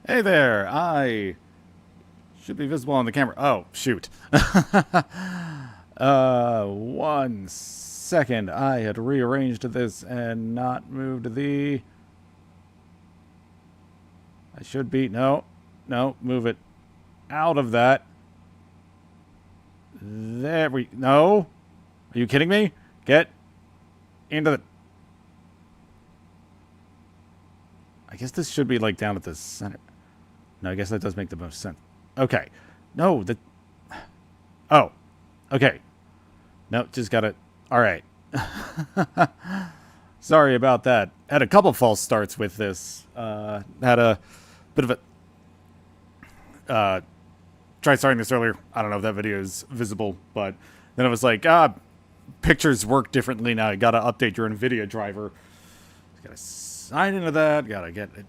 Hey there, I should be visible on the camera. Oh, shoot. 1 second. I had rearranged this and not moved the... I should be... No, move it out of that. There we... No? Are you kidding me? Get into the... I guess this should be like down at the center. No, I guess that does make the most sense. Okay. No, the... Oh. Okay. No, just gotta... Alright. Sorry about that. Had a couple false starts with this. Had a bit of a... Tried starting this earlier. I don't know if that video is visible, but then it was like, pictures work differently now. You gotta update your NVIDIA driver. Gotta sign into that. Gotta get it.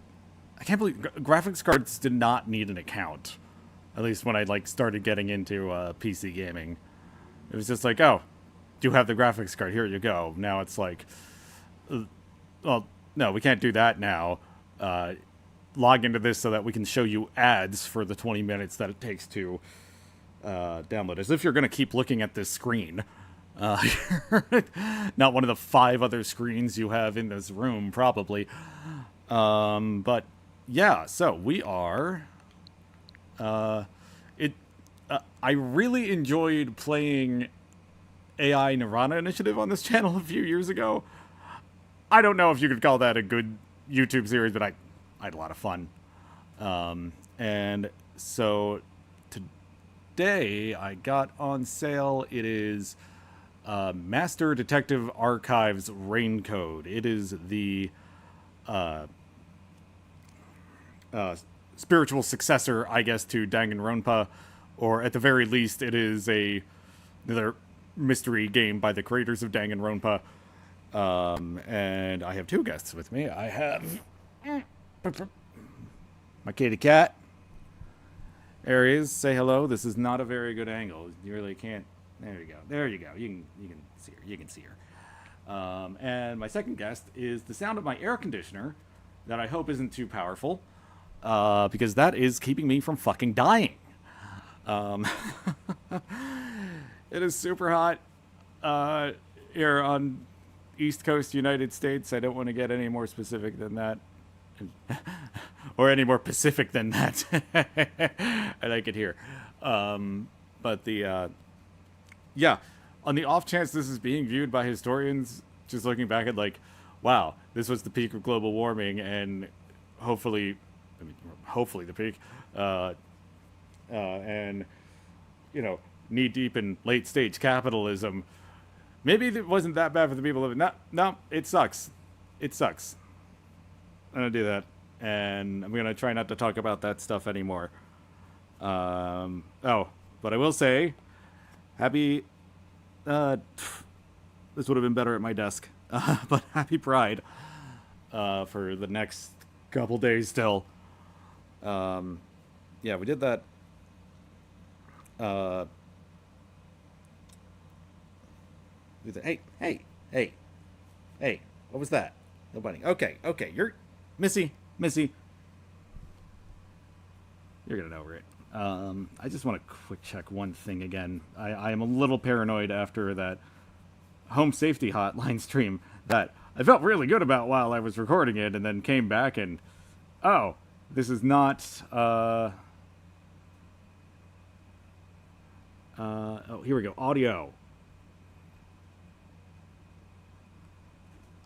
I can't believe graphics cards did not need an account. At least when I started getting into PC gaming, it was just like, oh, do you have the graphics card? Here you go. Now it's like, well, no, we can't do that now. Log into this so that we can show you ads for the 20 minutes that it takes to download. As if you're going to keep looking at this screen. Not one of the 5 other screens you have in this room, probably. But yeah, so we are. I really enjoyed playing AI Nirvana Initiative on this channel a few years ago. I don't know if you could call that a good YouTube series, but I had a lot of fun. And so today I got on sale. It is Master Detective Archives Raincode. It is the spiritual successor, I guess, to Danganronpa, or at the very least, it is another mystery game by the creators of Danganronpa. And I have 2 guests with me. I have my kitty cat, Aries. Say hello. This is not a very good angle. You really can't. There you go. There you go. You can see her. You can see her. And my second guest is the sound of my air conditioner, that I hope isn't too powerful, because that is keeping me from fucking dying. It is super hot here on East Coast United States. I don't want to get any more specific than that. Or any more Pacific than that. I like it here. But yeah, on the off chance this is being viewed by historians, just looking back at wow, this was the peak of global warming, and hopefully the peak, and knee deep in late stage capitalism. Maybe it wasn't that bad for the people living. No, it sucks. It sucks. I'm gonna do that, and I'm gonna try not to talk about that stuff anymore. Oh, but I will say, happy. This would have been better at my desk, but happy Pride for the next couple days still. Yeah, we did that. Hey, what was that? Nobody. Okay, you're Missy. You're getting over it. I just want to quick check one thing again. I am a little paranoid after that home safety hotline stream that I felt really good about while I was recording it, and then came back and, oh, this is not, oh, here we go. Audio.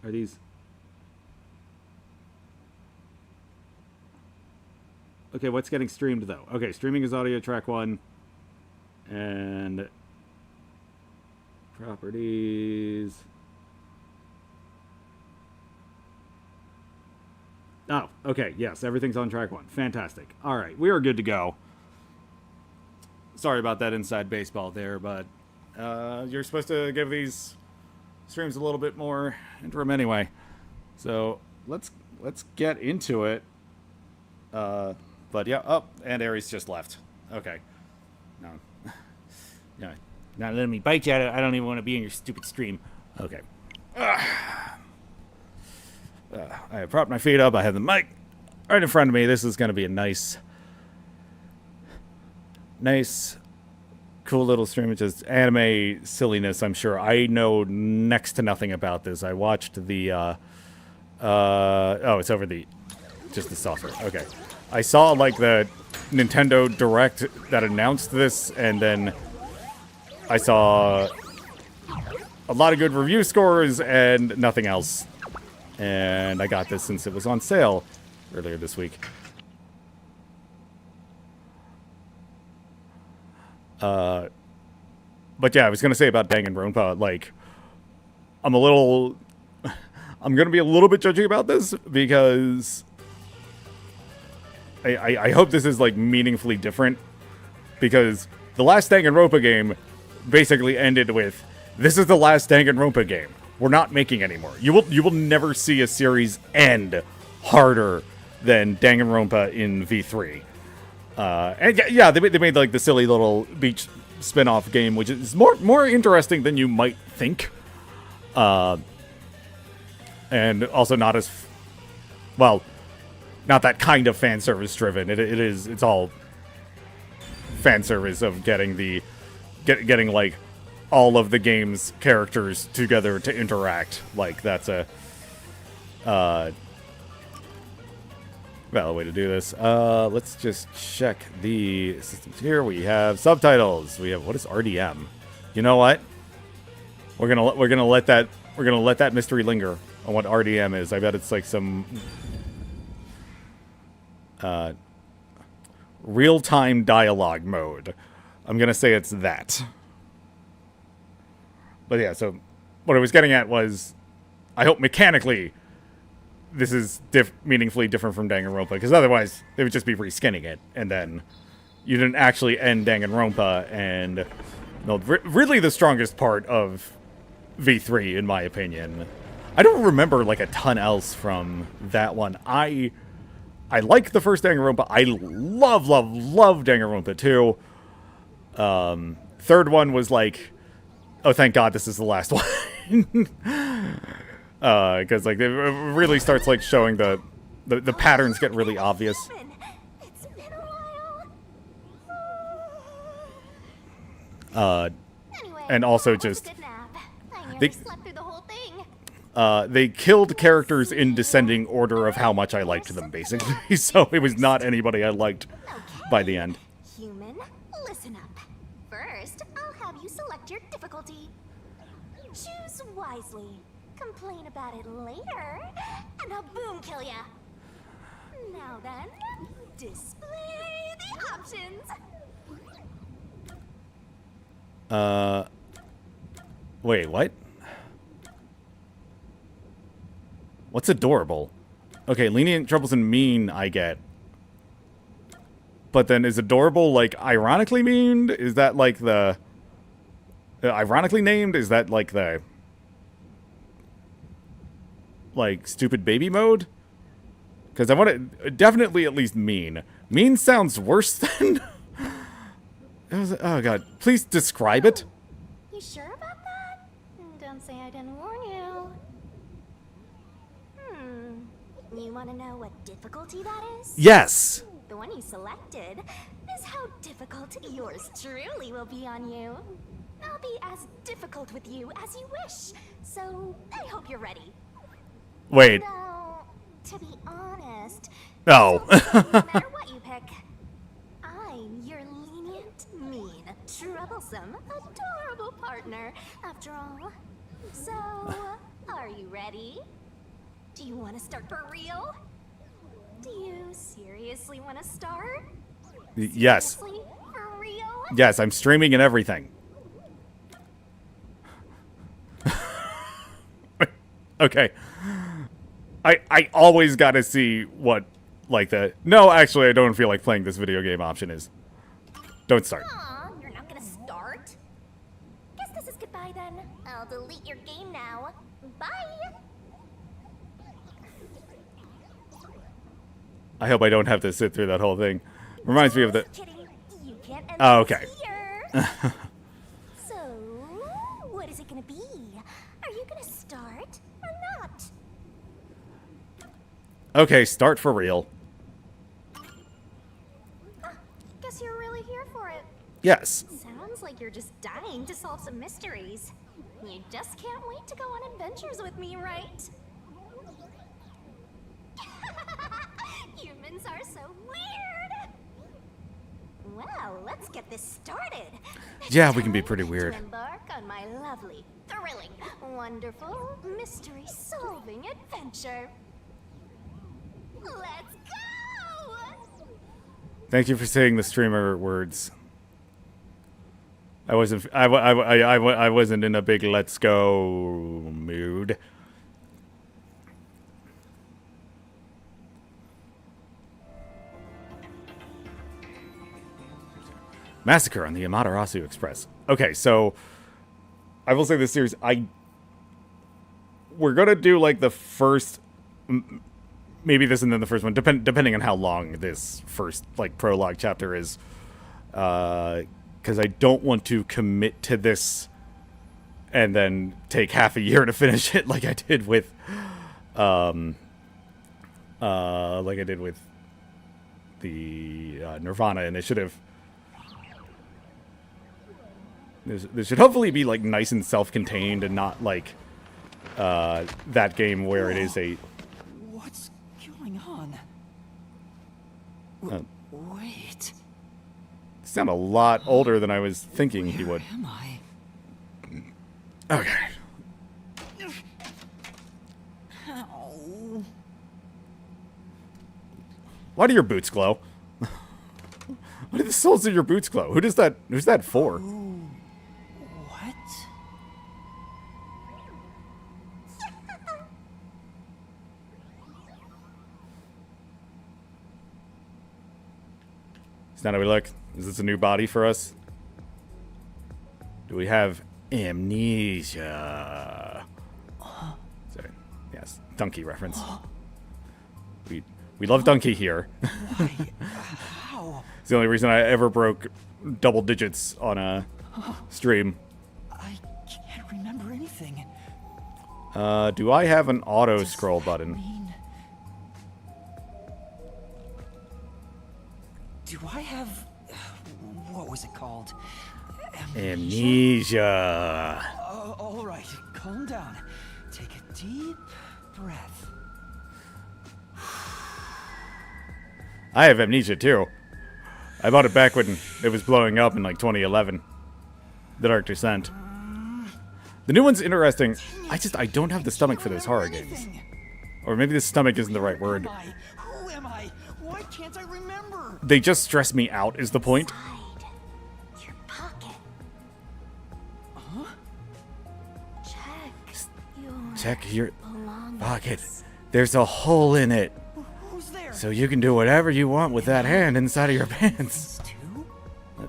Are these... Okay, what's getting streamed, though? Okay, streaming is audio track 1. And... properties... Oh, okay, yes, everything's on track 1. Fantastic. Alright, we are good to go. Sorry about that inside baseball there, but... you're supposed to give these streams a little bit more interim anyway. So, let's get into it. But yeah, oh, and Aries just left. Okay. No. Yeah. Not letting me bite you. I don't even want to be in your stupid stream. Okay. I have propped my feet up. I have the mic right in front of me. This is going to be a nice, cool little stream. It's just anime silliness, I'm sure. I know next to nothing about this. I watched the, oh, it's over just the software. Okay. I saw, like, the Nintendo Direct that announced this, and then I saw a lot of good review scores and nothing else. And I got this since it was on sale earlier this week. But yeah, I was going to say about Danganronpa, like, I'm going to be a little bit judgy about this because I hope this is, like, meaningfully different, because the last Danganronpa game basically ended with, this is the last Danganronpa game. We're not making anymore. You will never see a series end harder than Danganronpa in V3. And yeah, they made like the silly little beach spin-off game, which is more interesting than you might think. And also not as well, not that kind of fan service driven. It's all fan service of getting getting like all of the game's characters together to interact. Like, that's a valid way to do this. Let's just check the systems here. We have subtitles. We have, what is RDM? You know what? We're gonna let that mystery linger on what RDM is. I bet it's like some real-time dialogue mode. I'm gonna say it's that. But yeah, so what I was getting at was, I hope mechanically this is meaningfully different from Danganronpa, because otherwise they would just be reskinning it, and then you didn't actually end Danganronpa. And really the strongest part of V3, in my opinion. I don't remember like a ton else from that one. I like the first Danganronpa. I love Danganronpa 2. Third one was like, oh, thank God this is the last one. Because like it really starts like showing the patterns get really obvious. It's been a while. Anyway, And also that was just a good nap. I nearly they slept through the whole thing. they killed characters in descending order of how much I liked them, basically. So it was not anybody I liked by the end. Human, listen up. First, I'll have you select your difficulty. Choose wisely. Complain about it later, and I'll boom kill ya. Now then, display the options. Wait, what? What's adorable? Okay, lenient, troublesome, mean, I get. But then is adorable, like, ironically mean? Is that, like, the... ironically named? Is that, like, the... like, stupid baby mode? Because I want to... definitely at least mean. Mean sounds worse than... oh, God. Please describe it. You sure about that? Don't say I didn't warn you. You want to know what difficulty that is? Yes! The one you selected is how difficult yours truly will be on you. I'll be as difficult with you as you wish, so I hope you're ready. Wait. Though, to be honest, Oh. no matter what you pick, I'm your lenient, mean, troublesome, adorable partner, after all. So, are you ready? Do you want to start for real? Do you seriously want to start? Yes. Seriously? For real? Yes, I'm streaming and everything. Okay. I always gotta see what, like, the... No, actually, I don't feel like playing this video game option is. Don't start. Aw, you're not gonna start? Guess this is goodbye then. I'll delete your game now. Bye! I hope I don't have to sit through that whole thing. Reminds me of the... Just kidding. You can't end Oh, this okay. here. So, what is it gonna be? Are you gonna start or not? Okay, start for real. Yes. Sounds like you're just dying to solve some mysteries. You just can't wait to go on adventures with me, right? Humans are so weird! Well, let's get this started. Yeah, we can be Time pretty weird. To embark on my lovely, thrilling, wonderful, mystery-solving adventure. Let's go! Thank you for saying the streamer words. I wasn't in a big let's go mood. Massacre on the Amaterasu Express. Okay, so I will say this series, we're gonna do like the first, maybe this and then the first one, depending on how long this first like prologue chapter is, because I don't want to commit to this and then take half a year to finish it, like I did with, the Nirvana Initiative. This should hopefully be like nice and self-contained and not like that game where it is a. What's going on? Wait. Sound a lot older than I was thinking he would. Where am I? Okay. Ow. Why do your boots glow? Why do the soles of your boots glow? Who's that for? What? Is that how we look? Is this a new body for us? Do we have amnesia? Sorry. Yes, donkey reference. We love donkey here. Why? How? It's the only reason I ever broke double digits on a stream. I can't remember anything. Do I have an auto scroll button? Do I have... What was it called? Amnesia. All right, calm down. Take a deep breath. I have amnesia too. I bought it back when it was blowing up in like 2011. The Dark Descent. The new one's interesting. I don't have the stomach for those horror games. Or maybe the stomach isn't the right word. Who am I? Why can't I remember? They just stress me out is the point. Inside your pocket. Check your Check your belongings. pocket. There's a hole in it. Who's there? So you can do whatever you want with that hand inside of your pants. These two? I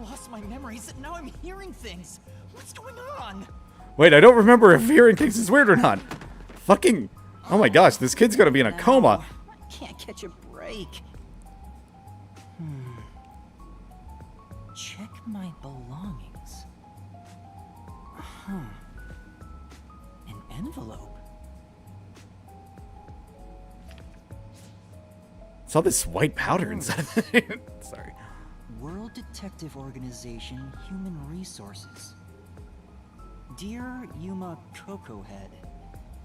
lost my memories. Now I'm hearing things. What's going on? Wait, I don't remember if hearing things is weird or not. Fucking... Oh my gosh, this kid's gonna be in a coma. Can't catch a break. Check my belongings. An envelope. Saw this white powder inside of it. Sorry. World Detective Organization Human Resources. Dear Yuma Cocohead,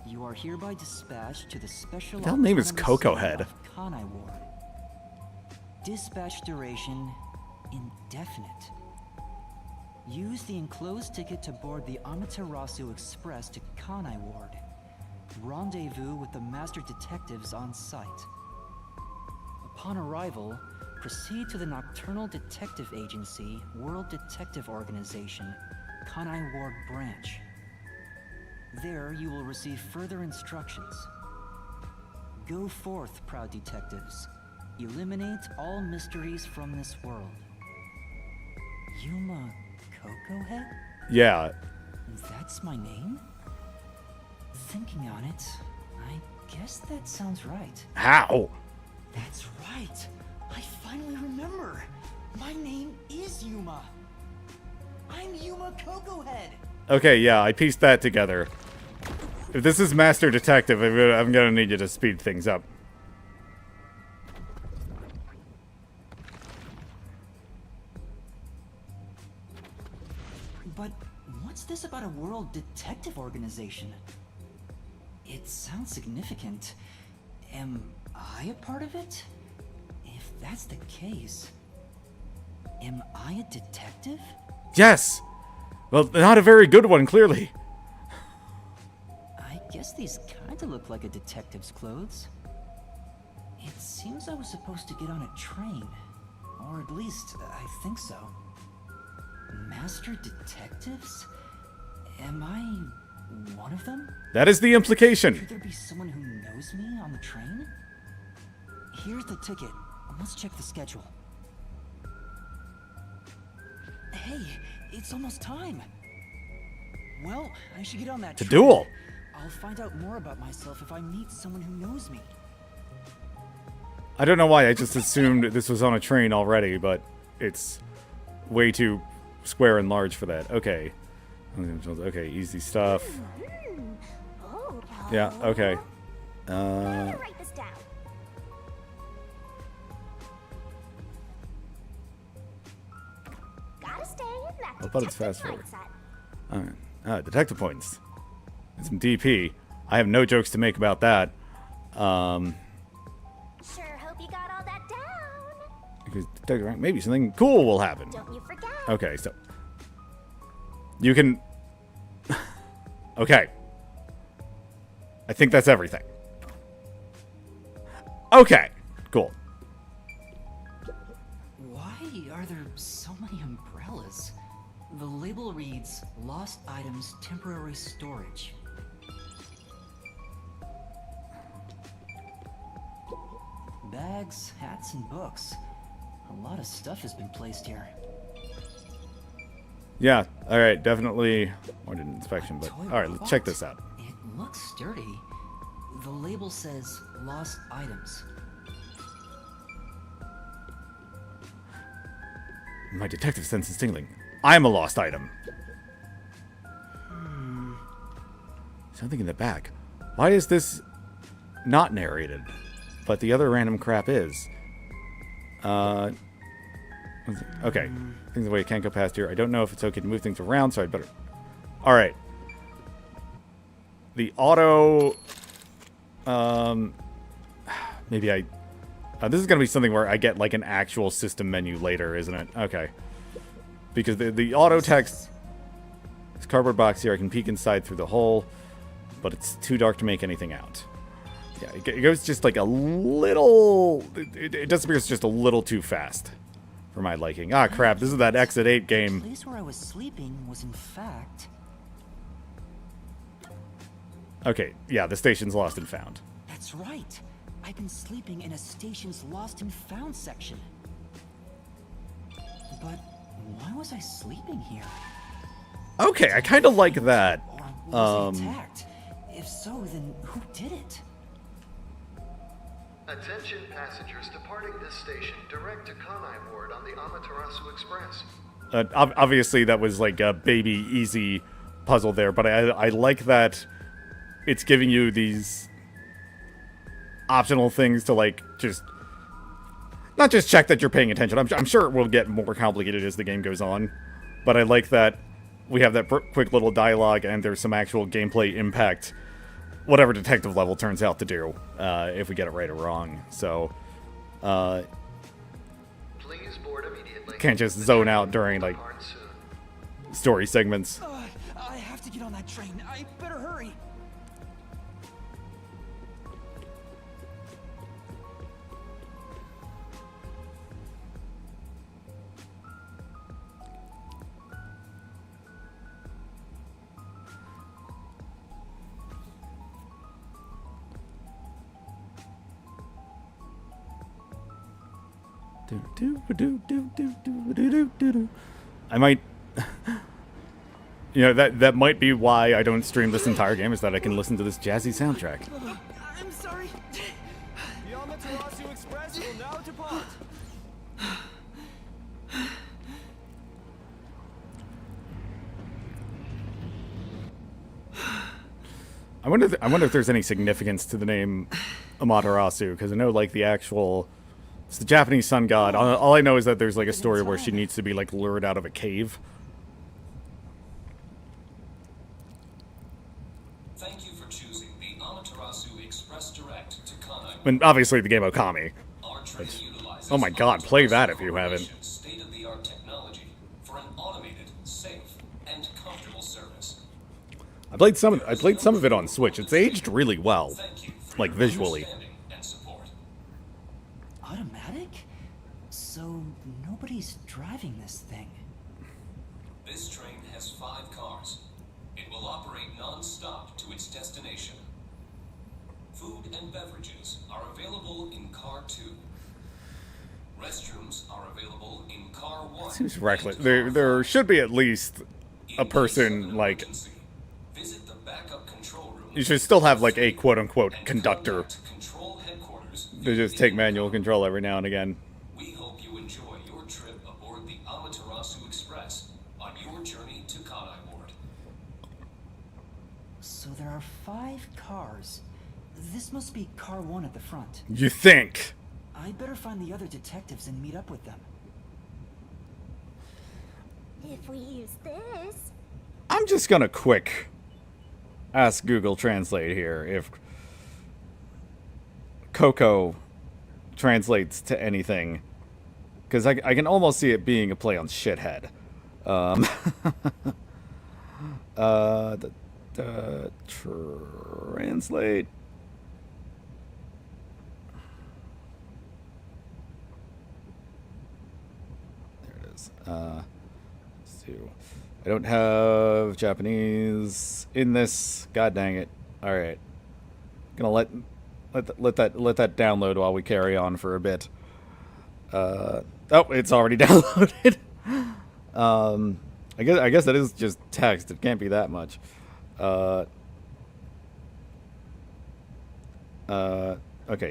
you are hereby dispatched to the special The hell name is autonomous Cocoa unit Head? of Kanai Ward. Dispatch duration indefinite. Use the enclosed ticket to board the Amaterasu Express to Kanai Ward. Rendezvous with the master detectives on site. Upon arrival, proceed to the Nocturnal Detective Agency, World Detective Organization, Kanai Ward Branch. There you will receive further instructions. Go forth, proud detectives. Eliminate all mysteries from this world. Yuma Cocohead? Yeah. That's my name? Thinking on it, I guess that sounds right. How? That's right. I finally remember. My name is Yuma. I'm Yuma Cocohead. Okay, yeah, I pieced that together. If this is Master Detective, I'm gonna need you to speed things up. this about a world detective organization? It sounds significant. Am I a part of it? If that's the case, am I a detective? Yes! Well, not a very good one, clearly. I guess these kinda look like a detective's clothes. It seems I was supposed to get on a train. Or at least, I think so. Master detectives? Am I one of them? That is the implication. Could there be someone who knows me on the train? Here's the ticket. Let's check the schedule. Hey, it's almost time. Well, I should get on that To train. duel. I'll find out more about myself if I meet someone who knows me. I don't know why, I just assumed this was on a train already, but it's way too square and large for that. Okay. Okay, easy stuff. Oh, Yeah, okay. Gotta write this down. Gotta stay in that I thought it's detective fast forward. mindset. Detective points. And some DP. I have no jokes to make about that. Sure hope you got all that down. Because detective rank, maybe something cool will happen. Don't you forget. Okay, so you can. Okay. I think that's everything. Okay, cool. Why are there so many umbrellas? The label reads, Lost Items Temporary Storage. Bags, hats, and books. A lot of stuff has been placed here. Yeah, alright, definitely wanted an inspection, but Toy alright, let's robot? check this out. It looks sturdy. The label says Lost Items. My detective sense is tingling. I'm a lost item. Something in the back. Why is this not narrated? But the other random crap is. Okay. Things away, can't go past here. I don't know if it's okay to move things around, so I'd better. Alright. The auto. Maybe I. This is going to be something where I get like an actual system menu later, isn't it? Okay. Because the auto text. This cardboard box here, I can peek inside through the hole, but it's too dark to make anything out. Yeah, it goes just like a little. It disappears just a little too fast for my liking. Ah, crap! This is that Exit 8 The game. place where I was sleeping was in fact... Okay, yeah, the station's lost and found. That's right. I've been sleeping in a station's lost and found section. But why was I sleeping here? Okay, I kind of like that. Or was it attacked? If so, then who did it? Attention passengers departing this station, direct to Kanai Ward on the Amaterasu Express. Obviously, that was like a baby easy puzzle there, but I like that it's giving you these optional things to like just not just check that you're paying attention. I'm sure it will get more complicated as the game goes on, but I like that we have that quick little dialogue and there's some actual gameplay impact, whatever detective level turns out to do, if we get it right or wrong. So, Please board immediately. can't just zone out during like Depart soon. story segments. I have to get on that train. I better hurry. I might, that might be why I don't stream this entire game, is that I can listen to this jazzy soundtrack. I'm sorry. The Amaterasu Express will now depart. I wonder if there's any significance to the name Amaterasu, because I know like the actual, it's the Japanese sun god. All I know is that there's like a story where she needs to be like lured out of a cave. And obviously the game Okami. Our train utilizes Oh my god, play that if you haven't. state-of-the-art technology for an automated, safe, and comfortable service. I played some of it on Switch. It's aged really well. Thank you for Like your visually. understanding and support. Automatic? So nobody's driving this thing. This train has 5 cars. It will operate non-stop to its destination. Food and beverages are available in Car 2. Restrooms are available in Car 1. Seems reckless. and Car There 5. should be at least In a case person, of an like, emergency, visit the backup control room. you should still have like a quote-unquote and conductor contact control headquarters to via just the take manual intercom. control every now and again. We hope you enjoy your trip aboard the Amaterasu Express on your journey to Kanai Ward. So there are 5 cars. This must be car 1 at the front. You think? I'd better find the other detectives and meet up with them. If we use this, I'm just gonna quick ask Google Translate here if Coco translates to anything, because I can almost see it being a play on shithead. Translate. There it is. Let's do. I don't have Japanese in this. God dang it! All right, gonna let that download while we carry on for a bit. Oh, it's already downloaded. I guess that is just text. It can't be that much. Okay,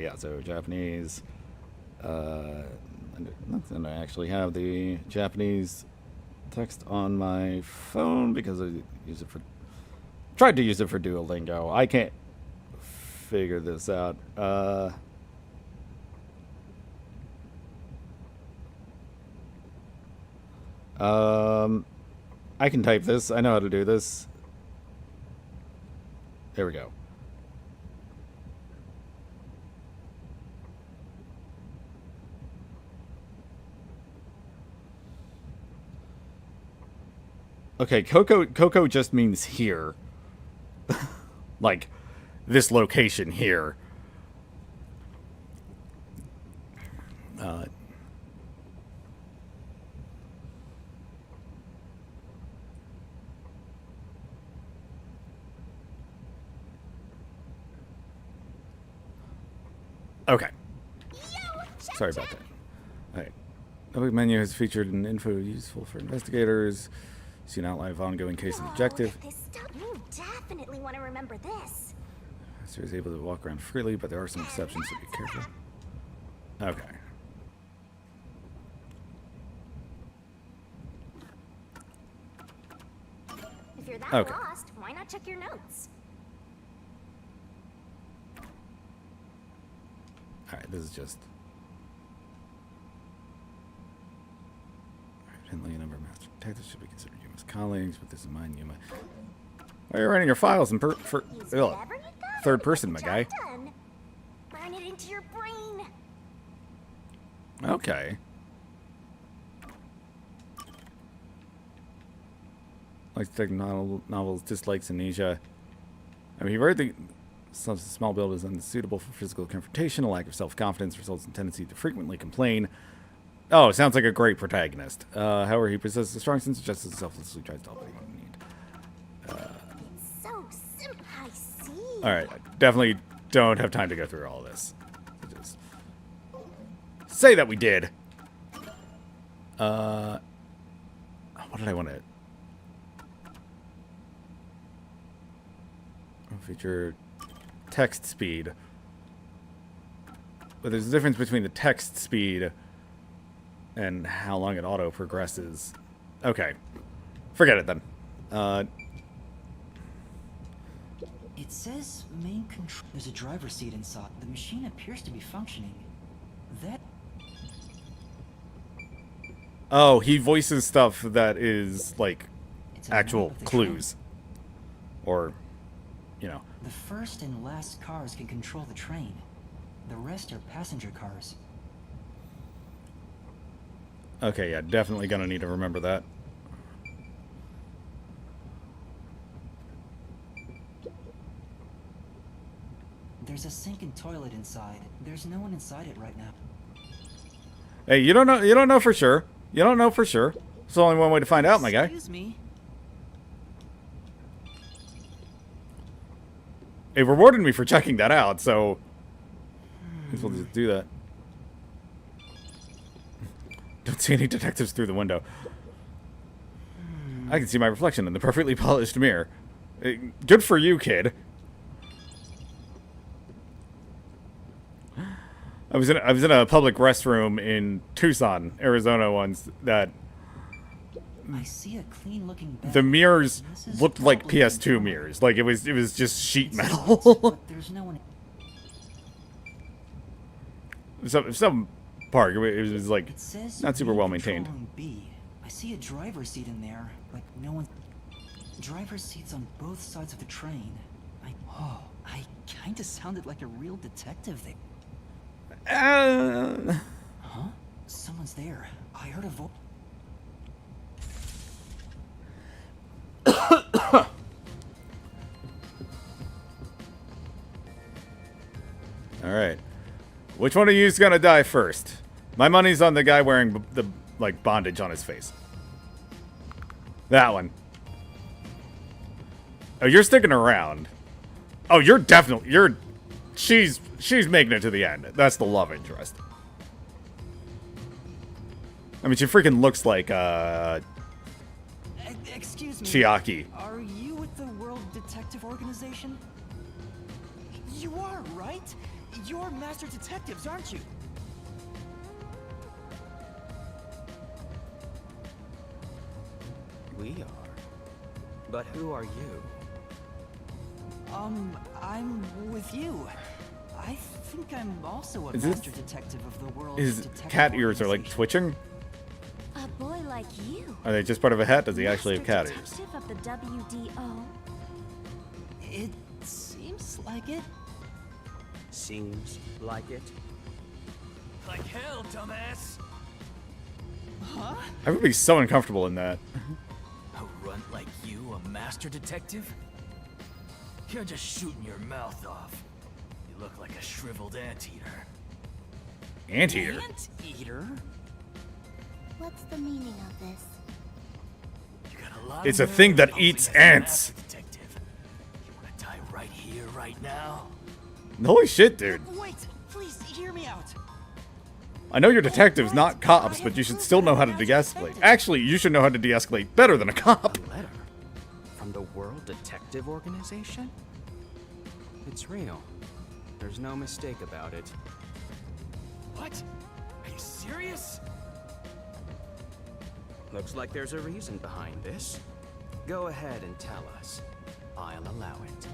yeah. So Japanese. And I actually have the Japanese text on my phone because I tried to use it for Duolingo. I can't figure this out. I can type this. I know how to do this. There we go. Okay, Coco just means here. Like, this location here. Okay. Sorry about that. Alright. Public menu has featured an info useful for investigators. See an outline of ongoing case and objective. This stuff, you definitely want to remember this. Master is able to walk around freely, but there are some exceptions, so be careful. Okay. If you're that Okay. lost, why not check your notes? Alright, this is just... Evidently a number of master detectives should be considered Yuma's colleagues. With this in mind, Yuma... Why are you writing your files in Use whatever you got third to person, get my the guy? job done. Burn it into your brain. Okay. Likes technical novels, dislikes amnesia. I mean, he wrote the small build is unsuitable for physical confrontation. A lack of self-confidence results in tendency to frequently complain. Oh, sounds like a great protagonist. However, he possesses a strong sense of justice and selflessly tries to help anyone in need. So simple, I see. All right, I definitely don't have time to go through all this. Just say that we did. What did I want to... Feature text speed. But there's a difference between the text speed and how long it auto progresses. Okay. Forget it then. It says main control. There's a driver's seat inside. The machine appears to be functioning. That Oh, he voices stuff that is like it's a actual map of the clues. Or, you know. train. The first and last cars can control the train. The rest are passenger cars. Okay, yeah, definitely gonna need to remember that. There's a sink and toilet inside. There's no one inside it right now. Hey, you don't know for sure. You don't know for sure. There's only one way to find out, my guy. Excuse me. It rewarded me for checking that out, so I guess we'll just do that. Don't see any detectives through the window. I can see my reflection in the perfectly polished mirror. Good for you, kid. I was in a public restroom in Tucson, Arizona once that I see a clean-looking bed. the mirrors This is looked like probably PS2 covered. mirrors. Like it was just sheet It's metal. lit, but there's no one. some park. It was like It says not super B well maintained. control room B. I see a driver's seat in there, but no one. Driver's seats on both sides of the train. I kinda sounded like a real detective there. Huh? Someone's there. I heard a voice. All right. Which one of you is gonna die first? My money's on the guy wearing the like bondage on his face. That one. Oh, you're sticking around. Oh, you're definitely she's making it to the end. That's the love interest. I mean, she freaking looks like Excuse me. Chiaki. Are you with the World Detective Organization? You are, right? You're master detectives, aren't you? We are. But who are you? I'm with you. I think I'm also a Is this- master detective of the World His Detective cat ears are like Organization. twitching. A boy like you. Are they just part of a hat? Does he actually have cat Master ears? detective of the WDO. It seems like it. Seems like it. Like hell, dumbass. Huh? Everybody's so uncomfortable in that. A runt like you, a master detective? You're just shooting your mouth off. You look like a shriveled anteater. Anteater. Anteater? What's the meaning of this? You got a lot It's of a thing nerve that posing eats as a ants. master detective. You wanna die right here, right now? Holy shit, dude. Wait, please hear me out. I know you're detectives, not cops, but you should still know how to de-escalate. Actually, you should know how to de-escalate better than a cop. A letter? From the World Detective Organization? It's real. There's no mistake about it. What? Are you serious? Looks like there's a reason behind this. Go ahead and tell us. I'll allow it.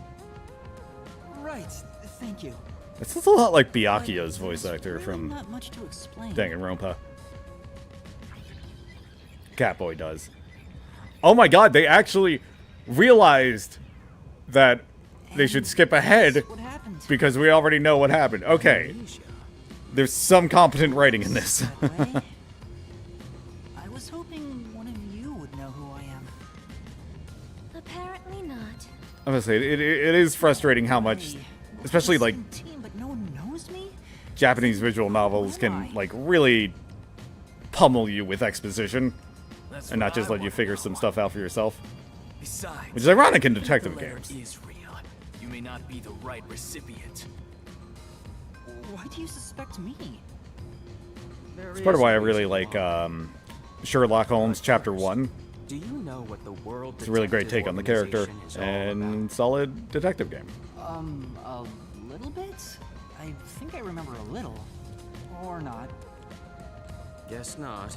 Right, thank you. This sounds a lot like But Byakuyo's voice there's actor really from not much to explain. Danganronpa. Catboy does. Oh my god, they actually realized that they should skip ahead That's what happened. because we already know what happened. Okay, Amnesia. there's some competent writing in this. That way. I was hoping one of you would know who I am. Apparently not. I'm gonna say it is frustrating how much, Hey, especially we're like the same team, but no one knows me? Japanese visual novels can like really pummel you with exposition That's and not what just I let you wanna figure know. some stuff out for yourself. Besides, Which is ironic in if detective the letter games. is real, you may not be the right recipient. Why do you suspect me? It's part of why I really like Sherlock Holmes Chapter 1. Do you know what the World It's a really great take on the character Organization is all and about? solid detective game. A little bit? I think I remember a little. Or not. Guess not.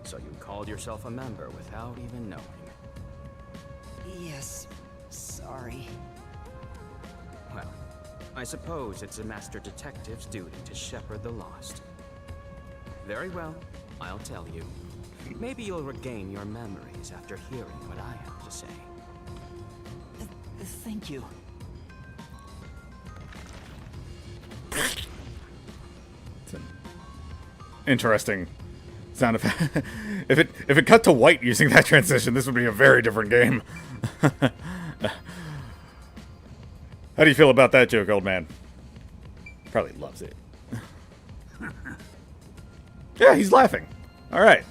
So you called yourself a member without even knowing. Yes. Sorry. Well, I suppose it's a master detective's duty to shepherd the lost. Very well, I'll tell you. Maybe you'll regain your memories after hearing what I have to say. Thank you. interesting sound effect. if it cut to white using that transition, this would be a very different game. How do you feel about that joke, old man? Probably loves it. Yeah, he's laughing. All right.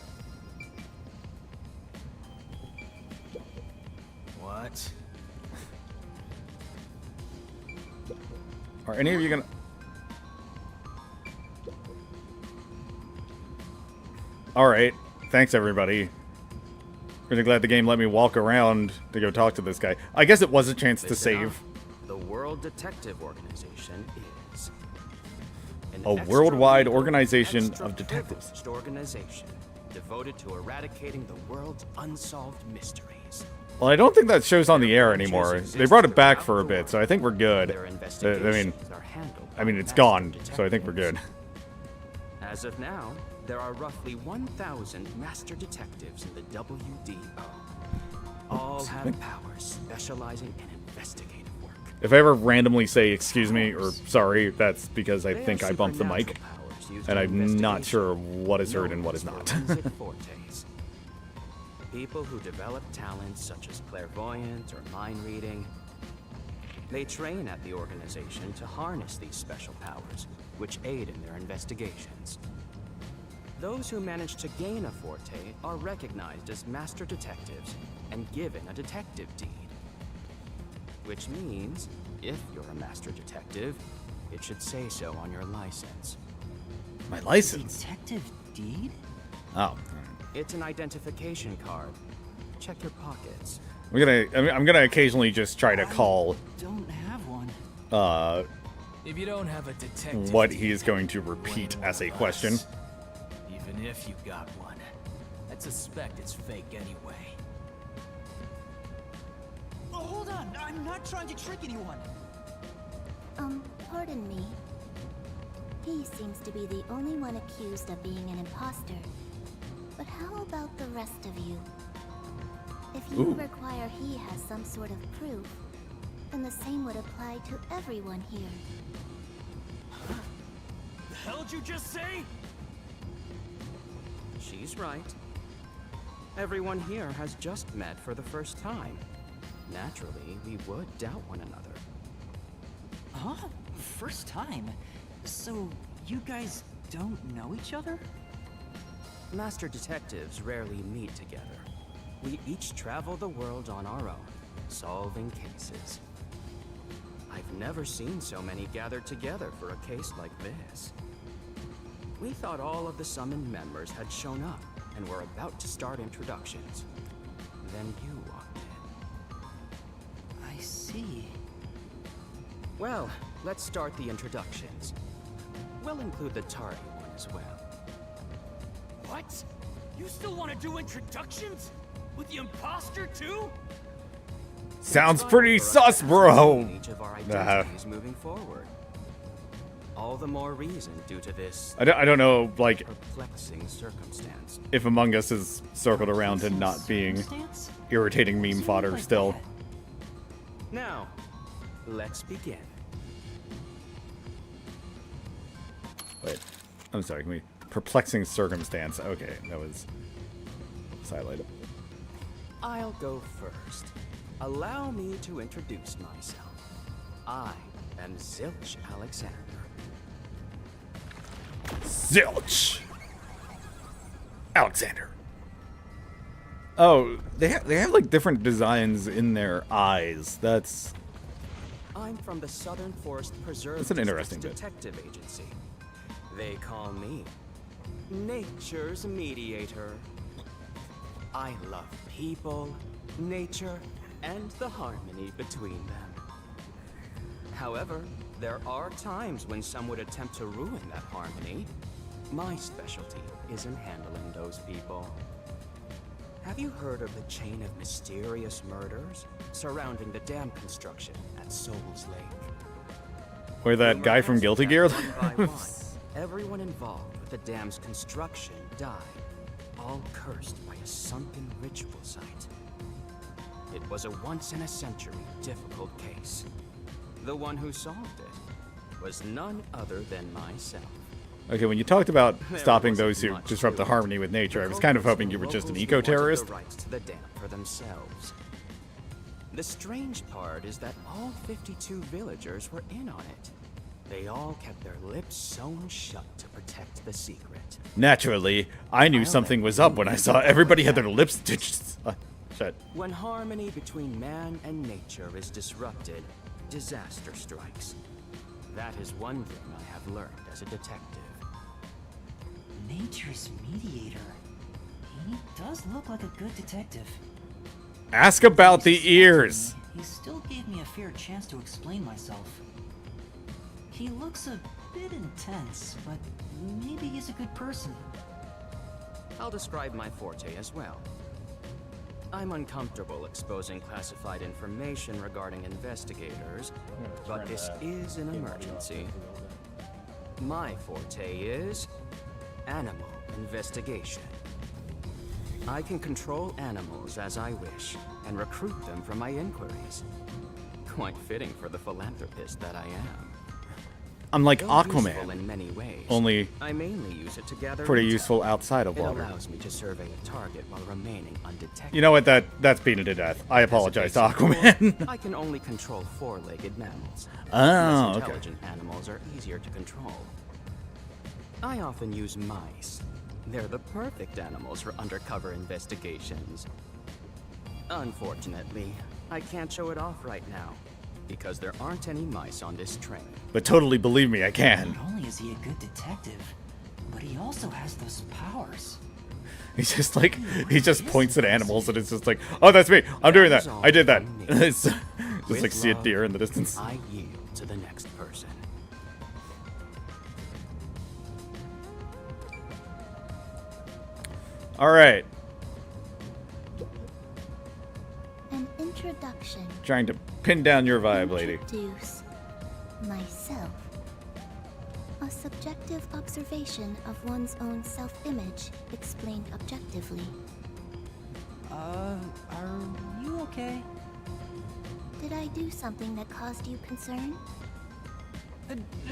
What? Are any of you gonna... Alright. Thanks, everybody. Really glad the game let me walk around to go talk to this guy. I guess it was a chance to Listen save. up. The World Detective Organization is an A worldwide extra-legal, organization of extra-privileged detectives. organization devoted to eradicating the world's unsolved mysteries. Well, I don't think that show's on the air anymore. They brought it back for a bit, so I think we're good. Their I investigations are handled by mean, it's master gone, so I think we're good. detectives. As of now, there are roughly 1,000 master detectives in the WDO. All have powers specializing in investigative work. If I ever randomly say excuse me or sorry, that's because I They think have I bumped the mic, supernatural powers used and in I'm not investigation sure what is heard and known what is as not. forensic fortes. People who develop talents such as clairvoyance or mind reading. They train at the organization to harness these special powers, which aid in their investigations. Those who manage to gain a forte are recognized as master detectives and given a detective deed. Which means, if you're a master detective, it should say so on your license. My license? Detective Deed? Oh. It's an identification card. Check your pockets. I'm gonna occasionally just try to call Don't have one. If you don't have a detective, what he is going to repeat as a question. Even if you got one, I'd suspect it's fake anyway. Oh, hold on. I'm not trying to trick anyone. Pardon me. He seems to be the only one accused of being an imposter. But how about the rest of you? If you Ooh. require he has some sort of proof, then the same would apply to everyone here. The hell'd you just say? She's right. Everyone here has just met for the first time. Naturally, we would doubt one another. Huh? First time? So, you guys don't know each other? Master detectives rarely meet together. We each travel the world on our own, solving cases. I've never seen so many gathered together for a case like this. We thought all of the summoned members had shown up and were about to start introductions. Then you walked in. I see. Well, let's start the introductions. We'll include the tardy one as well. What? You still want to do introductions? With the imposter too? Sounds It's pretty vital for us sus, to bro. ascertain each of our identities moving forward. All the more reason due to this I don't know, like, perplexing circumstance. if Among Us is circled around to not being Circumstance? irritating meme Something fodder like still. that. Now, let's begin. Wait, I'm sorry, can we... Perplexing circumstance. Okay, that was highlighted. I'll go first. Allow me to introduce myself. I am Zilch Alexander. Zilch! Alexander. Oh, they have like different designs in their eyes. That's... I'm from the Southern Forest Preserve That's an interesting District's bit. detective agency. They call me Nature's Mediator. I love people, nature, and the harmony between them. However, there are times when some would attempt to ruin that harmony. My specialty is in handling those people. Have you heard of the chain of mysterious murders surrounding the dam construction at Souls Lake? Where that guy from Guilty Gear One by one, lives? everyone involved with the dam's construction died, all cursed by a sunken ritual site. It was a once-in-a-century difficult case. The one who solved it was none other than myself. Okay, when you talked about There stopping wasn't those who much disrupt to the it. harmony with nature, I The was kind of culprits hoping you and were just an locals wanted eco-terrorist. the rights to the dam for themselves. The strange part is that all 52 villagers were in on it. They all kept their lips sewn shut to protect the secret. Naturally, I knew something was up when I saw everybody had their lips stitched shut. When harmony between man and nature is disrupted, disaster strikes. That is one thing I have learned as a detective. Nature's mediator. He does look like a good detective. Ask about the ears. He still gave me a fair chance to explain myself. He looks a bit intense, but maybe he's a good person. I'll describe my forte as well. I'm uncomfortable exposing classified information regarding investigators, but this is an emergency. My forte is animal investigation. I can control animals as I wish and recruit them for my inquiries. Quite fitting for the philanthropist that I am. I'm like Though useful Aquaman, in many ways, only I mainly use it to gather pretty intel. useful outside of It water. allows me to survey a target while remaining undetected. You know what? That's beaten it to death. I apologize to As a basic Aquaman. rule, I can only control four-legged mammals. Oh, Less okay. intelligent animals are easier to control. I often use mice. They're the perfect animals for undercover investigations. Unfortunately, I can't show it off right now, because there aren't any mice on this train. But totally believe me, I can. Not only is he a good detective, but he also has those powers. He's just like, he just points at animals and it's just like, oh, that's me. I'm doing that. I did that. It's just With like see a love, deer in the distance. I yield to the next person. All right. An introduction. Trying to pin down your vibe, lady. Introduce myself. A subjective observation of one's own self-image explained objectively. Are you okay? Did I do something that caused you concern?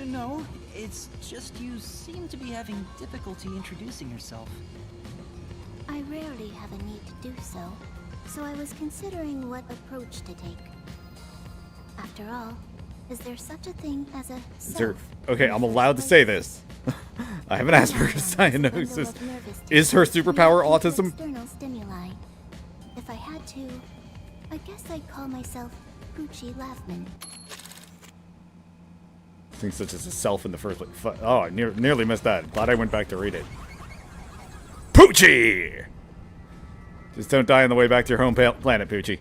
No, it's just you seem to be having difficulty introducing yourself. I rarely have a need to do so I was considering what approach to take. After all, is there such a thing as a Is there- self? okay, in the I'm first allowed to say place? this. I have an Asperger's diagnosis. Is her superpower autism? External stimuli. If I had to, I guess I'd call myself Poochie Lavman. Things such as a self in the first place. Oh, I nearly missed that. Glad I went back to read it. Poochie! Just don't die on the way back to your home planet, Poochie.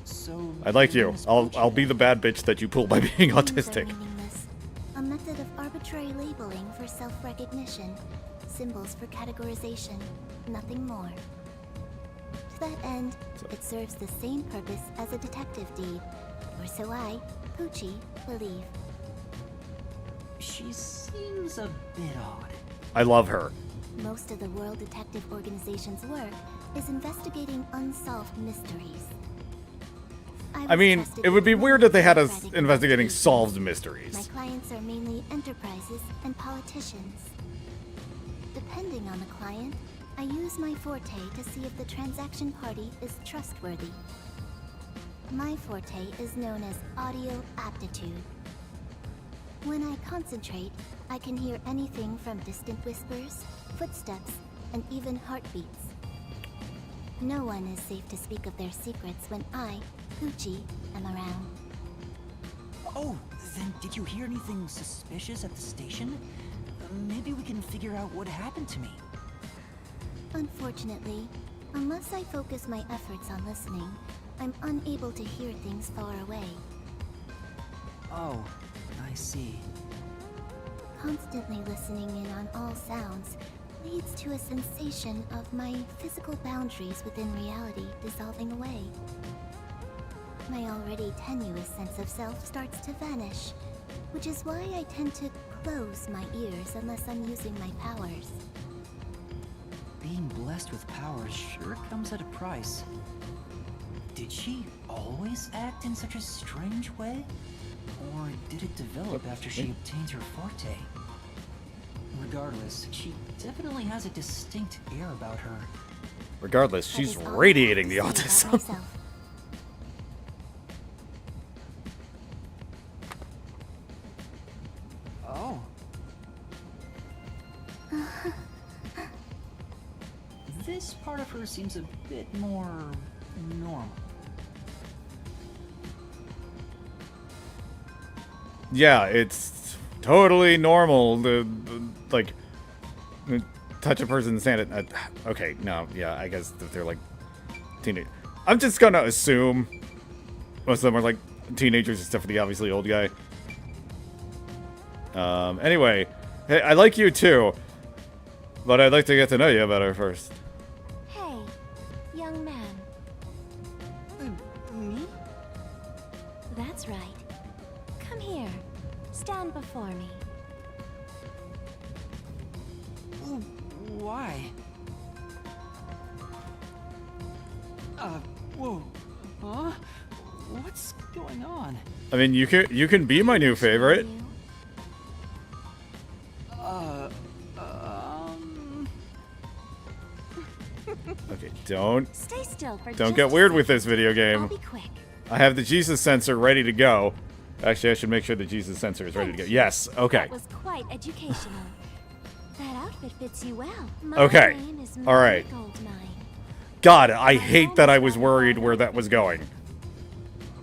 So I like your you. name is I'll be the bad bitch that you pull by being Names are autistic. meaningless. A method of arbitrary labeling for self-recognition. Symbols for categorization. Nothing more. To that end, it serves the same purpose as a detective deed. Or so I, Poochie, believe. She seems a bit odd. I love her. Most of the World Detective Organization's work is investigating unsolved mysteries. I mean, it would be weird if they had us investigating solved My mysteries. clients are mainly enterprises and politicians. Depending on the client, I use my forte to see if the transaction party is trustworthy. My forte is known as audio aptitude. When I concentrate, I can hear anything from distant whispers, footsteps, and even heartbeats. No one is safe to speak of their secrets when I, Poochie, am around. Oh, then did you hear anything suspicious at the station? Maybe we can figure out what happened to me. Unfortunately, unless I focus my efforts on listening, I'm unable to hear things far away. Oh, I see. Constantly listening in on all sounds leads to a sensation of my physical boundaries within reality dissolving away. My already tenuous sense of self starts to vanish, which is why I tend to close my ears unless I'm using my powers. Being blessed with powers sure comes at a price. Did she always act in such a strange way? Or did it develop after she obtained her forte? Regardless, she definitely has a distinct air about her. Regardless, That she's is all radiating the I have to say autism. about myself. Oh. This part of her seems a bit more normal. Yeah, it's totally normal to, like, touch a person's hand. Okay, no, yeah, I guess that they're, like, teenage. I'm just gonna assume most of them are, like, teenagers except for the obviously old guy. Anyway, hey, I like you too, but I'd like to get to know you better first. Hey, young man. Me? That's right. Come here. Stand before me. Why? Whoa. Huh? What's going on? I mean, you can be my new favorite. You? Okay, don't Stay still for get just a weird with second. this video I'll game. be quick. I have the Jesus sensor ready to go. Actually, I should make sure the Jesus sensor is ready to go. Yes, okay. That was quite educational. That outfit fits you well. My Okay. name is All right. Mary Goldmine. God, I hate that I was worried where that was going.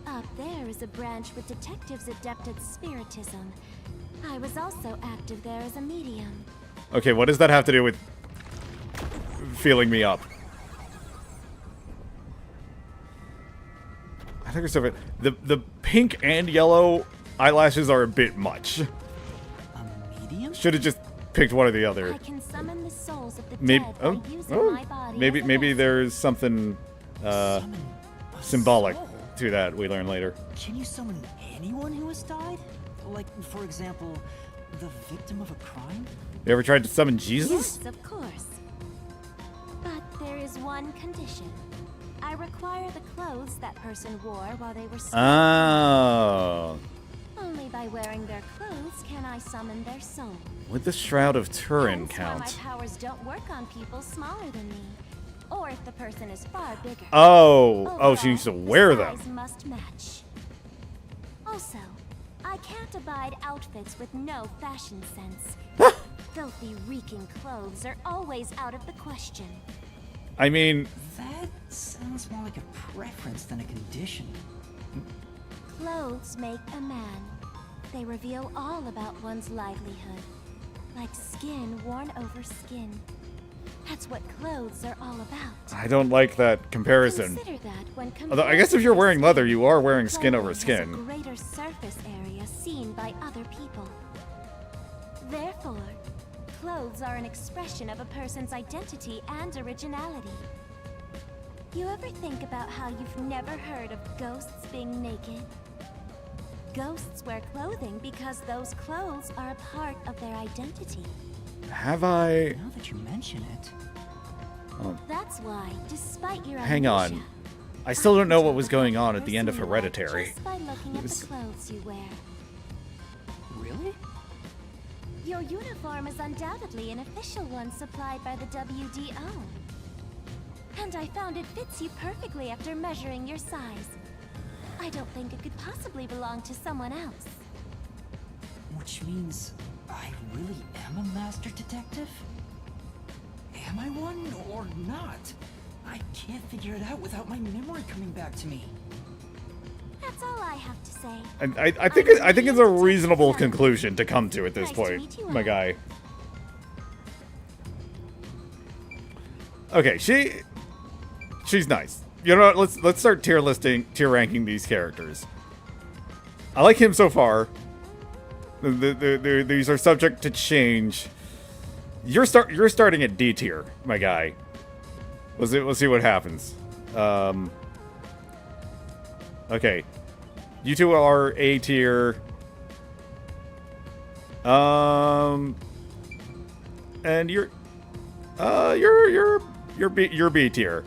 Up there is a branch with detectives adept at spiritism. I was also active there as a medium. Okay, what does that have to do with feeling me up? I think it's a bit. The pink and yellow eyelashes are a bit much. A medium? Should have just picked one or the other. I can summon the souls of the Maybe dead by using my body maybe as a maybe vessel. there's something Summon a symbolic soul? to that we learn later. Can you summon anyone who has died? Like, for example, the victim of a crime? You ever tried to summon Jesus? Yes, of course. But there is one condition. I require the clothes that person wore while they were Uh. sleeping. Oh. Only by wearing their clothes can I summon their soul. Would the Shroud of Turin Hence why count? my powers don't work on people smaller than me, or if the person is far bigger. Oh, she Overall, needs to the wear them. size must match. Also, I can't abide outfits with no fashion sense. Filthy, reeking clothes are always out of the question. I mean, That sounds more like a preference than a condition. Clothes make a man. They reveal all about one's livelihood, like skin worn over skin. That's what clothes are all about. I don't like that comparison. Consider that when Although I guess if you're wearing leather, you are wearing skin over clothing has a skin. greater surface area seen by other people. Therefore, clothes are an expression of a person's identity and originality. You ever think about how you've never heard of ghosts being naked? Ghosts wear clothing because those clothes are a part of their identity. Have I? Now that you mention it, That's why, despite your Hang on. amnesia, I still don't know can what tell was the going kind on at the end of person you are Hereditary. Just by looking at was- the clothes you wear. really? Your uniform is undoubtedly an official one supplied by the WDO. And I found it fits you perfectly after measuring your size. I don't think it could possibly belong to someone else. Which means I really am a master detective? Am I one or not? I can't figure it out without my memory coming back to me. That's all I have to say. I think it's a reasonable conclusion to come to at this Nice to point, meet you my all. guy. Okay, she's nice. You know what? Let's start tier ranking these characters. I like him so far. These are subject to change. You're starting at D tier, my guy. We'll see what happens. Okay, you two are A tier. And you're B tier.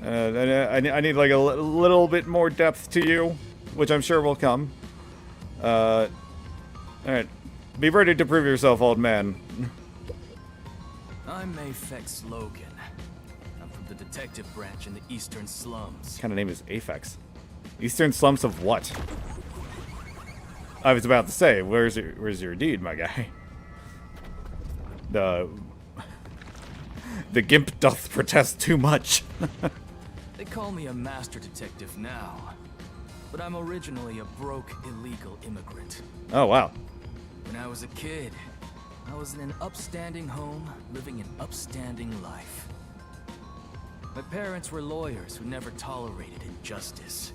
I need like a little bit more depth to you, which I'm sure will come. Alright. Be ready to prove yourself, old man. I'm Aphex Logan. I'm from the detective branch in the eastern slums. What kind of name is Aphex? Eastern slums of what? I was about to say, where's your deed, my guy? The gimp doth protest too much. They call me a master detective now, but I'm originally a broke, illegal immigrant. Oh, wow. When I was a kid, I was in an upstanding home, living an upstanding life. My parents were lawyers who never tolerated injustice.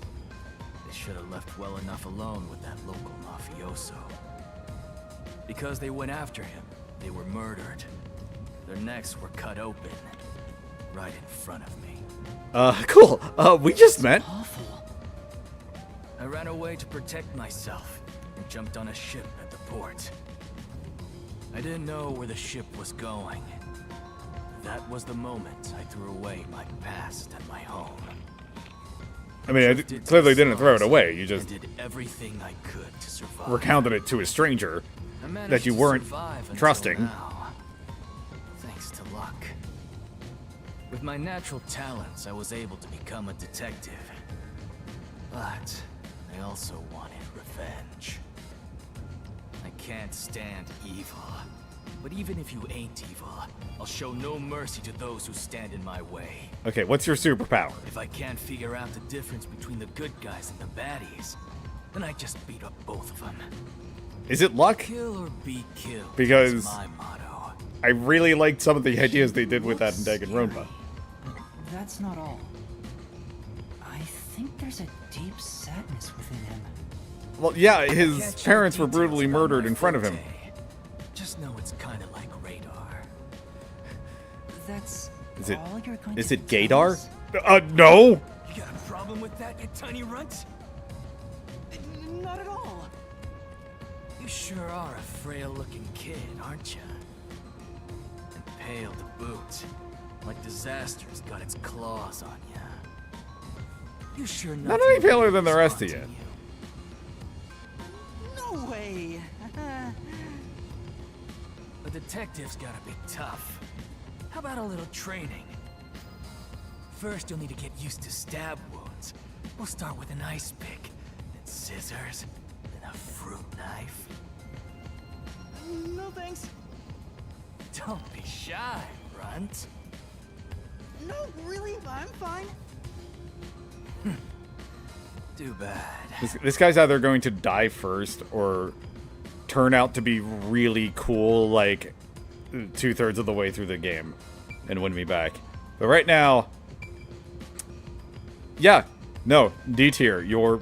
They should have left well enough alone with that local mafioso. Because they went after him, they were murdered. Their necks were cut open, right in front of me. Cool. We just met. Awful. I ran away to protect myself and jumped on a ship at the port. I didn't know where the ship was going. That was the moment I threw away my past and my home. I mean, I clearly didn't throw it away. You just did everything I could to survive. recounted it to a stranger I managed that you to weren't survive until trusting. now, thanks to luck. With my natural talents, I was able to become a detective. But I also wanted revenge. I can't stand evil. But even if you ain't evil, I'll show no mercy to those who stand in my way. Okay, what's your superpower? If I can't figure out the difference between the good guys and the baddies, then I just beat up both of them. Is it luck? Kill or be killed. Because is my motto. I really liked some of the ideas they did with that in Danganronpa. But that's not all. I think there's a deep sadness within him. Well, yeah, Can't his share parents were details brutally about murdered my in front of him. forte. Just know it's kind of like radar. That's Is it- all you're going Is to it tell Gaydar? us? No! You got a problem with that, you tiny runt? Not at all. You sure are a frail-looking kid, aren't you? And pale to boot, like disaster's got its claws on you. You sure Not nothing any paler than the is rest of you. haunting No way. A detective's gotta be tough. How about a little training? First, you'll need to get used to stab wounds. We'll start with an ice pick, then scissors, then a fruit knife. No thanks. Don't be shy, runt. No, really, I'm fine. Too bad. This guy's either going to die first or turn out to be really cool, like 2/3 of the way through the game and win me back. But right now, yeah, no, D tier. You're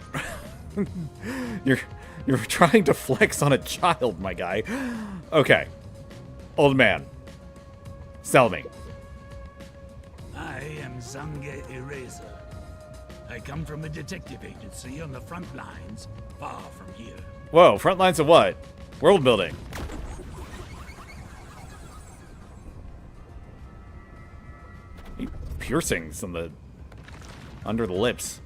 you're trying to flex on a child, my guy. Okay, old man, sell me. I am Zange Eraser. I come from a detective agency on the front lines, far from here. Whoa, front lines of what? World building. Piercings on the under the lips.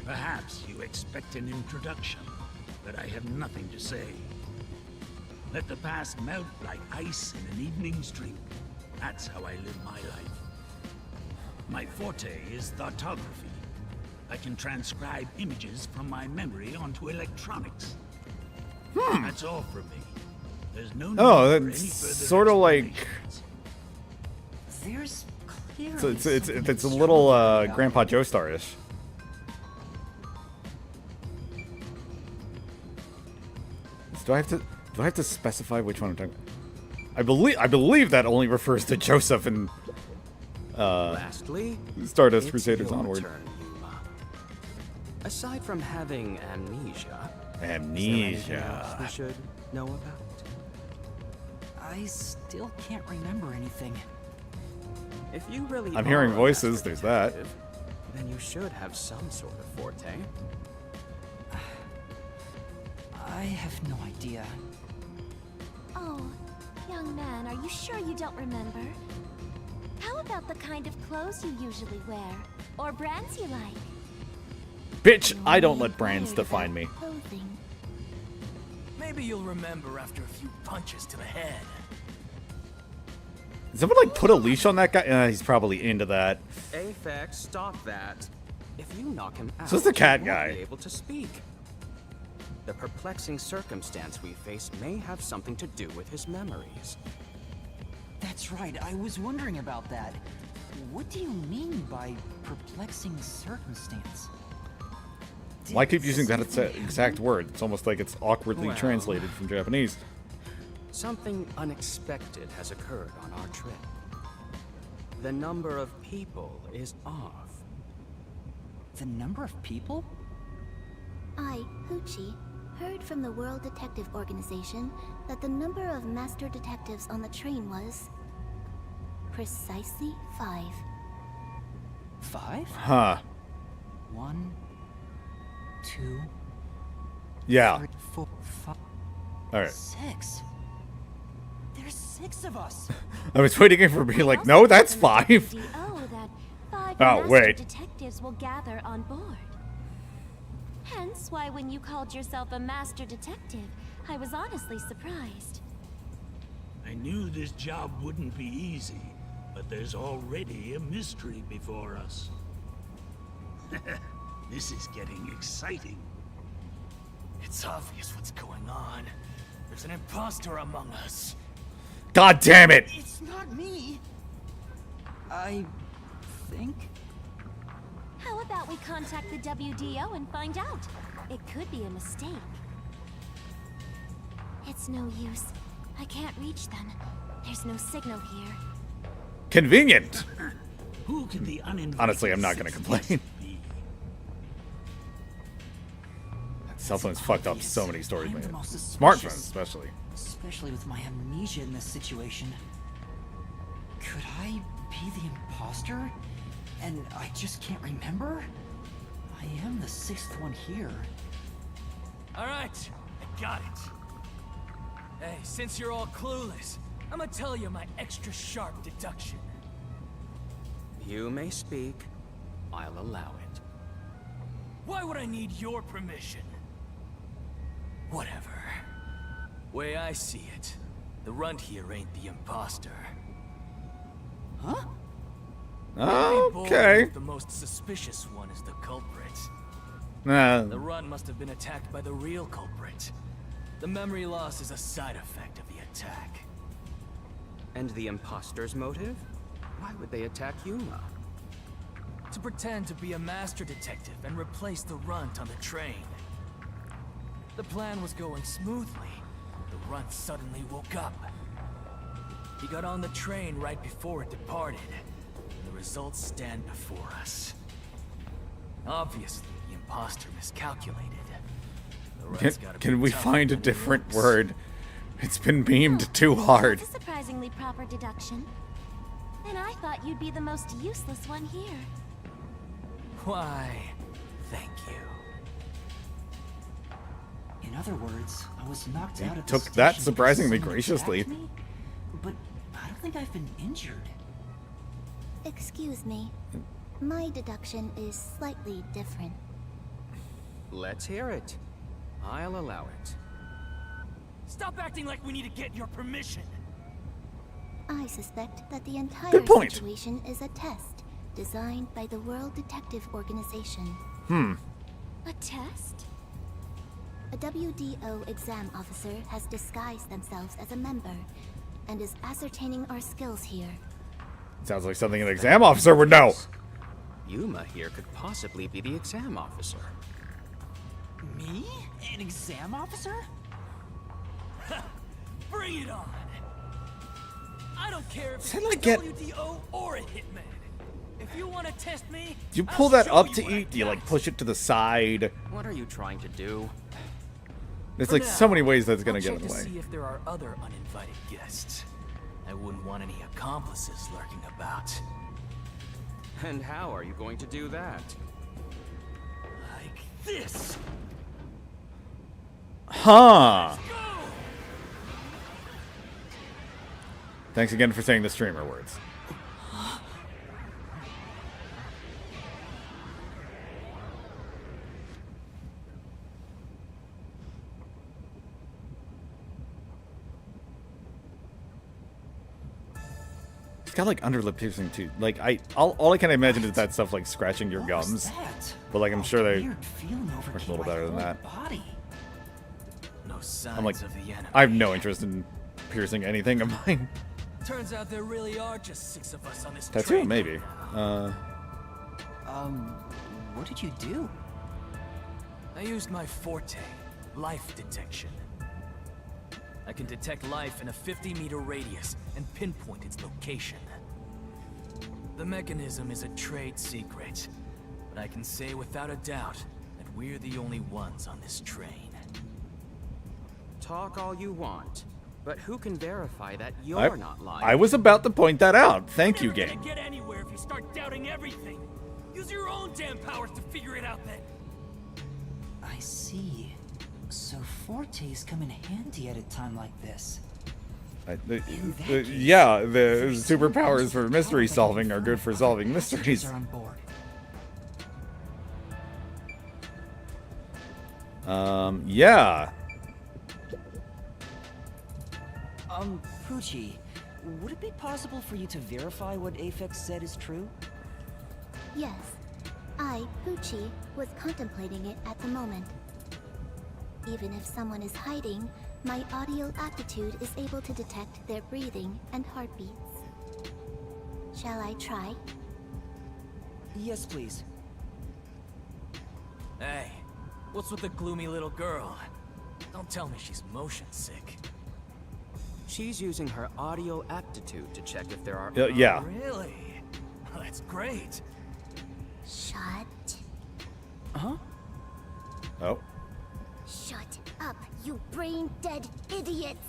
Perhaps you expect an introduction, but I have nothing to say. Let the past melt like ice in an evening's drink. That's how I live my life. My forte is thoughtography. I can transcribe images from my memory onto electronics. That's all from me. There's no need Oh, for any that's further sort of like explanations. There's clearly it's a something little strange about Grandpa him. Joestar-ish. Do I have to specify which one I'm talking about? I believe that only refers to Joseph and Lastly, Stardust it's Crusaders your Onward. turn, Yuma. Aside from having amnesia, is there anything else we Amnesia. should know about? I still can't remember anything. If you really I'm are hearing a voices, master there's that. detective, then you should have some sort of forte. I have no idea. Oh, young man, are you sure you don't remember? How about the kind of clothes you usually wear? Or brands you like? Bitch, You I don't only let brands inquired define about me. clothing. Maybe you'll remember after a few punches to the head. Did someone like put a leash on that guy? He's probably into that. Aphex, stop that. If you knock him out, So it's the cat he won't guy. be able to speak. The perplexing circumstance we face may have something to do with his memories. That's right, I was wondering about that. What do you mean by perplexing circumstance? Why keep using that exact word? It's almost like it's awkwardly Well. translated from Japanese. Something unexpected has occurred on our trip. The number of people is off. The number of people? I, Hoochie, heard from the World Detective Organization that the number of master detectives on the train was precisely 5. 5? Huh. 1, 2, Yeah. 3, 4, 5, Alright. 6. There's 6 of us. I was waiting for me like, no, that's 5. That 5 Oh, master wait. detectives will gather on board. Hence why when you called yourself a master detective, I was honestly surprised. I knew this job wouldn't be easy, but there's already a mystery before us. This is getting exciting. It's obvious what's going on. There's an imposter among us. God damn it! It's not me. I think. How about we contact the WDO and find out? It could be a mistake. It's no use. I can't reach them. There's no signal here. Convenient. Who can the uninvited Honestly, I'm not gonna sixth complain. guest be? Cell phones fucked up Obvious. so many stories, I'm the man. most Smartphones, suspicious. especially. Especially with my amnesia in this situation. Could I be the imposter? And I just can't remember? I am the 6th one here. Alright, I got it. Hey, since you're all clueless, I'm gonna tell you my extra sharp deduction. You may speak. I'll allow it. Why would I need your permission? Whatever. Way I see it, the runt here ain't the imposter. Huh? Okay. The most suspicious one is the culprit. Nah. The run must have been attacked by the real culprit. The memory loss is a side effect of the attack. And the imposter's motive? Why would they attack Yuma? To pretend to be a master detective and replace the runt on the train. The plan was going smoothly. The runt suddenly woke up. He got on the train right before it departed. And the results stand before us. Obviously, the imposter miscalculated. The runt's gotta Can be we tougher find a than he different looks. word? It's been beamed too hard. That's a surprisingly proper deduction. And I thought you'd be the most useless one here. Why, thank you. In other words, I was knocked He out at the took station that because surprisingly someone graciously. attacked me, but I don't think I've been injured. Excuse me. My deduction is slightly different. Let's hear it. I'll allow it. Stop acting like we need to get your permission. I suspect that the entire Good point. situation is a test designed by the World Detective Organization. A test? A WDO exam officer has disguised themselves as a member and is ascertaining our skills here. Sounds like something an exam officer would know. Yuma here could possibly be the exam officer. Me? An exam officer? Bring it on. I don't care if Said it's like get- WDO or a hitman. If you want to test me, Do you I'll pull that show up you to what I eat? Do you like got. push it to the side? What are you trying to do? There's For like so now, many ways that's gonna I'll get check in the to way. see if there are other uninvited guests. I wouldn't want any accomplices lurking about. And how are you going to do that? Like this. Huh. Go! Thanks again for saying the streamer words. got like underlip piercing too. Like all I can imagine is that stuff like scratching your What was gums. that? But like I'm A sure they weird feeling work a overcame little my better than whole that. body. No signs I'm like, of the enemy. I have no interest in piercing anything of mine. Turns out there really are just 6 of us on this Tattoo, train. maybe. What did you do? I used my forte, life detection. I can detect life in a 50-meter radius and pinpoint its location. The mechanism is a trade secret, but I can say without a doubt that we're the only ones on this train. Talk all you want, but who can verify that you're not lying? I was about to point that out. Thank you, You're never game. gonna get anywhere if you start doubting everything. Use your own damn powers to figure it out then. I see. So fortes come in handy at a time like this. Yeah, the superpowers for mystery solving are good for solving mysteries. Are on board. Yeah. Poochie, would it be possible for you to verify what Aphex said is true? Yes. I, Poochie, was contemplating it at the moment. Even if someone is hiding, my audio aptitude is able to detect their breathing and heartbeats. Shall I try? Yes, please. Hey, what's with the gloomy little girl? Don't tell me she's motion sick. She's using her audio aptitude to check if there are... Yeah. Really? That's great. Shut. Huh? Oh. Shut up, you brain-dead idiots!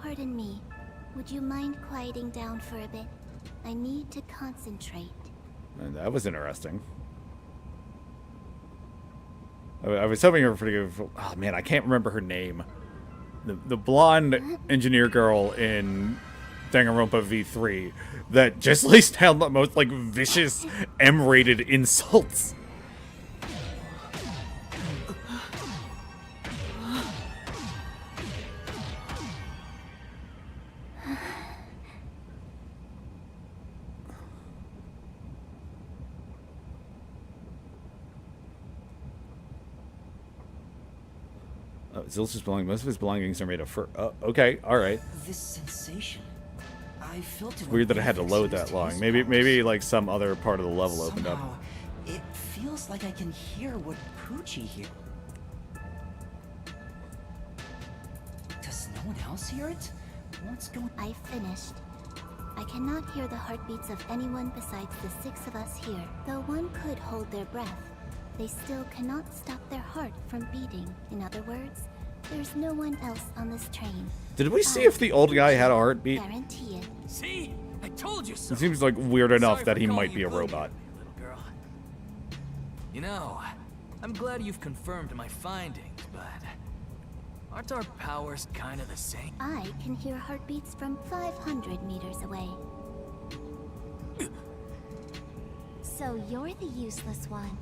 Pardon me. Would you mind quieting down for a bit? I need to concentrate. That was interesting. I was hoping her pretty good. Oh man, I can't remember her name. The blonde engineer girl in Danganronpa V3 that just lays down the most like vicious M-rated insults. Zilch's belongings. Most of his belongings are made of fur. Okay, all right. This sensation. I felt it. Weird that I had to load that long. Maybe like some other part of the level opened up. Somehow, it feels like I can hear what Poochie hears. Does no one else hear it? What's going? I finished. I cannot hear the heartbeats of anyone besides the 6 of us here. Though one could hold their breath, they still cannot stop their heart from beating. In other words, there's no one else on this train. Did we see if the old guy had a heartbeat? Guarantee it. See? I told you so. It seems like weird enough Sorry that for he calling might you be a Gloomy, robot. little girl. You know, I'm glad you've confirmed my findings, but aren't our powers kind of the same? I can hear heartbeats from 500 meters away. So you're the useless one.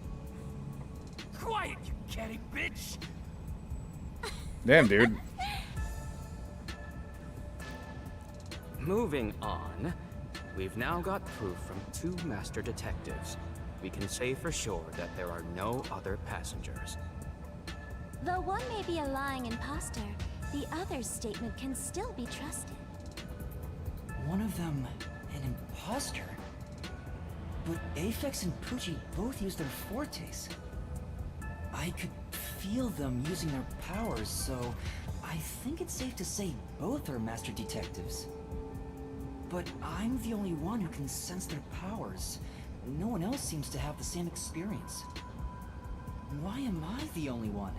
Quiet, you catty bitch! Damn, dude. Moving on, we've now got proof from 2 master detectives. We can say for sure that there are no other passengers. Though one may be a lying imposter, the other's statement can still be trusted. One of them, an imposter. But Aphex and Poochie both use their fortes. I could feel them using their powers, so I think it's safe to say both are master detectives. But I'm the only one who can sense their powers. No one else seems to have the same experience. Why am I the only one?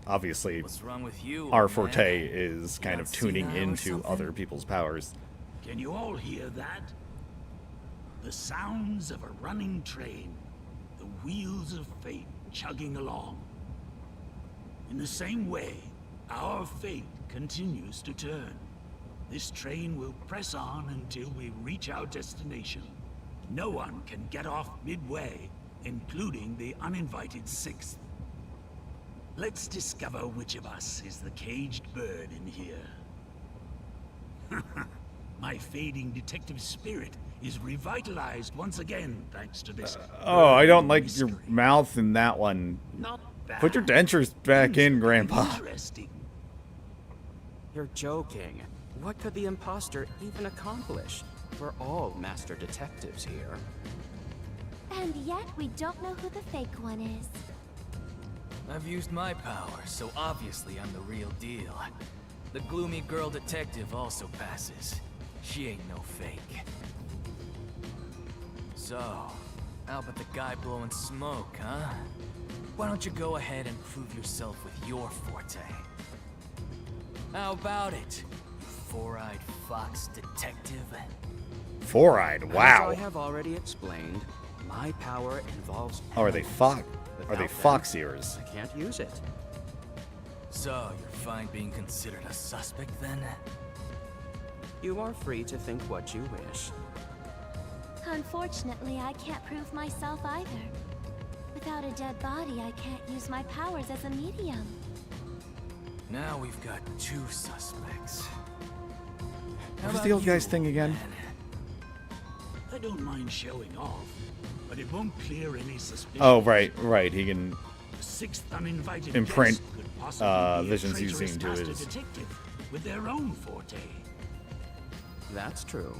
Obviously, What's wrong with you? our old forte man? is kind not of tuning senile or into something? other people's powers. Can you all hear that? The sounds of a running train. The wheels of fate chugging along. In the same way, our fate continues to turn. This train will press on until we reach our destination. No one can get off midway including the uninvited sixth. Let's discover which of us is the caged bird in here. My fading detective spirit is revitalized once again thanks to this. Oh, I don't like mystery. your mouth in that one. Not bad. Put your dentures back in, Grandpa. Interesting. You're joking. What could the imposter even accomplish? We're all master detectives here. And yet we don't know who the fake one is. I've used my power, so obviously I'm the real deal. The gloomy girl detective also passes. She ain't no fake. So, how about the guy blowing smoke, huh? Why don't you go ahead and prove yourself with your forte? How about it, you four-eyed fox detective? Four-eyed. Wow. As I have already explained, my power involves. Oh, are they fox? Are they Without fox them, ears? I can't use it. So, you're fine being considered a suspect then? You are free to think what you wish. Unfortunately, I can't prove myself either. Without a dead body, I can't use my powers as a medium. Now we've got two suspects. How What was about the old guy's you, thing again? man? I don't mind showing off, but it won't clear any suspicion. Oh, right. He can. The sixth uninvited Imprint, guest could possibly be visions a he's traitorous seen to master his- detective with their own forte. That's true.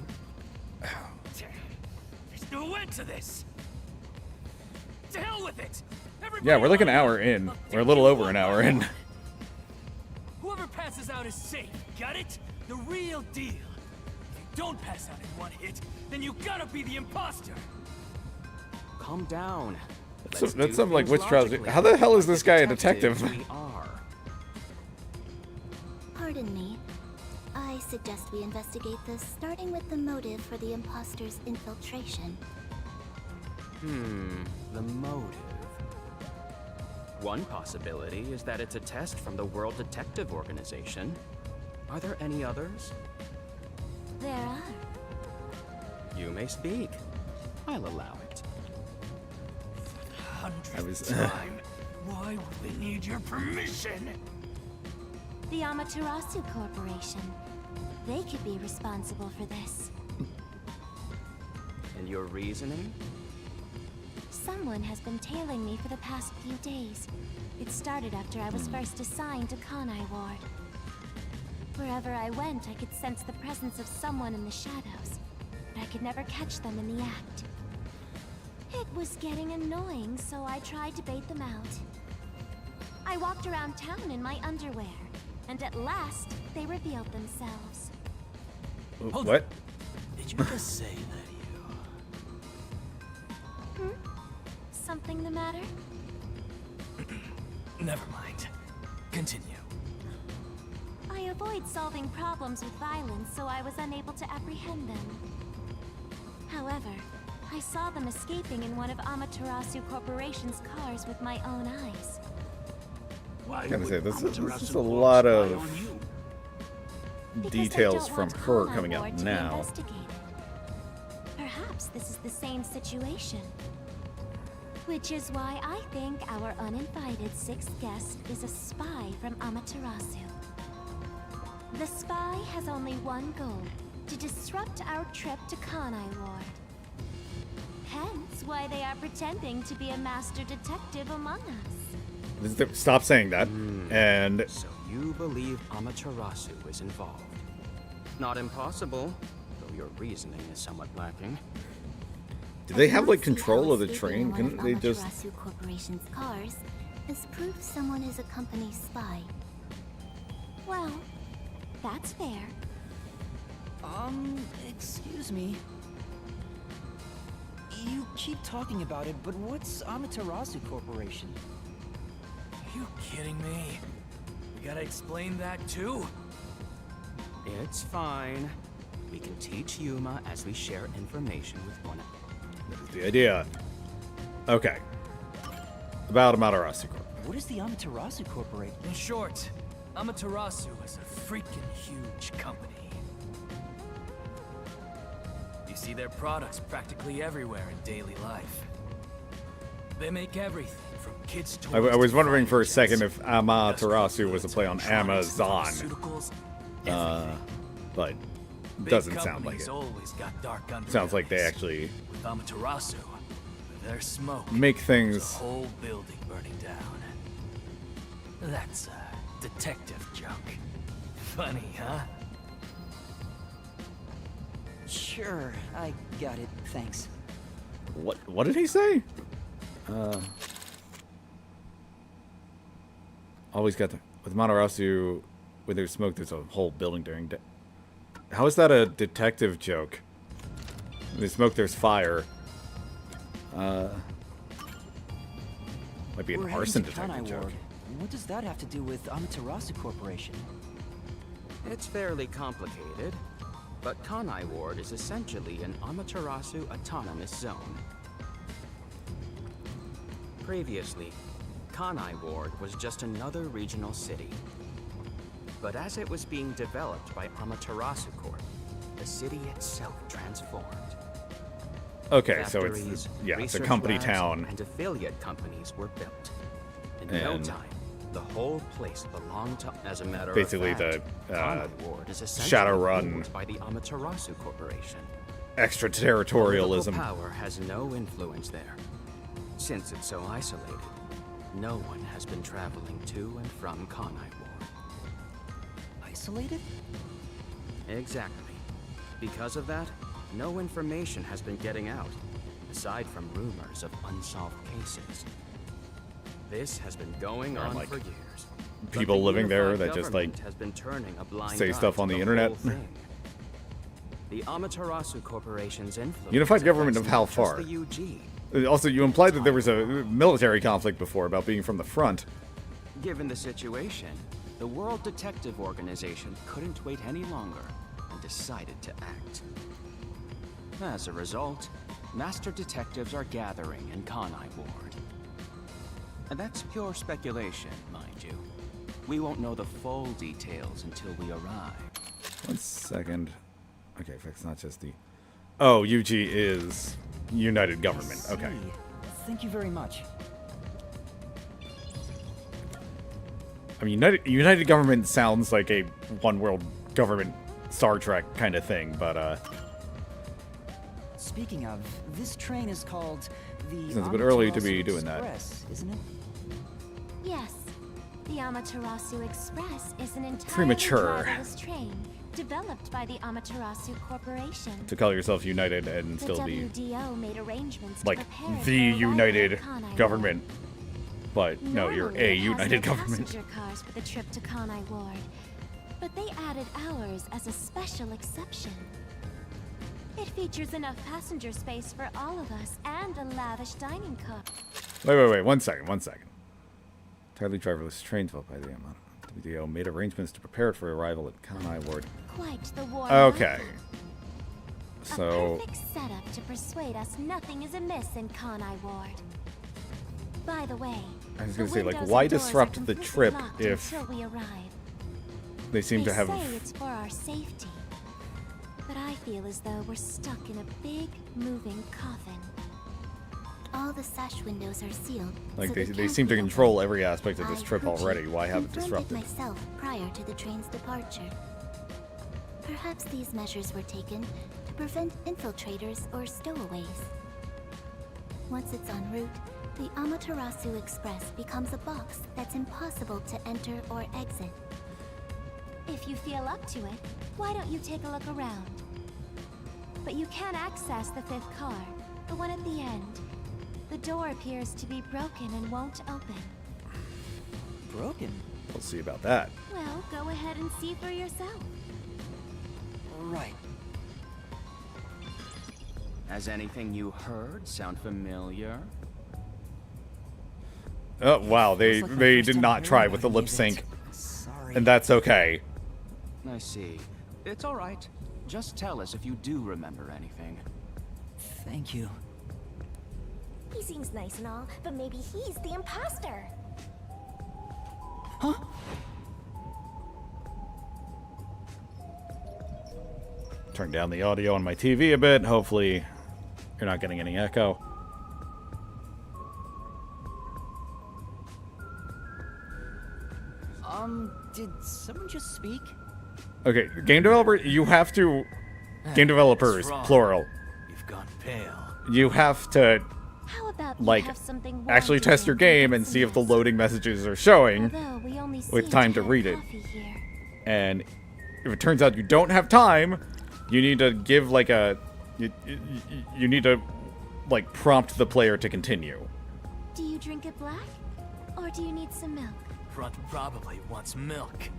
There's no end to this. To hell with it. Yeah, we're like an hour in. We're a little over an hour in. Whoever passes out is safe. Got it? The real deal. If you don't pass out in one hit, then you gotta be the imposter. Calm down. That's Let's some- that's do some, like, things witch trials. logically. How the hell is Like this guy a detectives detective? We are. Pardon me. I suggest we investigate this, starting with the motive for the imposter's infiltration. The motive. One possibility is that it's a test from the World Detective Organization. Are there any others? There are. You may speak. I'll allow it. I was. Time. Why would they need your permission? The Amaterasu Corporation. They could be responsible for this. And your reasoning? Someone has been tailing me for the past few days. It started after I was first assigned to Kanai Ward. Wherever I went, I could sense the presence of someone in the shadows, but I could never catch them in the act. It was getting annoying, so I tried to bait them out. I walked around town in my underwear, and at last, they revealed themselves. What? Did you just say that you... Something the matter? Never mind. Continue. I avoid solving problems with violence, so I was unable to apprehend them. However, I saw them escaping in one of Amaterasu Corporation's cars with my own eyes. Why Gotta would say, this is Amaterasu a Corp lot spy of on you? Because they details don't from want her Kanai coming out Ward to now. investigate it. Perhaps this is the same situation. Which is why I think our uninvited sixth guest is a spy from Amaterasu. The spy has only one goal, to disrupt our trip to Kanai Ward. Hence why they are pretending to be a master detective among us. Stop saying that. And So you believe Amaterasu is involved. Not impossible, though your reasoning is somewhat lacking. do they have like I don't see control how of the escaping train? in one Couldn't of they just? Amaterasu Corporation's cars is proof someone is a company spy. Well, that's fair. Excuse me. You keep talking about it, but what's Amaterasu Corporation? You kidding me? We gotta explain that too? It's fine. We can teach Yuma as we share information with one another. That's the idea. Okay. About Amaterasu Corp. What is the Amaterasu Corporation? In short, Amaterasu is a freaking huge company. You see their products practically everywhere in daily life. They make everything from kids' toys. I was to wondering for a fighter second jets, if Amaterasu was a goods, play on electronics, Amazon, pharmaceuticals, but Big doesn't sound like companies it. always got dark Sounds like they underbellies. actually With Amaterasu, their smoke. make The things. whole building burning down. That's a detective joke. Funny, huh? Sure, I got it. Thanks. What did he say? Always got the with Amaterasu. When there's smoke, there's a whole building during day. How is that a detective joke? When there's smoke, there's fire. Might be an We're heading arson to detective Kanai joke. Ward. What does that have to do with Amaterasu Corporation? It's fairly complicated, but Kanai Ward is essentially an Amaterasu autonomous zone. Previously, Kanai Ward was just another regional city. But as it was being developed by Amaterasu Corp, the city itself transformed. Okay, so Factories, it's yeah, it's a research company labs, town. and affiliate companies were built. In no And- time, the whole place belonged to. As a matter Basically of fact, the, Kanai Ward is essentially Shadowrun owned by the Amaterasu Corporation. Extraterritorialism. Political power has no influence there. Since it's so isolated, no one has been traveling to and from Kanai Ward. Isolated? Exactly. Because of that, no information has been getting out, aside from rumors of unsolved cases. This has been going on like, for years. But people the living there unified that just, like, government has been turning a blind say eye stuff to on the whole internet. thing. The Amaterasu Corporation's influence Unified government of affects how not just far? the UG. Also, you implied that there was a military conflict before about being from the front. Given the situation, the World Detective Organization couldn't wait any longer and decided to act. As a result, master detectives are gathering in Kanai Ward. And that's pure speculation, mind you. We won't know the full details until we arrive. 1 second. Okay, it's not just the. Oh, UG is United Government. I Okay. see. Thank you very much. I mean, United Government sounds like a one world government Star Trek kind of thing, but Speaking of, this train is called the Seems a bit early to Amaterasu be doing that. Express, isn't it? Yes. The Amaterasu Express is an entirely Premature. driverless train developed by the Amaterasu Corporation. to call yourself United and The still be WDO made arrangements like to prepare it the for arrival United at Kanai Government. But no, you're Normally, a it has United no Government. passenger cars for the trip to Kanai Ward, but they added ours as a special exception. It features enough passenger space for all of us and a lavish dining car. Wait. 1 second. Entirely driverless train developed by the WDO made arrangements to prepare it for arrival at Kanai Ward. Quite the warm Okay. welcome. So, A perfect setup to persuade us nothing is amiss in Kanai Ward. By the way, I was the gonna say, like, windows why and doors are disrupt the completely trip locked if until we arrive. they seem They to have. say it's for our safety, but I feel as though we're stuck in a big, moving coffin. All the sash windows are sealed. Like, so they can't seem to be control opened. every aspect of this I, trip Poochie, already. Why have it confirmed disrupted? myself prior to the train's departure. Perhaps these measures were taken to prevent infiltrators or stowaways. Once it's en route, the Amaterasu Express becomes a box that's impossible to enter or exit. If you feel up to it, why don't you take a look around? But you can access the 5th car, the one at the end. The door appears to be broken and won't open. Broken? We'll see about that. Well, go ahead and see for yourself. Right. Has anything you heard sound familiar? Oh wow, they Feels like my they first did time not hearing try about with the any lip of it. sync, Sorry. and that's okay. I see. It's all right. Just tell us if you do remember anything. Thank you. He seems nice and all, but maybe he's the imposter. Huh? Turn down the audio on my TV a bit. Hopefully, you're not getting any echo. Did someone just speak? Okay, game developer, you have to... Game developers, What's wrong? plural. You've gone pale. You have to, How about you like, have something actually warm to test your drink game get and some see if the rest? loading messages are showing. Although we only with seem time to have read it. coffee here. And if it turns out you don't have time, you need to give, like, a... You need to, like, prompt the player to continue. Do you drink it black? Or do you need some milk? Front probably wants milk.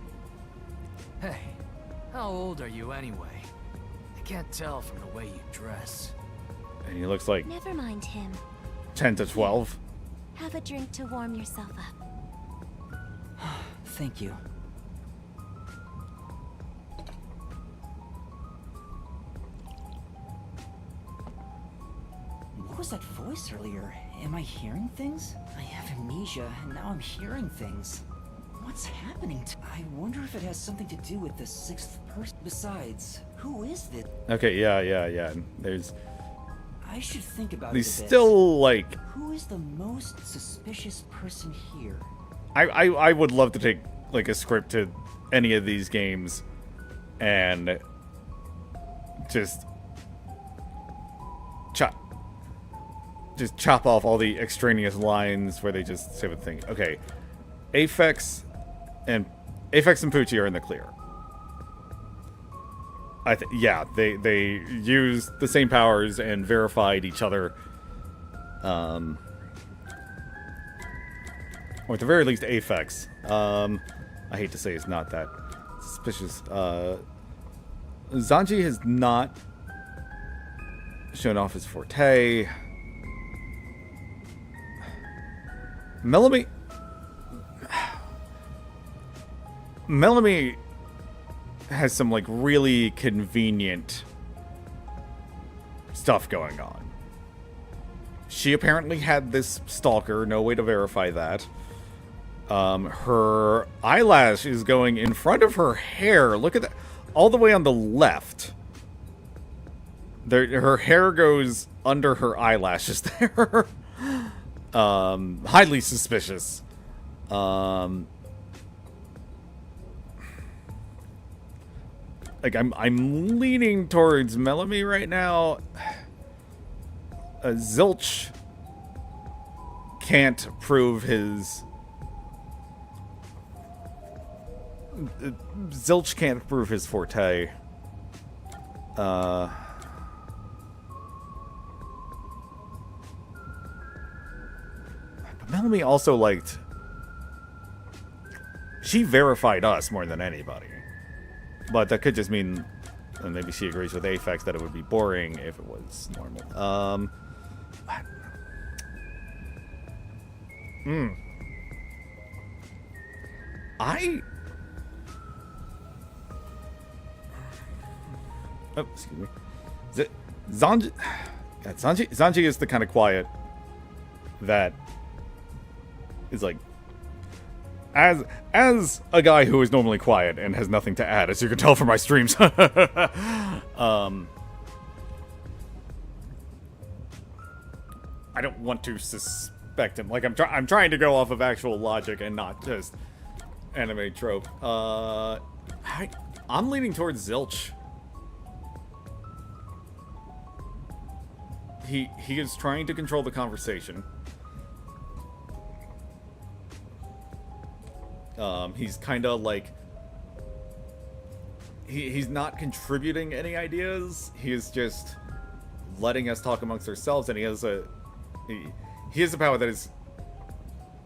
Hey, how old are you anyway? I can't tell from the way you dress. And he looks like Never mind him. 10 to 12. Have a drink to warm yourself up. Thank you. What was that voice earlier? Am I hearing things? I have amnesia, and now I'm hearing things. What's happening to... I wonder if it has something to do with the sixth person. Besides, who is this? Okay, yeah. There's... I should think about He's it a bit. still, like... Who is the most suspicious person here? I would love to take, like, a script to any of these games and just chop off all the extraneous lines where they just say the thing. Okay, Aphex and Pucci are in the clear. Yeah, they used the same powers and verified each other. Or at the very least, Aphex. I hate to say it's not that suspicious. Zanji has not shown off his forte. Melanie has some, like, really convenient stuff going on. She apparently had this stalker, no way to verify that. Her eyelash is going in front of her hair. Look at that. All the way on the left. Her hair goes under her eyelashes there. Highly suspicious. Like, I'm leaning towards Melanie right now. Zilch can't prove his... Zilch can't prove his forte. But Melanie also liked... She verified us more than anybody. But that could just mean... And maybe she agrees with Aphex that it would be boring if it was normal. Oh, excuse me. Zanji... God, Zanji is the kind of quiet that is like... As a guy who is normally quiet and has nothing to add, as you can tell from my streams, I don't want to suspect him. Like, I'm trying to go off of actual logic and not just anime trope. I'm leaning towards Zilch. He is trying to control the conversation. He's kind of like... He's not contributing any ideas. He is just letting us talk amongst ourselves, and he has a power that is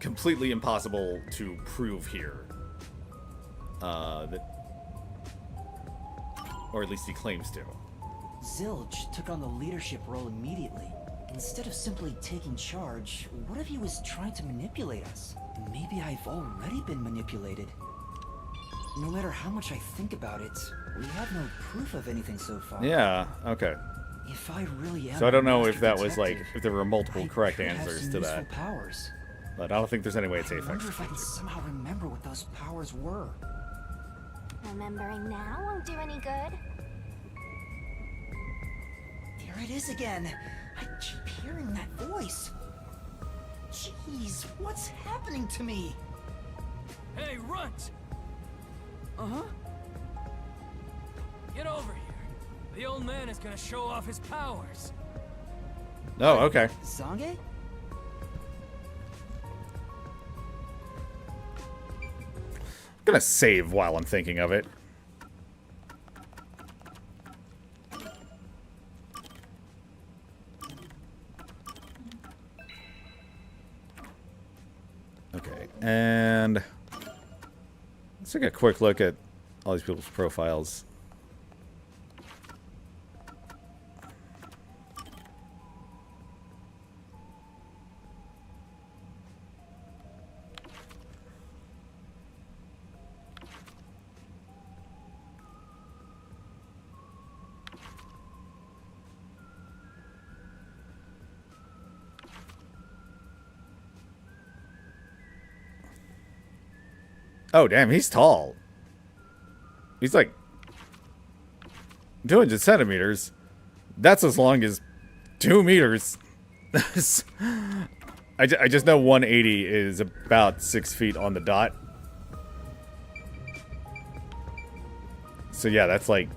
completely impossible to prove here. Or at least he claims to. Zilch took on the leadership role immediately. Instead of simply taking charge, what if he was trying to manipulate us? Maybe I've already been manipulated. No matter how much I think about it, we have no proof of anything so far. Yeah, okay. If I really am So I don't know a if that was, detective, like, if there were multiple I correct could have answers some to useful that. powers. But I don't think there's any way it's I wonder Aphex. if I can somehow remember what those powers were. Remembering now won't do any good. There it is again. I keep hearing that voice. Jeez, what's happening to me? Hey, Runt! Uh-huh. Get over here. The old man is gonna show off his powers. Oh, okay. Zange? I'm gonna save while I'm thinking of it. Okay, and let's take a quick look at all these people's profiles. Oh, damn, he's tall. He's like 200 centimeters. That's as long as 2 meters. I just know 180 is about 6 feet on the dot. So yeah, that's like...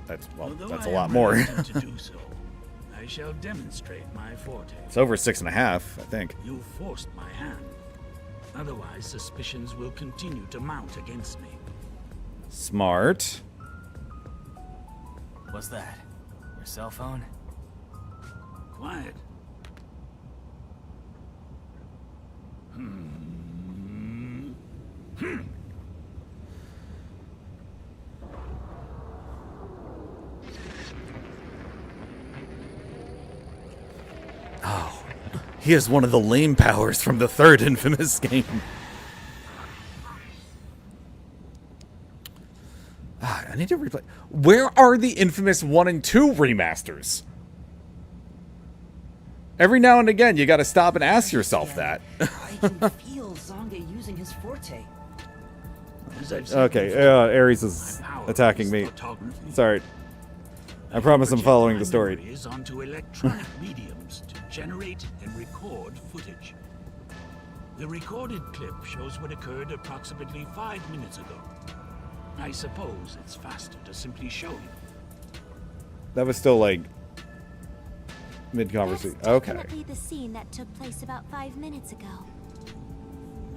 That's Although a I lot am more. reluctant to do so, I shall demonstrate my forte. It's over 6.5, I think. You forced my hand. Otherwise, suspicions will continue to mount against me. Smart. What's that? Your cell phone? Quiet. Oh, he has one of the lame powers from the third Infamous game. I need to replay. Where are the Infamous 1 and 2 remasters? Every now and again, you gotta stop and ask yourself that. I can feel Zange using his forte. As I've said Okay, before, Ares my is power attacking is me. photography. Sorry. I promise I'm Project following my the story. memories onto electronic mediums to generate and record footage. The recorded clip shows what occurred approximately 5 minutes ago. I suppose it's faster to simply show you. That was still like mid-conversation. That's Okay. definitely the scene that took place about 5 minutes ago.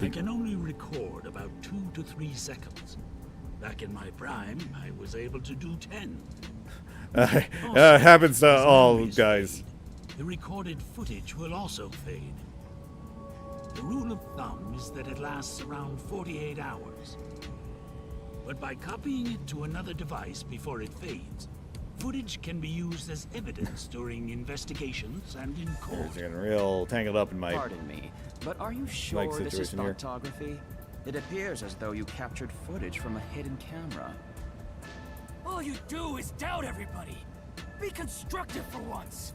I can only record about 2 to 3 seconds. Back in my prime, I was able to do 10. Happens to As all memories guys. fade, the recorded footage will also fade. The rule of thumb is that it lasts around 48 hours. But by copying it to another device before it fades, footage can be used as evidence during investigations and in court. It's getting real tangled up in my... Pardon me, but are you sure this is situation here. photography? It appears as though you captured footage from a hidden camera. All you do is doubt everybody. Be constructive for once.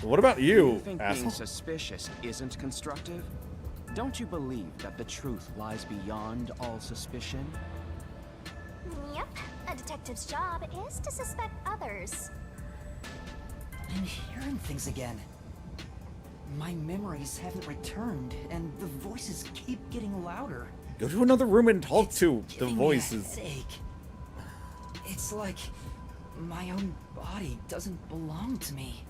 What about Do you you, think being asshole? suspicious isn't constructive? Don't you believe that the truth lies beyond all suspicion? Yep, a detective's job is to suspect others. I'm hearing things again. My memories haven't returned, and the voices keep getting louder. Go to another room and talk to the Giving me a voices. headache. It's like my own body doesn't belong to me.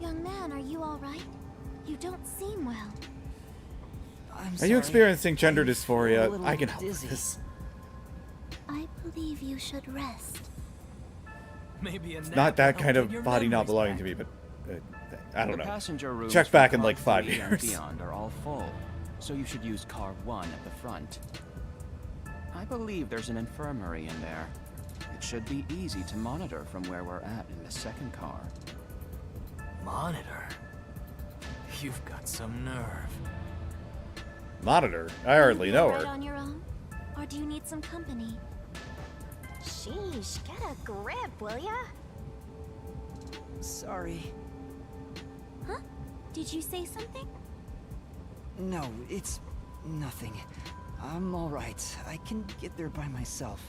Young man, are you alright? You don't seem well. I'm Are sorry. you experiencing gender I feel a dysphoria? little I can help dizzy. with this. I believe you should rest. Maybe a It's not that kind of body not belonging to me. me, but I don't The know. passenger rooms Check for back in car like 5 3 and years. beyond are all full, so you should use car 1 at the front. I believe there's an infirmary in there. It should be easy to monitor from where we're at in the second car. Monitor. You've got some nerve. Monitor. I hardly know Right her. on your own? Or do you need some company? Sheesh, get a grip, will ya? Sorry. Huh? Did you say something? No, it's nothing. I'm alright. I can get there by myself.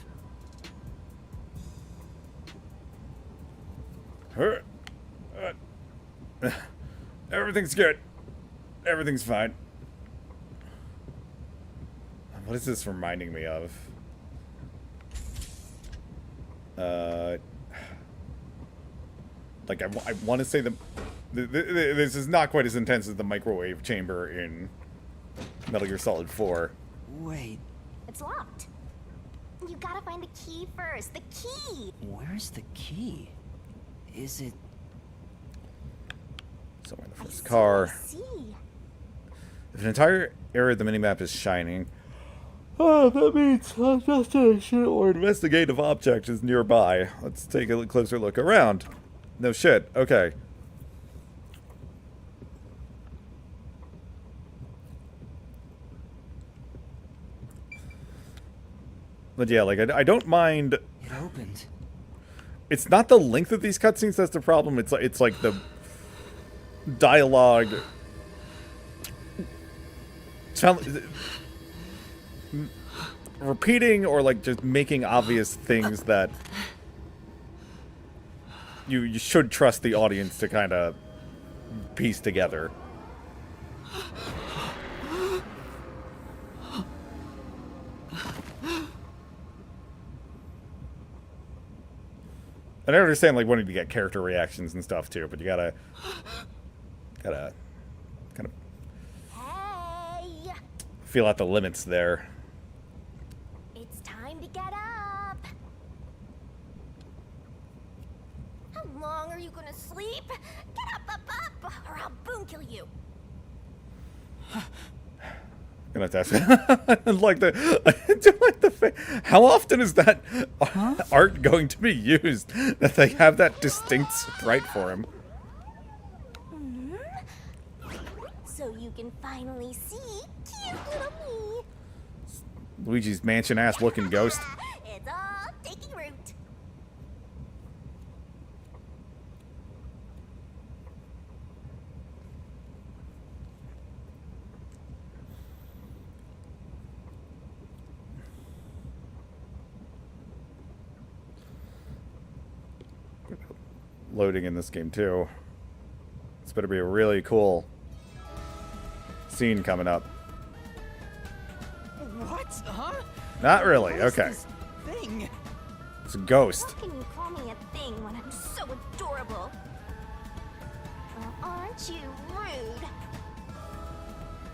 Everything's good. Everything's fine. What is this reminding me of? Like, I want to say this is not quite as intense as the microwave chamber in Metal Gear Solid 4. Wait, It's locked. You gotta find the key first. The key! where's the key? Is it... Somewhere in the I first see, car. I see. If an entire area of the minimap is shining, that means a destination or investigative object is nearby. Let's take a closer look around. No shit. Okay. But yeah, like, I don't mind. It opened. It's not the length of these cutscenes that's the problem. It's like the dialogue. Repeating or like just making obvious things that you should trust the audience to kind of piece together. And I understand like wanting to get character reactions and stuff too, but you gotta kind of Hey! feel out the limits there. It's time to get up. How long are you gonna sleep? Get up, or I'll boom kill you. Gonna have to ask. I do like the how often is that art going to be used that they have that distinct sprite for him? So you can finally see cute little me. Luigi's Mansion ass looking ghost. It's all taking root. Loading in this game too. It's better be a really cool scene coming up. What? Huh? Not really. What is Okay. this thing? It's a ghost. How can you call me a thing when I'm so adorable? Well, aren't you rude?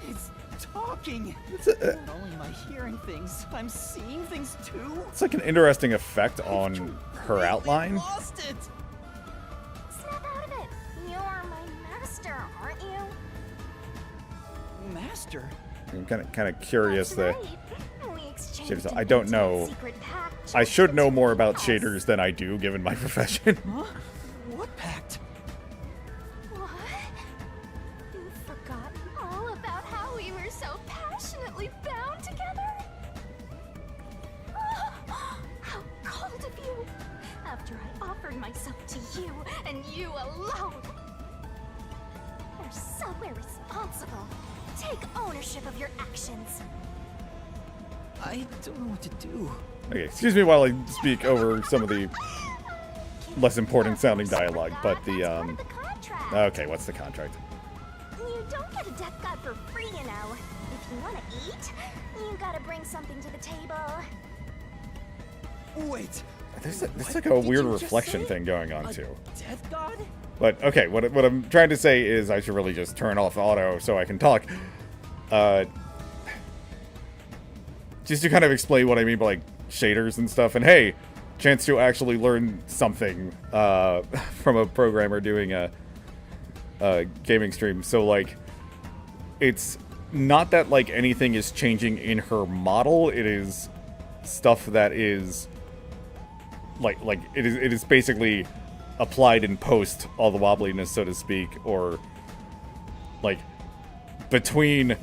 It's talking. Not only am I hearing things, I'm seeing things too. It's like an interesting effect on her outline. Lost it. Snap out of it. You're my master, aren't you? Master. I'm kind of curious That's that right. We exchanged I don't an know. intimate secret pact I just should know between more about us. shaders than I do, given my profession. Huh? What pact? What? You've forgotten all about how we were so passionately bound together? How cold of you! After I offered myself to you, and you alone! You're so irresponsible. Take ownership of your actions. I don't know what to do. Okay, excuse me while I speak over some of the less important sounding dialogue, but the That's part of the contract. okay, what's the contract? You don't get a death god for free, you know. If you want to eat, you gotta bring something to the table. Wait. There's what like a did weird you just reflection say? thing going on A too. death god? But okay, what I'm trying to say is I should really just turn off auto so I can talk. Just to kind of explain what I mean by like shaders and stuff. And hey, chance to actually learn something from a programmer doing a gaming stream. So like, it's not that like anything is changing in her model. It is stuff that is like it is basically applied in post, all the wobbliness, so to speak, or like between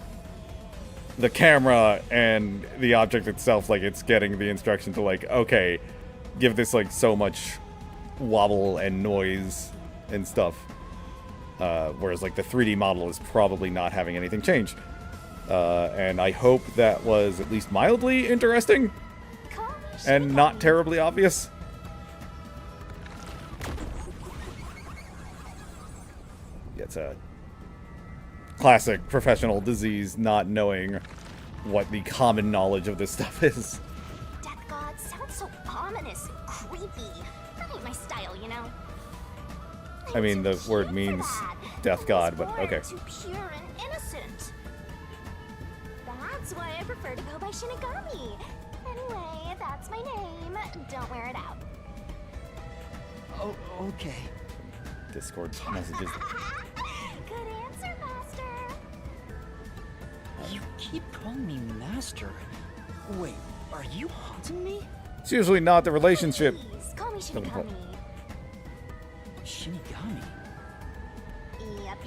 the camera and the object itself, like it's getting the instruction to like, okay, give this like so much wobble and noise and stuff. Whereas like the 3D model is probably not having anything change. And I hope that was at least mildly interesting Call me and Shinigami. not terribly obvious. Yeah, it's a classic professional disease, not knowing what the common knowledge of this stuff is. Death God sounds so ominous and creepy. That ain't my style, you know. I mean, I'm the too word cute for means that. death I was god, but born okay. Too pure and innocent. That's why I prefer to go by Shinigami. Anyway, that's my name. Don't wear it out. Oh, okay. Discord messages. Good answer, Master. You keep calling me master. Wait, are you haunting me? It's usually not the relationship. Please, call me Don't call- Shinigami. Shinigami?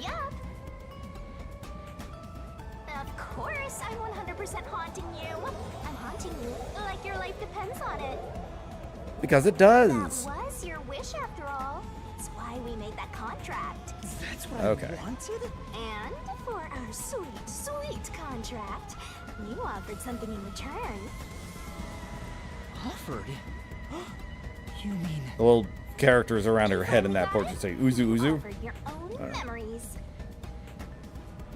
Yep. Of course, I'm 100% haunting you. I'm haunting you like your life depends on it. Because it That does. was your wish after all. That's why we made that contract. That's what Okay. I wanted? And for our sweet, sweet contract, you offered something in return. Offered? You mean... The little characters around her head in that portrait say Uzu You Uzu. offered your own memories.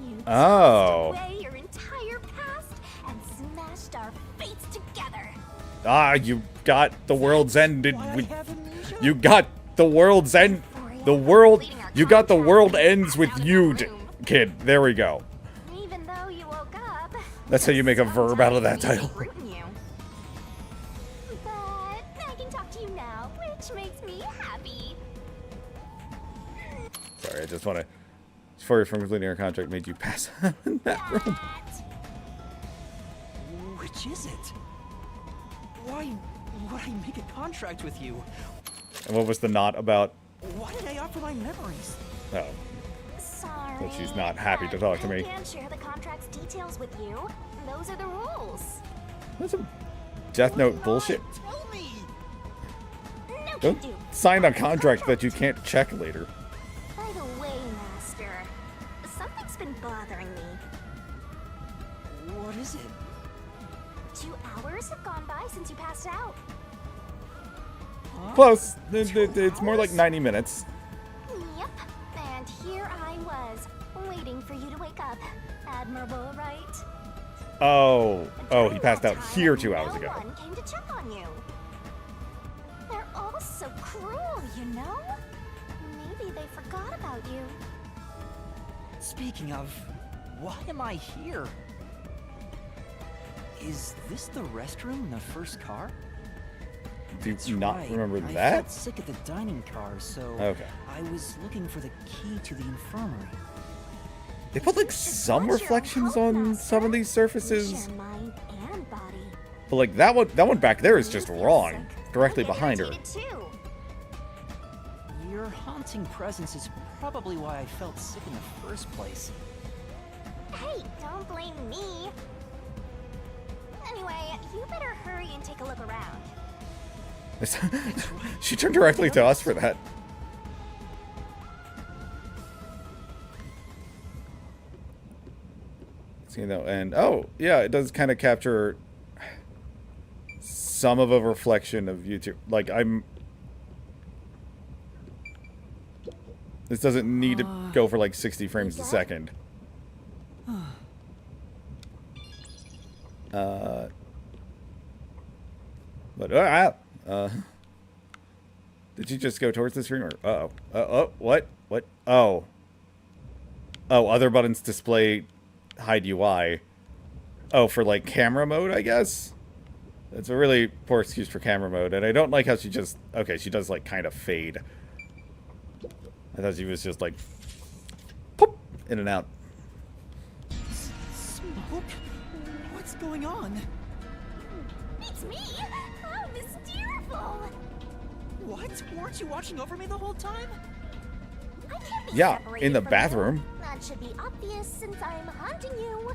You Oh. tossed away your entire past and smashed our fates together. Ah, you got the world's end. Why I have amnesia? You got the world's end. The world. You got the world ends with you, kid. There we go. Even though you woke up, That's how you make a verb out of that title. rooting you. But I can talk to you now, which makes me happy. Sorry, I just want to. Sorry from completing our contract made you pass out in that room. Which is it? Why would I make a contract with you? And what was the not about? Why did I offer my memories? Oh, Sorry. That she's not happy to talk to me. I can't share the contract's details with you. Those are the rules. that's some Death Note bullshit. Tell me! No Don't can do. sign a contract that you can't check later. By the way, Master, something's been bothering me. What is it? 2 hours have gone by since you passed out. Close. It's more like 90 minutes. Yep. And here I was, waiting for you to wake up. Admirable, right? Oh, he During passed that out time, here 2 hours no ago. one came to check on you. They're all so cruel, you know? Maybe they forgot about you. Speaking of, why am I here? Is this the restroom in the first car? Do That's you not right. remember I that? felt sick at the dining car, so Okay. I was looking for the key to the infirmary. They put like some reflections on some of these surfaces, Share mind and body. but like that one back there is just wrong, directly I get behind her. irritated too. Your haunting presence is probably why I felt sick in the first place. Hey, don't blame me. Anyway, you better hurry and take a look around. She turned directly to us for that. See though, and oh yeah, it does kind of capture some of a reflection of YouTube. Like this doesn't need to go for like 60 frames a second. But did you just go towards the screen or what? Oh, other buttons display hide UI. Oh, for like camera mode, I guess. That's a really poor excuse for camera mode, and I don't like how she just she does like kind of fade. I thought she was just like pop in and out. Smoke? What's going on? It's me! Oh, Mysteriful! What? Weren't you watching over me the whole time? I can't be Yeah, separated in the from bathroom. You. That should be obvious since I'm haunting you.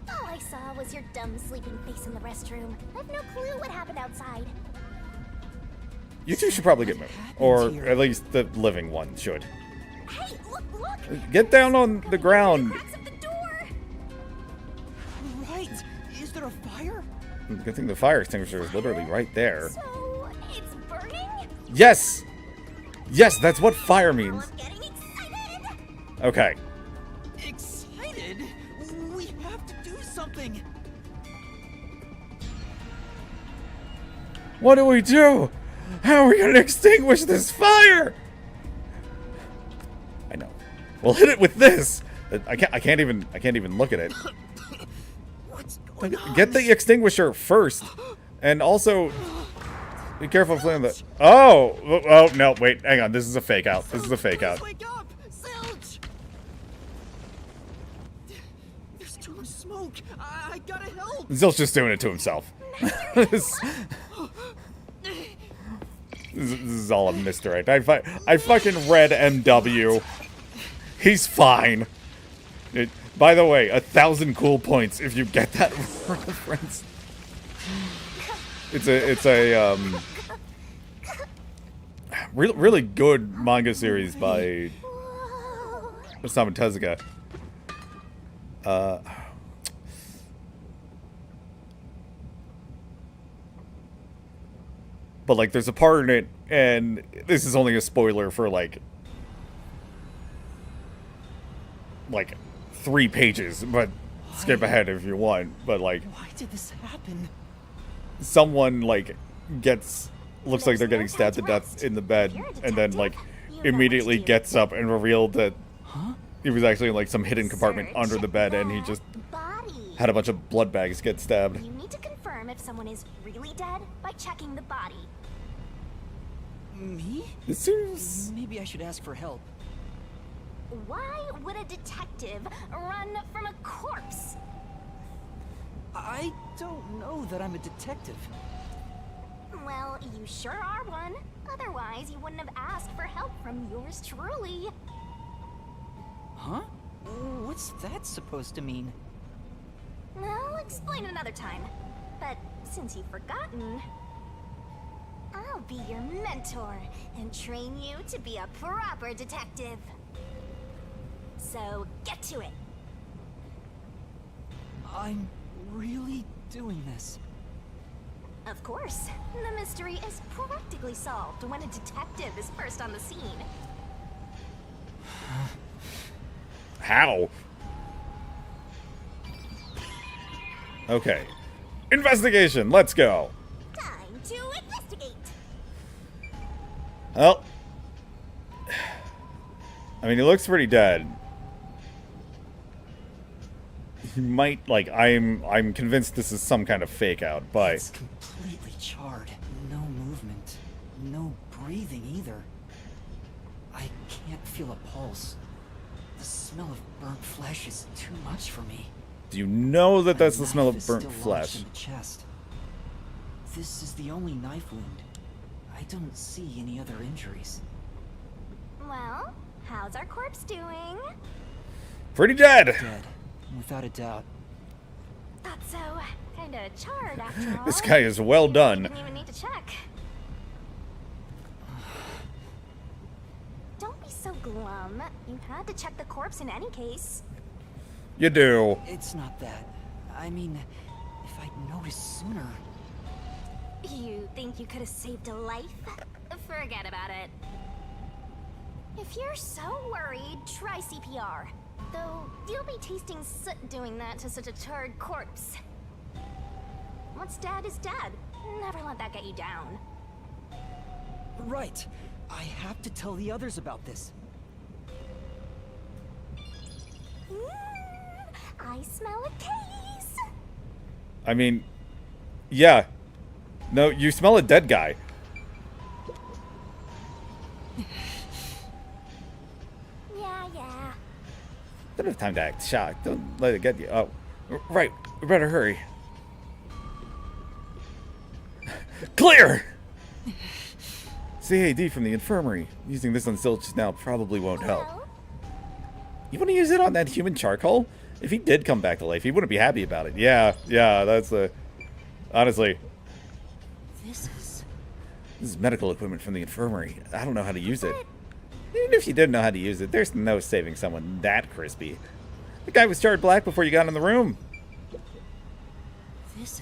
All I saw was your dumb sleeping face in the restroom. I've no clue what happened outside. You two should probably get moved, or happened here? at least the living one should. Hey, look! Get down on the ground. Cracks of the door! Right. Is there a fire? Good thing the fire extinguisher is literally right there. So, it's burning? Yes! Yes, that's what fire means. I'm getting excited! Okay. What do we do? How are we gonna extinguish this fire? I know. We'll hit it with this. I can't even look at it. Get the extinguisher first, and also be careful flying the. Oh no! Wait, hang on. This is a fake out. This is a fake out. Wake up! Zilch! There's too much smoke. I gotta help. Zilch just doing it to himself. This is all a misdirect. I fucking read MW. He's fine. By the way, 1,000 cool points if you get that reference. It's a really good manga series by Osamu Tezuka. But like, there's a part in it, and this is only a spoiler for like 3 pages, but skip ahead if you want. But like, Why did this happen? someone like looks like they're getting stabbed to death in the bed, and then like immediately gets up and revealed that he was actually in like some hidden compartment under the bed, and he just Body. had a bunch of blood bags get stabbed. You need to confirm if someone is really dead by checking the body. Me? This seems Maybe I should ask for help. Why would a detective run from a corpse? I don't know that I'm a detective. Well, you sure are one. Otherwise, you wouldn't have asked for help from yours truly. Huh? What's that supposed to mean? I'll explain another time. But since you've forgotten, I'll be your mentor and train you to be a proper detective. So get to it. I'm really doing this. Of course, the mystery is practically solved when a detective is first on the scene. how. Okay, investigation. Let's go. Time to investigate. Well, I mean, he looks pretty dead. He might, like, I'm convinced this is some kind of fake out, but It's completely charred. No movement. No breathing either. I can't feel a pulse. The smell of burnt flesh is too much for me. do you know that that's the My smell knife of is burnt still lodged flesh? in the chest. This is the only knife wound. I don't see any other injuries. Well, how's our corpse doing? Pretty dead. Dead, without a doubt. Thought so. Kinda charred after all. This guy is well done. Didn't even need to check. Don't be so glum. You had to check the corpse in any case. You do. It's not that. I mean, if I'd noticed sooner. You think you could have saved a life? Forget about it. If you're so worried, try CPR. Though, you'll be tasting soot doing that to such a charred corpse. What's dead is dead. Never let that get you down. Right. I have to tell the others about this. I smell a case. I mean, yeah. No, you smell a dead guy. Yeah. Don't have time to act shocked. Don't let it get you. Oh, right. We better hurry. Clear! CAD from the infirmary. Using this on Zilch now probably won't help. Well, You want to use it on that human charcoal? If he did come back to life, he wouldn't be happy about it. Yeah, that's the... Honestly, This this is medical equipment from the infirmary. I don't know how to use it. Even if you did know how to use it, there's no saving someone that crispy. The guy was charred black before you got in the room. is...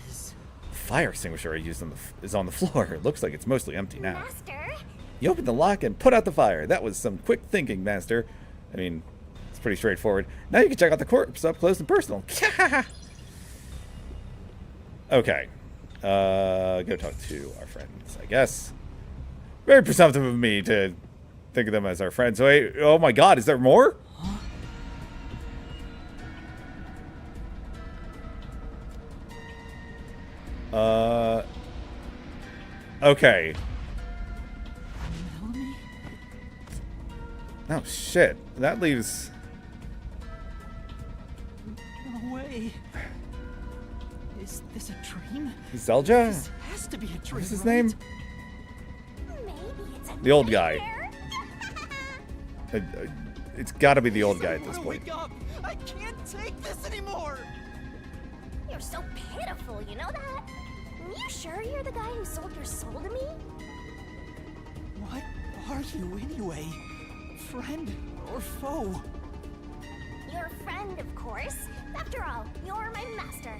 The fire extinguisher I used is on the floor. It looks like it's mostly empty now. Master, You opened the lock and put out the fire. That was some quick thinking, Master. I mean, it's pretty straightforward. Now you can check out the corpse up close and personal. Okay. Go talk to our friends, I guess. Very presumptive of me to think of them as our friends. Wait, oh my god, is there more? Okay. Melanie? Oh shit. That leaves... No way. Is this a dream? Zelja? This has to be a dream. What's his right? name? Maybe it's a The old guy. nightmare. It's gotta be the old guy I at this wanna point. wake up. I can't take this anymore. You're so pitiful, you know that? You sure you're the guy who sold your soul to me? What are you anyway? Friend or foe? Your friend, of course. After all, you're my master.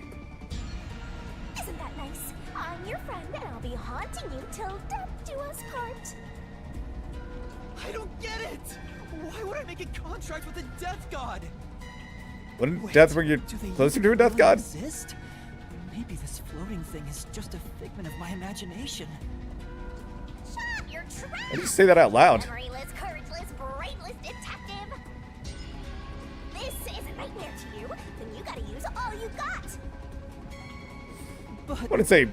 Isn't that nice? I'm your friend and I'll be haunting you till death do us part. I don't get it. Why would I make a contract with a death god? Wouldn't Wait, death bring you do they closer even to a death really god? Exist? Maybe this floating thing is just a figment of my imagination. Shut up, you're trash! Why do you say that out loud? Memoryless, courageless, brainless detective! This is a nightmare to you, then you gotta use all you got! But I wouldn't say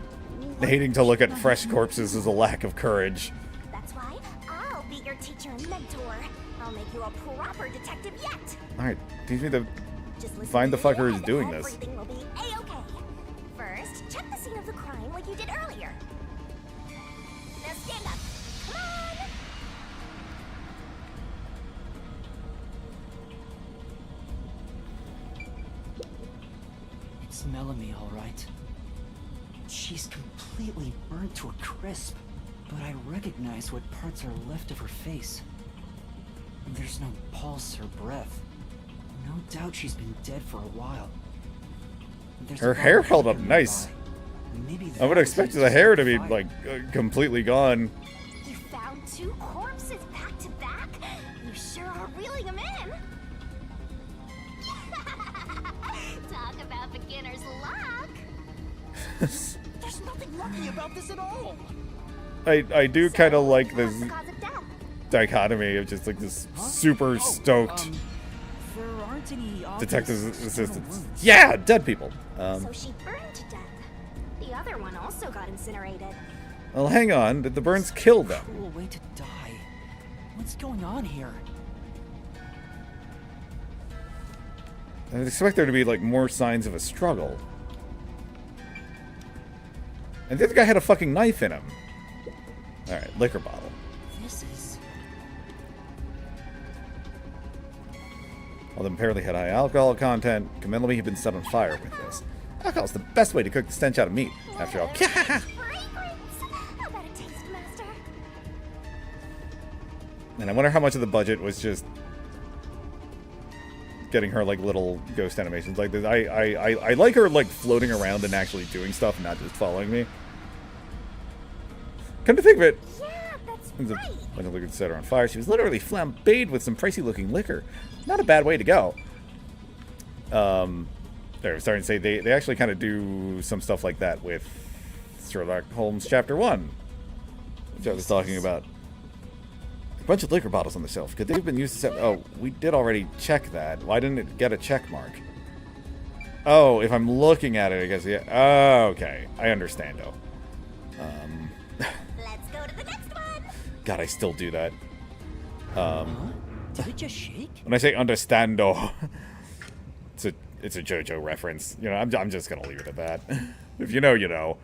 hating to look at fresh corpses is a lack of courage. That's why I'll be your teacher and mentor. I'll make you a proper detective yet! Alright, teach me to Just listen find to the me fucker who's and doing this. Everything will be A-okay. First, check the scene of the crime like you did earlier. Now stand up. Come on! it's Melanie, all right. She's completely burnt to a crisp, but I recognize what parts are left of her face. There's no pulse or breath. No doubt she's been dead for a while. There's Her a hair bottle held up nearby. nice. Maybe I would that expect was the used hair to be, fire. like, completely gone. You found two corpses back to back? You sure are reeling them in! Talk about beginner's luck! There's nothing lucky about this at all. I do kind of like What's this the cause of death? dichotomy of just like this Huh? super Oh, stoked there aren't any obvious detective external assistants. wounds. Yeah, dead people. So she burned to death. The other one also got incinerated. Well, hang on. Did the burns kill them? Cruel way to die. What's going on here? I'd expect there to be like more signs of a struggle. And the other guy had a fucking knife in him. Alright, liquor bottle. This is... Well, them apparently had high alcohol content. Camillamy had been set on fire with this. Alcohol's the best way to cook the stench out of meat. After all, Fragrance! How about a taste, master? and I wonder how much of the budget was just getting her like little ghost animations like this. I like her like floating around and actually doing stuff, and not just following me. Come to think of it, Yeah, that's the right. when the liquor set her on fire, she was literally flambéed with some pricey-looking liquor. Not a bad way to go. There, I was starting to say they actually kind of do some stuff like that with Sherlock Holmes Chapter 1, which I was talking about. A bunch of liquor bottles on the shelf. Could they have been used to set... Oh, we did already check that. Why didn't it get a check mark? Oh, if I'm looking at it, I guess, yeah. Oh, okay. I understand, though. Let's go to the next one. God, I still do that. Did it just shake? When I say understando, it's a JoJo reference. You know, I'm just gonna leave it at that. If you know, you know.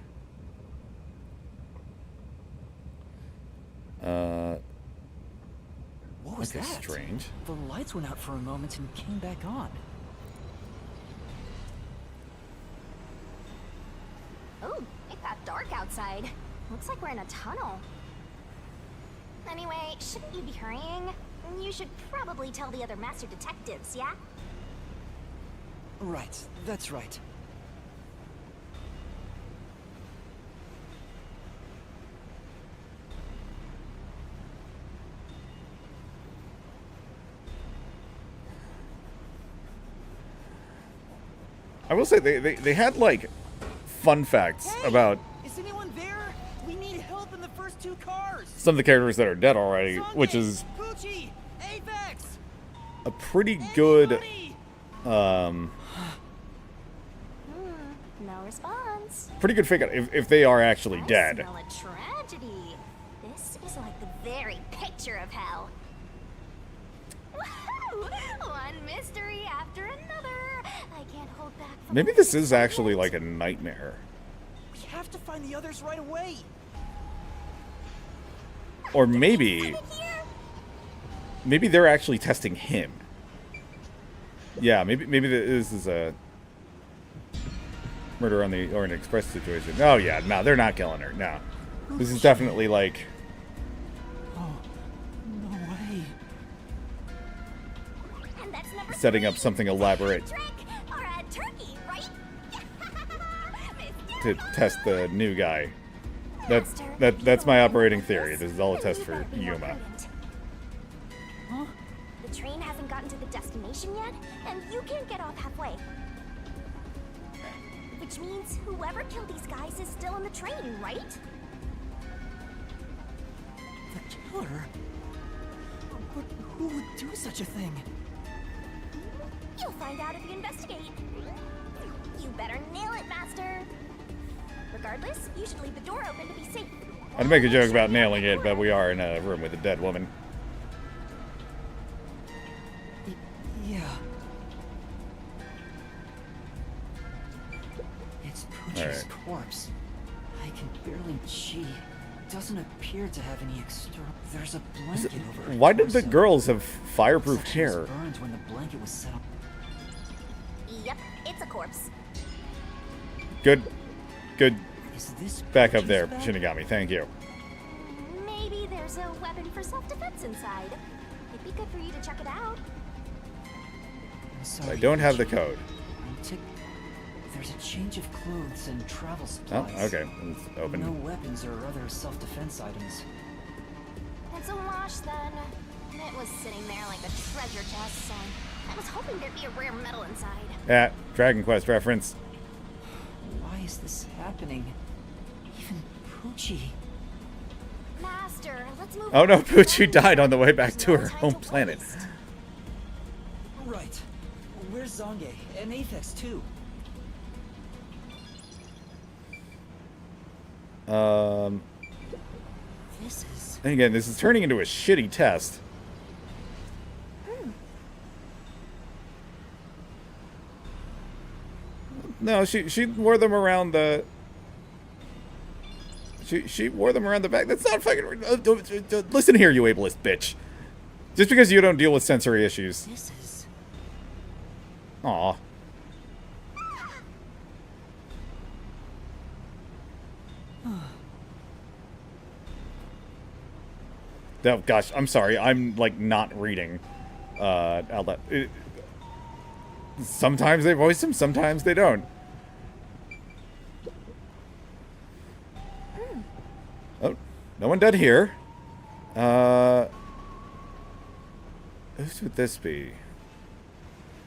What was Okay, that? strange. The lights went out for a moment and came back on. Ooh, it got dark outside. Looks like we're in a tunnel. Anyway, shouldn't you be hurrying? You should probably tell the other master detectives, yeah? Right, that's right. I will say they had like fun facts about 2 cars. some of the characters that are dead already, which is Poochie, Apex. a pretty good Anybody? No response. pretty good figure if they are actually I dead. smell a tragedy. This is like the very picture of hell. Woohoo! One mystery after another. I can't hold back from Maybe this is actually like a nightmare. We have to find the others right away. Or maybe here. maybe they're actually testing him. Yeah, maybe this is a murder on the Orient Express situation. Oh yeah, no, they're not killing her. No. This is definitely like Oh, no way. And that's number setting up 3. something elaborate Trick or a turkey, right? to test the new guy. That's my operating theory. This is all a test for Yuma. Huh? The train hasn't gotten to the destination yet, and you can't get off halfway. Which means whoever killed these guys is still on the train, right? The killer? But who would do such a thing? You'll find out if you investigate. You better nail it, Master. Regardless, you should leave the door open to be safe. I'd make a joke about nailing it, but we are in a room with a dead woman. Yeah. It's Poochie's Alright. corpse. I can barely. She doesn't appear to have any external. There's a blanket over her. Why did the torso. girls have fireproof Looks like she was hair? burned when the blanket was set up. Yep, it's a corpse. Good Is this back up Poochie's there, bed? Shinigami. Thank you. Maybe there's a weapon for self-defense inside. It'd be good for you to check it out. I'm sorry, I don't have the Poochie. code. There's a change of clothes and travel Oh, supplies. okay. It's No open. weapons or other self-defense items. It's a wash then. It was sitting there like a treasure chest, and I was hoping there'd be a rare metal inside. Ah, Dragon Quest reference. Why is this happening? Even Poochie. Master, let's move Oh on. no, Poochie died on the way back There's to no her time home to planet. waste. Right. Where's Zange? And Aphex too. This is... And again, this is turning into a shitty test. No, she wore them around the. She wore them around the back. That's not fucking. Listen here, you ableist bitch. Just because you don't deal with sensory issues. This is... Aw. Oh gosh, I'm sorry. I'm like not reading. Out loud. Sometimes they voice him, sometimes they don't. Oh, no one dead here. Whose would this be?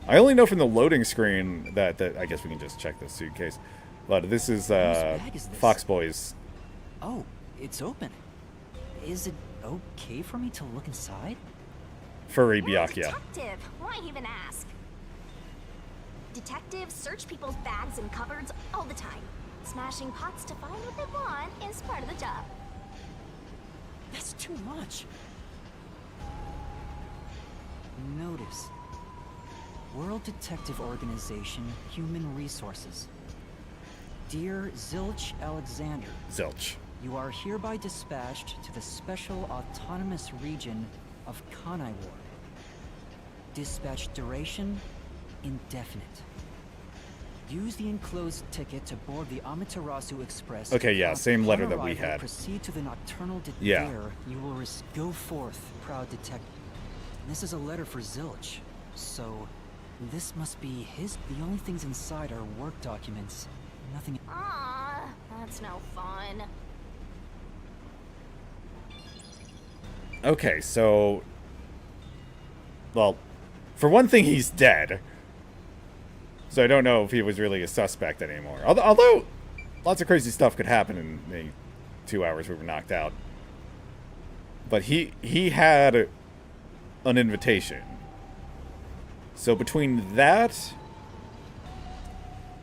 I only know from the loading screen that I guess we can just check this suitcase. But this is bag is this? Fox Boy's. Oh, it's open. Is it okay for me to look inside? Furry You're a Byakuya. detective. Why even ask? Detectives search people's bags and cupboards all the time. Smashing pots to find what they want is part of the job. That's too much. Notice. World Detective Organization, Human Resources. Dear Zilch Alexander, Zilch. you are hereby dispatched to the Special Autonomous Region of Kanai Ward. Dispatch duration, indefinite. Use the enclosed ticket to board the Amaterasu Express. Okay, yeah, Upon same letter that we arrival, had. Proceed to the nocturnal Yeah. there. You will go forth, proud detective. This is a letter for Zilch, so this must be his. The only things inside are work documents. Nothing. Ah, that's no fun. Okay, so. Well, for one thing, he's dead. So I don't know if he was really a suspect anymore. Although lots of crazy stuff could happen in the 2 hours we were knocked out. but he had an invitation. So between that,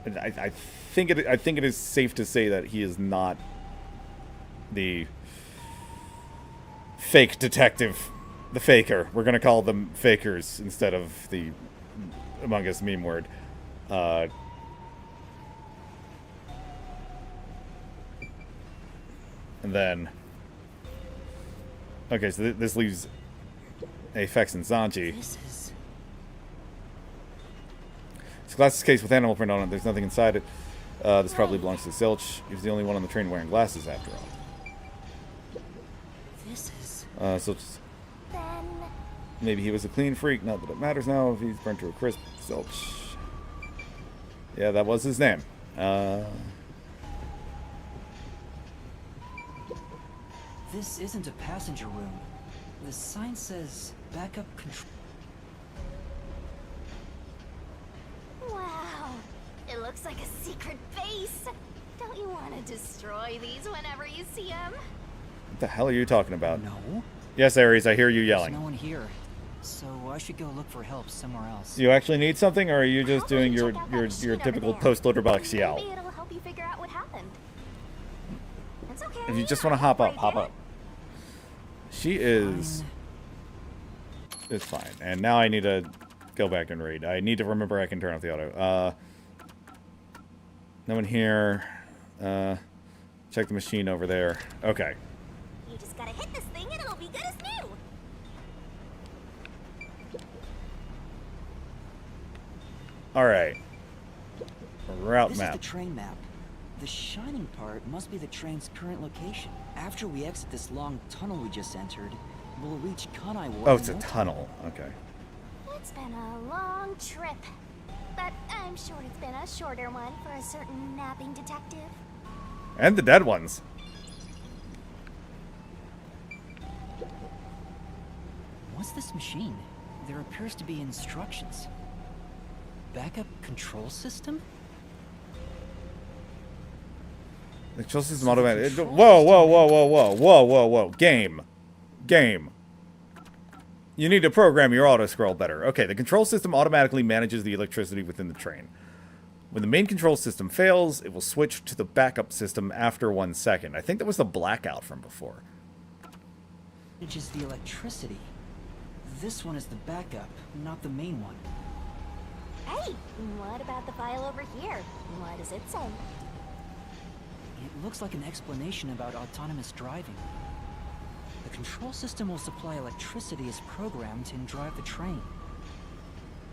I think it is safe to say that he is not the fake detective, the faker. We're gonna call them fakers instead of the Among Us meme word. And then, okay, so this leaves Apex and Zanji. This is... It's a glasses case with animal print on it. There's nothing inside it. This probably belongs to Zilch. He was the only one on the train wearing glasses, after all. This is... So just, Then maybe he was a clean freak. Not that it matters now if he's burnt to a crisp. Zilch. Yeah, that was his name. This isn't a passenger room. The sign says backup control. wow, it looks like a secret base. Don't you want to destroy these whenever you see them? What the hell are you talking about? No, Yes, Ares, I hear you there's yelling. no one here. So I should go look for help somewhere else. You actually need something, or are you just doing your Check out that machine over typical there. post-loader box yell? Maybe it'll help you figure out what happened. It's okay. If you just want to hop up, Right hop there. up. She is... It's fine. And now I need to go back and read. I need to remember I can turn off the auto. No one here. Check the machine over there. Okay. You just gotta hit this thing and it'll be good as new. Alright. Route This map. is the train map. The shining part must be the train's current location. After we exit this long tunnel we just entered, we'll reach Kanai Ward. Oh, in it's a no time. tunnel. Okay. It's been a long trip, but I'm sure it's been a shorter one for a certain napping detective. And the dead ones. What's this machine? There appears to be instructions. Backup control system? The control system automatic. Whoa, whoa, whoa, whoa, whoa, whoa, whoa, whoa. Game. You need to program your auto scroll better. Okay, the control system automatically manages the electricity within the train. When the main control system fails, it will switch to the backup system after 1 second. I think that was the blackout from before. Manages the electricity. This one is the backup, not the main one. Hey, what about the file over here? What does it say? It looks like an explanation about autonomous driving. The control system will supply electricity as programmed and drive the train.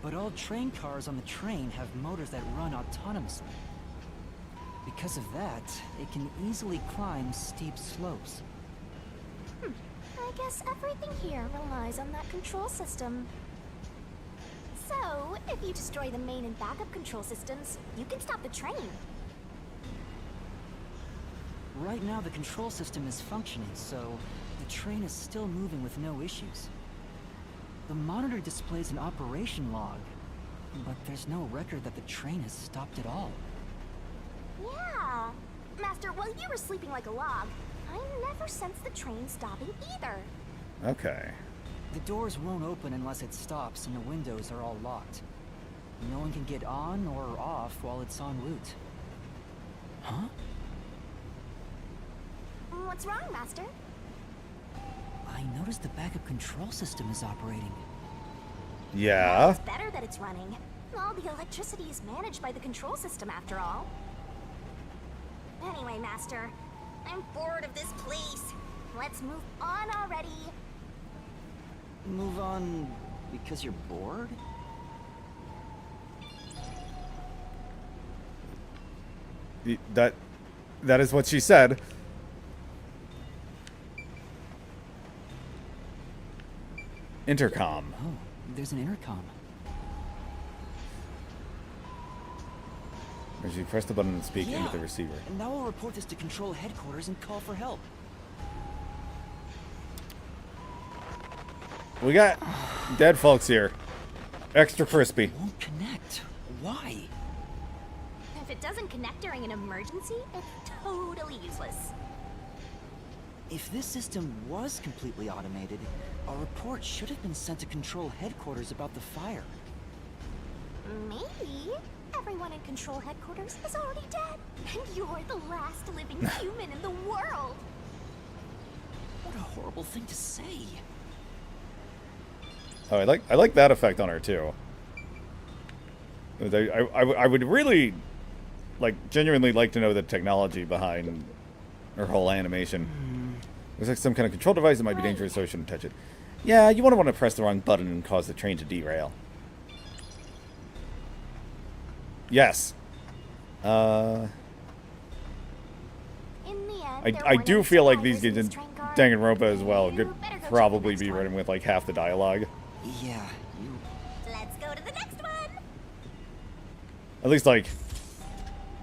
But all train cars on the train have motors that run autonomously. Because of that, it can easily climb steep slopes. I guess everything here relies on that control system. So, if you destroy the main and backup control systems, you can stop the train. Right now the control system is functioning, so the train is still moving with no issues. The monitor displays an operation log, but there's no record that the train has stopped at all. Yeah. Master, while you were sleeping like a log, I never sensed the train stopping either. Okay. The doors won't open unless it stops and the windows are all locked. No one can get on or off while it's en route. Huh? What's wrong, Master? I noticed the backup control system is operating. Yeah. It's better that it's running. All the electricity is managed by the control system, after all. Anyway, Master, I'm bored of this place. Let's move on already. Move on because you're bored? That is what she said. Intercom. Oh, there's an intercom. As you press the button and speak into Yeah. the receiver. And now we'll report this to control headquarters and call for help. We got dead folks here. Extra crispy. Won't connect. Why? If it doesn't connect during an emergency, it's totally useless. If this system was completely automated, a report should have been sent to Control Headquarters about the fire. Maybe everyone in Control Headquarters is already dead, and you're the last living human in the world. What a horrible thing to say. Oh, I like that effect on her too. I would really, like, genuinely like to know the technology behind her whole animation. There's like some kind of control device that might be dangerous, so I shouldn't touch it. Yeah, you wouldn't want to press the wrong button and cause the train to derail. Yes. In the end, I do feel like these games in Danganronpa as well could probably be written with like half the dialogue. Yeah, you... Let's go to the next one. At least like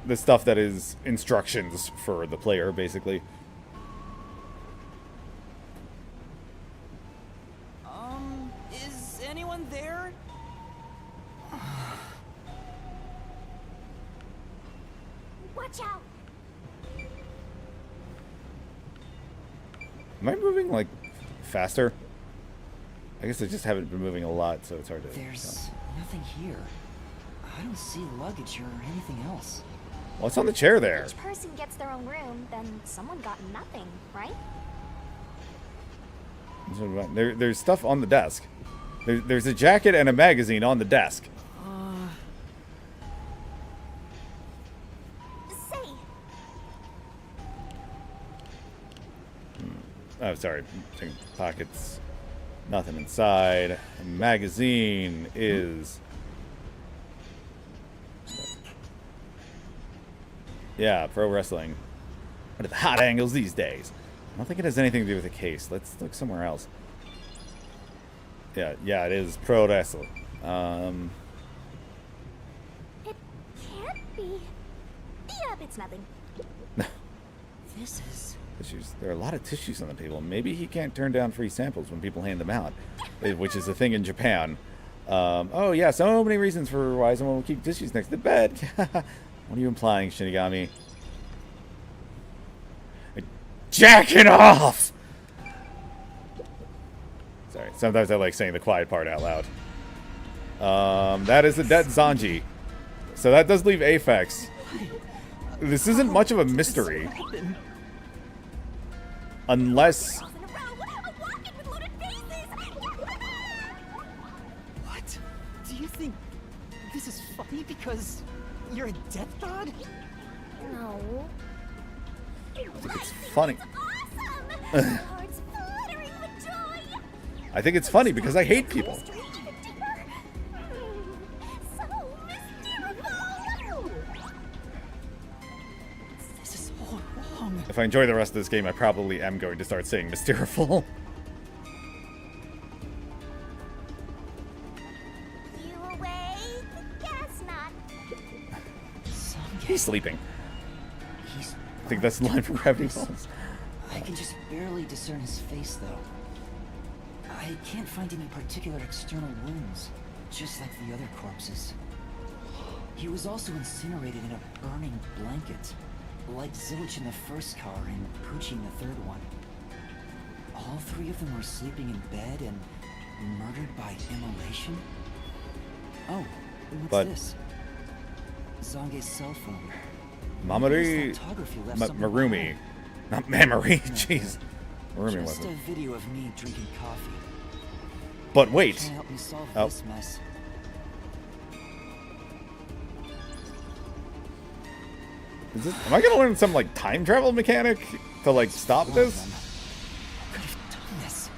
the stuff that is instructions for the player, basically. Is anyone there? Watch out. Am I moving like faster? I guess I just haven't been moving a lot, so it's hard to There's nothing here. I don't see luggage or anything else. What's on the chair there? Each person gets their own room, then someone got nothing, right? There's stuff on the desk. There's a jacket and a magazine on the desk. Say, Oh, sorry. Checking pockets. Nothing inside. A magazine is... Yeah, pro wrestling. What are the hot angles these days? I don't think it has anything to do with the case. Let's look somewhere else. Yeah, it is pro wrestling. it can't be. Yep, it's nothing. This is... Tissues. There are a lot of tissues on the table. Maybe he can't turn down free samples when people hand them out, which is a thing in Japan. Oh yeah, so many reasons for why someone will keep tissues next to the bed. What are you implying, Shinigami? Jacking off! Sorry, sometimes I like saying the quiet part out loud. That is the dead Zanji. So that does leave Aphex. This isn't much of a mystery. Unless... Off in a row, a walk-in with loaded faces. What? Do you think this is funny because you're a death god? No. It's funny. Awesome! Hearts fluttering with joy. I think it's funny because I hate people. Mystery even deeper. So mystical. This is all wrong. If I enjoy the rest of this game, I probably am going to start saying Mysteriful. You awake? Guess not. He's sleeping. He's... I think that's the line from Gravity Falls. I can just barely discern his face, though. I can't find any particular external wounds, just like the other corpses. He was also incinerated in a burning blanket, like Zilch in the first car and Poochie in the third one. All three of them were sleeping in bed and murdered by immolation? Oh, what's But- this? Zange's cell phone. Mamori... His photography left somewhere Marumi. behind. Not Mamori, No, jeez. Marumi Just a wasn't. video of me drinking coffee. But Trying wait. to help me solve Oh. this mess. Is this, am I gonna learn some, like, time travel mechanic to, like, stop One of this? them. Who could have done this?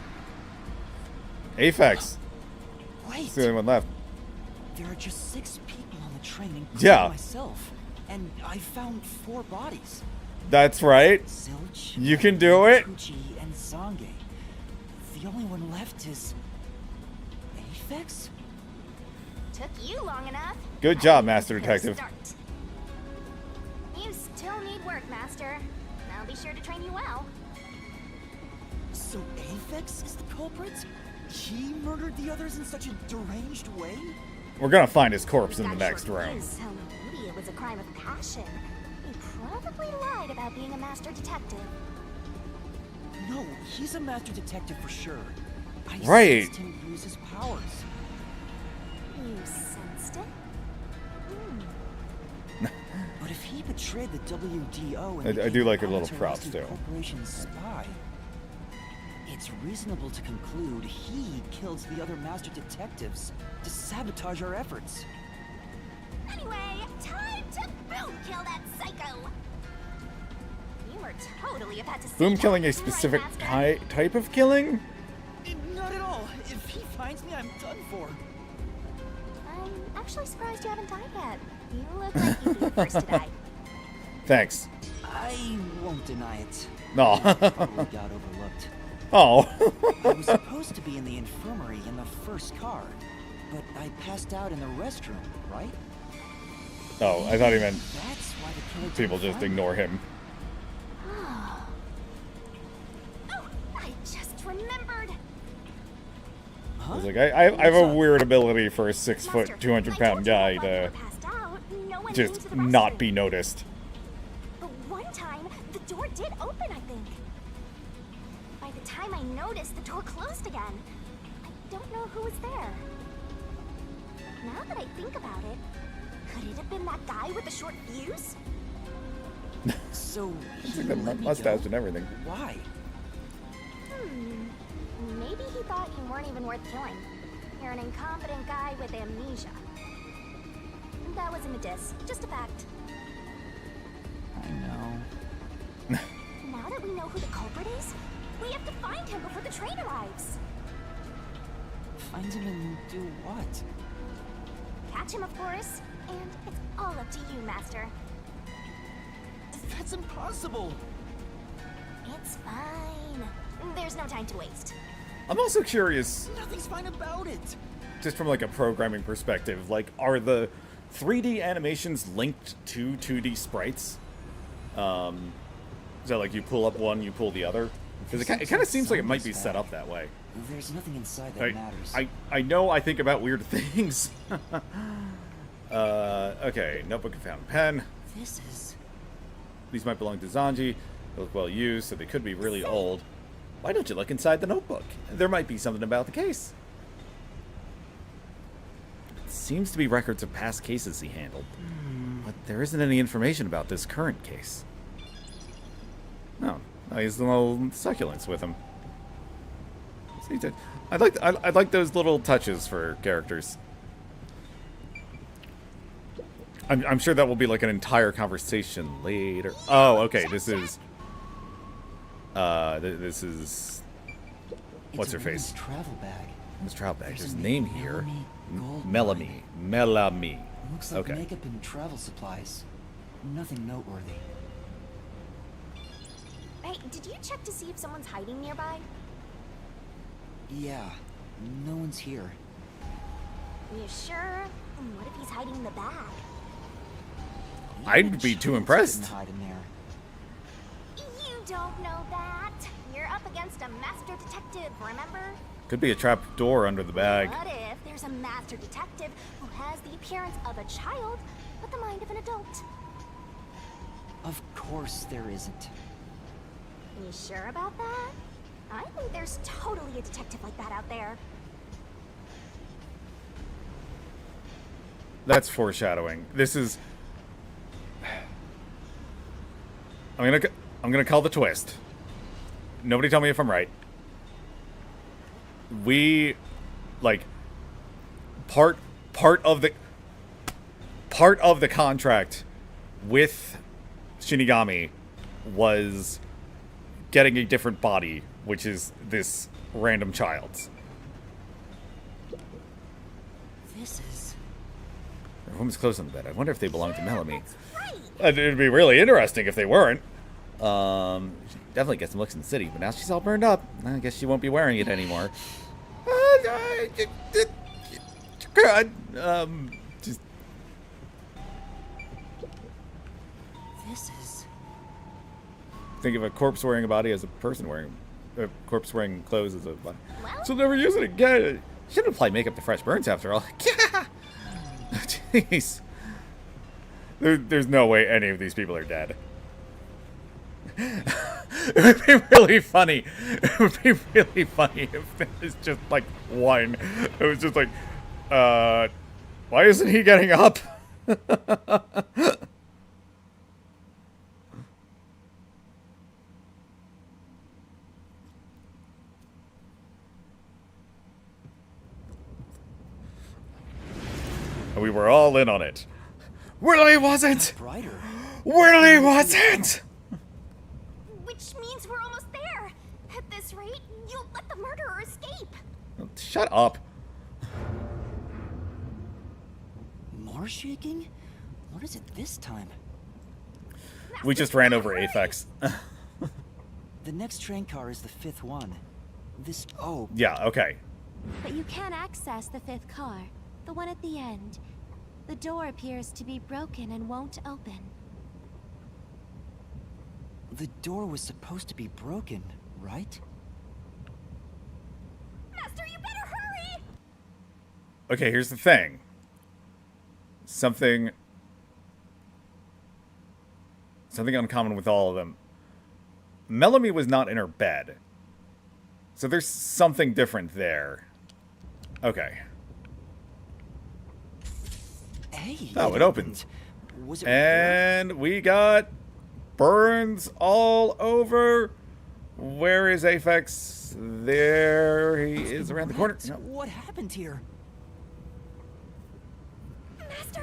Aphex. Wait, It's the only one left. there are just 6 people on the train, including Yeah. myself, and I found 4 bodies. That's right. Zilch, You can do it. Poochie, and Zange. The only one left is Aphex? Took you long enough. Good job, I Master think we'll Detective. start. You still need work, Master. I'll be sure to train you well. So Aphex is the culprit? He murdered the others in such a deranged way? We're gonna find his corpse in the Got next short room. fuse, so maybe it was a crime of passion. You probably lied about being a master detective. No, he's a master detective for sure. I Right. sensed him use his powers. You sensed it? But if he betrayed the WDO and I became do like the her little Amaterasu props, too. Corporation's spy, it's reasonable to conclude he killed the other master detectives to sabotage our efforts. Anyway, time to boom kill that psycho! You were totally about to see Boom that, killing a right, specific Master? type of killing? Not at all. If he finds me, I'm done for. I'm actually surprised you haven't died yet. You look like you'd be the first to die. Thanks. I won't deny it. No. Probably got overlooked. Oh. I was supposed to be in the infirmary in the first car, but I passed out in the restroom, right? Oh, I thought he meant That's why the killer people didn't just find me. ignore him. Oh, I just remembered. I was like, I have a weird ability for a 6 foot, Master, 200 I pound told you guy that while you to were passed out, no one came just to the not rescue. be noticed. But one time, the door did open, I think. By the time I noticed, the door closed again. I don't know who was there. Now that I think about it, could it have been that guy with the short fuse? So he Like the let me mustache go? and everything. Why? Maybe he thought you weren't even worth killing. You're an incompetent guy with amnesia. That wasn't a diss, just a fact. I know. Now that we know who the culprit is, we have to find him before the train arrives. Find him and do what? Catch him, of course. And it's all up to you, Master. That's impossible. It's fine. There's no time to waste. I'm also curious, Nothing's fine about it. just from like a programming perspective, like are the 3D animations linked to 2D sprites? So like you pull up one, you pull the other? Because it kind of seems like it might be set up that way. There's nothing inside that matters. I know I think about weird things. Okay, notebook and fountain pen. This is... These might belong to Zanji. They look well used, so they could be really old. Why don't you look inside the notebook? There might be something about the case. It seems to be records of past cases he handled. But there isn't any information about this current case. No, he has little succulents with him. See, I like those little touches for characters. I'm sure that will be like an entire conversation later. Oh, okay. This is. This is. What's her It's a woman's face? travel bag. This travel bag. There's a name, name here. Melanie Goldmine. Melamy. Looks like Okay. makeup and travel supplies. Nothing noteworthy. Hey, did you check to see if someone's hiding nearby? Yeah, no one's here. You sure? What if he's hiding in the bag? I'd be too impressed. Hide in there. You don't know that. You're up against a master detective, remember? Could be a trap door under the bag. What if there's a master detective who has the appearance of a child, but the mind of an adult? Of course there isn't. You sure about that? I think there's totally a detective like that out there. That's foreshadowing. This is. I'm gonna call the twist. Nobody tell me if I'm right. We, like, part of the contract with Shinigami was getting a different body, which is this random child's. This is... The room's closed on the bed. I wonder if they belong to Melamy. Right. It'd be really interesting if they weren't. She definitely get some looks in the city, but now she's all burned up. I guess she won't be wearing it anymore. Just This is... think of a corpse wearing a body as a person wearing a corpse wearing clothes as a body. Well- She'll never use it again. Shouldn't apply makeup to fresh burns after all. Jeez. There's no way any of these people are dead. It would be really funny. It would be really funny if there was just like one. It was just like, why isn't he getting up? We were all in on it. Really wasn't. Brighter. Really wasn't. Which means we're almost there. At this rate, you'll let the murderer escape. Shut up. More shaking? What is it this time? We just ran over Aphex. The next train car is the 5th one. This... Oh, Yeah, okay. But you can access the 5th car, the one at the end. The door appears to be broken and won't open. the door was supposed to be broken, right? Master, you better hurry! Okay, here's the thing. Something uncommon with all of them. Melanie was not in her bed. So there's something different there. Okay. Hey, Oh, it opened. Was it repaired? And we got burns all over. Where is Aphex? There he is around the corner. No. What happened here? Master,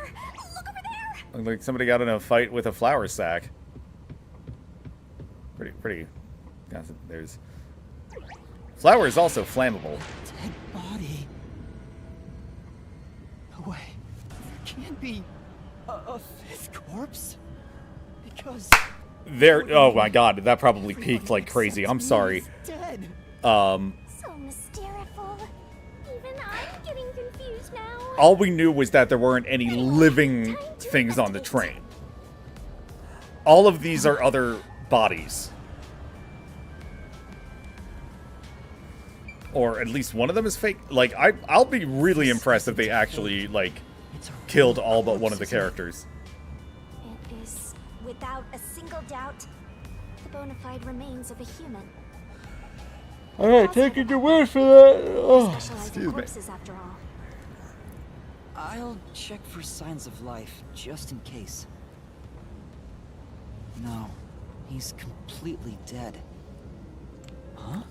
look over there! Looked like somebody got in a fight with a flour sack. Pretty. There's... Flour is also flammable. Dead body. No way. There can't be a fifth corpse. Because There... Oh my god, that probably peaked like crazy. I'm sorry. he's dead. So mysteriful. Even I'm getting confused now. All we knew was that there weren't any living things on the train. All of these are other bodies. Or at least one of them is fake. Like, I'll be really impressed if they actually, like, killed all but one of the characters. It is, without a single doubt, the bona fide remains of a human. Alright, taking your word for that. Oh, Specialize in excuse me. corpses, after all. I'll check for signs of life, just in case. No, he's completely dead. Huh?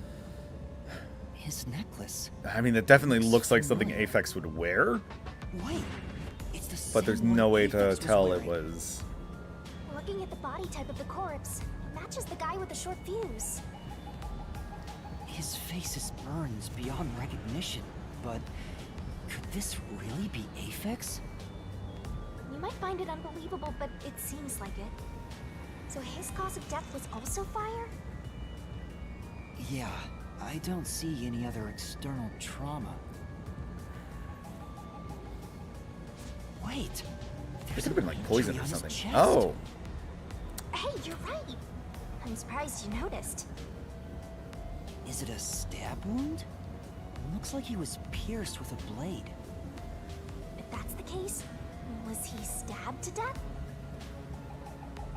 His necklace. I mean, it definitely looks like something Aphex would wear, Wait, it's the but there's same no one way to Aphex was tell it wearing. was... Looking at the body type of the corpse, it matches the guy with the short fuse. His face is burned beyond recognition, but could this really be Aphex? You might find it unbelievable, but it seems like it. So his cause of death was also fire? Yeah, I don't see any other external trauma. Wait, It there's could have been like poison or on his something. chest. Oh, Hey, you're right. I'm surprised you noticed. Is it a stab wound? Looks like he was pierced with a blade. If that's the case, was he stabbed to death?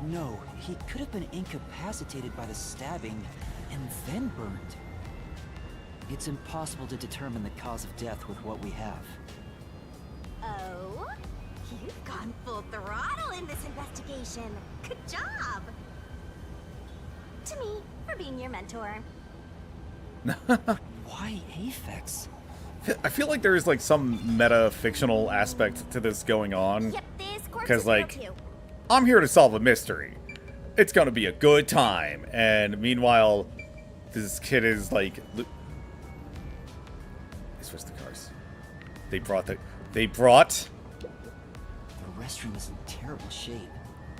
No, he could have been incapacitated by the stabbing and then burned. It's impossible to determine the cause of death with what we have. Oh? You've gone full throttle in this investigation. Good job! To me, for being your mentor. Why Aphex? I feel like there is like some meta-fictional aspect to this going on. Yep, this corpse 'Cause, is real like, too. I'm here to solve a mystery. It's gonna be a good time. And meanwhile, this kid is like... They switched the cars. They brought... The restroom is in terrible shape.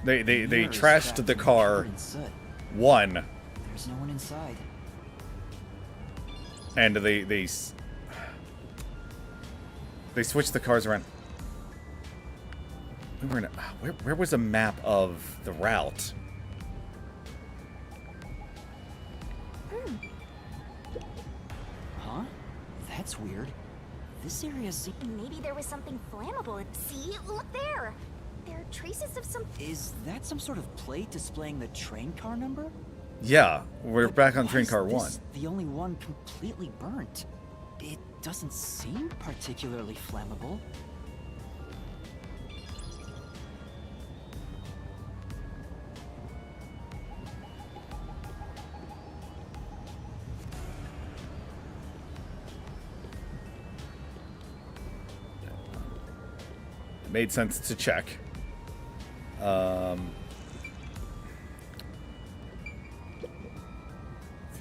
They Mirror is trashed cracked the and car. covered in soot. One, There's no one inside. and they switched the cars around. We were in where was a map of the route? Huh? That's weird. This area seems... Maybe there was something flammable. See? Look there! There are traces of some... Is that some sort of plate displaying the train car number? Yeah, we're But back on why train is car this 1. the only one completely burnt? It doesn't seem particularly flammable. Made sense to check.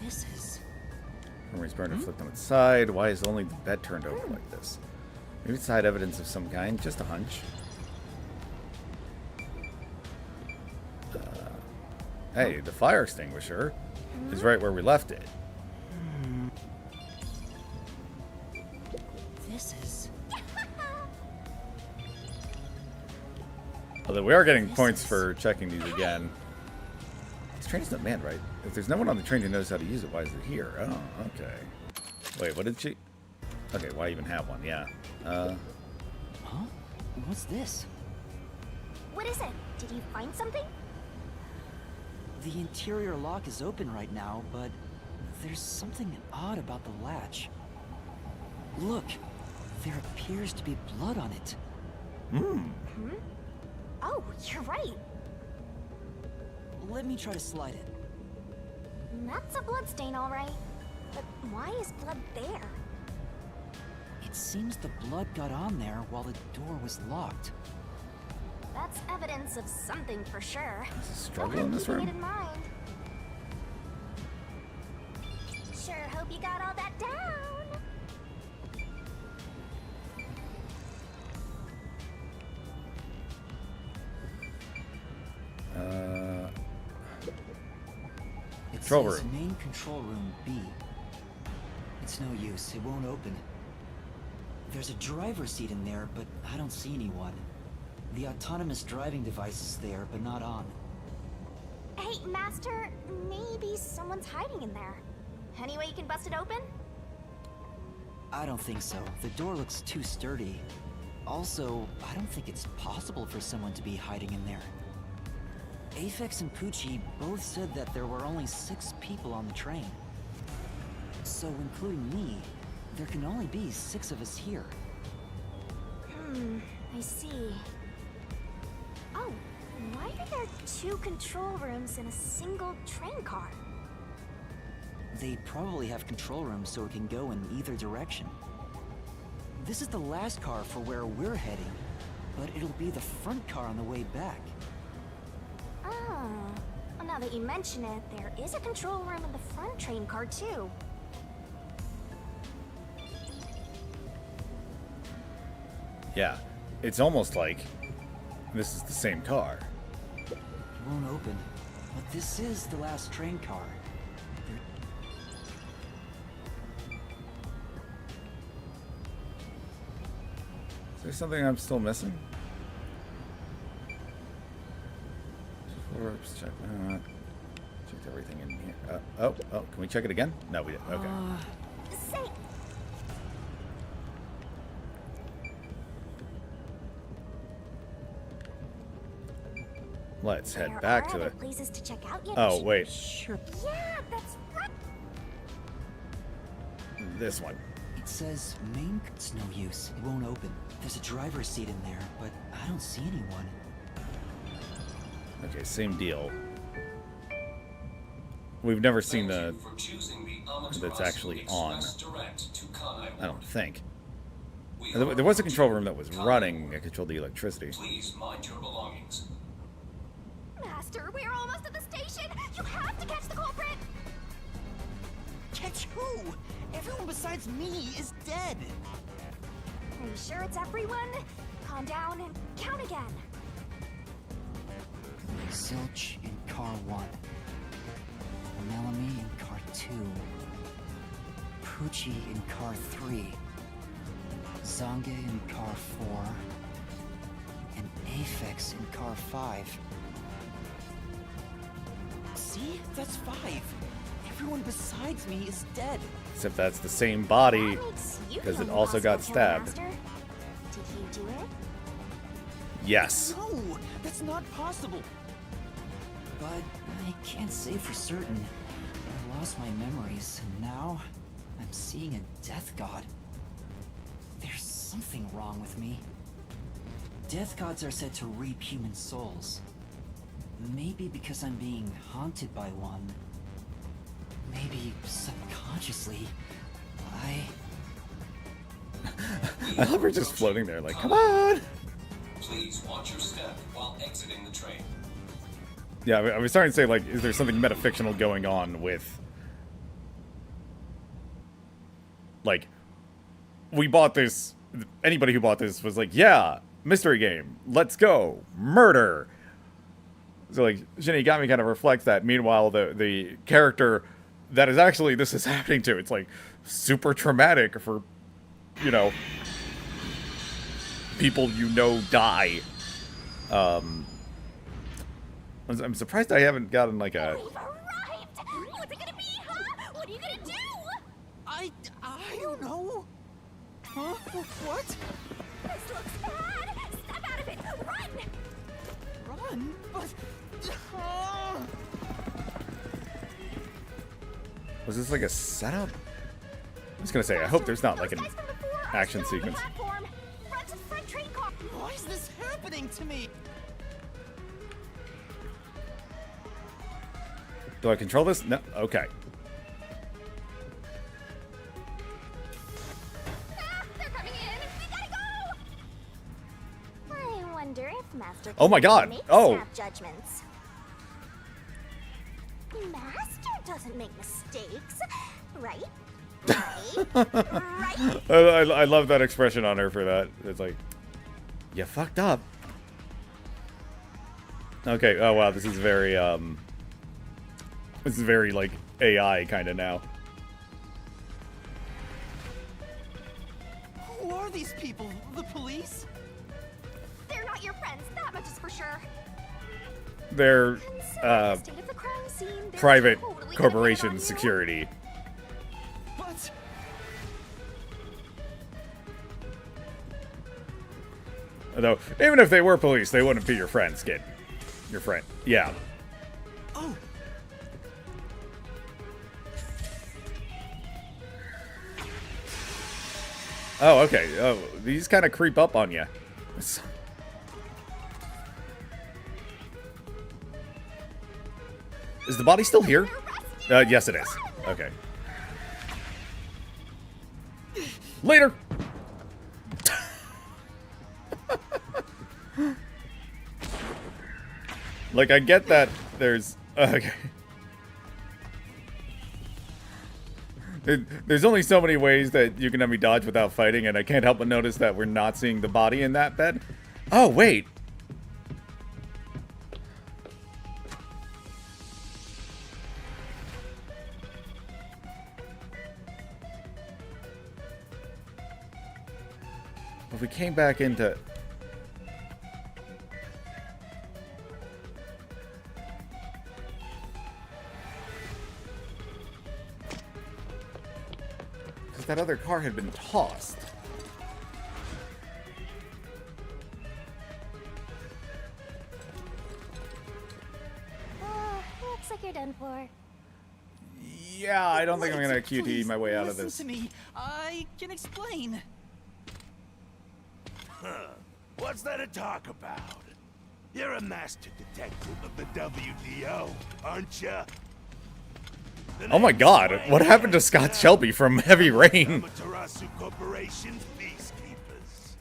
This is... Memory's burner flipped on its side. Why is only the bed turned over like this? Maybe it's side evidence of some kind. Just a hunch. Hey, the fire extinguisher is right where we left it. This is... Although we are getting points for checking these again. This train isn't manned, right? If there's no one on the train who knows how to use it, why is it here? Oh, okay. Wait, what did she... Okay, why even have one? Yeah. Huh? What's this? What is it? Did you find something? The interior lock is open right now, but there's something odd about the latch. Look, there appears to be blood on it. Oh, you're right. Let me try to slide it. That's a blood stain, all right. But why is blood there? It seems the blood got on there while the door was locked. That's evidence of something for sure. Is a struggle in this Keeping room? it in mind. Sure hope you got all that down. It Control says room. main control room B. It's no use, it won't open. There's a driver's seat in there, but I don't see anyone. The autonomous driving device is there, but not on. Hey, Master, maybe someone's hiding in there. Any way you can bust it open? I don't think so. The door looks too sturdy. Also, I don't think it's possible for someone to be hiding in there. Aphex and Poochie both said that there were only 6 people on the train. So, including me, there can only be 6 of us here. I see. Oh, why are there 2 control rooms in a single train car? They probably have control rooms so it can go in either direction. This is the last car for where we're heading, but it'll be the front car on the way back. Oh, well, now that you mention it, there is a control room in the front train car too. Yeah. It's almost like this is the same car. It won't open, but this is the last train car. Is there something I'm still missing? Forbes, check. Checked everything in here. Oh, can we check it again? No, we didn't. Okay. Say, Let's head there back are to other the... places to check out yet. Oh, wait. Sure. Yeah, that's right. This one. It says main. It's no use. It won't open. There's a driver's seat in there, but I don't see anyone. Okay, same deal. We've never seen Thank the... you for choosing the that's Amaterasu actually on. Express Direct to Kanai I don't think. We There was a are control room that was Kanai. running that controlled the electricity. Please mind your belongings. Master, we're almost at the station. You have to catch the culprit. Catch who? Everyone besides me is dead. Are you sure it's everyone? Calm down and count again. Zilch in car 1. Melanie in car 2. Poochie in car 3. Zange in car 4. And Aphex in car 5. See? That's 5. Everyone besides me is dead. Except that's the same body, That makes you because the it also got impossible killer, stabbed. Master. Did you do it? Yes. No! That's not possible! but I can't say for certain. I lost my memories, and now I'm seeing a death god. There's something wrong with me. Death gods are said to reap human souls. Maybe because I'm being haunted by one. Maybe subconsciously, I love her just floating there, like, come on! Please watch your step while exiting the train. Yeah, I was starting to say, like, is there something metafictional going on with... Like, we bought this... Anybody who bought this was like, yeah, mystery game, let's go, murder! So, like, Shinigami kind of reflects that. Meanwhile, the character that is actually this is happening to, it's, like, super traumatic for, you know, people you know die. I'm surprised I haven't gotten, like, a... We've arrived! What's it gonna be, huh? What are you gonna do? I don't know. Huh? What? This looks bad! Step out of it! Run! Run? But... Was this like a setup? I was gonna say, I hope there's not like an action sequence. Run to the front train car! Why is this happening to me? Do I control this? No. Okay. Ah, they're coming in! We gotta go! I wonder if Master Oh my God! makes Oh! snap judgments. Master doesn't make mistakes, right? Right? I love that expression on her for that. It's like, you fucked up. Okay. Oh wow, this is very like AI kind of now. Who are these people? The police? They're not your friends, that much is for sure. They're Considering the state of the crime scene, they're private totally gonna hit corporation on you. security. But... Although, even if they were police, they wouldn't be your friends, kid. Your friend. Yeah. Oh! Oh, okay. Oh, these kind of creep up on you. Is the body still here? Yes, it is. Okay. Later! Like, I get that there's... Okay. There's only so many ways that you can have me dodge without fighting, and I can't help but notice that we're not seeing the body in that bed. Oh, wait! If we came back into... Because that other car had been tossed. Looks like you're done for. Yeah, I don't think I'm gonna QTE Please, my way out of listen this. to me. I can explain. What's there to talk about? You're a master detective of the WDO, aren't you? Oh my god, what happened to Scott Shelby from Heavy Rain? Amaterasu Corporation's peacekeepers.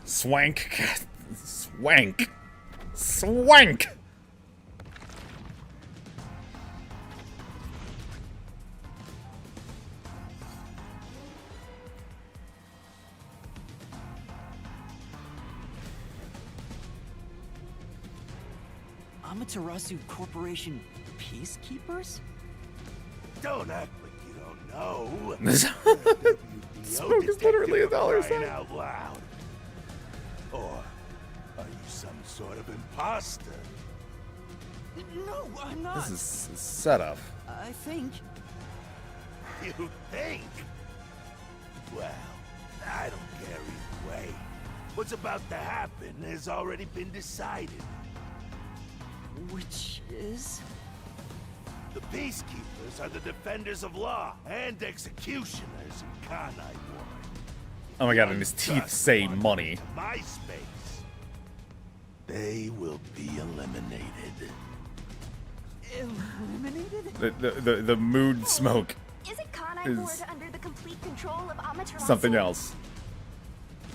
Swank. Swank. Swank! Amaterasu Corporation peacekeepers? Don't act like you don't know. Smoke is literally a dollar crying sign. out loud. Or are you some sort of imposter? No, I'm not. This is set up. I think. You think? Well, I don't care either way. What's about to happen has already been decided. Which is? The Peacekeepers are the defenders of law and executioners in Kanai Ward. Oh my god, and his teeth Just say wander money. into my space. They will be eliminated. Eliminated? The mood smoke Isn't Kanai is Ward under the complete control of Amaterasu? something else.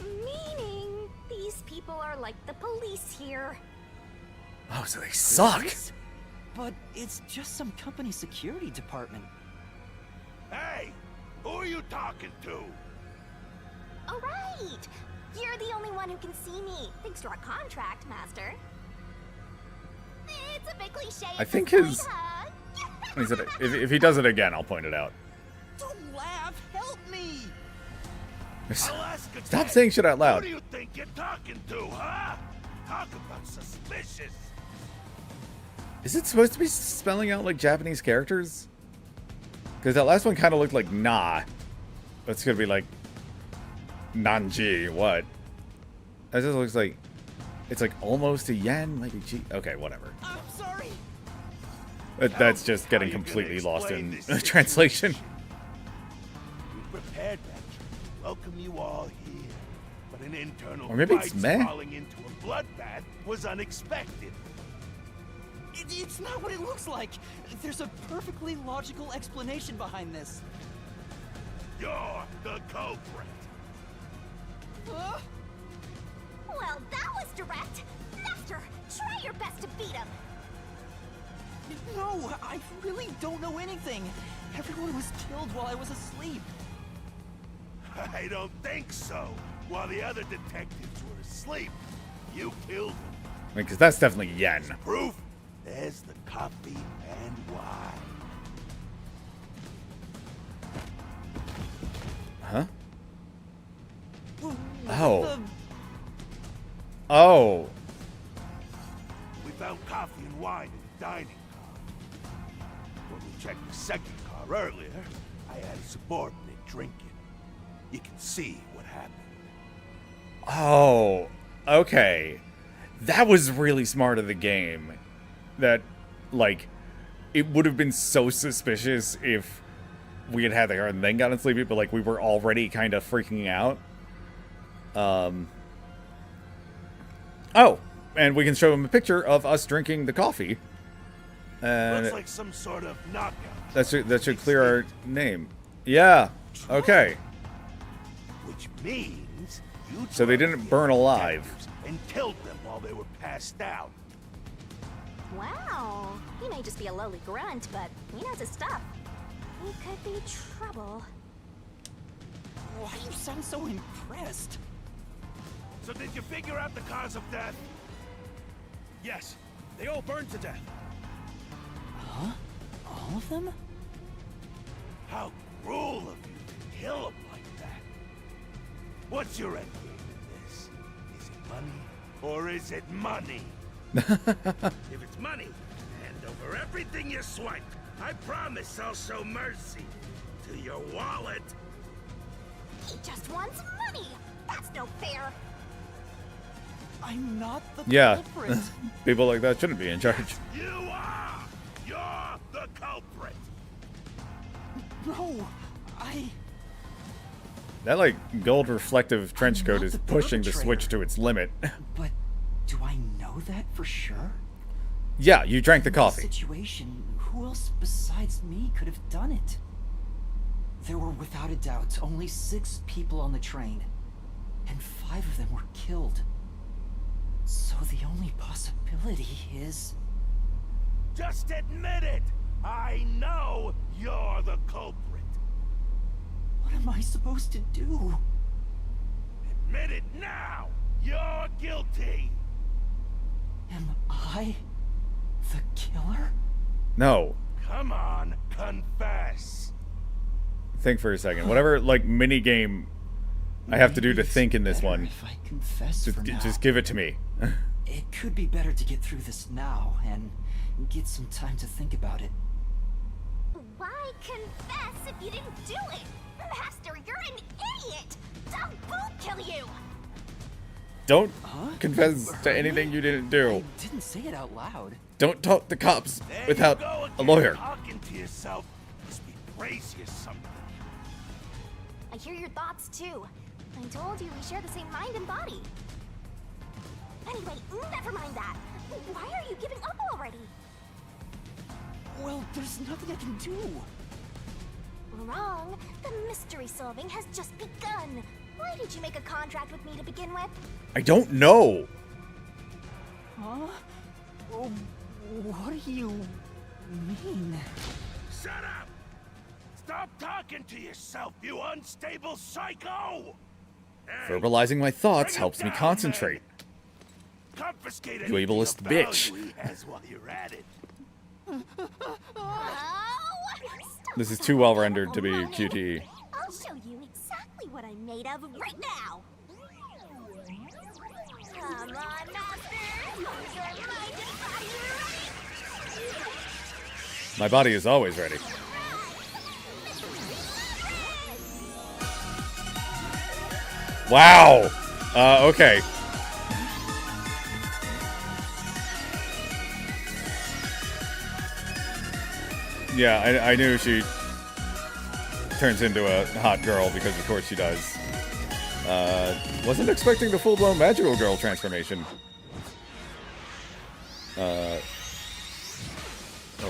Meaning, these people are like the police here. Oh, so they suck. But it's just some company security department. Hey, who are you talking to? Oh, right! You're the only one who can see me, thanks to our contract, Master. It's a bit cliche. I at think this his- point, huh? He said, if he does it again, I'll point it out. Don't laugh! Help me! I'll ask again. Stop saying shit out Who loud. do you think you're talking to, huh? Talk about suspicious. Is it supposed to be spelling out like Japanese characters? Because that last one kind of looked like nah. It's gonna be like Nanji. What? That just looks like it's like almost a yen, maybe G. Okay, whatever. I'm sorry! That's just getting How you gonna completely lost explain in this translation. We prepared that to welcome you all here, but an internal Or maybe it's fight meh. falling into a bloodbath was unexpected. It's not what it looks like! There's a perfectly logical explanation behind this. You're the culprit. Huh? Well, that was direct. Master, try your best to beat him. No, I really don't know anything. Everyone was killed while I was asleep. I don't think so. While the other detectives were asleep, you killed them. Because that's definitely yen. Proof? There's the coffee and wine. Huh? The- Oh. Oh. We found coffee and wine in the dining car. When we checked the second car earlier, I had a subordinate drinking. You can see what happened. Oh. Okay. That was really smart of the game. That, like, it would have been so suspicious if we had had the car and then gotten sleepy, but, like, we were already kind of freaking out. Oh, and we can show him a picture of us drinking the coffee. And Looks like some sort of knockout. that should clear our name. Yeah. Okay. Which means you So they drugged didn't the burn other alive. detectives and killed them while they were passed out. Wow, he may just be a lowly grunt, but he knows his stuff. He could be trouble. Why do you sound so impressed? So did you figure out the cause of death? Yes, they all burned to death. Huh? All of them? How cruel of you to kill them like that. What's your end game in this? Is it money or is it money? If it's money, hand over everything you swiped. I promise I'll show mercy to your wallet. He just wants money. That's no fair. I'm not the Yeah. culprit. People like that shouldn't be in charge. You are! You're the culprit! No, That, like, gold reflective trench coat not is the pushing the perpetrator. switch to its limit. But do I know that for sure? Yeah, you drank the In this coffee. situation, who else besides me could have done it? There were without a doubt only 6 people on the train, and 5 of them were killed. So the only possibility is... Just admit it! I know you're the culprit! What am I supposed to do? Admit it now! You're guilty! Am I the killer? No. Come on, confess! Think for a second. Whatever, like, mini game I have to do to Maybe it's think in this better one. If I confess for now. Just give it to me. It could be better to get through this now and get some time to think about it. Why confess if you didn't do it? Master, you're an idiot! Dumb won't kill you! Don't confess to anything you didn't do. I didn't say it out loud. Don't talk to cops There without you go a again, lawyer. Talking to yourself must be crazy or something. I hear your thoughts too. I told you we share the same mind and body. Anyway, never mind that. Why are you giving up already? Well, there's nothing I can do. Wrong. The mystery solving has just begun. Why did you make a contract with me to begin with? I don't know. Huh? Oh, what do you mean? Shut up! Stop talking to yourself, you unstable psycho! Hey, Verbalizing my thoughts bring it helps me down, concentrate. man. Confiscate You anything ableist of value bitch. he has while you're at it. This is too well rendered to be QTE. I'll show you exactly what I'm made of right now. Come on, Master. Use your mind and body ready. My body is always ready. Wow. Okay. Yeah, I knew she turns into a hot girl because of course she does. Wasn't expecting the full-blown magical girl transformation. Or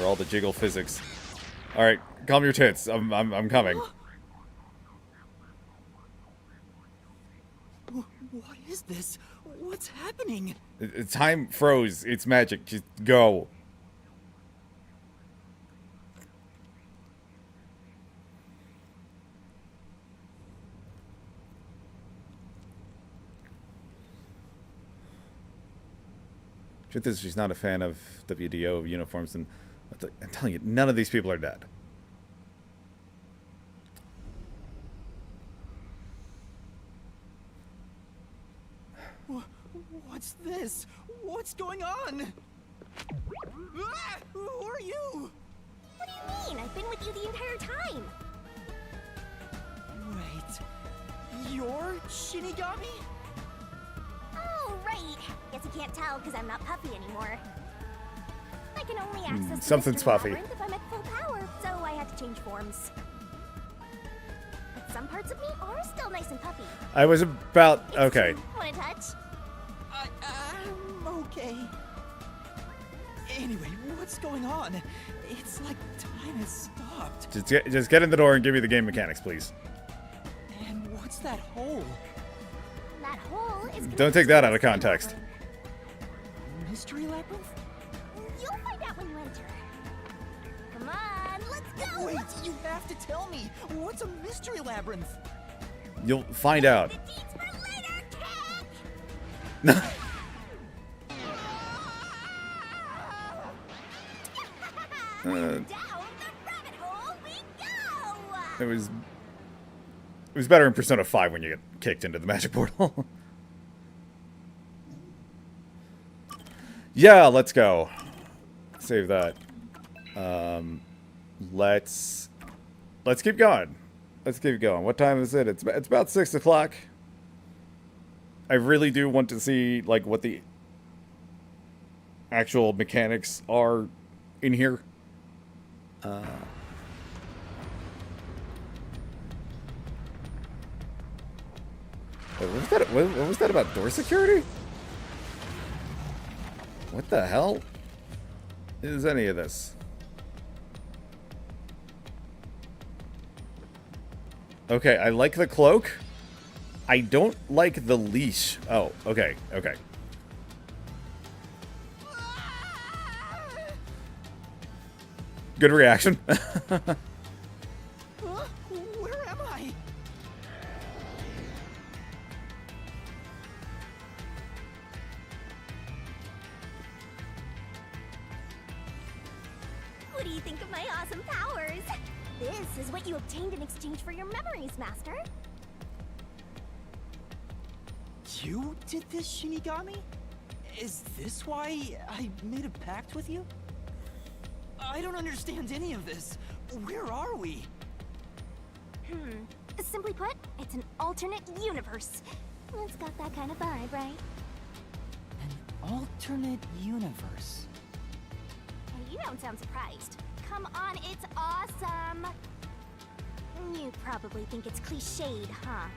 all the jiggle physics. All right, calm your tits. I'm coming. What is this? What's happening? Time froze. It's magic. Just go. Truth is, she's not a fan of WDO uniforms, and I'm telling you, none of these people are dead. What's this? What's going on? Ah! Who are you? What do you mean? I've been with you the entire time. Wait, you're Shinigami? Oh, right. Guess you can't tell because I'm not puffy anymore. I can only access the something's mystery puffy. labyrinth if I'm at full power, so I had to change forms. But some parts of me are still nice and puffy. I was about okay. Want a touch? I'm okay. Anyway, what's going on? It's like time has stopped. Just get in the door and give me the game mechanics, please. And what's that hole? That hole is. Don't take that out of context. Mystery labyrinth? You'll find out when you enter. Come on, let's go. Wait, you have to tell me. What's a mystery labyrinth? You'll find out. The deeds for later, kick! Down the rabbit hole we go. It was better in Persona 5 when you get kicked into the magic portal. Yeah, let's go. Save that. Let's keep going. Let's keep going. What time is it? It's about 6 o'clock. I really do want to see like what the actual mechanics are in here. What was that about door security? What the hell is any of this? Okay, I like the cloak. I don't like the leash. Oh, okay, okay. Good reaction. Huh? Where am I? What do you think of my awesome powers? This is what you obtained in exchange for your memories, Master. You did this, Shinigami? Is this why I made a pact with you? I don't understand any of this. Where are we? Simply put, it's an alternate universe. It's got that kind of vibe, right? An alternate universe. Hey, you don't sound surprised. Come on, it's awesome! You probably think it's cliched, huh?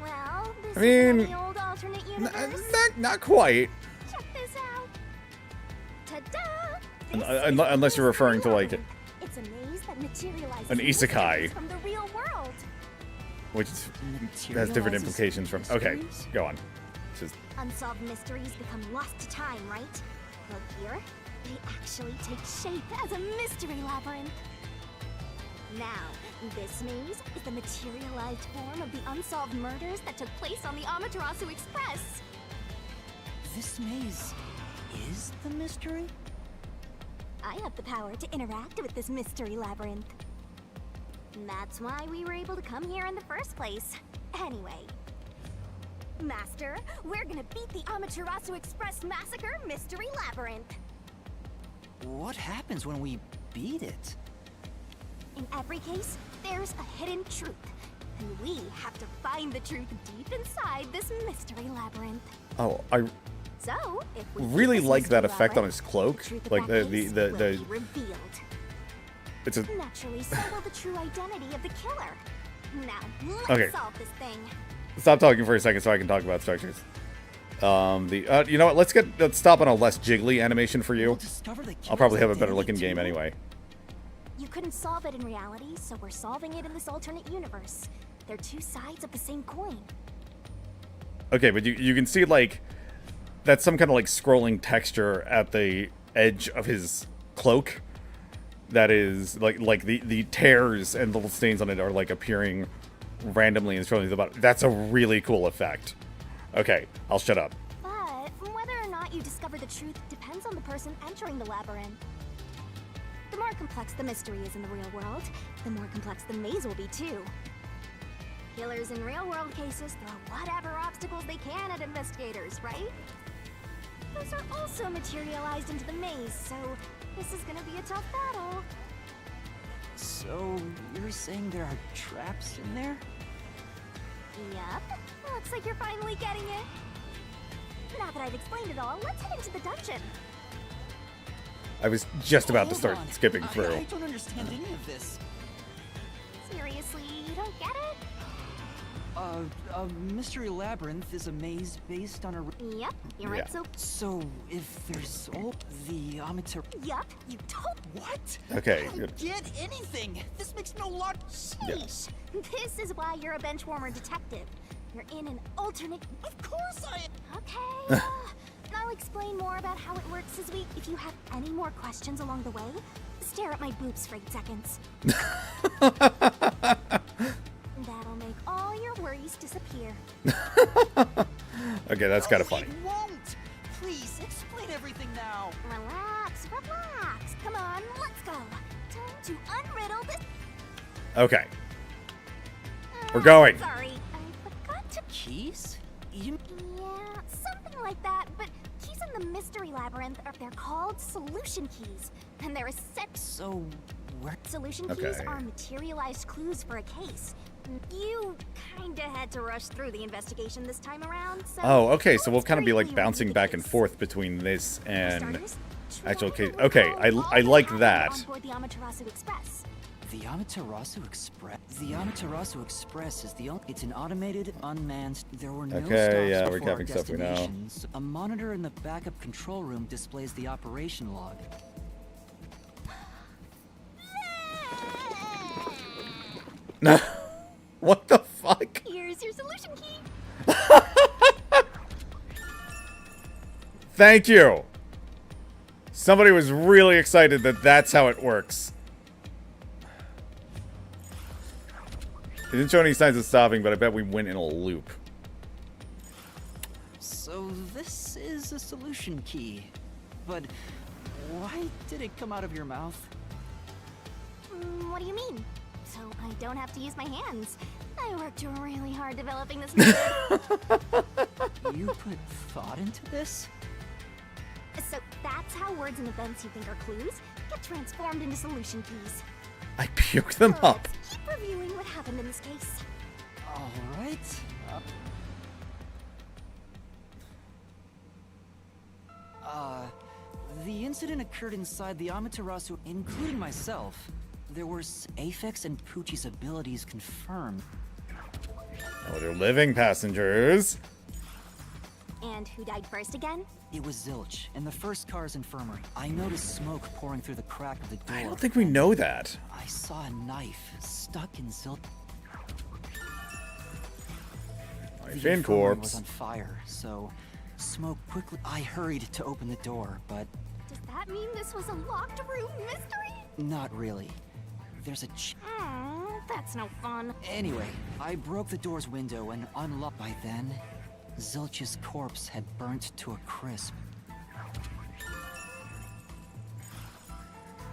Well, this I is mean, the old alternate universe. not quite. Check this out. Ta-da! Unless you're referring to like It's a maze that materializes an isekai. mysteries from the real world. which has different Materializes implications from. Okay, mysteries? go on. Just Unsolved mysteries become lost to time, right? Well, here, they actually take shape as a mystery labyrinth. Now, this maze is the materialized form of the unsolved murders that took place on the Amaterasu Express. This maze is the mystery? I have the power to interact with this mystery labyrinth. And that's why we were able to come here in the first place. Anyway, Master, we're gonna beat the Amaterasu Express Massacre Mystery Labyrinth. What happens when we beat it? In every case, there's a hidden truth. And we have to find the truth deep inside this mystery labyrinth. oh, I So, if we really beat this like that mystery effect on labyrinth, his cloak. the truth of Like that the case the will the be revealed. it's a Naturally, so will the true identity of the killer. Now, let's Okay. solve this thing. Stop talking for a second so I can talk about structures. You know what? Let's stop on a less jiggly animation for We'll you. discover the I'll probably killer's have a better identity looking game too? anyway. You couldn't solve it in reality, so we're solving it in this alternate universe. They're two sides of the same coin. Okay, but you can see like that's some kind of like scrolling texture at the edge of his cloak. That is like the tears and little stains on it are like appearing randomly and scrolling to the bottom. That's a really cool effect. Okay, I'll shut up. But whether or not you discover the truth depends on the person entering the labyrinth. The more complex the mystery is in the real world, the more complex the maze will be too. Killers in real-world cases throw whatever obstacles they can at investigators, right? Those are also materialized into the maze, so this is gonna be a tough battle. So, you're saying there are traps in there? Yup. Looks like you're finally getting it. Now that I've explained it all, let's head into the dungeon. I was just about to Hold start on. skipping I through. don't understand any of this. Seriously, you don't get it? A mystery labyrinth is a maze based on a... Yep, you're Yeah. right, so... So, if there's... Oh, the Amateur... Yup, you told... What? Okay, I don't good. get anything! This makes no lot... Sheesh. This is why you're a benchwarmer detective. You're in an alternate... Of course I... Okay, I'll explain more about how it works as we... If you have any more questions along the way, stare at my boobs for 8 seconds. That'll make all your worries disappear. Okay, that's kind of funny. It won't! Please, explain everything now! Relax, relax. Come on, let's go. Time to unriddle this... Okay, we're going. Sorry, I forgot to... Keys? You... Yeah, something like that, but keys in the mystery labyrinth they're called solution keys. And they're a set... So... Where... Solution keys Okay. are materialized clues for a case. You kinda had to rush through the investigation this time around, so... Oh, okay, so we'll let's kind of be like briefly bouncing review the back and case. forth between this For and starters, actual try case. to Okay, recall all I like happened that. on board the Amaterasu Express. The Amaterasu Express. The Amaterasu Express is the only. It's an automated, unmanned. There were no Okay, stops yeah, we're before our having stuff we know. destinations. A monitor in the backup control room displays the operation log. No, what the fuck? Here's your solution key. Thank you. Somebody was really excited that that's how it works. It didn't show any signs of stopping, but I bet we went in a loop. So this is a solution key. But why did it come out of your mouth? What do you mean? So I don't have to use my hands. I worked really hard developing this method. You put thought into this? So that's how words and events you think are clues get transformed into solution keys. I puked them up. Let's keep reviewing what happened in this case. All right. The incident occurred inside the Amaterasu, including myself. There were Aphex and Poochie's abilities confirmed. Oh, they're living passengers. And who died first again? It was Zilch, in the first car's infirmary. I noticed smoke pouring through the crack of the door. I don't think we know that. I saw a knife stuck in Zilch. My The Finn infirmary was corpse. on fire, so smoke quickly. I hurried to open the door, but Does that mean this was a locked room mystery? not really. There's a That's no fun. Anyway, I broke the door's window and unlocked. By then, Zilch's corpse had burnt to a crisp.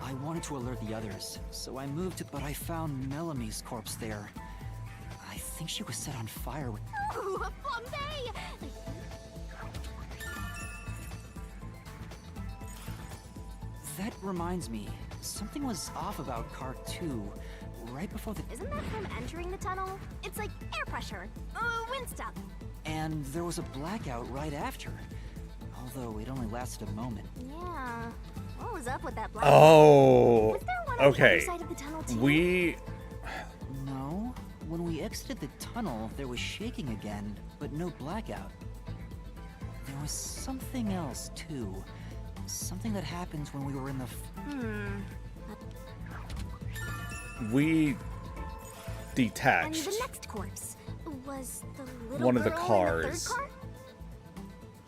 I wanted to alert the others, so I moved it, but I found Melamie's corpse there. I think she was set on fire with... Ooh, Bombay! That reminds me, something was off about Car 2, right before the... Isn't that from entering the tunnel? It's like air pressure. Wind stuff. And there was a blackout right after. Although it only lasted a moment. Yeah. What was up with that black? Oh, Was there one on the okay. other side of the tunnel too? No. When we exited the tunnel, there was shaking again, but no blackout. There was something else, too. Something that happened when we were in the... We And detached the next corpse was the little one of the girl in cars. third car?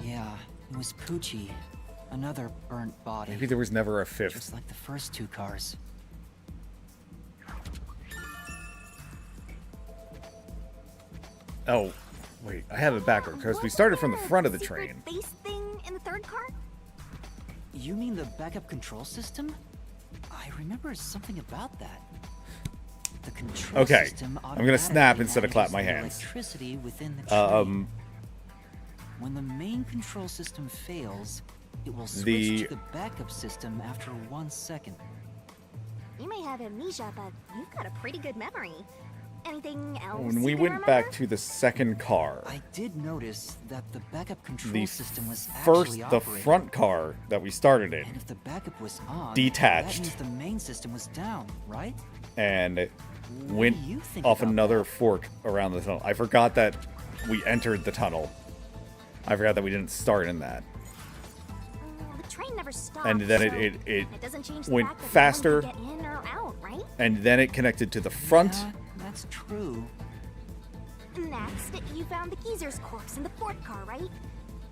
Yeah, it was Poochie. Another burnt body. Maybe there was never a fifth. Just like the first two cars. Oh, wait, I have it backward because we started from the front of the Secret train. Base thing in the third car? You mean the backup control system? I remember something about that. The control Okay, system I'm gonna snap automatically instead of clap my manages the hands. Electricity within the train. Um, When the main control system fails, it will switch The- to the backup system after 1 second. You may have amnesia, but you've got a pretty good memory. Anything else? when we you went can back remember? to the second car, I did notice that the backup control the system was first, actually the operating. front car that we started And in, if the backup was on, detached. that means the main system was down, right? and What went do you think off about another that? fork around the tunnel. I forgot that we entered the tunnel. I forgot that we didn't start in that. The train never stopped. And then so it doesn't change the went fact that no faster. one can get in or out, right? And then it connected to the front. Yeah, that's true. Next, you found the geezer's corpse in the fourth car, right?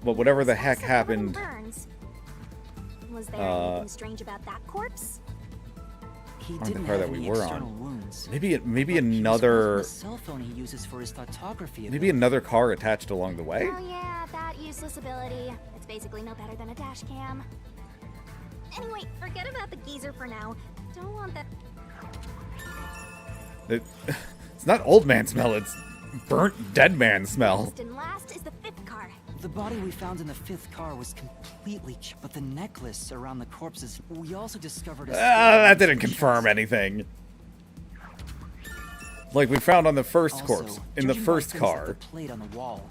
But whatever the Also heck covered in happened, burns. Was there uh, anything strange about that corpse? He on the didn't car have that we any were external on. wounds. maybe But he was using another the cell phone he uses for his photography. maybe ability. another car attached along the way. Oh yeah, that useless ability. It's basically no better than a dash cam. Anyway, forget about the geezer for now. Don't want that. It's not old man smell, it's burnt dead man smell. First and last is the fifth car. The body we found in the fifth car was completely but the necklace around the corpses. We also discovered a That didn't confirm anything. Like we found on the first Also, corpse in the judging by first things like car. the plate on the wall,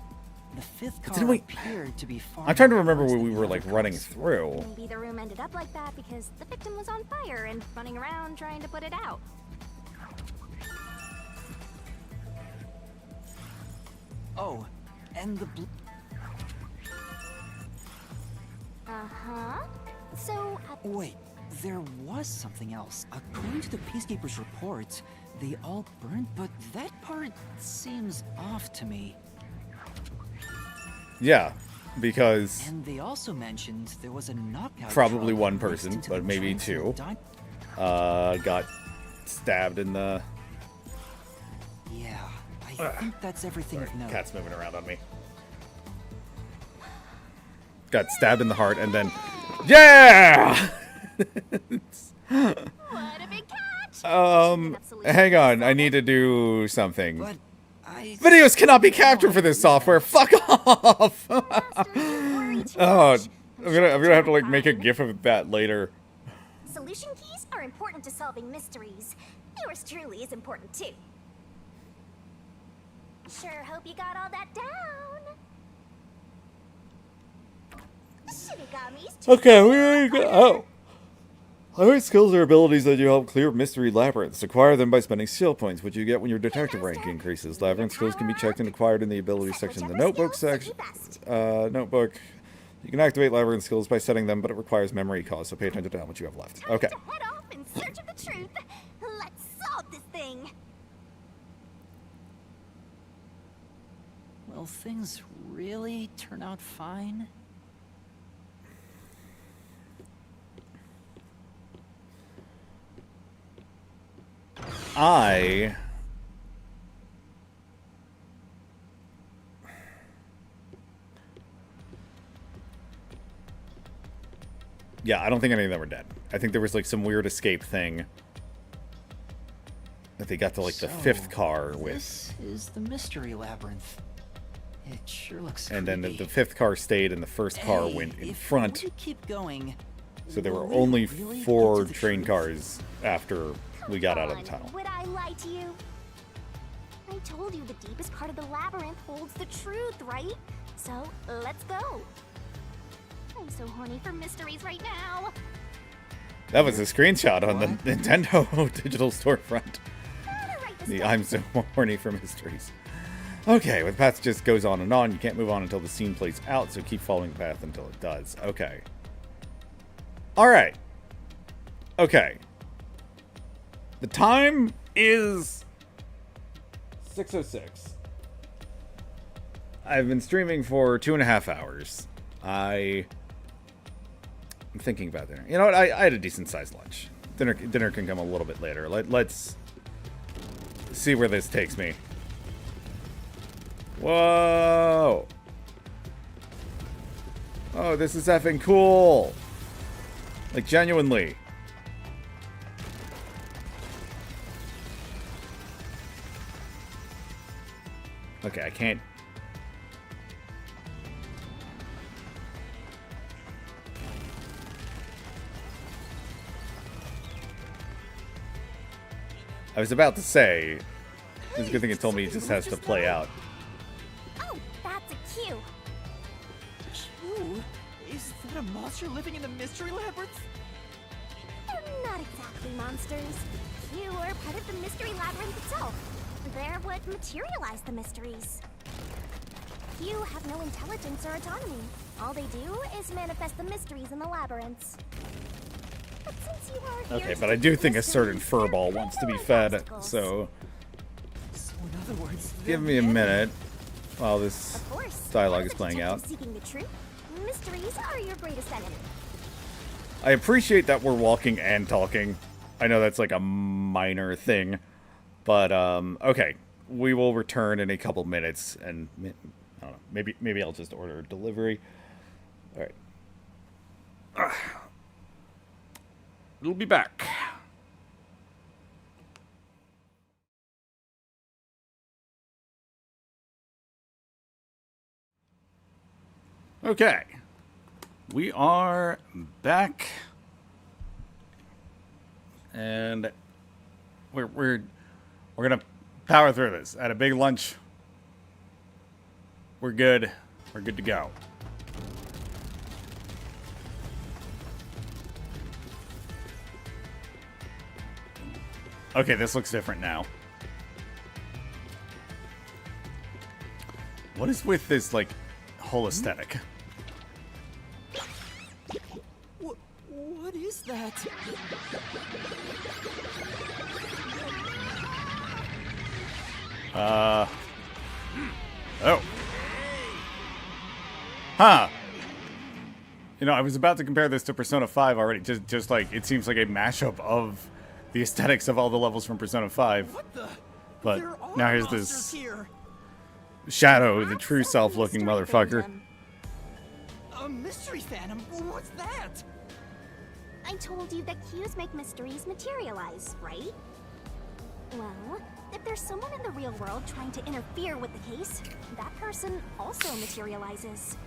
the fifth car Didn't we- appeared to be far I'm trying to more remember advanced where we than the were other like running cars. through. Maybe the room ended up like that because the victim was on fire and running around trying to put it out. Oh, and the Uh-huh. So, wait, there was something else. According to the Peacekeepers' report, they all burned, but that part seems off to me. Yeah, because And they also mentioned there was a knockout. probably truck one mixed person, into but the maybe train from the two, di- got stabbed in the. Yeah, I think that's everything of note. Cat's moving around on me. Got stabbed in the heart and then, yeah. what a big catch! Hang on, I need to do something. But I Videos cannot be captured for this software. Fuck off. Master, you worry too Oh, much. I'm gonna have to like make a gif of that later. Solution keys are important to solving mysteries. Yours truly is important too. Sure hope you got all that down. Shinigami's Okay, we go. Oh. Highlight skills or abilities that you help clear mystery labyrinths. Acquire them by spending skill points, which you get when your detective rank increases. Labyrinth skills can be checked and acquired in the ability section of the notebook section. Notebook. You can activate labyrinth skills by setting them, but it requires memory cost, so pay attention to how much you have left. Okay. Time to head off in search of the truth. Let's solve this thing. Will things really turn out fine? Yeah, I don't think any of them are dead. I think there was like some weird escape thing that they got to like the fifth car with. This is the mystery labyrinth. It sure looks And then the creepy. fifth car stayed and the first car Hey, went in if front. we keep going, So there will were we only really get 4 to the train truth? cars after we got out of the tunnel. Would I lie to you? I told you the deepest part of the labyrinth holds the truth, right? So, let's go. I'm so horny for mysteries right now. That was a screenshot on the Nintendo digital storefront. The I'm so horny for mysteries. Okay, well, the path just goes on and on. You can't move on until the scene plays out, so keep following the path until it does. Okay. Alright. Okay. The time is 6:06. I've been streaming for 2.5 hours. I'm thinking about dinner. You know what? I had a decent sized lunch. Dinner can come a little bit later. Let's see where this takes me. Whoa! Oh, this is effing cool! Like, genuinely. Okay, I can't... I was about to say, it's a good thing it told me it just has to play out. Oh, that's a cue. Ooh, is that a monster living in the mystery labyrinth? They're not exactly monsters. You are part of the mystery labyrinth itself. They're what materialize the mysteries. You have no intelligence or autonomy. All they do is manifest the mysteries in the labyrinths. But since you are here Okay, to but I do solve think a certain mysteries, furball there wants to be are fed, obstacles. so So in other words, give they're me a dead? minute while this Of course, dialogue as is a playing out. detective seeking the truth, mysteries are your greatest enemy. I appreciate that we're walking and talking. I know that's like a minor thing, but okay. We will return in a couple minutes, and I don't know. Maybe I'll just order a delivery. All right. It'll be back. Okay. We are back. And we're gonna power through this. At a big lunch. We're good. We're good to go. Okay, this looks different now. What is with this, like, whole aesthetic? What is that? Oh. Huh. You know, I was about to compare this to Persona 5 already. Just like, it seems like a mashup of the aesthetics of all the levels from Persona 5. What the? But There are now here's monsters this here. Shadow, the true self-looking motherfucker. A mystery phantom? What's that? I told you that cues make mysteries materialize, right? Well, if there's someone in the real world trying to interfere with the case, that person also materializes.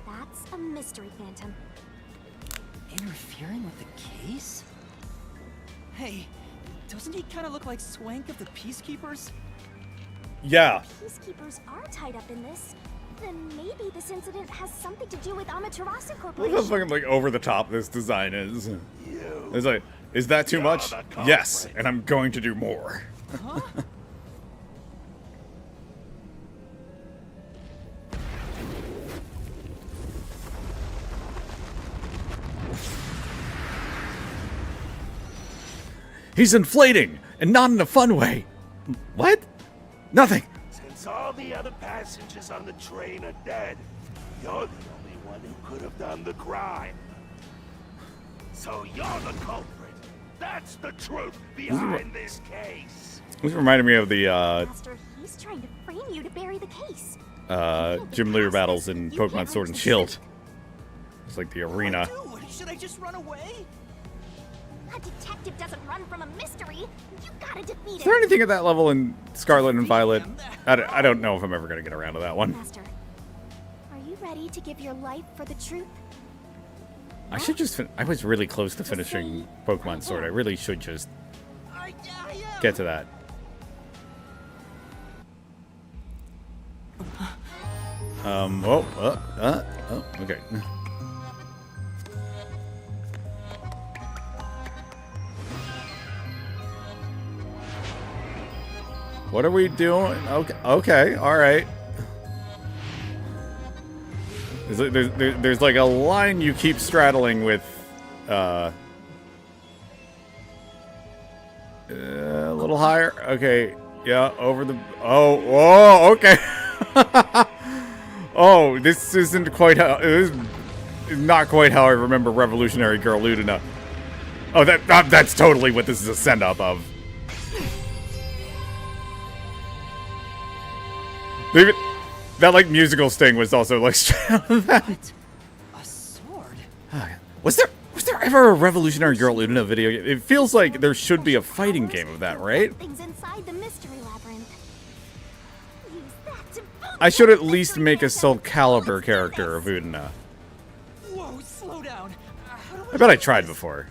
That's a mystery phantom. Interfering with the case? Hey, doesn't he kind of look like Swank of the Peacekeepers? Yeah. Peacekeepers are tied up in this, Then maybe this incident has something to do with Amaterasu Look how Corporation. fucking like over the top this design is. You. It's like, is that too much? the culprit. Yes, and I'm going to do more. He's inflating, and not in a fun way. What? Nothing. Since all the other passengers on the train are dead, you're the only one who could have done the crime. So you're the culprit. That's the truth behind this case. This reminded me of the Master, he's trying to frame you to bury the case. gym leader battles in Pokemon Sword and Shield. It's like the arena. Dude, should I just run away? A detective doesn't run from a mystery. You gotta defeat Is there him. anything at that level in Scarlet and Violet? I don't know if I'm ever going to get around to that one. Master, are you ready to give your life for the truth? I should just... I was really close to finishing Pokemon Sword. I really should just get to that. Okay. What are we doing? Okay, all right. There's like a line you keep straddling with, a little higher. Okay, yeah, over the. Oh, okay. Oh, this isn't quite how. This is not quite how I remember Revolutionary Girl Ludena. Oh, that's totally what this is a send up of. Even that like musical sting was also like A sword? Was there ever a Revolutionary Girl Ludena video game? It feels like there should be a fighting game of that, right? Things inside the mystery labyrinth. Use that to I should at least make a Soul Calibur character of Udina. Whoa, slow down. How do I bet I tried before.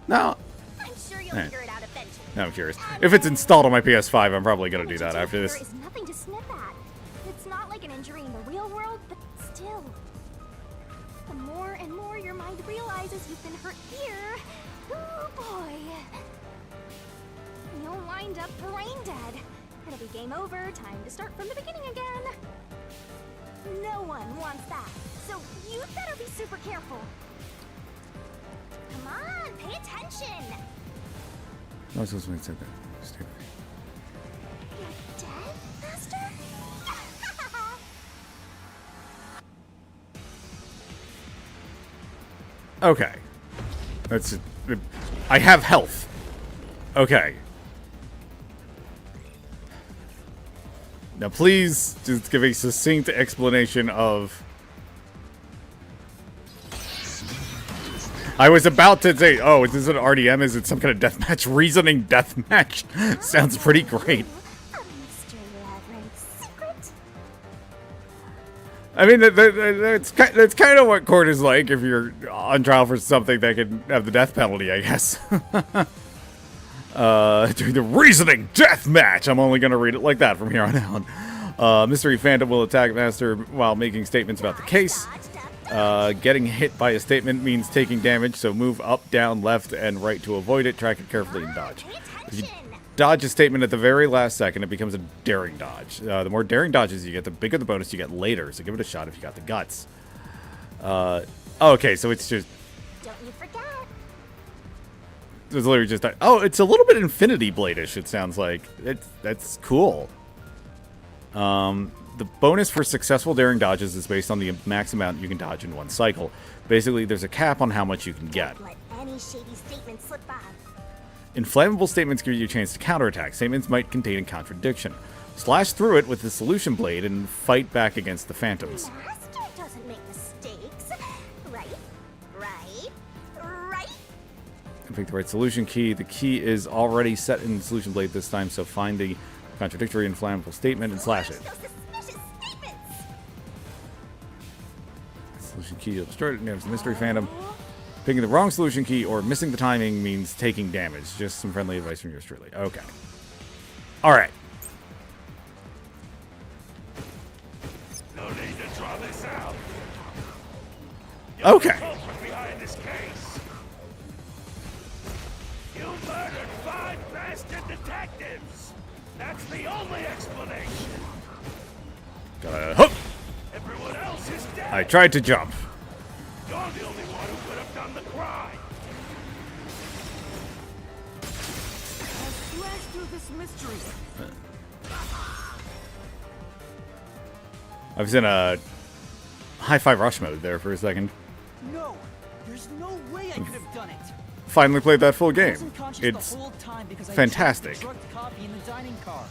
No, I'm sure you'll Eh. figure it out eventually. now I'm curious. If it's installed on my PS5, I'm probably gonna do that after There this. is nothing to sniff at. It's not like an injury in the real world, but still. The more and more your mind realizes you've been hurt here, oh boy, you'll wind up brain dead. It'll be game over, time to start from the beginning again. No one wants that, so you better be super careful. Come on, pay attention. I was supposed to make that. Stupid. You're dead, Master? Okay. That's. I have health. Okay. Now, please just give a succinct explanation of. I was about to say, oh, is this an RDM? Is it some kind of deathmatch? Reasoning deathmatch? Sounds pretty great. A mystery labyrinth secret? I mean, that's kind of what court is like if you're on trial for something that can have the death penalty, I guess. During the reasoning death match, I'm only going to read it like that from here on out. Mystery Phantom will attack Master while making statements about the case. Getting hit by a statement means taking damage, so move up, down, left, and right to avoid it. Track it carefully and dodge. If you dodge a statement at the very last second, it becomes a daring dodge. The more daring dodges you get, the bigger the bonus you get later, so give it a shot if you got the guts. Okay, so it's just... Don't you forget. It's literally just... Oh, it's a little bit Infinity Blade-ish, it sounds like. That's cool. The bonus for successful daring dodges is based on the max amount you can dodge in one cycle. Basically, there's a cap on how much you can get. Let any shady statement slip by. Inflammable statements give you a chance to counterattack. Statements might contain a contradiction. Slash through it with the solution blade and fight back against the phantoms. Master doesn't make mistakes. Right? Right? Right? Pick the right solution key. The key is already set in the solution blade this time, so find the contradictory inflammable statement and slash it. No suspicious statements. Solution key will destroy it. Names the mystery phantom. Picking the wrong solution key or missing the timing means taking damage. Just some friendly advice from yours truly. Okay. All right. No You're Okay. the culprit behind this case. You murdered 5 bastard detectives. That's the only explanation. Gotta hook. Everyone else is dead. I tried to jump. You're the only one who could have done the crime. Flash through this mystery. I was in a hi-fi rush mode there for a second. No, there's no way I could have done it. Finally played that full I game. wasn't conscious It's the whole time because I fantastic. drank the drugged coffee in the dining car.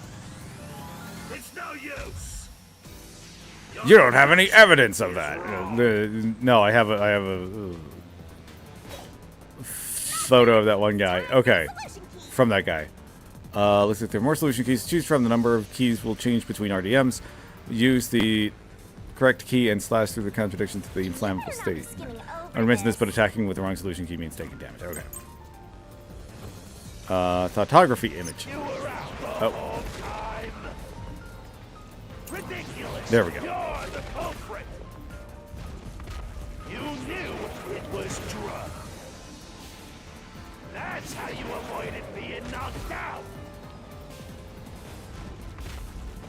It's no use. You don't have any evidence of that. No, I have a photo of that one guy. Okay, from that guy. Let's see if there are more solution keys to choose from. The number of keys will change between RDMs. Use the correct key and slash through the contradiction to the inflammable state. I would mention this, but attacking with the wrong solution key means taking damage. Okay. Photography image. Oh, Ridiculous. there we go. You're the culprit. You knew it was drugged. That's how you avoided being knocked out.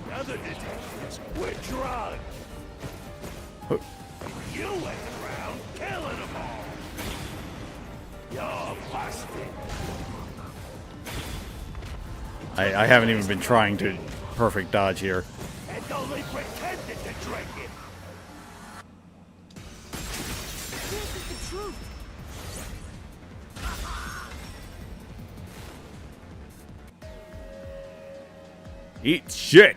The other detectives were drugged. You went around killing them all. You're busted. I haven't even been trying to perfect dodge here. And only pretended to drink it. This is the truth. Eat shit.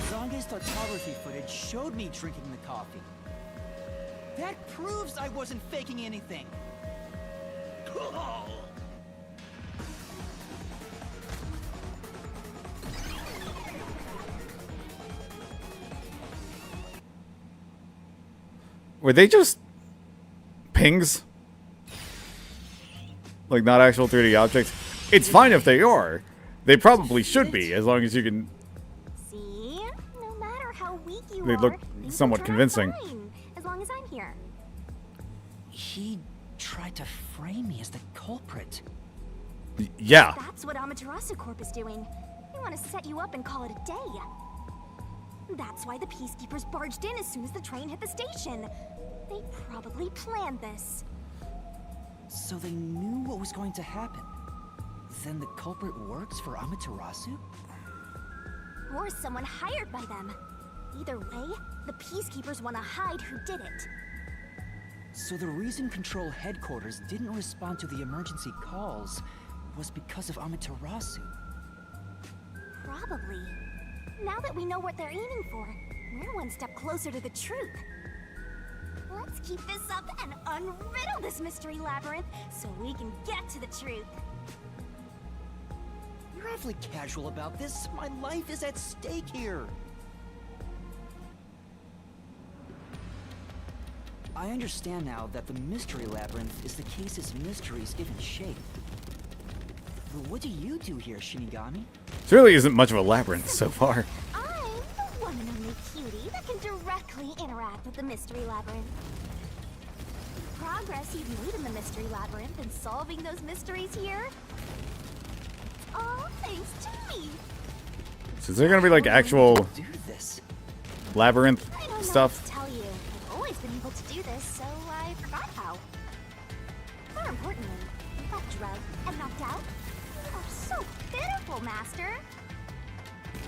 Zange's photography footage showed me drinking the coffee. That proves I wasn't faking anything. Were they just pings? Like not actual 3D objects? It's fine if they are. They probably should be, as long as you can. See? No matter how weak you They are, look things somewhat will turn out convincing. fine, as long as I'm here. He tried to frame me as the culprit. Yeah. That's what Amaterasu Corp is doing. They want to set you up and call it a day. That's why the Peacekeepers barged in as soon as the train hit the station. They probably planned this. So they knew what was going to happen. Then the culprit works for Amaterasu? Or someone hired by them. Either way, the Peacekeepers want to hide who did it. So the reason Control Headquarters didn't respond to the emergency calls was because of Amaterasu. Probably. Now that we know what they're aiming for, we're one step closer to the truth. Let's keep this up and unriddle this mystery labyrinth so we can get to the truth. You're awfully casual about this. My life is at stake here. I understand now that the mystery labyrinth is the case's mysteries given shape. But what do you do here, Shinigami? There really isn't much of a labyrinth so far. I'm the one and only cutie that can directly interact with the mystery labyrinth. The progress you've made in the mystery labyrinth and solving those mysteries here, it's all thanks to me. So is there gonna be like actual Do this. labyrinth I don't know stuff? what to tell you. I've always been able to do this, so I forgot how. More importantly, you got drugged and knocked out. You are so pitiful, Master.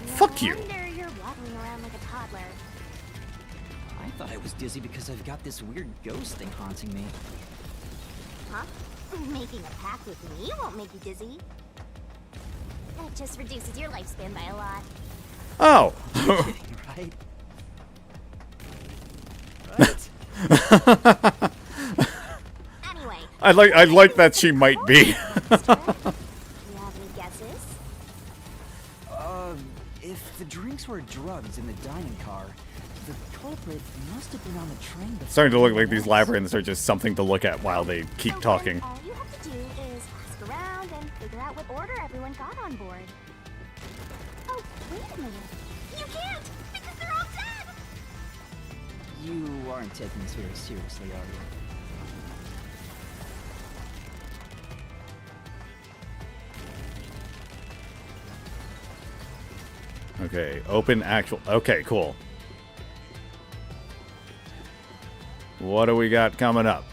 Fuck you. No wonder you're waddling around like a toddler. I thought I was dizzy because I've got this weird ghost thing haunting me. Huh? Making a pact with me won't make you dizzy. It just reduces your lifespan by a lot. Oh. Right? Anyway. I like that she might be. You have any guesses? If the drinks were drugs in the dining car, the culprit must have been on the train before. Starting to look like these anyone else. labyrinths are just something to look at while they keep So talking. then all you have to do is ask around and figure out what order everyone got on board. Oh, wait a minute. You can't! Because they're all dead! You aren't taking this very seriously, are you? Okay, open actual... Okay, cool. What do we got coming up?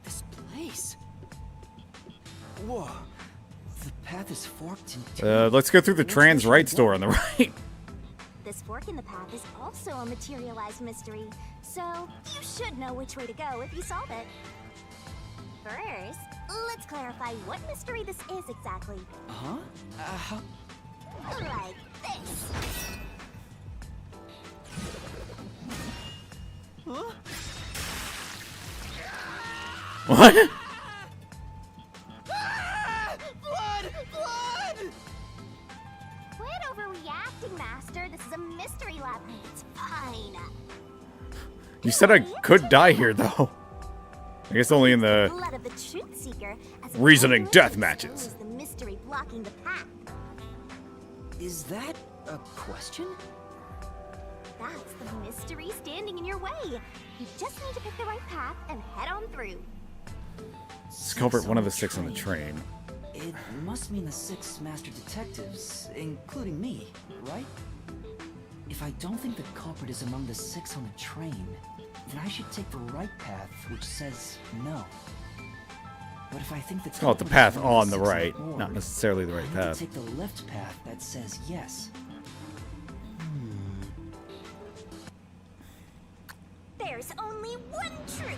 This place. Whoa. The path is forked in two. Let's go through the trans rights store on the right. This fork in the path is also a materialized mystery, so you should know which way to go if you solve it. First, let's clarify what mystery this is exactly. Huh? How? Like this. Huh? What? Blood! Blood! Quit overreacting, Master. This is a mystery lab. It's fine. You said I could die here, though. I guess only in the Blood of the Truth Seeker as a reasoning way to death expose matches. The mystery blocking the path. Is that a question? That's the mystery standing in your way. You just need to pick the right path and head on through. Culprit, one of the 6 on the train. It must mean the 6 master detectives, including me, right? If I don't think the culprit is among the 6 on the train, then I should take the right path, which says no. But if I think the Call it the culprit path is among on the 6 right, board, not necessarily the I right need to path. take the left path that says yes. There's only one truth.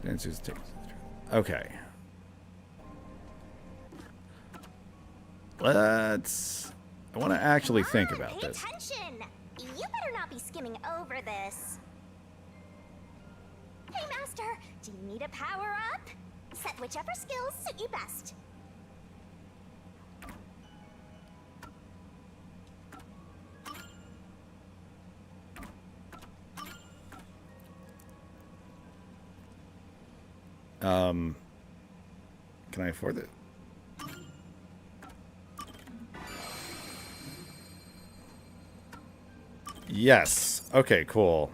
The answer is okay. Let's... I want to actually think about Pay this. attention. You better not be skimming over this. Hey, Master, do you need a power up? Set whichever skills suit you best. Can I afford it? Yes. Okay, cool.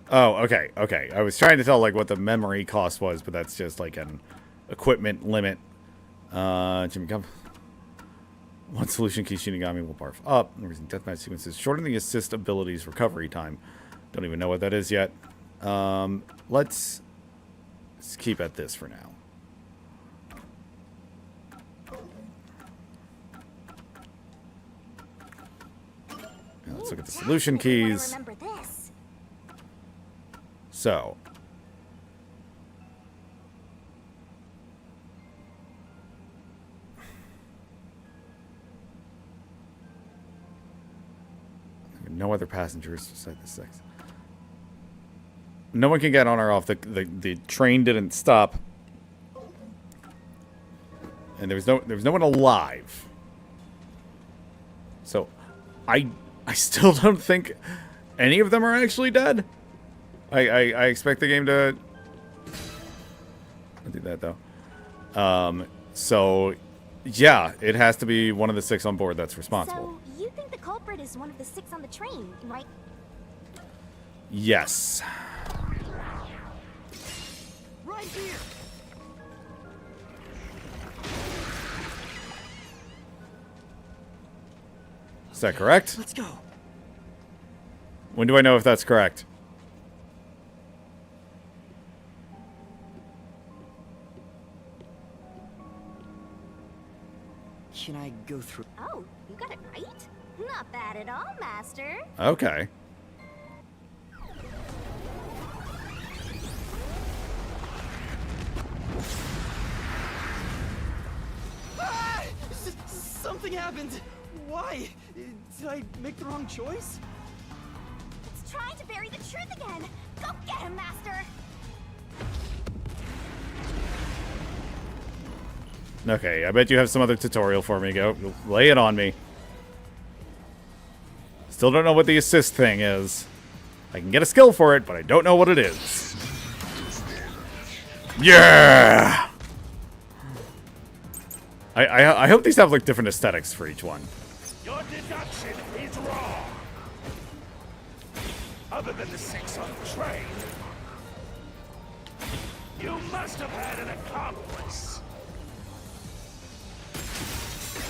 Oh, okay, okay. I was trying to tell, like, what the memory cost was, but that's just, like, an equipment limit. Jimmy, come. One solution key Shinigami will barf up. Using deathmatch sequences. Shorten the assist abilities recovery time. Don't even know what that is yet. Let's keep at this for now. Now let's look at the solution keys. Remember this. So. No other passengers beside the 6. No one can get on or off. The train didn't stop. And there was no one alive. So I still don't think any of them are actually dead. I expect the game to I'll do that though. So yeah, it has to be one of the 6 on board that's responsible. So you think the culprit is one of the 6 on the train, right? Yes. Right here. Is that correct? Let's go. When do I know if that's correct? Can I go through? Oh, you got it right? Not bad at all, Master. Okay. Something happened. Why? Did I make the wrong choice? It's trying to bury the truth again. Go get him, Master. Okay, I bet you have some other tutorial for me. Go, lay it on me. Still don't know what the assist thing is. I can get a skill for it, but I don't know what it is. Yeah! I hope these have like different aesthetics for each one. Your deduction is other than the 6 on the train. You must have had an accomplice.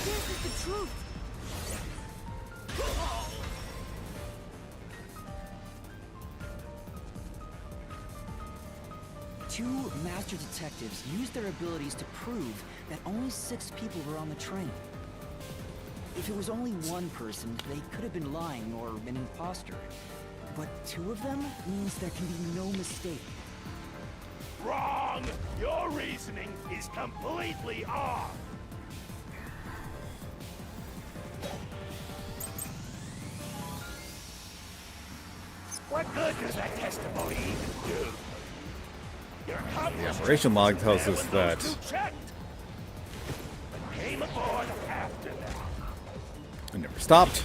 This is the truth. Two master detectives used their abilities to prove that only 6 people were on the train. If it was only one person, they could have been lying or an imposter. But 2 of them means there can be no mistake. Wrong! Your reasoning is completely off. What good does that testimony even do? Your accomplice Operation log tells there us when that those 2 checked, but came aboard after that. I never stopped.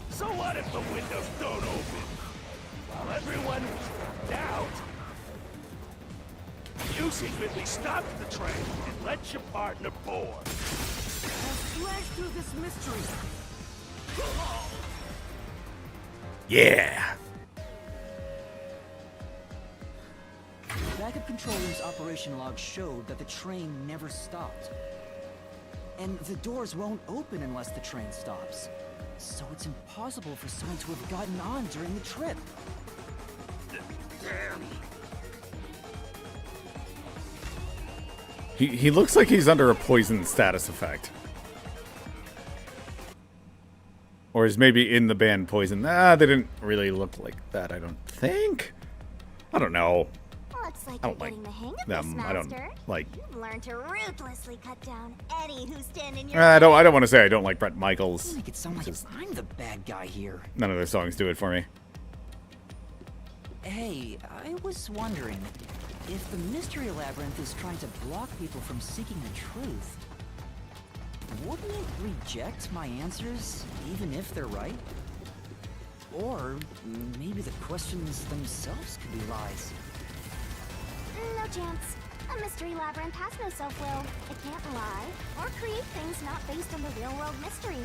So what if the windows don't open? While everyone was in doubt, you secretly stopped the train and let your partner board. Slash through this mystery. Yeah. Backup control room's operation log showed that the train never stopped. And the doors won't open unless the train stops. So it's impossible for someone to have gotten on during the trip. Damn. He looks like he's under a poison status effect. Or is maybe in the band Poison. They didn't really look like that, I don't think. I don't know. Looks like I you're don't like getting the hang of them. this, I don't Master. like. You've learned to ruthlessly cut down any who stand in your I don't way. want to say I don't like Brett Michaels. You make it sound like Just- I'm the bad guy here. None of their songs do it for me. Hey, I was wondering, if the Mystery Labyrinth is trying to block people from seeking the truth, wouldn't it reject my answers, even if they're right? Or maybe the questions themselves could be lies. No chance. A mystery labyrinth has no self-will. It can't lie or create things not based on the real-world mystery.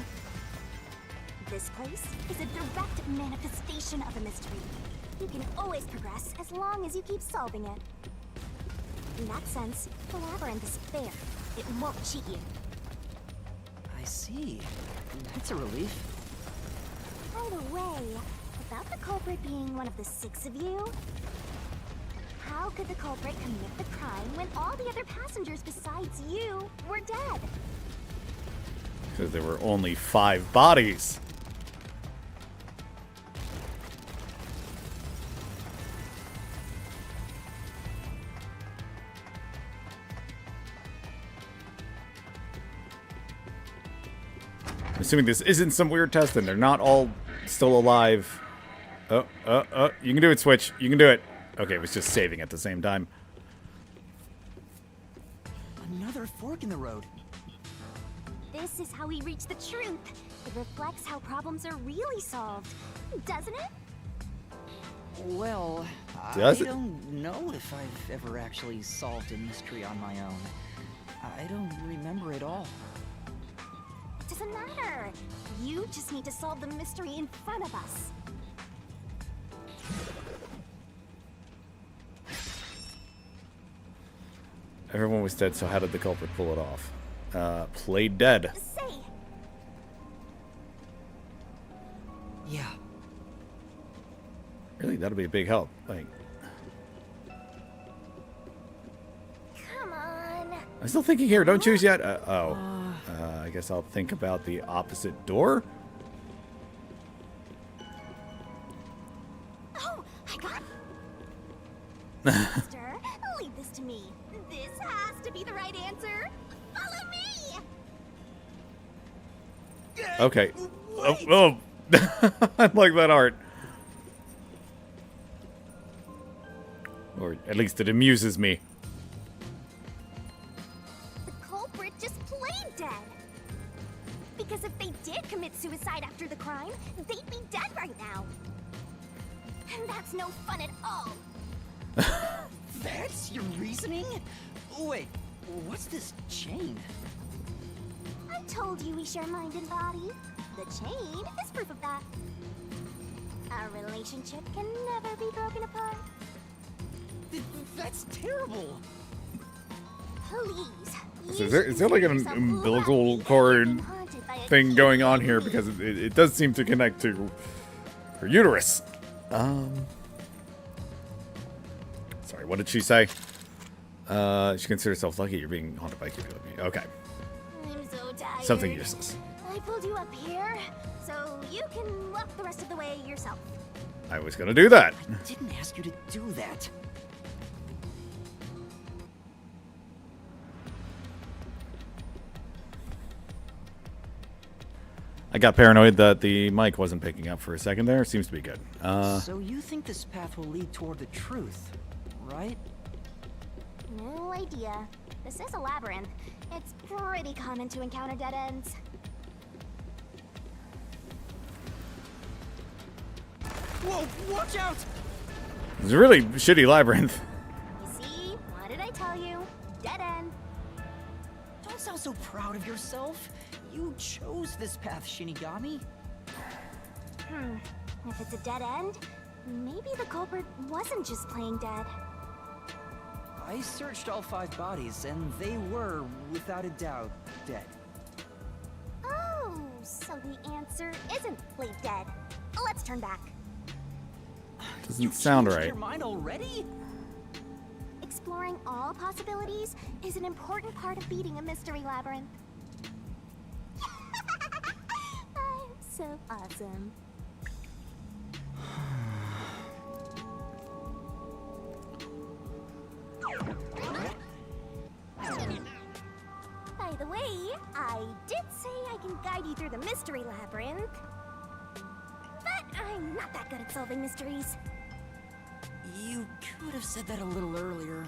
This place is a direct manifestation of a mystery. You can always progress as long as you keep solving it. In that sense, the labyrinth is fair. It won't cheat you. I see. That's a relief. By the way, about the culprit being one of the 6 of you, how could the culprit commit the crime when all the other passengers besides you were dead? Because there were only 5 bodies. I'm assuming this isn't some weird test and they're not all still alive. Oh, you can do it, Switch. You can do it. Okay, it was just saving at the same time. Another fork in the road. This is how we reach the truth. It reflects how problems are really solved, doesn't it? Well, Does I it? don't know if I've ever actually solved a mystery on my own. I don't remember it all. It doesn't matter. You just need to solve the mystery in front of us. Everyone was dead, so how did the culprit pull it off? Played dead. Say, Yeah. Really, that'll be a big help. Like, come on. I'm still thinking here. Don't choose yet. I guess I'll think about the opposite door. Oh, I got Master, leave this to me. This has to be the right answer. Follow me. Okay. Oh. I like that art. Or at least it amuses me. The culprit just played dead. Because if they did commit suicide after the crime, they'd be dead right now. And that's no fun at all. That's your reasoning? Wait, what's this chain? I told you we share mind and body. The chain is proof of that. Our relationship can never be broken apart. That's terrible. Please. Is there like an umbilical cord thing going on here? Because it does seem to connect to her uterus. Sorry, what did she say? She considers herself lucky you're being haunted by Cupid. Okay. I'm so tired. Something useless. I pulled you up here, so you can walk the rest of the way yourself. I was gonna do that. I didn't ask you to do that. I got paranoid that the mic wasn't picking up for a second there. Seems to be good. So you think this path will lead toward the truth, right? No idea. This is a labyrinth. It's pretty common to encounter dead ends. Whoa, watch out! It's a really shitty labyrinth. You see? What did I tell you? Dead end. Don't sound so proud of yourself. You chose this path, Shinigami. If it's a dead end, maybe the culprit wasn't just playing dead. I searched all 5 bodies, and they were, without a doubt, dead. Oh, so the answer isn't play dead. Let's turn back. Doesn't sound Changed right. your mind already? Exploring all possibilities is an important part of beating a mystery labyrinth. I'm so awesome. By the way, I did say I can guide you through the mystery labyrinth. But I'm not that good at solving mysteries. You could have said that a little earlier.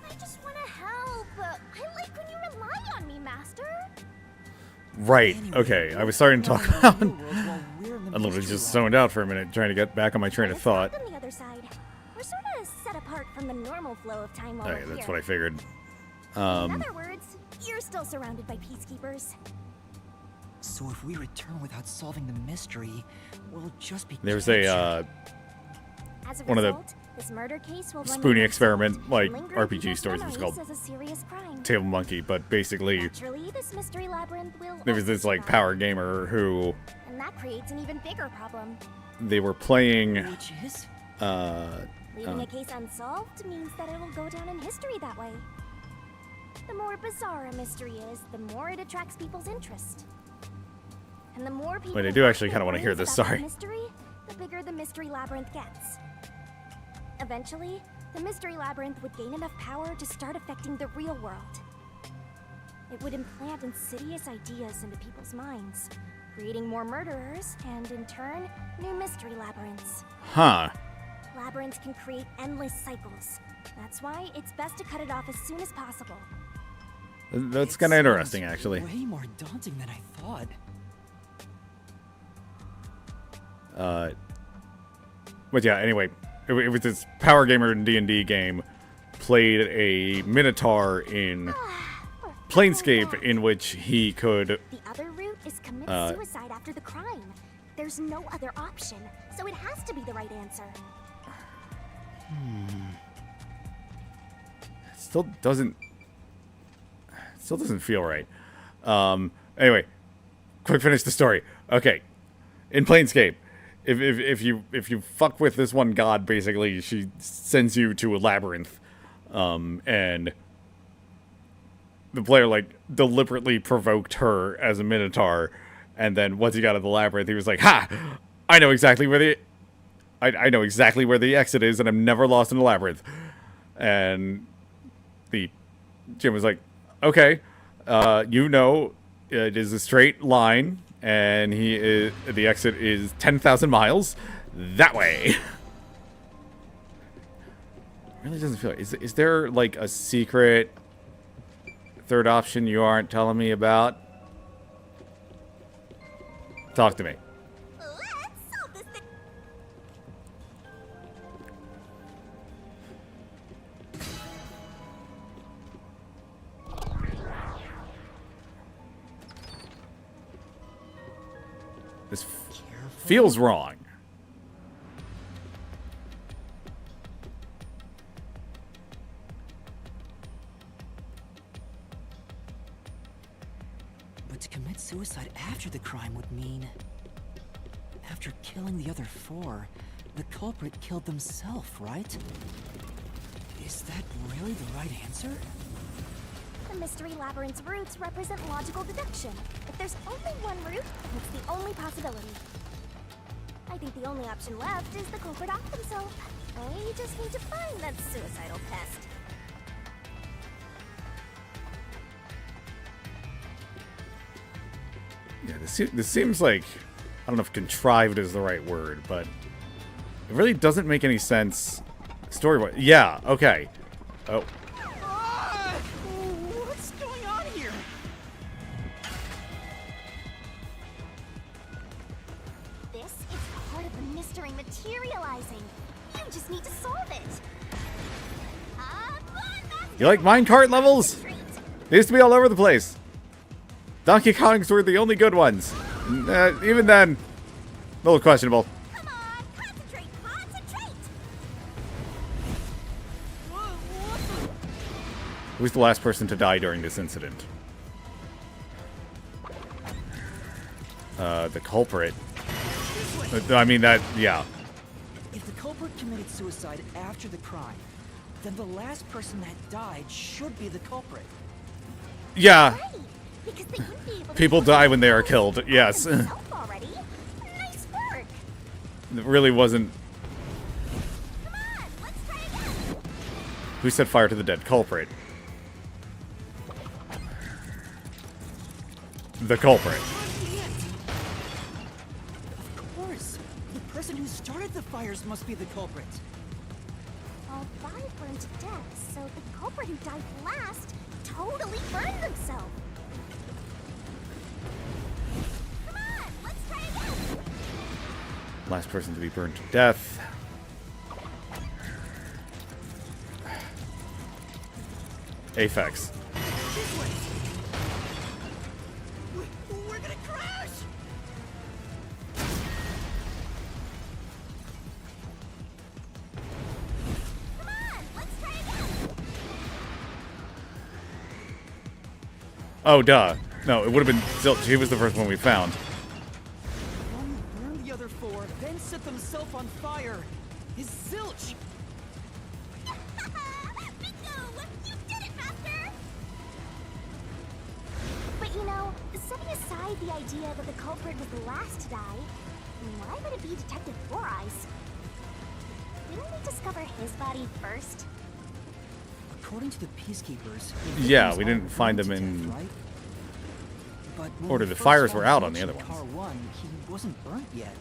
I just want to help. I like when you rely on me, Master. Right. Anyway, Okay. I was starting to talk we're in about. the real world while we're in the I literally mystery just lab. zoned out for a minute, trying to get back on my train of Let's thought. walk on the other side. We're sort of set apart from the normal flow of time while Okay, we're that's here. what I figured. In other words, you're still surrounded by peacekeepers. So if we return without solving the mystery, we'll just be There's captured. a As a one of the result, this murder case will run Spoonie unsolved, experiment, like lingering RPG people's stories was memories called as a serious crime. Table Monkey, but basically Naturally, this mystery labyrinth will there was also this like survive, power gamer who and that creates an even bigger problem. they were playing. Which is? Leaving a case unsolved means that it will go down in history that way. The more bizarre a mystery is, the more it attracts people's interest. And the more people Wait, I do wrap actually their kinda wanna hear brains this, about that sorry. mystery, the bigger the mystery labyrinth gets. Eventually, the mystery labyrinth would gain enough power to start affecting the real world. It would implant insidious ideas into people's minds, creating more murderers and, in turn, new mystery labyrinths. Huh. Labyrinths can create endless cycles. That's why it's best to cut it off as soon as possible. That's It kind of sounds interesting, actually. Way more daunting than I thought. But yeah, anyway, it was this power gamer D&D game played a Minotaur in Planescape in which he could The other route is commit suicide after the crime. There's no other option, so it has to be the right answer. still doesn't feel right. Anyway, quick finish the story. Okay, in Planescape, if you fuck with this one god, basically she sends you to a labyrinth, and the player like deliberately provoked her as a Minotaur, and then once he got out of the labyrinth, he was like, "Ha! I know exactly where the exit is, and I'm never lost in a labyrinth." And the Jim was like, "Okay, it is a straight line, and the exit is 10,000 miles that way." Really doesn't feel. Is there like a secret third option you aren't telling me about? Talk to me. Let's solve this thing. This feels wrong. But to commit suicide after the crime would mean... After killing the other 4, the culprit killed themselves, right? Is that really the right answer? The Mystery Labyrinth's roots represent logical deduction. If there's only one route, it's the only possibility. I think the only option left is the culprit off themselves. I just need to find that suicidal pest. Yeah, this seems like, I don't know if contrived is the right word, but it really doesn't make any sense story-wise. Yeah, okay. Oh. What's going on here? This is part of the mystery materializing. You just need to solve it. You like minecart levels? They used to be all over the place. Donkey Kongs were the only good ones. Even then, a little questionable. Come on, concentrate, concentrate. Who's the last person to die during this incident? The culprit. I mean, that, yeah. If the culprit committed suicide after the crime, then the last person that died should be the culprit. Yeah. Right, because they wouldn't be able to People die when they are killed, yes. It Self already. Nice work. really wasn't... Come on, let's try again. Who set fire to the dead culprit? The culprit. Of course. The person who started the fires must be the culprit. All 5 burned to death, so the culprit who died last totally burned themselves. Come on, let's try again. Last person to be burned to death. Aphex. This way. We're gonna crash! Come on, let's try again. Oh, duh. No, it would have been Zilch. He was the first one we found. One burned the other 4, then set themselves on fire. Is Zilch! Bingo! You did it, Master! But you know, setting aside the idea that the culprit was the last to die, why would it be Detective Four Eyes? Didn't we discover his body first? According to the peacekeepers... Yeah, we didn't find them in... Right? But when Or we the first fires found were out on Zilch the in other ones. Car 1, he wasn't burnt yet.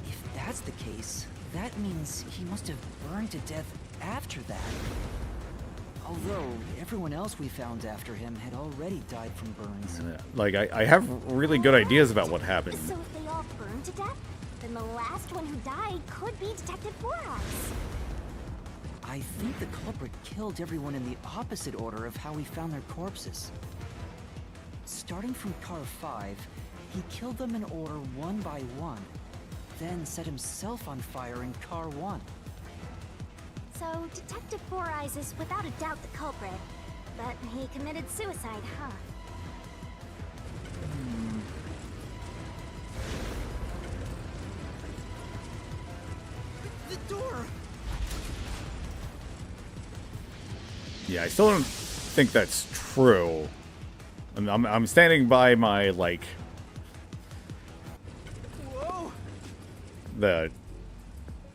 If that's the case, that means he must have burned to death after that. Although, everyone else we found after him had already died from burns. Like, I have really good ideas about what happened. So if they all burned to death, then the last one who died could be Detective Four Eyes. I think the culprit killed everyone in the opposite order of how we found their corpses. Starting from Car 5, he killed them in order one by one, then set himself on fire in Car 1. So Detective Four Eyes is without a doubt the culprit, but he committed suicide, huh? The door! Yeah, I still don't think that's true. I'm standing by my, like... Whoa!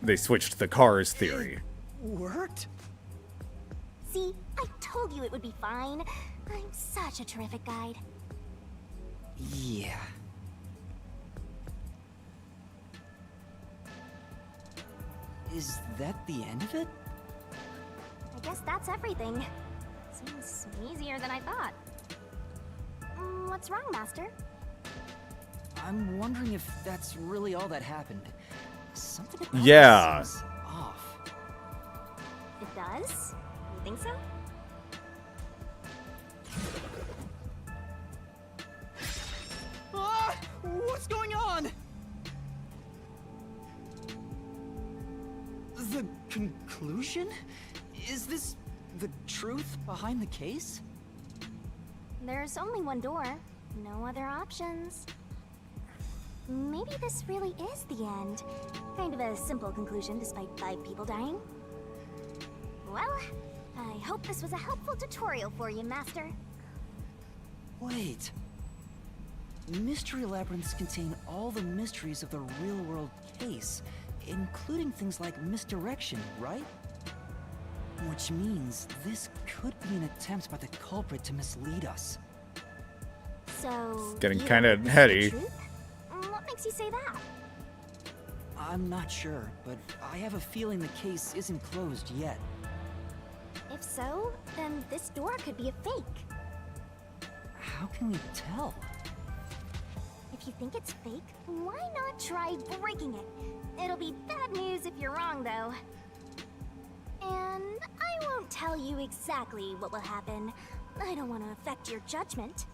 They switched the cars theory. Worked? See, I told you it would be fine. I'm such a terrific guide. Yeah. Is that the end of it? I guess that's everything. Seems easier than I thought. What's wrong, Master? I'm wondering if that's really all that happened. Something about Yeah. this seems off. It does? You think so? Ah! What's going on? The conclusion? Is this the truth behind the case? There's only one door. No other options. Maybe this really is the end. Kind of a simple conclusion despite 5 people dying. Well, I hope this was a helpful tutorial for you, Master. Wait. Mystery labyrinths contain all the mysteries of the real-world case, including things like misdirection, right? Which means this could be an attempt by the culprit to mislead us. So, It's getting you kind of think this is the heady. truth? What makes you say that? I'm not sure, but I have a feeling the case isn't closed yet. If so, then this door could be a fake. How can we tell? If you think it's fake, why not try breaking it? It'll be bad news if you're wrong, though. And I won't tell you exactly what will happen. I don't want to affect your judgment.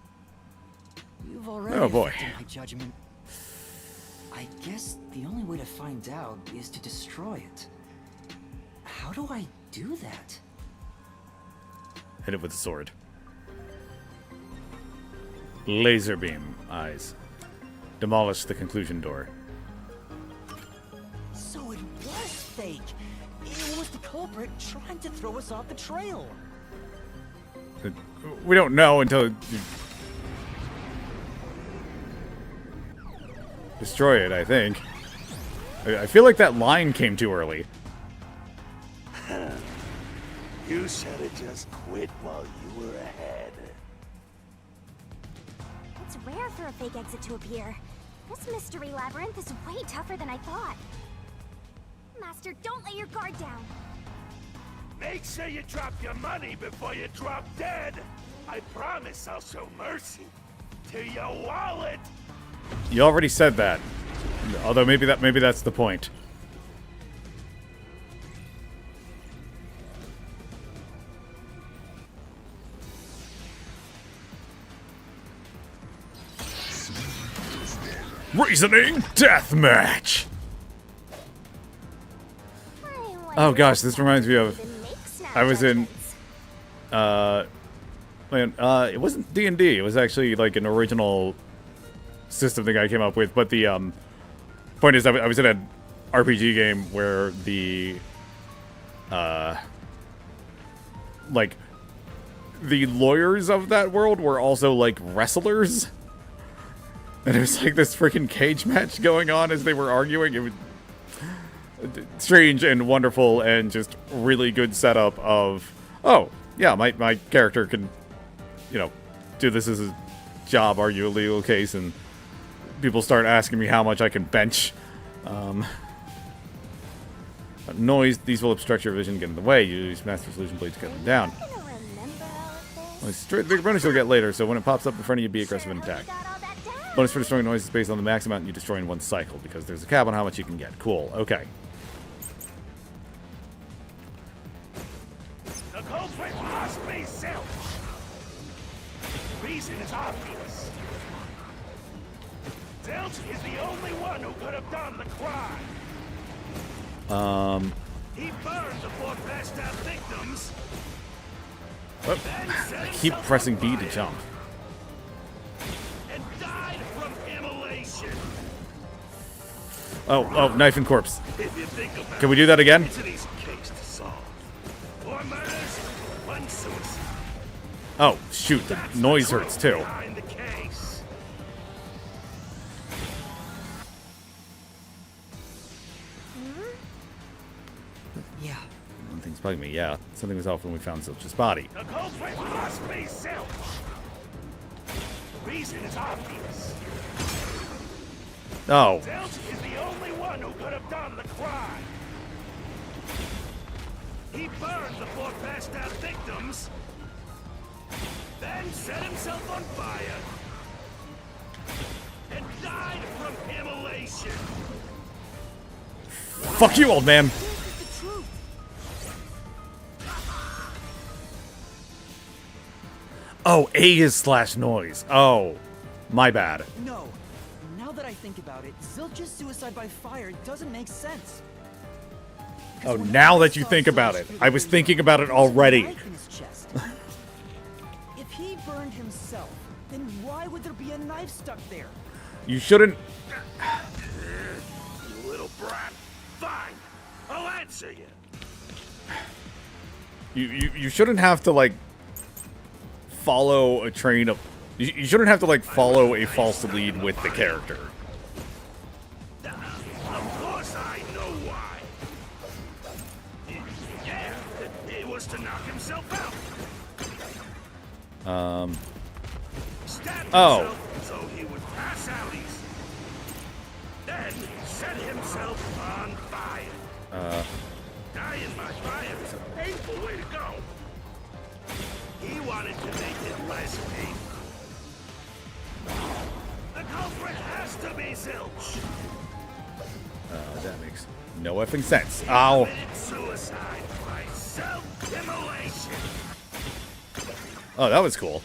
You've already Oh, boy. affected my judgment. I guess the only way to find out is to destroy it. How do I do that? Hit it with a sword. Laser beam eyes. Demolish the conclusion door. So it was fake. It was the culprit trying to throw us off the trail. We don't know until you destroy it, I think. I feel like that line came too early. You should have just quit while you were ahead. It's rare for a fake exit to appear. This mystery labyrinth is way tougher than I thought. Master, don't lay your guard down. Make sure you drop your money before you drop dead. I promise I'll show mercy to your wallet. You already said that. Although maybe that's the point. Reasoning deathmatch. Oh gosh, this reminds me of I was in it wasn't D&D, it was actually like an original system the guy came up with, but the point is I was in an RPG game where the like the lawyers of that world were also like wrestlers. And it was like this freaking cage match going on as they were arguing. It was strange and wonderful and just really good setup of, oh, yeah, my character can, you know, do this as a job, argue a legal case, and people start asking me how much I can bench. Noise, these will obstruct your vision, get in the way. You use Master Solution Blade to cut them down. The bonus you'll get later, so when it pops up in front of you, be aggressive and attack. Bonus for destroying noise is based on the max amount you destroy in one cycle, because there's a cap on how much you can get. Cool, okay. The culprit must be Silk. Reason is obvious. Zilch is the only one who could have done the crime. He burned the 4 passed out victims. I keep pressing B to jump. And died from immolation. Oh, knife and corpse. If you think about Can we do that again? It's an easy case to solve. 4 murders, 1 suicide. Oh, shoot, the noise hurts too. Behind the case. Yeah. One thing's bugging me, yeah. Something was off when we found Zilch's body. The culprit must be Silk. Reason is obvious. Oh, Zilch is the only one who could have done the crime. He burned the 4 passed out victims, then set himself on fire, and died from immolation. fuck you, old man. Oh, A is slash noise. Oh, my bad. No. Now that I think about it, Zilch's suicide by fire doesn't make sense. Oh, now that you think about it. I was thinking about it already. If he burned himself, Then why would there be a knife stuck there? You shouldn't. You little brat. Fine. I'll answer you. You shouldn't have to like follow a train of. You shouldn't have to like follow a false lead with the character. Of course I know why. Yeah, it was to knock himself out. Stabbed Oh. himself so he would pass out easy. Then set himself on fire. Dying by fire is a painful way to go. He wanted to make it less painful. The culprit has to be Zilch. That makes no effing sense. Ow. Committed suicide by self-immolation. Oh, that was cool.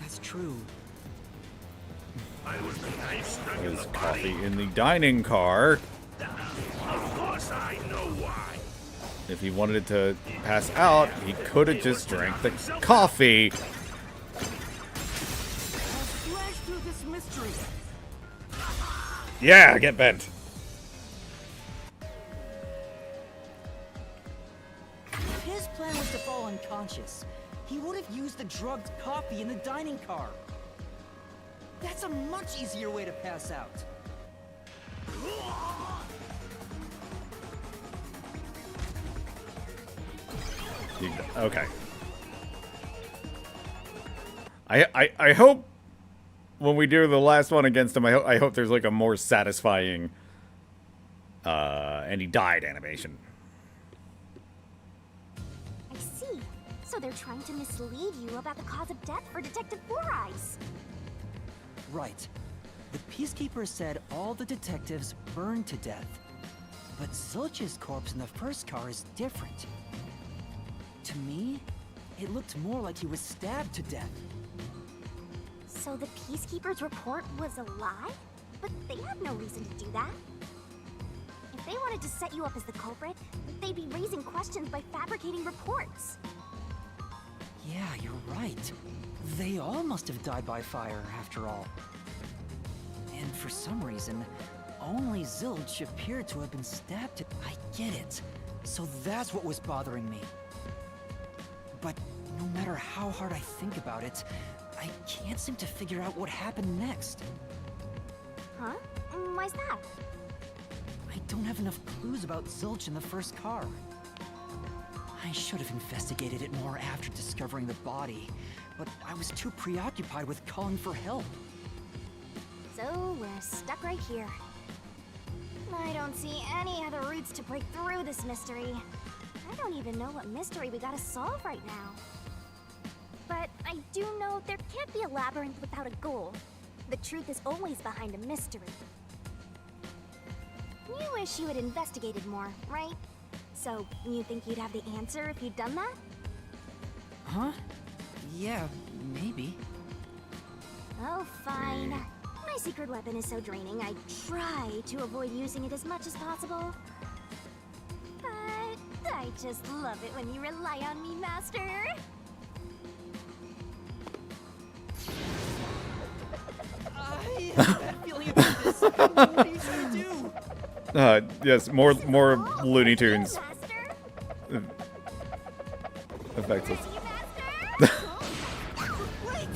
That's true. I was the knife stuck in There's the coffee body. in the dining car. Of course I know why. If he wanted it to pass out, he could have just drank the coffee. Flash through this mystery. Yeah, get bent. His plan was to fall unconscious. He would have used the drugged coffee in the dining car. That's a much easier way to pass out. Okay. I hope when we do the last one against him, I hope there's like a more satisfying and he died animation. I see. So they're trying to mislead you about the cause of death for Detective Four Eyes. Right. The Peacekeeper said all the detectives burned to death. But Zilch's corpse in the first car is different. To me, it looked more like he was stabbed to death. So the Peacekeeper's report was a lie? But they had no reason to do that. If they wanted to set you up as the culprit, they'd be raising questions by fabricating reports. Yeah, you're right. They all must have died by fire, after all. And for some reason, only Zilch appeared to have been stabbed to... I get it. So that's what was bothering me. But no matter how hard I think about it, I can't seem to figure out what happened next. Huh? Why's that? I don't have enough clues about Zilch in the first car. I should have investigated it more after discovering the body, but I was too preoccupied with calling for help. So we're stuck right here. I don't see any other routes to break through this mystery. I don't even know what mystery we gotta solve right now. But I do know there can't be a labyrinth without a goal. The truth is always behind a mystery. You wish you had investigated more, right? So, you think you'd have the answer if you'd done that? Huh? Yeah, maybe. Oh, fine. My secret weapon is so draining, I try to avoid using it as much as possible. But I just love it when you rely on me, Master. I have a bad feeling about this. What are you trying to do? Yes, more Looney Tunes Master? effects. Ready, Master? Wait!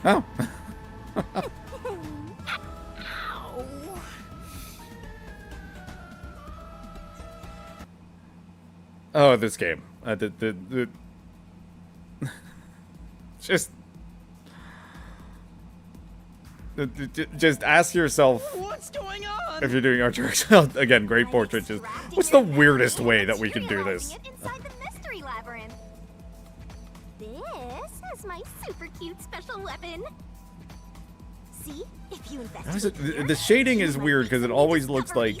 Oh. Oh, this game. Just ask yourself What's going on? if you're doing Archer. Again, great portrait. Just what's the weirdest way that we can do this? Inside the mystery labyrinth. This is my super cute special weapon. See, if you investigate The shading is weird because it always looks like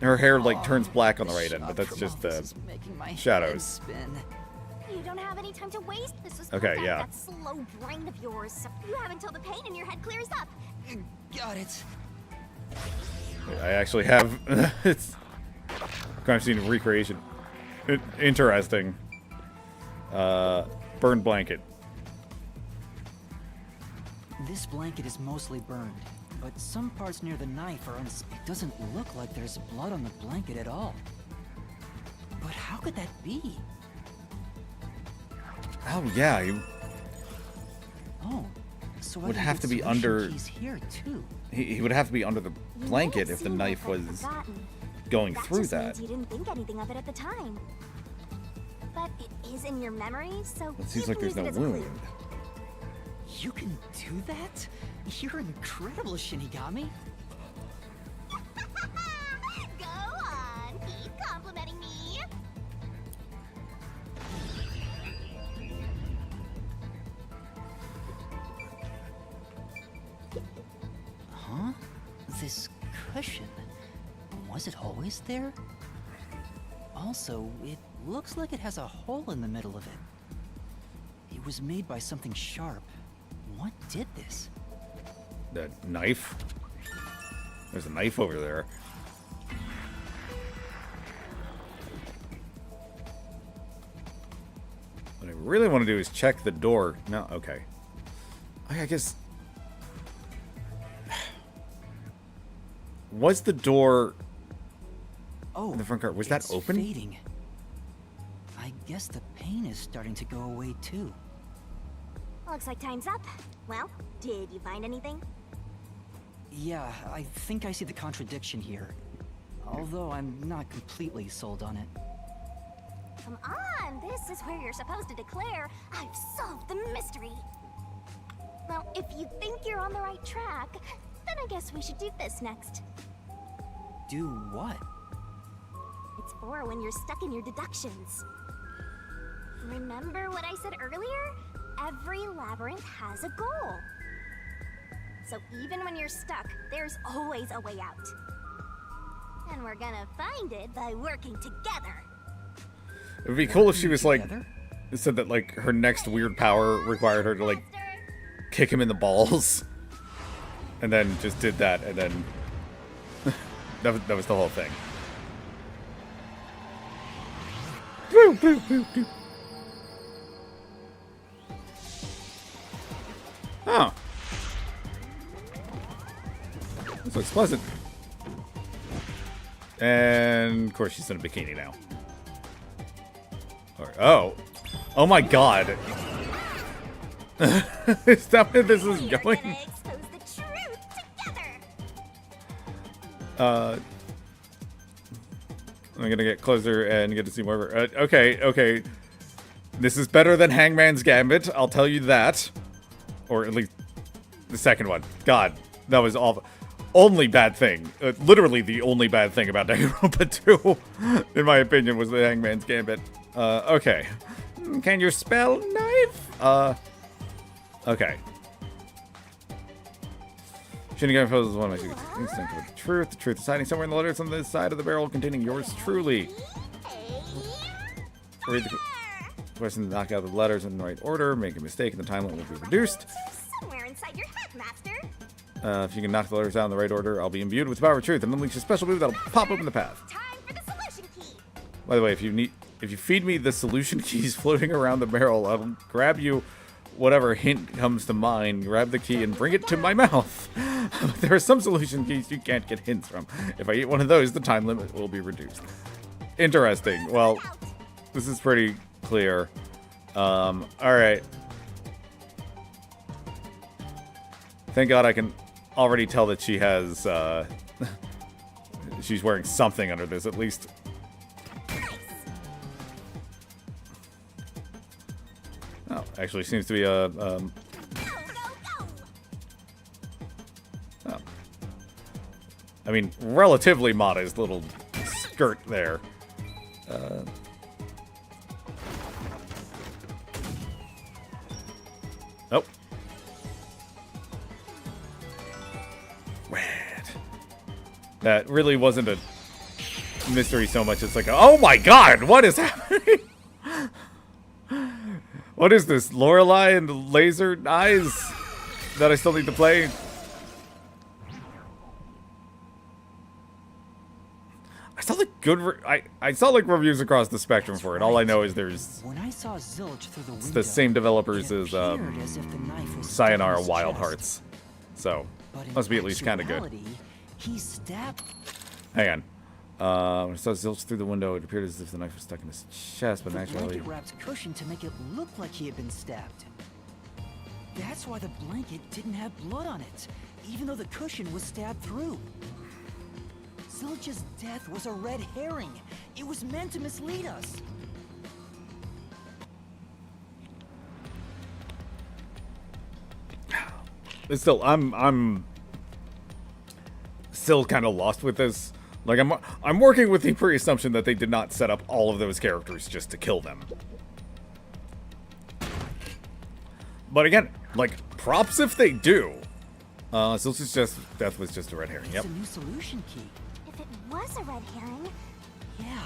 her hair like turns black on the right end, but that's just the Making my shadows. head spin. You don't have any time to waste. This is Okay, perfect. yeah. That slow brain of yours. You have until the pain in your head clears up. Got it. I actually have it's crime scene recreation. Interesting. Burned blanket. This blanket is mostly burned, but some parts near the knife are it doesn't look like there's blood on the blanket at all. But how could that be? Oh yeah, you Oh, so would I have to be solution under. keys here too. He would have to be under the blanket if the knife was going That through just that. means you didn't think anything of it at the time. But it is in your memory, so It seems you like can there's use it no as a clue. wound. You can do that? You're incredible, Shinigami. Go on, keep complimenting me. Huh? This cushion. Was it always there? Also, it looks like it has a hole in the middle of it. It was made by something sharp. What did this? The knife? There's a knife over there. What I really want to do is check the door. No, okay. I guess... Was the door Oh, in the front car, was that it's open? Fading. I guess the pain is starting to go away too. Looks like time's up. Well, did you find anything? Yeah, I think I see the contradiction here. Although I'm not completely sold on it. Come on, this is where you're supposed to declare, I've solved the mystery. Well, if you think you're on the right track, then I guess we should do this next. Do what? It's for when you're stuck in your deductions. Remember what I said earlier? Every labyrinth has a goal. So even when you're stuck, there's always a way out. And we're gonna find it by working together. It would be cool if she was like, Together? said that like her next weird power required her to like kick him in the balls. And then just did that, and then that was the whole thing. Oh. This looks pleasant. And of course she's in a bikini now. Oh. Oh my god. Is that where this is We're going? gonna expose the truth together. I'm gonna get closer and get to see more of her. Okay. This is better than Hangman's Gambit, I'll tell you that. Or at least the second one. God, that was awful. Only bad thing, literally the only bad thing about Danganronpa 2, in my opinion, was the Hangman's Gambit. Okay. Can you spell knife? Okay. Shinigami poses one of my secrets. Instinct with the truth. The truth is hiding somewhere in the letters on the side of the barrel containing yours truly. Read the question, knock out the letters in the right order. Make a mistake and the time limit will be reduced. Somewhere inside your head, Master. If you can knock the letters out in the right order, I'll be imbued with the power of truth and unleash a special move that'll pop open the path. Time for the solution key. By the way, if you feed me the solution keys floating around the barrel, I'll grab you whatever hint comes to mind, grab the key and bring it to my mouth. There are some solution keys you can't get hints from. If I eat one of those, the time limit will be reduced. Interesting. Well, this is pretty clear. Alright. Thank God I can already tell that she has, she's wearing something under this, at least. Oh, actually seems to be a, oh. I mean, relatively modest little skirt there. Nope. Rad. That really wasn't a mystery so much. It's like, oh my god, what is happening? What is this? Lorelei and the laser eyes that I still need to play? I saw like I saw like reviews across the spectrum for it. All I know is there's When I saw Zilch through the window, it's the same developers it as appeared as if the knife was Sayonara stuck in his Wild chest. Hearts. So But in must be at least kind of good. actuality, He stabbed. Hang on. When I saw Zilch through the window, it appeared as if the knife was stuck in his chest, but The actually, blanket wrapped cushion to make it look like he had been stabbed. That's why the blanket didn't have blood on it, even though the cushion was stabbed through. Zilch's death was a red herring. It was meant to mislead us. but still, I'm still kind of lost with this. Like I'm working with the pre-assumption that they did not set up all of those characters just to kill them. But again, like, props if they do. Zilch's death was just a red herring. Yep. It's a new solution key. If it was a red herring, Yeah.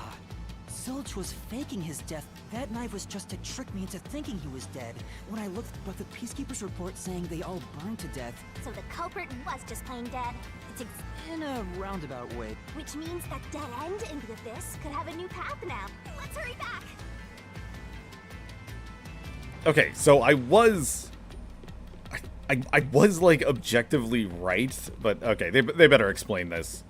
Zilch was faking his death. That knife was just to trick me into thinking he was dead. When I looked at the Peacekeeper's report saying they all burned to death, so the culprit was just plain dead. It's in a roundabout way. which means that dead end into the abyss could have a new path now. Let's hurry back. Okay, so I was like objectively right, but okay, they better explain this.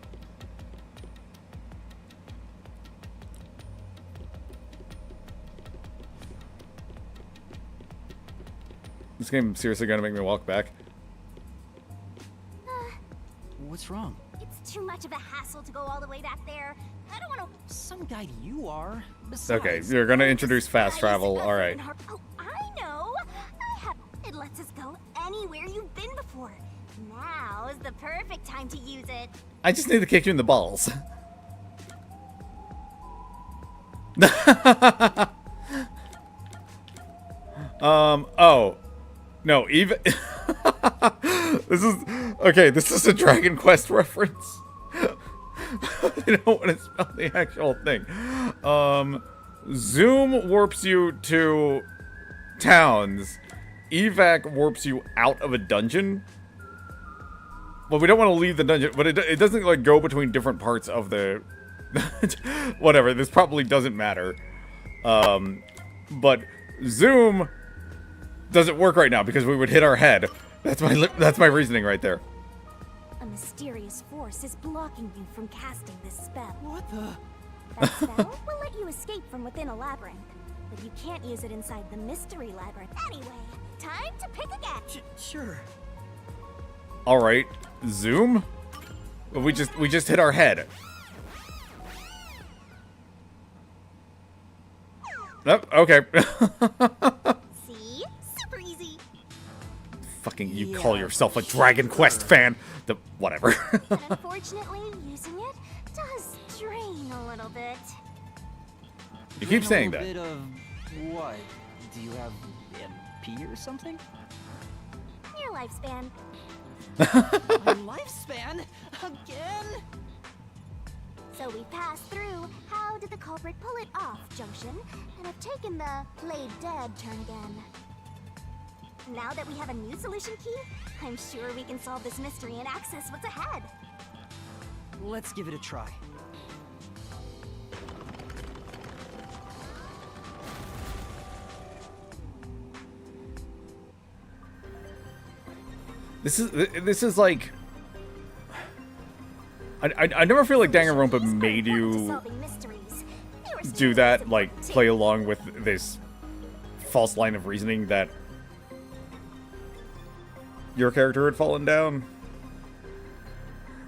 This game seriously gonna make me walk back? What's wrong? It's too much of a hassle to go all the way back there. I don't want to. Some guide you are. Okay, Besides, you're gonna introduce fast travel. All right. Oh, I know. It lets us go anywhere you've been before. Now is the perfect time to use it. I just need to kick you in the balls. Oh. No, even... This is a Dragon Quest reference. I don't want to spell the actual thing. Zoom warps you to towns. Evac warps you out of a dungeon. Well, we don't want to leave the dungeon, but it doesn't like go between different parts of the... Whatever, this probably doesn't matter. But Zoom doesn't work right now because we would hit our head. That's my reasoning right there. A mysterious force is blocking you from casting this spell. What the? That spell will let you escape from within a labyrinth, but you can't use it inside the mystery labyrinth. Anyway, time to pick again. Sure. All right, Zoom. We just hit our head. Oh, okay. See? Super easy. Fucking, you call yourself a Dragon Quest fan? Whatever. But unfortunately, using it does drain a little bit. You keep saying that. A bit of what? Do you have MP or something? Your lifespan. My lifespan? Again? So we passed through how did the culprit pull it off junction and have taken the played dead turn again. Now that we have a new solution key, I'm sure we can solve this mystery and access what's ahead. Let's give it a try. This is like... I never feel like Danganronpa made you do that, like, play along with this false line of reasoning that your character had fallen down.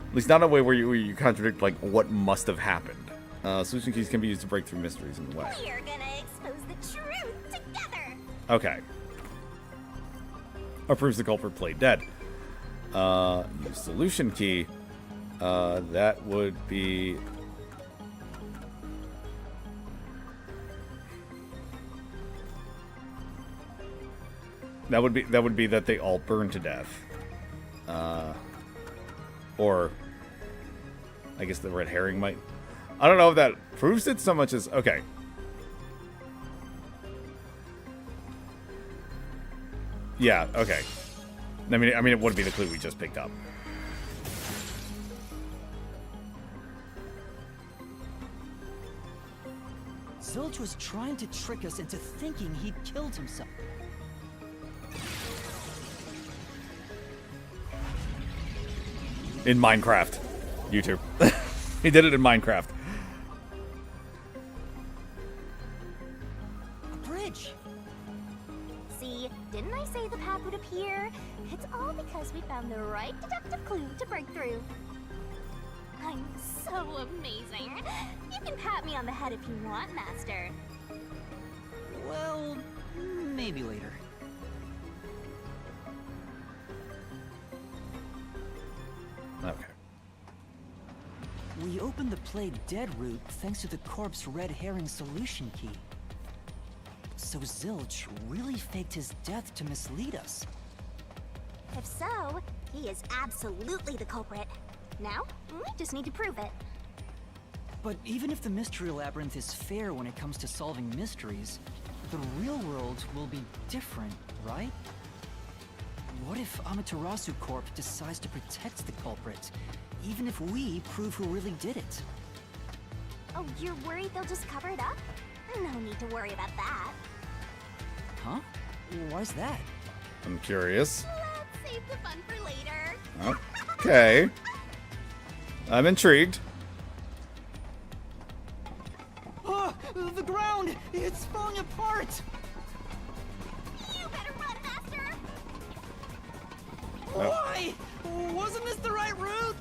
At least not in a way where you contradict, like, what must have happened. Solution keys can be used to break through mysteries in the way. We're gonna expose the truth together. Okay. Or proves the culprit played dead. Use solution key. That would be... That would be that they all burn to death. Or I guess the red herring might. I don't know if that proves it so much as okay. Yeah, okay. I mean it would be the clue we just picked up. Zilch was trying to trick us into thinking he'd killed himself. In Minecraft. YouTube. He did it in Minecraft. A bridge! See, didn't I say the path would appear? It's all because we found the right deductive clue to break through. I'm so amazing. You can pat me on the head if you want, Master. Well, maybe later. Okay. We opened the Play Dead route thanks to the corpse red herring solution key. So Zilch really faked his death to mislead us. If so, he is absolutely the culprit. Now, we just need to prove it. But even if the Mystery Labyrinth is fair when it comes to solving mysteries, the real world will be different, right? What if Amaterasu Corp decides to protect the culprit, even if we prove who really did it? Oh, you're worried they'll just cover it up? No need to worry about that. Huh? Why's that? I'm curious. Let's save the fun for later. Okay. I'm intrigued. Oh, the ground! It's falling apart! You better run, Master! Why? Wasn't this the right route?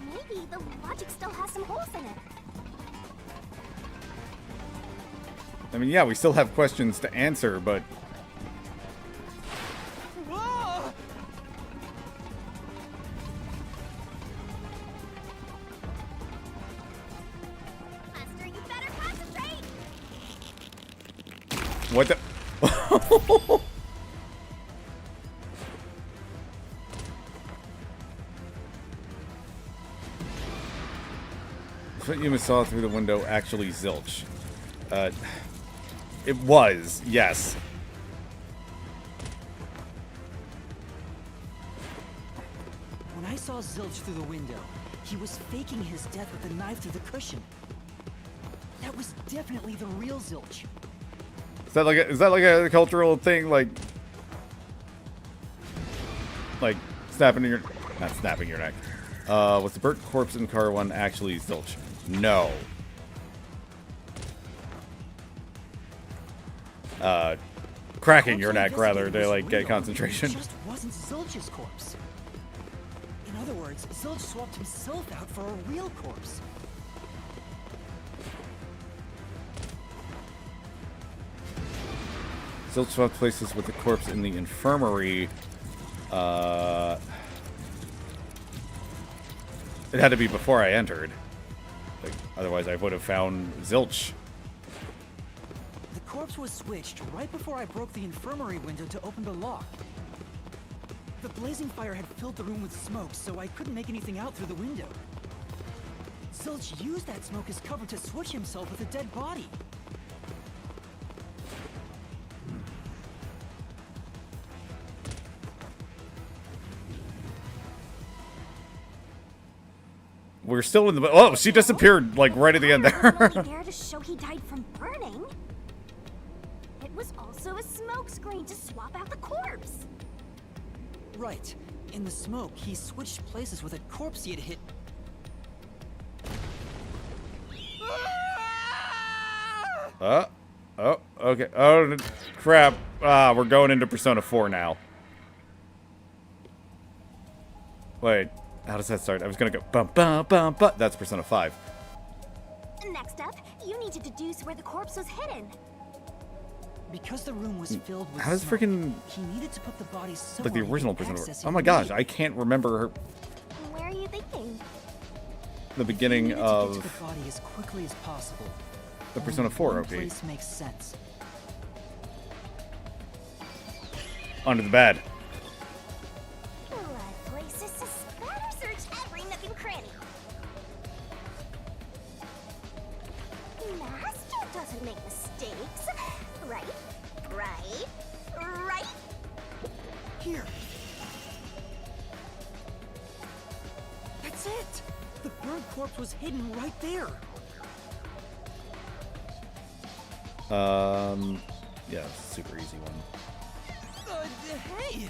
Maybe the logic still has some holes in it. I mean, yeah, we still have questions to answer, but Whoa! Master, you better concentrate! what the? What you saw through the window actually Zilch. It was, yes. When I saw Zilch through the window, he was faking his death with a knife through the cushion. That was definitely the real Zilch. Is that like a cultural thing, like snapping your, not snapping your neck? Was the burnt corpse in car one actually Zilch? No. Cracking your neck rather to like get concentration. It just wasn't Zilch's corpse. In other words, Zilch swapped himself out for a real corpse. Zilch swapped places with the corpse in the infirmary. It had to be before I entered. Like, otherwise I would have found Zilch. The corpse was switched right before I broke the infirmary window to open the lock. The blazing fire had filled the room with smoke, so I couldn't make anything out through the window. Zilch used that smoke as cover to switch himself with a dead body. We're still in the... Oh, she disappeared, like, right at the end there. Wasn't only there to show he died from burning. It was also a smoke screen to swap out the corpse. Right. In the smoke, he switched places with a corpse he had hit. Oh, okay. Oh, crap. We're going into Persona 4 now. Wait, how does that start? I was gonna go bum bum bum bum. That's Persona 5. Next up, you need to deduce where the corpse was hidden. Because the room was filled with How does smoke, freaking... he needed to put the body somewhere like the he original could Persona 4. access Oh it my gosh, immediately. I can't remember her... Where are you thinking? the He beginning needed to of get to the body as quickly as possible. the Persona 4 One OP. place makes sense. Under the bed. Blood places to splatter search every nook and cranny. Master doesn't make mistakes. Right? Right? Right? Here. That's it! The burnt corpse was hidden right there. Yeah, it's a super easy one. Hey!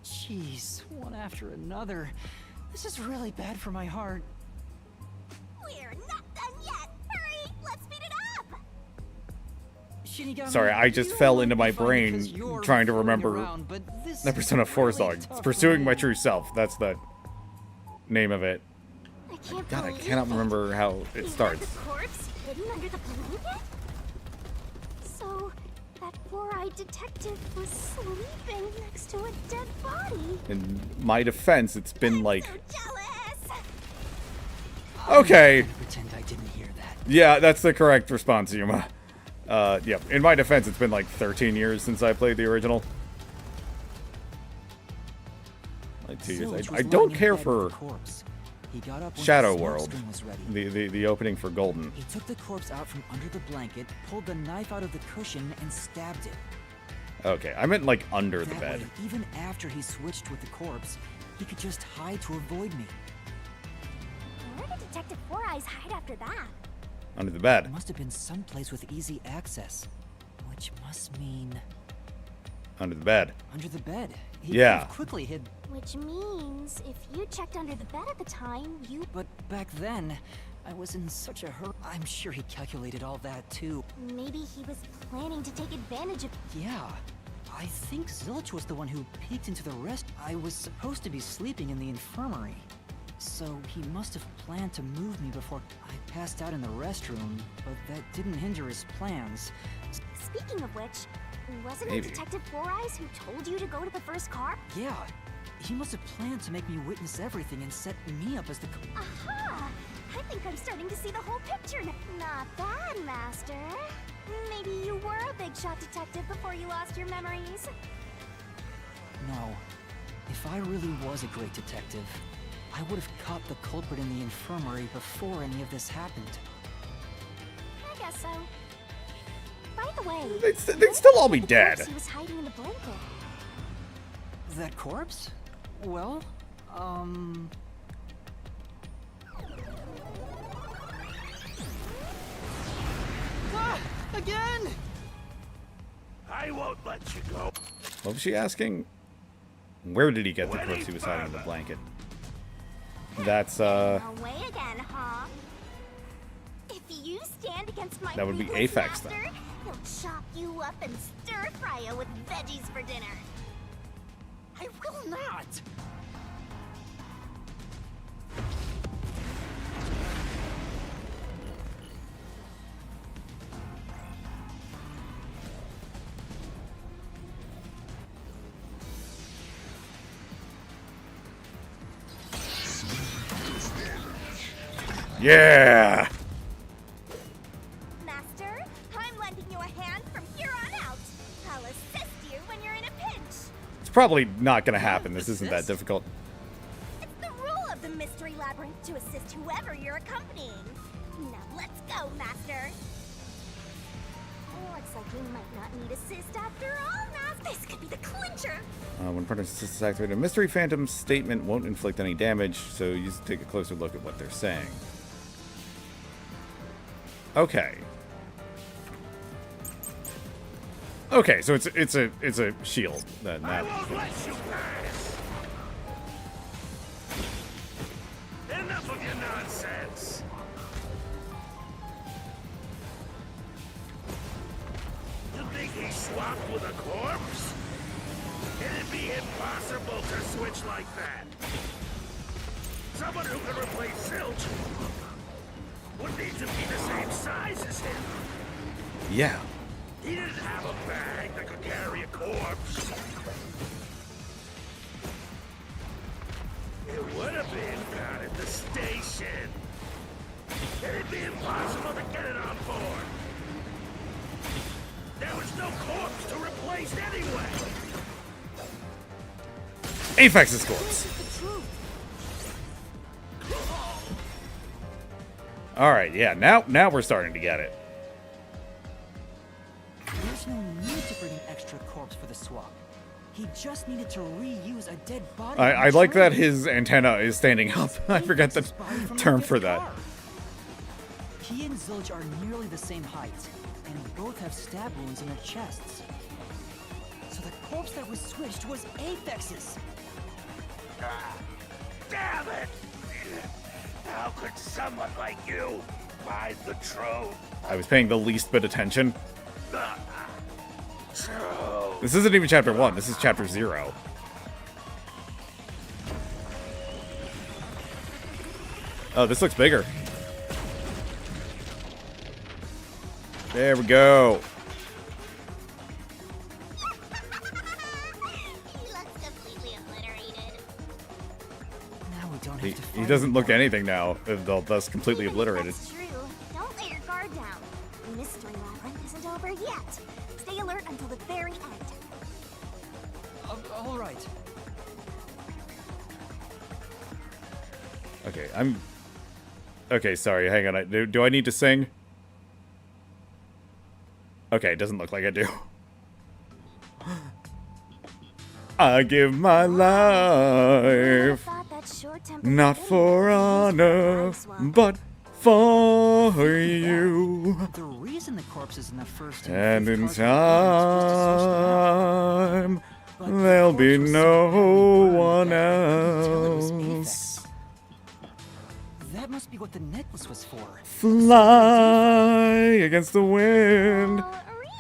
Jeez, one after another. This is really bad for my heart. We're not done yet. Hurry, let's speed it up. Shinigami, Sorry, I just you fell might into be my fine brain because you're trying to floating remember around, but this the Persona is 4 really song. It's tough for Pursuing My me. True Self. That's the name of it. I can't God, I believe cannot it. remember how You it had starts. the corpse hidden under the blanket? So, that four-eyed detective was sleeping next to a dead body. In my defense, it's been like... So jealous! Okay. Pretend I didn't hear that. Yeah, that's the correct response, Yuma. Yeah, in my defense, it's been like 13 years since I played the original. Like 2 years. Zilch I was don't lying in care bed for with the corpse. He got up when Shadow the smoke World, screen was ready. the opening for Golden. He took the corpse out from under the blanket, pulled the knife out of the cushion, and stabbed it. Okay, I meant like under the That bed. way, even after he switched with the corpse, he could just hide to avoid me. Where did Detective Four Eyes hide after that? Under the It bed. must have been someplace with easy access, which must mean Under the bed. under the bed. He Yeah. could have quickly hid. Which means, if you checked under the bed at the time, you... But back then, I was in such a hurry. I'm sure he calculated all that too. Maybe he was planning to take advantage of... Yeah. I think Zilch was the one who peeked into the rest. I was supposed to be sleeping in the infirmary. So he must have planned to move me before I passed out in the restroom, but that didn't hinder his plans. Speaking of which, wasn't Maybe. it Detective Four Eyes who told you to go to the first car? Yeah, he must have planned to make me witness everything and set me up as the... Aha! I think I'm starting to see the whole picture now. Not bad, Master. Maybe you were a big shot detective before you lost your memories. No. If I really was a great detective, I would have caught the culprit in the infirmary before any of this happened. I guess so. By the way, They'd still all be the dead. corpse He was hiding in the blanket. That corpse? Well, Ah! Again! I won't let you go. What was she asking? Where did he get the corpse he was hiding in the blanket? That's, Away again, huh? If you stand against my That would be ruthless Aphex, master, then. he'll chop you up and stir fry you with veggies for dinner. I will not! yeah! Master, I'm lending you a hand from here on out. I'll assist you when you're in a pinch. It's probably not gonna happen. This isn't that Assist? difficult. It's the rule of the Mystery Labyrinth to assist whoever you're accompanying. Now let's go, Master. Looks like you might not need assist after all, Master. This could be the clincher. When partner assist is activated, a Mystery Phantom statement won't inflict any damage, so you just take a closer look at what they're saying. Okay. Okay, so it's a shield. I won't let you pass. Enough of your nonsense. You think he swapped with a corpse? It'd be impossible to switch like that. Someone who can replace Zilch would need to be the same size as him. Yeah. He didn't have a bag that could carry a corpse. It would have been found at the station. It'd be impossible to get it on board. There was no corpse to replace anyway. Aphex's corpse. Alright, yeah, now we're starting to get it. There's no need to bring an extra corpse for the swap. He just needed to reuse a dead body. I like that his antenna is standing up. I forget the term for that. He and Zilch are nearly the same height, and both have stab wounds in their chests. So the corpse that was switched was Aphex's. Damn it! How could someone like you find the truth? I was paying the least bit attention. The truth. This isn't even chapter 1, this is chapter 0. Oh, this looks bigger. There we go. He looks completely obliterated. Now we don't have to He fight doesn't look anymore. anything now, thus completely obliterated. That's true. Don't let your guard down. The mystery labyrinth isn't over yet. Stay alert until the very end. All right. Okay, Okay, sorry, hang on. Do I need to sing? Okay, it doesn't look like I do. I give my life, not for honor, but for you. The reason the corpses in the first And fifth in cards were supposed to switch them out, time, there'll be corpse was no so one burned that until it was else. Aphex. That must be what the necklace was for. Fly against the wind.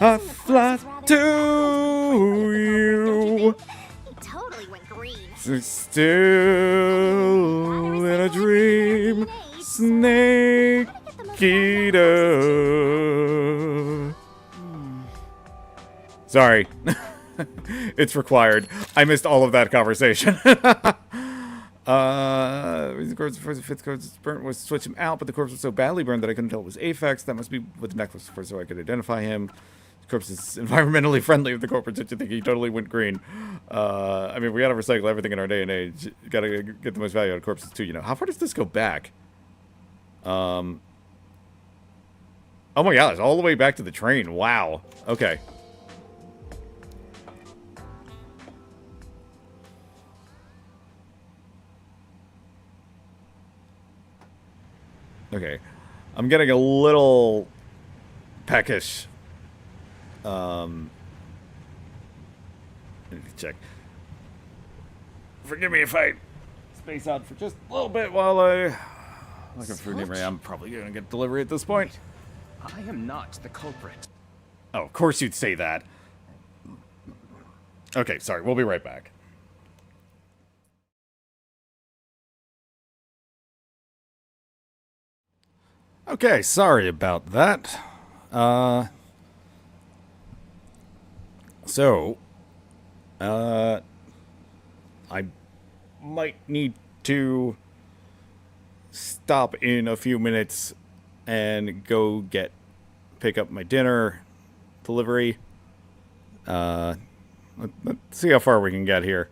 I fly to you. He totally went green. Still in a dream. Snake eater. Sorry. It's required. I missed all of that conversation. The corpse before the fifth corpse was burnt was switch him out, but the corpse was so badly burned that I couldn't tell it was Aphex. That must be what the necklace was for, so I could identify him. The corpse is environmentally friendly with the corporate you think he totally went green. I mean, we gotta recycle everything in our day and age. You gotta get the most value out of corpses too, you know. How far does this go back? Oh my gosh, all the way back to the train. Wow. Okay. Okay. I'm getting a little peckish. Let me check. Forgive me if I space out for just a little bit while I looking for delivery. I'm probably gonna get delivery at this point. I am not the culprit. Oh, of course you'd say that. Okay, sorry. We'll be right back. Okay, sorry about that. I might need to stop in a few minutes and go pick up my dinner delivery. Let's see how far we can get here.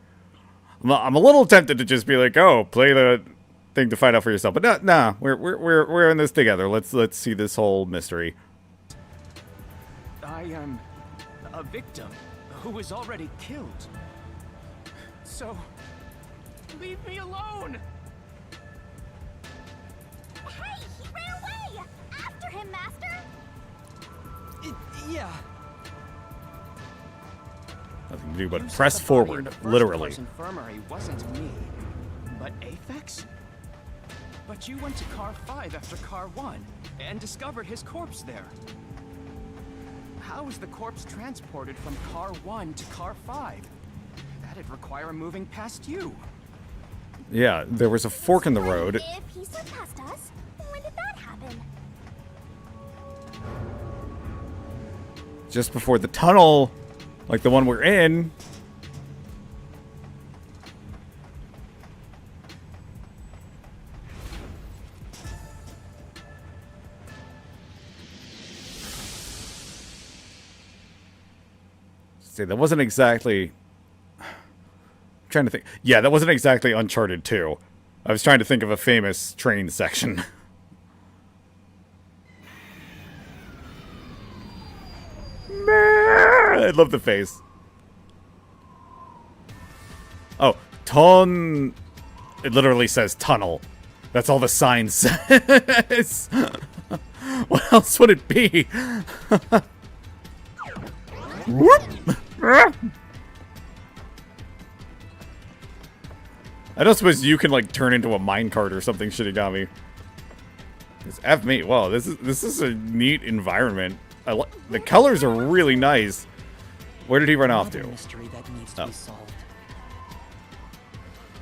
I'm a little tempted to just be like, oh, play the thing to find out for yourself, but nah, we're in this together. Let's see this whole mystery. I am a victim who was already killed. So, leave me alone! Hey, he ran away! After him, Master! Yeah. Nothing to do but You said press the body in forward, the first literally. floor's infirmary wasn't me, but Aphex? But you went to Car 5 after Car 1 and discovered his corpse there. How is the corpse transported from Car 1 to Car 5? That'd require moving past you. Yeah, there was a fork in the road. If he surpassed us, when did that happen? Just before the tunnel, like the one we're in. See, that wasn't exactly... I'm trying to think. Yeah, that wasn't exactly Uncharted 2. I was trying to think of a famous train section. I love the face. Oh, ton. It literally says tunnel. That's all the sign says. What else would it be? I don't suppose you can like turn into a minecart or something, Shinigami. It's F me. Wow, this is a neat environment. The colors are really nice. Where did he run off to? Mystery that needs to be solved.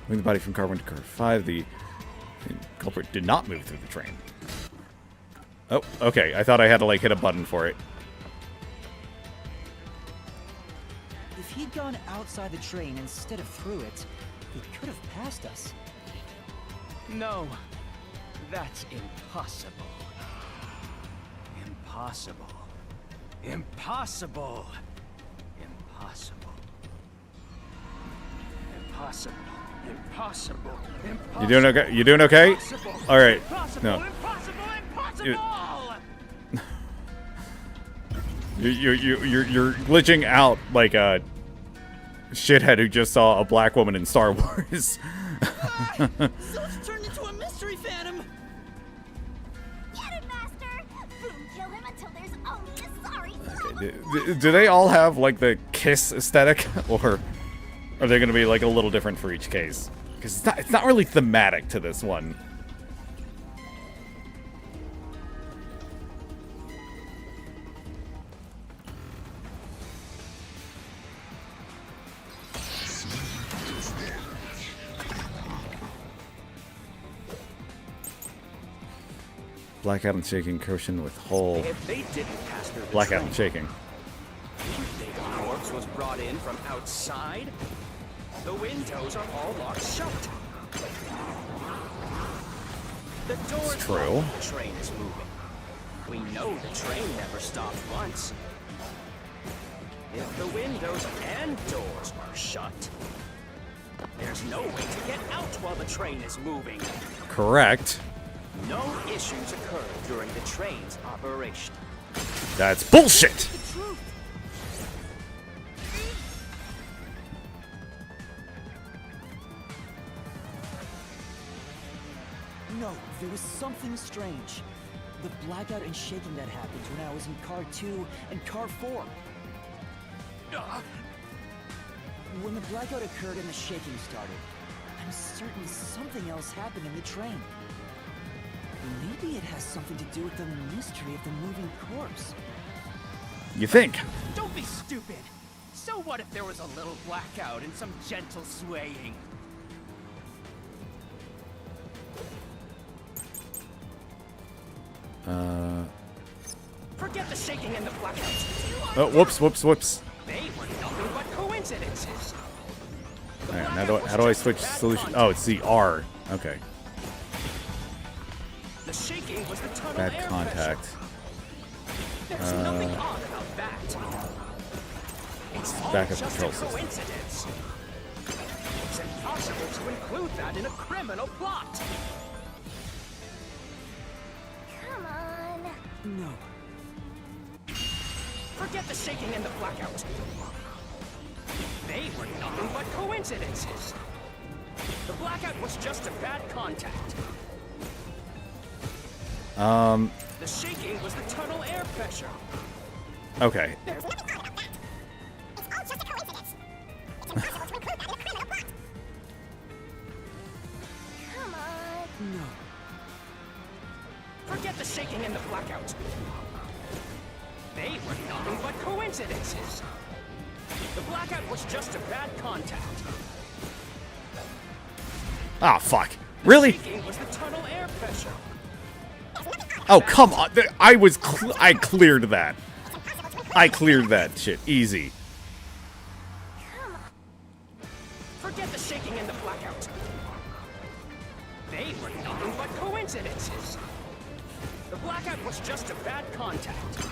Moving the body from car 1 to car 5. The culprit did not move through the train. Oh, okay. I thought I had to like hit a button for it. If he'd gone outside the train instead of through it, he could have passed us. No, that's impossible. Impossible. Impossible. Impossible. Impossible. Impossible. Impossible. You doing okay? You doing okay? Impossible. All right. Impossible. No. Impossible. Impossible. You're glitching out like a shithead who just saw a black woman in Star Wars. Zeus turned into a mystery phantom. Get it, Master! Boom, kill him until there's only a sorry Do they all have like the Kiss aesthetic, or are they going to be like a little different for each case? Because it's not really thematic to this one. Blackout and shaking, Koshin with whole. If they didn't pass through the Blackout train, and shaking. you think a corpse was brought in from outside? The windows are all locked shut. The doors It's true. locked, the train is moving. We know the train never stopped once. If the windows and doors are shut, there's no way to get out while the train is moving. Correct. No issues occurred during the train's operation. That's bullshit. The truth. No, there was something strange. The blackout and shaking that happened when I was in car 2 and car 4. When the blackout occurred and the shaking started, I'm certain something else happened in the train. Maybe it has something to do with the mystery of the moving corpse. You think? Don't be stupid. So what if there was a little blackout and some gentle swaying? Forget the shaking and the blackout. Oh, whoops. They were nothing but coincidences. All right, now how do I switch solution? Oh, it's the R. Okay. The shaking was the tunnel Bad air contact. pressure. There's nothing odd about that. It's all Backup just control a system. coincidence. It's impossible to include that in a criminal plot. Come on. No. Forget the shaking and the blackout. They were nothing but coincidences. The blackout was just a bad contact. The shaking was the tunnel air pressure. Okay. There's nothing odd about that. It's all just a coincidence. It's impossible to include that in a criminal plot. Come on. No. Forget the shaking and the blackout. They were nothing but coincidences. The blackout was just a bad contact. Ah, fuck. Really? Shaking was the tunnel air pressure. Oh, come on. I cleared that. I cleared that shit. Easy. Forget the shaking and the blackout. They were nothing but coincidences. The blackout was just a bad contact.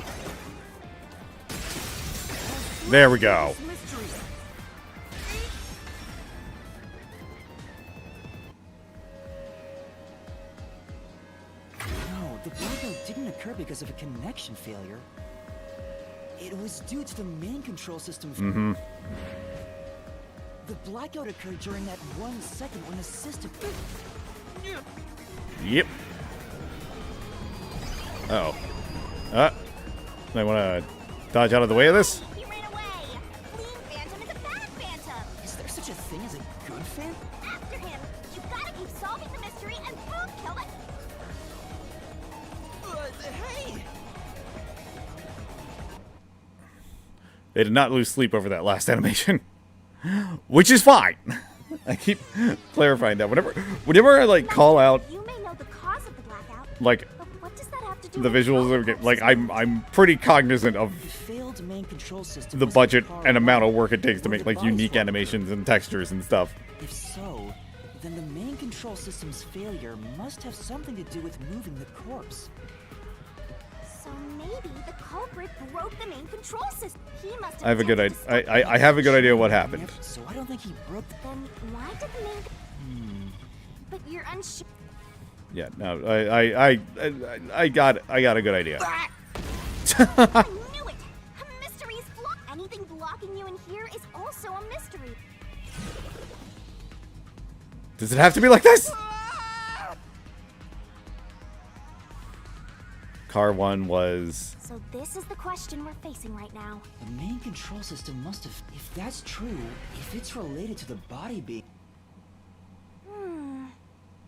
There we go. Mystery. No, the blackout didn't occur because of a connection failure. It was due to the main control system. The blackout occurred during that 1 second when the system... Yep. Uh-oh. I want to dodge out of the way of this? He ran away. Fleeing Phantom is a bad Phantom. Is there such a thing as a good fan? After him. You gotta keep solving the mystery and boom, kill it. Hey! They did not lose sleep over that last animation. Which is fine. I keep clarifying that. Whenever I, like, call out, You may know the cause of the blackout, like, but what does that have to do the with visuals of the game, like, I'm pretty cognizant of The failed main control system the was budget car and amount of one, work it takes to where make, the like, bodies unique were. animations and textures and stuff. If so, then the main control system's failure must have something to do with moving the corpse. So maybe the culprit broke the main control system. He must have I have a good attempted idea. to stop I have a good idea what happened. So I don't think he broke the... Then why did the main... But you're unsure... Yeah, no, I got a good idea. I knew it! A mystery is anything blocking you in here is also a mystery. Does it have to be like this? Car 1 was... So this is the question we're facing right now. The main control system must have... If that's true, if it's related to the body being...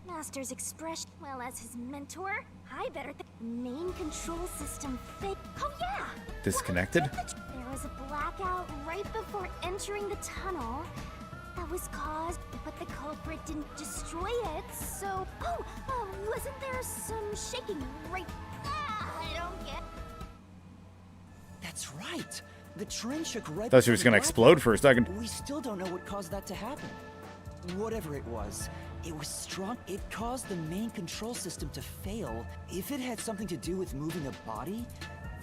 Master's expression, well, as his mentor, I better main control system fit. Oh yeah! Disconnected? There was a blackout right before entering the tunnel. That was caused, but the culprit didn't destroy it, so... wasn't there some shaking right... I don't get... That's right! The train shook right... Thought she was before gonna the explode for a second. We still don't know what caused that to happen. Whatever it was strong. It caused the main control system to fail. If it had something to do with moving a body,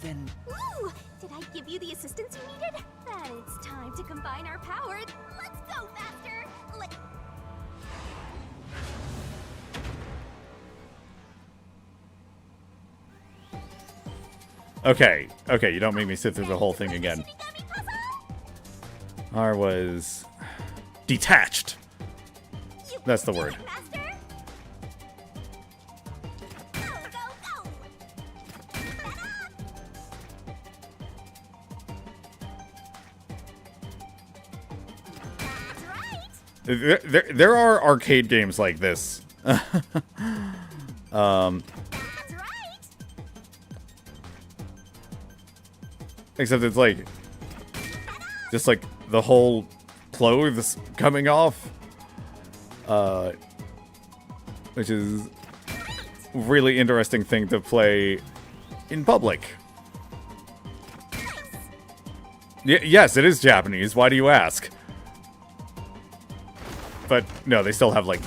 then... Ooh! Did I give you the assistance you needed? Then it's time to combine our powers. Let's go, Master! Okay, you don't make me sit through the whole thing again. R was... detached. That's the word. Master? Go, go, go! That's right! There are arcade games like this. That's right! Except it's like... just like the whole clothes coming off. Which is a really interesting thing to play in public. Yes, it is Japanese. Why do you ask? But no, they still have like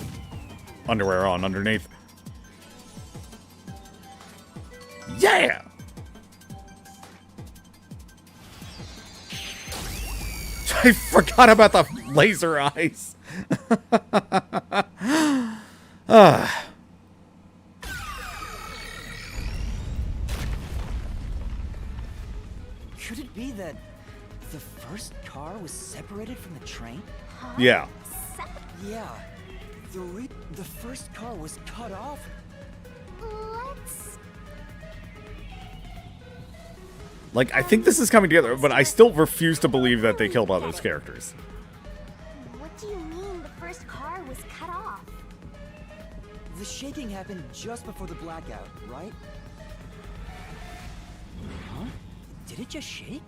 underwear on underneath. Yeah! I forgot about the laser eyes. Could it be that the first car was separated from the train? Yeah. Yeah. The first car was cut off. Let's... Like, I think this is coming together, but I still refuse to believe that they killed all those characters. What do you mean the first car was cut off? The shaking happened just before the blackout, right? Huh? Did it just shake?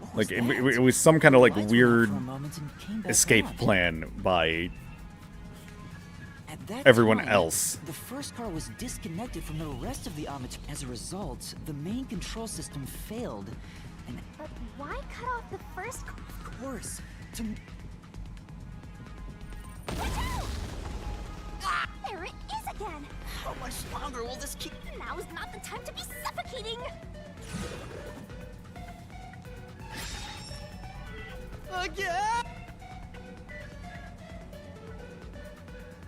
What was Like, that? it was some kind of, like, Lights went off weird for a moment and came back escape on. plan by At that everyone time, else. The first car was disconnected from the rest of the Omnitrix. As a result, the main control system failed. And But why cut off the first car? of course, to... Ah, there it is again! How much longer will this keep... Now is not the time to be suffocating! Again?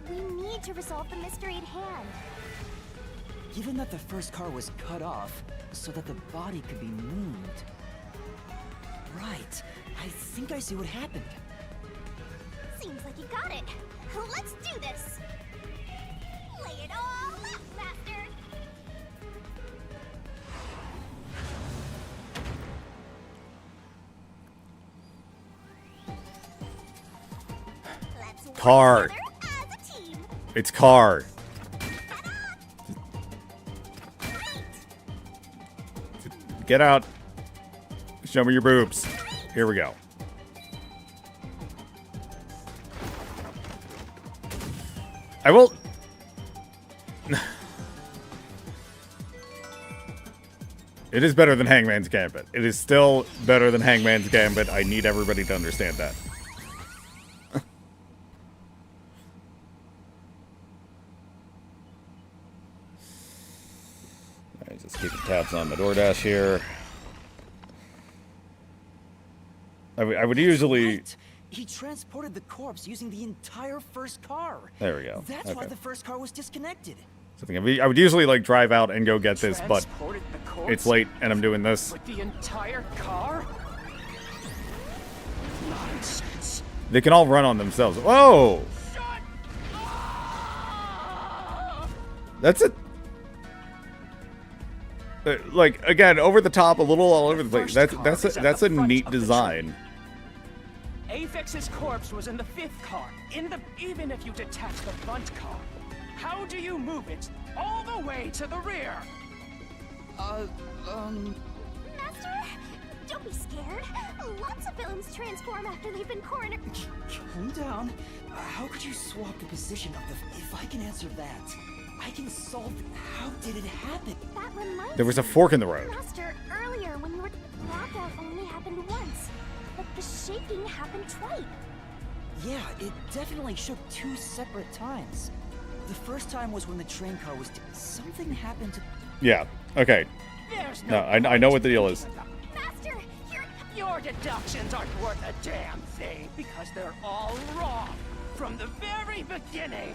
We need to resolve the mystery at hand. Given that the first car was cut off so that the body could be moved. Right. I think I see what happened. Seems like you got it. Let's do this. Lay it all out, Master. Let's work Car. together as a team. It's car. Get out. Show me your boobs. Here we go. I will. It is better than Hangman's Gambit. It is still better than Hangman's Gambit. I need everybody to understand that. Alright, just keeping tabs on my DoorDash here. I would usually... Right. He transported the corpse using the entire first car. There we go. That's why Okay. the first car was disconnected. Something I would usually like drive out and go get this, but Transported the corpse it's late and I'm doing this. with the entire car? Nonsense. They can all run on themselves. Whoa! Shut up! That's it. Like again, over the top, a little all over the place. That's a neat design. Apex's corpse was in the 5th car. Even if you detach the front car, how do you move it all the way to the rear? Master, don't be scared. Lots of villains transform after they've been coroner. Calm down. How could you swap the position of the... If I can answer that, I can solve... How did it happen? That reminds There was a me. fork in the road. Master, earlier when you were... Blackout only happened once, but the shaking happened twice. Yeah, it definitely shook 2 separate times. The first time was when the train car was... Something happened to... Yeah. Okay. There's No, I know what the deal is. Master, Your deductions aren't worth a damn thing because they're all wrong from the very beginning.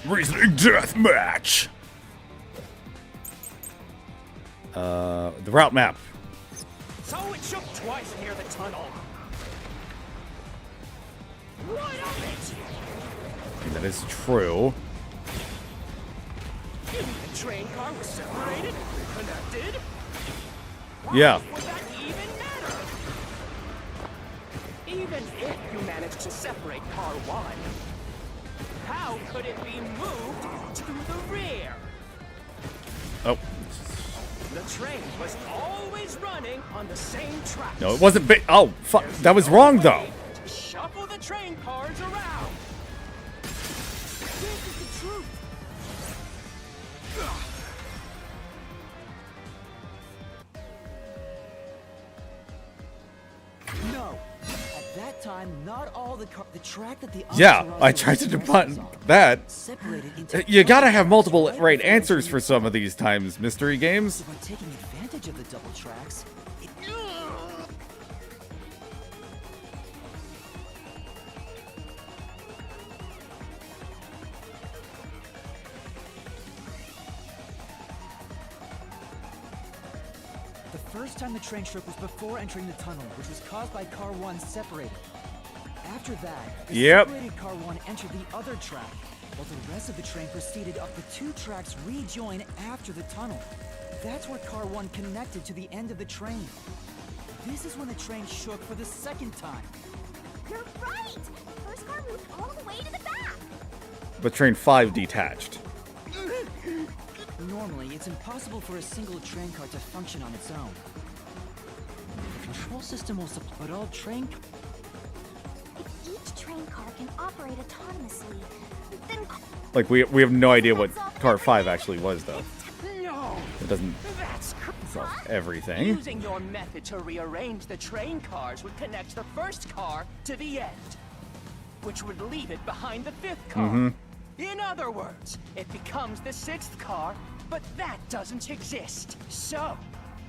Reasoning death match. The route map. So it shook twice near the tunnel. What of it? And that is true. You mean the train car was separated, connected? Why Yeah. would that even matter? Even if you managed to separate car 1, how could it be moved to the rear? Oh. The train was always running on the same track. No, it wasn't big. Oh, fuck. That was wrong, though. To shuffle the train cars around. this is the truth. No. At that time, not all the track that the... Yeah, Amaterasu I tried to Express debunk was on that. separated into You gotta have multiple right right before answers entering for the some of tunnel. these times, mystery games. So by taking advantage of the double tracks, it... The first time the train shook was before entering the tunnel, which was caused by car 1 separated. After that, the Yep. separated car 1 entered the other track, while the rest of the train proceeded up the 2 tracks rejoin after the tunnel. That's where car 1 connected to the end of the train. This is when the train shook for the second time. You're right. The first car moved all the way to the back. But train 5 detached. Normally, it's impossible for a single train car to function on its own. The control system will support, but all train... If each train car can operate autonomously, then Like, we have no idea what car 5 actually was, though. No, It doesn't that's solve everything. Using your method to rearrange the train cars would connect the first car to the end, which would leave it behind the 5th car. In other words, it becomes the 6th car but that doesn't exist. So,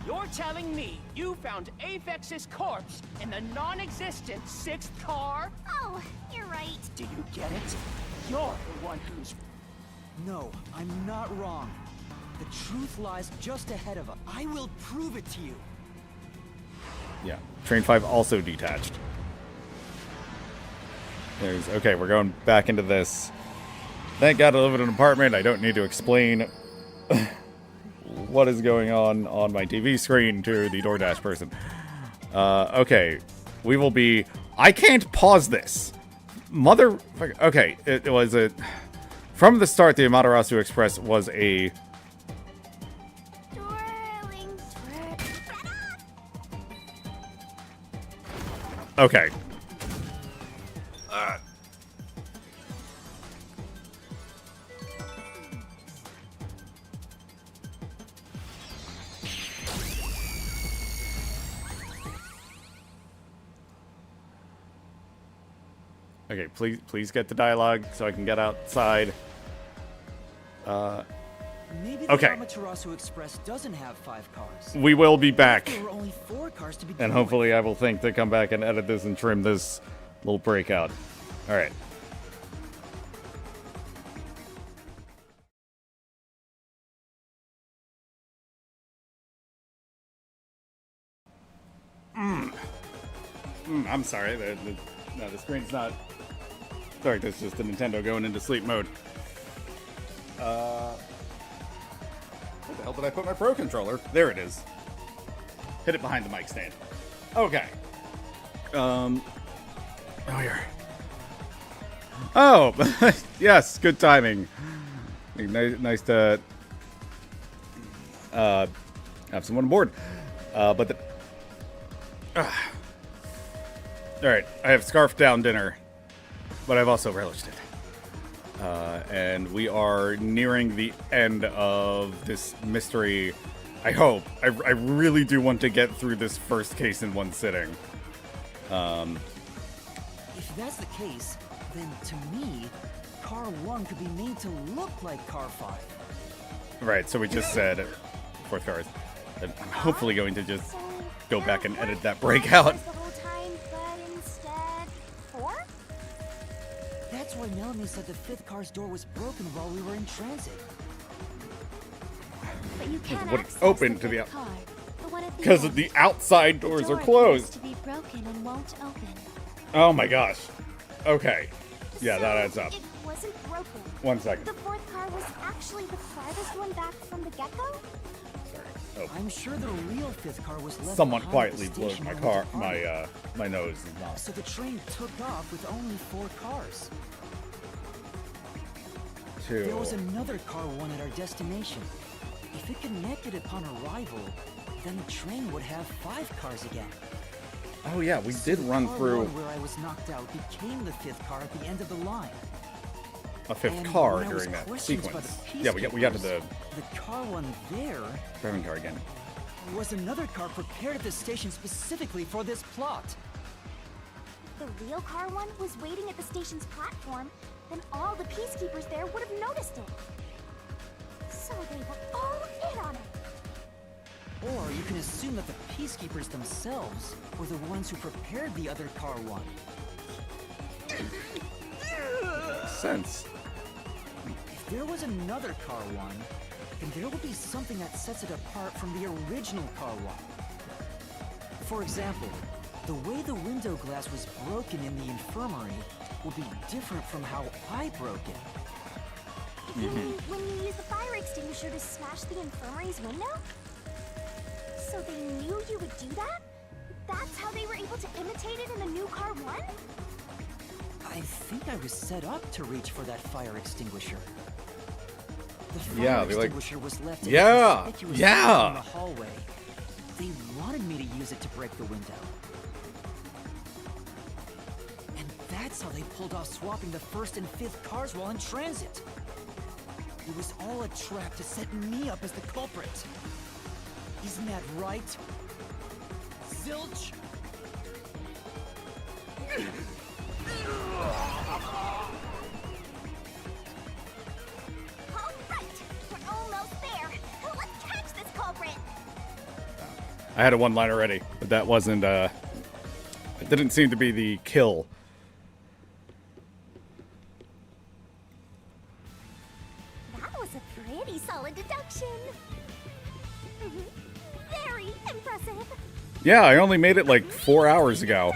you're telling me you found Apex's corpse in the non-existent 6th car? Oh, you're right. Do you get it? You're the one who's... No, I'm not wrong. The truth lies just ahead of us. I will prove it to you. Yeah. Train 5 also detached. Okay, we're going back into this. Thank God I live in an apartment. I don't need to explain what is going on my TV screen to the DoorDash person. Okay, we will be... I can't pause this. Okay, it was a... From the start, the Amaterasu Express was a... Okay. Okay, please get the dialogue so I can get outside. Maybe Okay. the Amaterasu Express doesn't have 5 cars. We will be back. There were only 4 cars to begin And with. hopefully I will think to come back and edit this and trim this little breakout. Alright. I'm sorry. No, the screen's not... Sorry, that's just the Nintendo going into sleep mode. Where the hell did I put my Pro Controller? There it is. Hit it behind the mic stand. Okay. Oh, here. Oh, yes, good timing. Nice to have someone on board. But the... Alright, I have scarfed down dinner, but I've also relished it. And we are nearing the end of this mystery. I hope. I really do want to get through this first case in one sitting. If that's the case, then to me, Car 1 could be made to look like Car 5. Right, so we just said fourth car. I'm hopefully going to just go back and edit that breakout. The whole time, but instead 4? That's why Melanie said the 5th car's door was broken while we were in transit. But you can't What access open the to the 5th car. The one at the Because end. the outside doors The are door closed. appears to be broken and won't open. Oh my gosh. Okay. Yeah, that adds up. It wasn't broken. 1 second. The 4th car was actually the farthest one back from the get-go? Oh. I'm sure the real 5th car was left Someone behind at quietly the blew station my when car, we departed. my nose is not. So the train took off with only 4 cars. There was another Car 1 at our destination. If it connected upon arrival, then the train would have 5 cars again. Oh yeah, we did The run car through 1 where I was knocked out became the 5th car at the end of the line. a 5th And car when I was during that questioned by sequence. the Yeah, we got to the The Car 1 there driving car again. was another car prepared at the station specifically for this plot. The real car 1 was waiting at the station's platform, then all the peacekeepers there would have noticed it. So they were all in on it. Or you can assume that the peacekeepers themselves were the ones who prepared the other Car 1. Makes sense. If there was another Car 1, then there will be something that sets it apart from the original Car 1. For example, the way the window glass was broken in the infirmary will be different from how I broke it. You mean when you used the fire extinguisher to smash the infirmary's window? So they knew you would do that? That's how they were able to imitate it in the new car 1? I think I was set up to reach for that fire extinguisher. The fire Yeah, they, like- extinguisher was left in Yeah, a conspicuous yeah. spot in the hallway. They wanted me to use it to break the window. And that's how they pulled off swapping the 1st and 5th cars while in transit. It was all a trap to set me up as the culprit. Isn't that right? Zilch? All right, we're almost there. I had a one-line already, but that wasn't, it didn't seem to be the kill. That was a pretty solid deduction. Very impressive. Yeah, I only made it like 4 hours ago.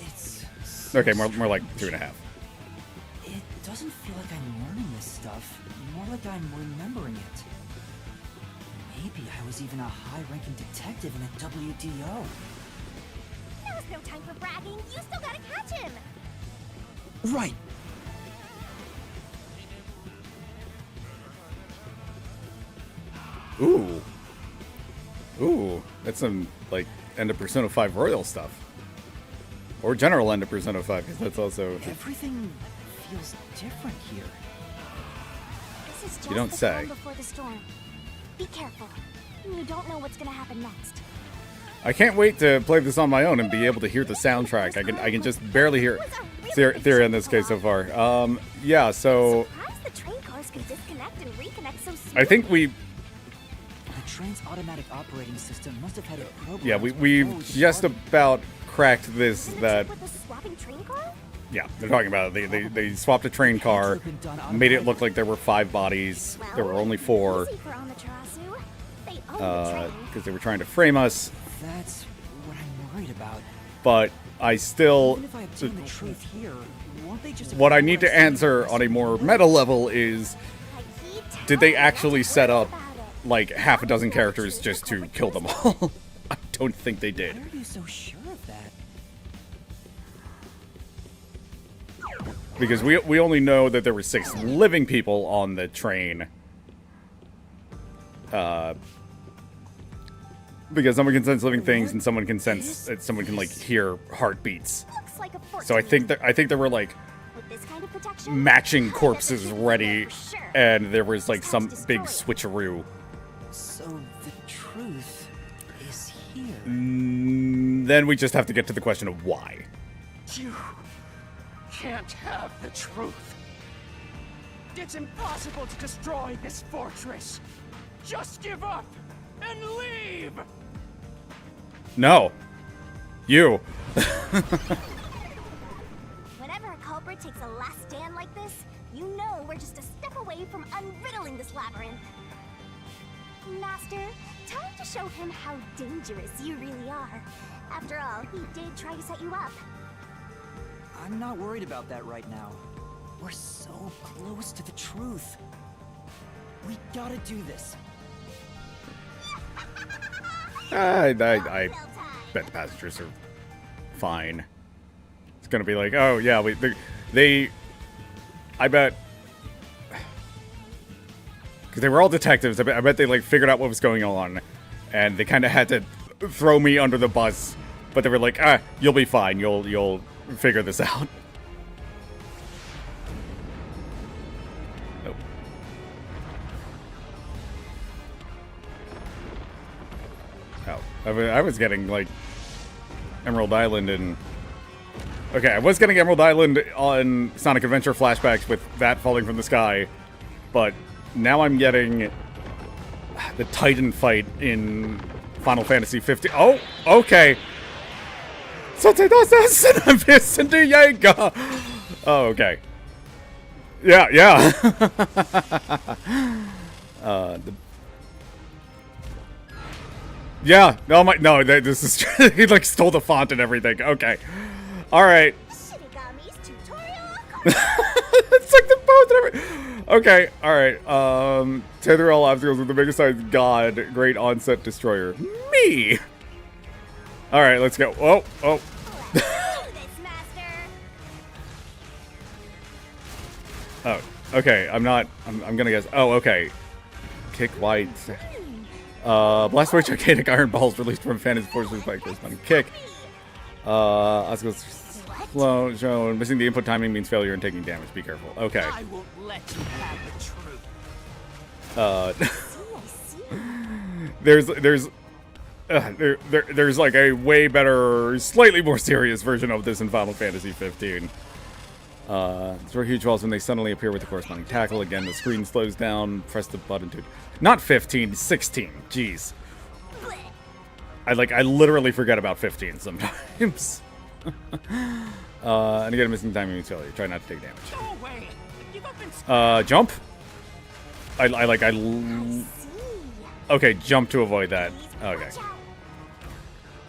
It's Okay, more like 2.5. It doesn't feel like I'm learning this stuff, more like I'm remembering it. Maybe I was even a high-ranking detective in a WDO. Now's no time for bragging. You still gotta catch him. Right. Ooh. Ooh, that's some, like, end of Persona 5 Royal stuff. Or general end of Persona 5, because that's also... Everything feels different here. This is just You don't the say. calm before the storm. Be careful. You don't know what's gonna happen next. I can't wait to play this on my own and be able to hear the soundtrack. I can just barely hear theory in this case so far. Yeah, so... Surprised the train cars can disconnect and reconnect so soon. I think we... The train's automatic operating system must have had it programmed. Yeah, we've just about cracked this, that... With the swapping train car? Yeah, they're talking about it. They swapped a train car, made it look like there were 5 bodies. There were only 4. Easy for Amaterasu. They own the train. Because they were trying to frame us. That's what I'm worried about. But I still... Even if I obtain the truth here, won't they just What I need to answer on a more meta level is, did they actually set up like half a dozen characters just to kill them all? I don't think they did. Why are you so sure of that? Because we only know that there were 6 living people on the train. Because someone can sense living things and someone can sense someone can like hear heartbeats. Looks like a So I think there were like With this kind of protection, matching corpses ready, and there was like some big switcheroo. So the truth is here. Then we just have to get to the question of why. You can't have the truth. It's impossible to destroy this fortress. Just give up and leave. No. You. whenever a culprit takes a last stand like this, you know we're just a step away from unriddling this labyrinth. Master, time to show him how dangerous you really are. After all, he did try to set you up. I'm not worried about that right now. We're so close to the truth. We gotta do this. I bet the passengers are fine. It's gonna be like, oh yeah, I bet, because they were all detectives. I bet they like figured out what was going on, and they kind of had to throw me under the bus. But they were like, you'll be fine. You'll figure this out. Nope. Oh, I was getting like Emerald Island and... Okay, I was getting Emerald Island on Sonic Adventure flashbacks with that falling from the sky, but now I'm getting the Titan fight in Final Fantasy 15. Oh, okay. Oh, okay. Yeah. Yeah. No, this is... He, like, stole the font and everything. Okay. Alright. Shinigami's tutorial. It's like the pose and everything. Okay, alright. Tether all obstacles with the biggest size god. Great onset destroyer. Me! Alright, let's go. Oh. Oh, okay. I'm gonna guess. Oh, okay. Kick white. Blast Witch Arcadic Iron Balls released from Fantasy Forces by corresponding kick. Slow show. Missing the input timing means failure and taking damage. Be careful. Okay. I won't let you have the truth. There's like a way better, slightly more serious version of this in Final Fantasy 15. Throw huge walls when they suddenly appear with the corresponding tackle. Again, the screen slows down. Press the button to... Not 15, 16. Jeez. I literally forget about 15 sometimes. And again, missing timing utility. Try not to take damage. Go away. Give up and Jump. I See. okay, jump to avoid that. Okay. Watch out.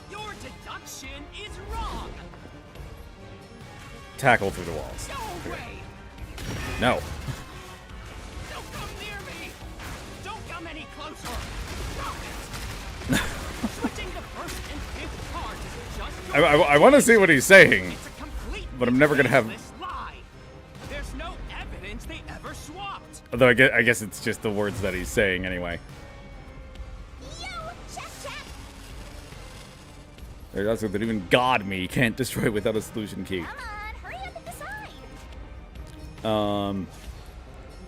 your deduction is wrong. Tackle through the walls. Go away. No. Don't come near me. Don't come any closer. Stop it. Switching the first and fifth cards is just your I want to see what he's saying, It's a complete but I'm never gonna have. baseless lie. There's no evidence they ever swapped. Although I guess it's just the words that he's saying anyway. Yo, check, check. There's also that even God me can't destroy without a solution key. Come on, hurry up and decide.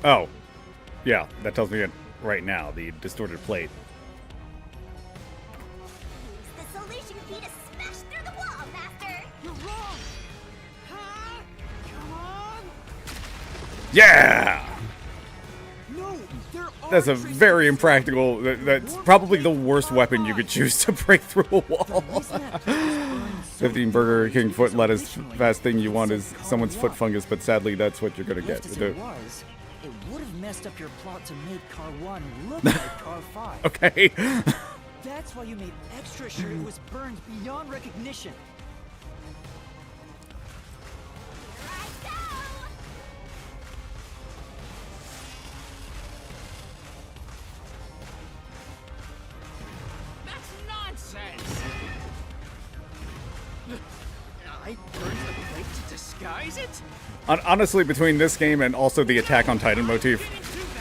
Oh. Yeah, that tells me it right now, the distorted plate. Use the solution key to smash through the wall, Master. You're wrong. Huh? Come on. Yeah! No, there are That's a traces very of impractical. That's probably the worst weapon you could choose to break through a wall. 15 Burger King foot lettuce. Fast thing you want is someone's foot fungus, but sadly that's what you're gonna get. Just as it was, it would have messed up your plot to make Car 1 look like Car 5. Okay. That's why you made extra sure it was burned beyond recognition. Here I go. That's nonsense. I burned the plate to disguise it? Honestly, between this game and also the Attack on Titan motif,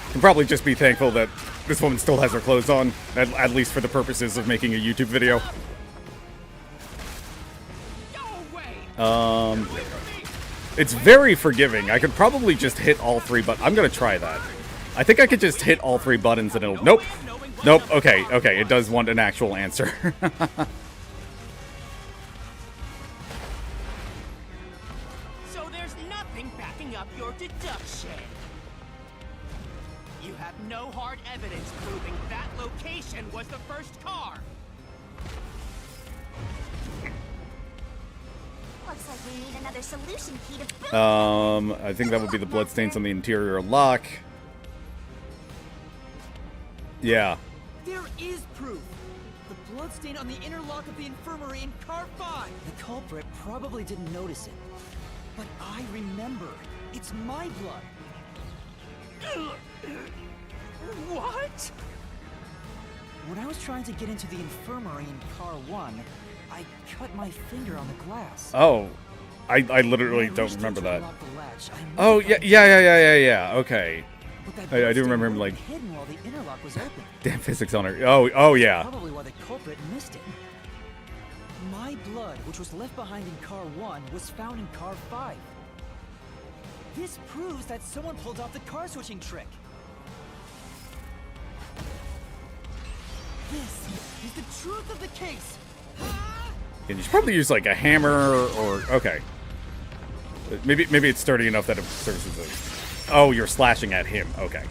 you can probably just be thankful that this woman still has her clothes on, at least for the purposes of making a YouTube video. Go away. It's very forgiving. I could probably just hit all three, but I'm gonna try that. I think I could just hit all three buttons and it'll. Nope. Nope. Okay. Okay. It does want an actual answer. So there's nothing backing up your deduction. You have no hard evidence proving that location was the first car. Looks like we need another solution key to boot. I think that would be the bloodstains on the interior lock. Yeah. There is proof! The bloodstain on the inner lock of the infirmary in Car 5! The culprit probably didn't notice it. But I remember. It's my blood. What? When I was trying to get into the infirmary in Car 1, I cut my finger on the glass. Oh. I literally When I don't reached remember in to that. unlock the latch, I Oh, noticed yeah. Okay. But that I do bloodstain remember him, would like, have hidden while the inner lock was open. damn physics on her. Oh, yeah. Probably why the culprit missed it. My blood, which was left behind in Car 1, was found in Car 5. This proves that someone pulled off the car switching trick. This is the truth of the case. And you should probably use like a hammer or okay. Maybe it's sturdy enough that it serves as a. Oh, you're slashing at him. Okay.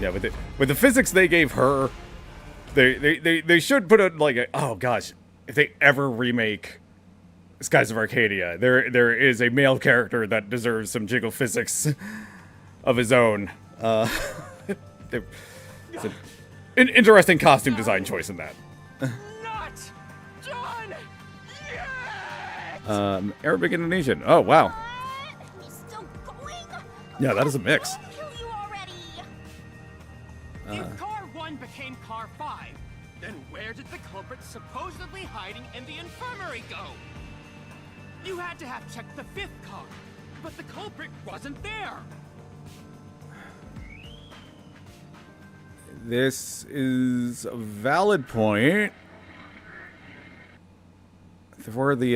Yeah, with the physics they gave her, they should put a like a, oh gosh, if they ever remake Skies of Arcadia, there is a male character that deserves some jiggle physics of his own. It's an interesting costume design choice in that. Not done yet! Arabic Indonesian. Oh wow. He's still going. Yeah, that is a mix. I'll kill you already. If Car 1 became Car 5, then where did the culprit supposedly hiding in the infirmary go? You had to have checked the 5th car, but the culprit wasn't there. This is a valid point. For the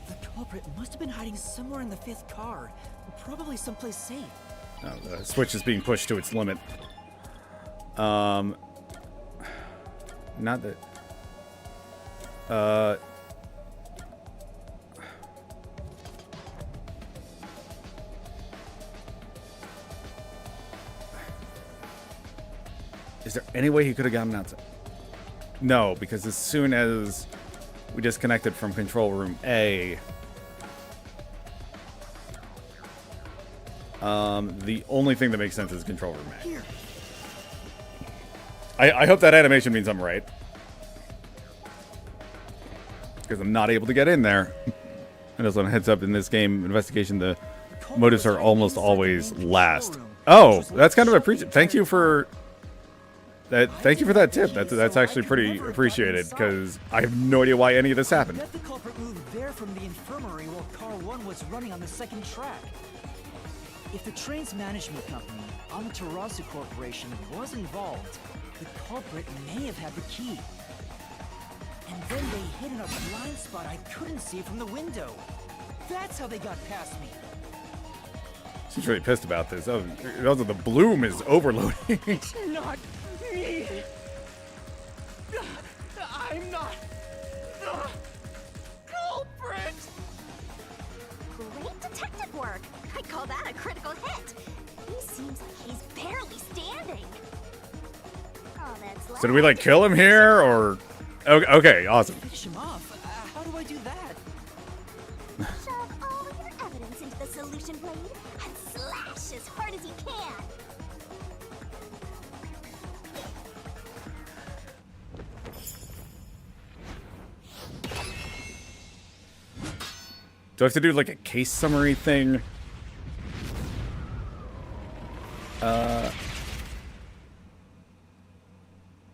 The culprit must have been hiding somewhere in the 5th car, probably someplace safe. the switch is being pushed to its limit. Not that. Is there any way he could have gotten outside? No, because as soon as we disconnected from control room A, the only thing that makes sense is control room A. I hope that animation means I'm right. Because I'm not able to get in there. And as a heads up, in this game, investigation, the motives are almost always last. Oh, that's kind of appreciated. Thank you for that. Thank you for that tip. That's actually pretty appreciated, because I have no idea why any of this happened. Bet the culprit moved there from the infirmary while Car 1 was running on the second track. If the train's management company, Amaterasu Corporation, was involved, the culprit may have had the key. And then they hid in a blind spot I couldn't see from the window. That's how they got past me. She's really pissed about this. Oh, also the bloom is overloading. Not me. I'm not the culprit. Great detective work. I'd call that a critical hit. He seems like he's barely standing. All that's So do we like kill him here, or? Okay, awesome. Finish him off? How do I do that? Shove all your evidence into the solution blade and slash as hard as you can. Do I have to do like a case summary thing?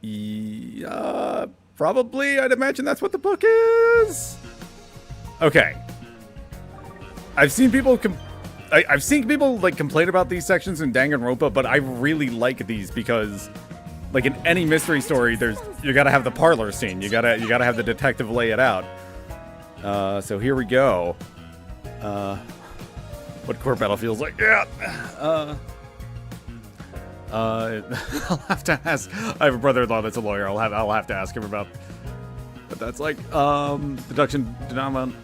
Yeah, probably. I'd imagine that's what the book is. Okay. I've seen people I've seen people like complain about these sections in Danganronpa, but I really like these because, like, in any mystery story, you gotta have the parlor scene. You gotta have the detective lay it out. So here we go. What court battle feels like? Yeah. I'll have to ask. I have a brother-in-law that's a lawyer. I'll have to ask him about what that's like. Deduction denouement.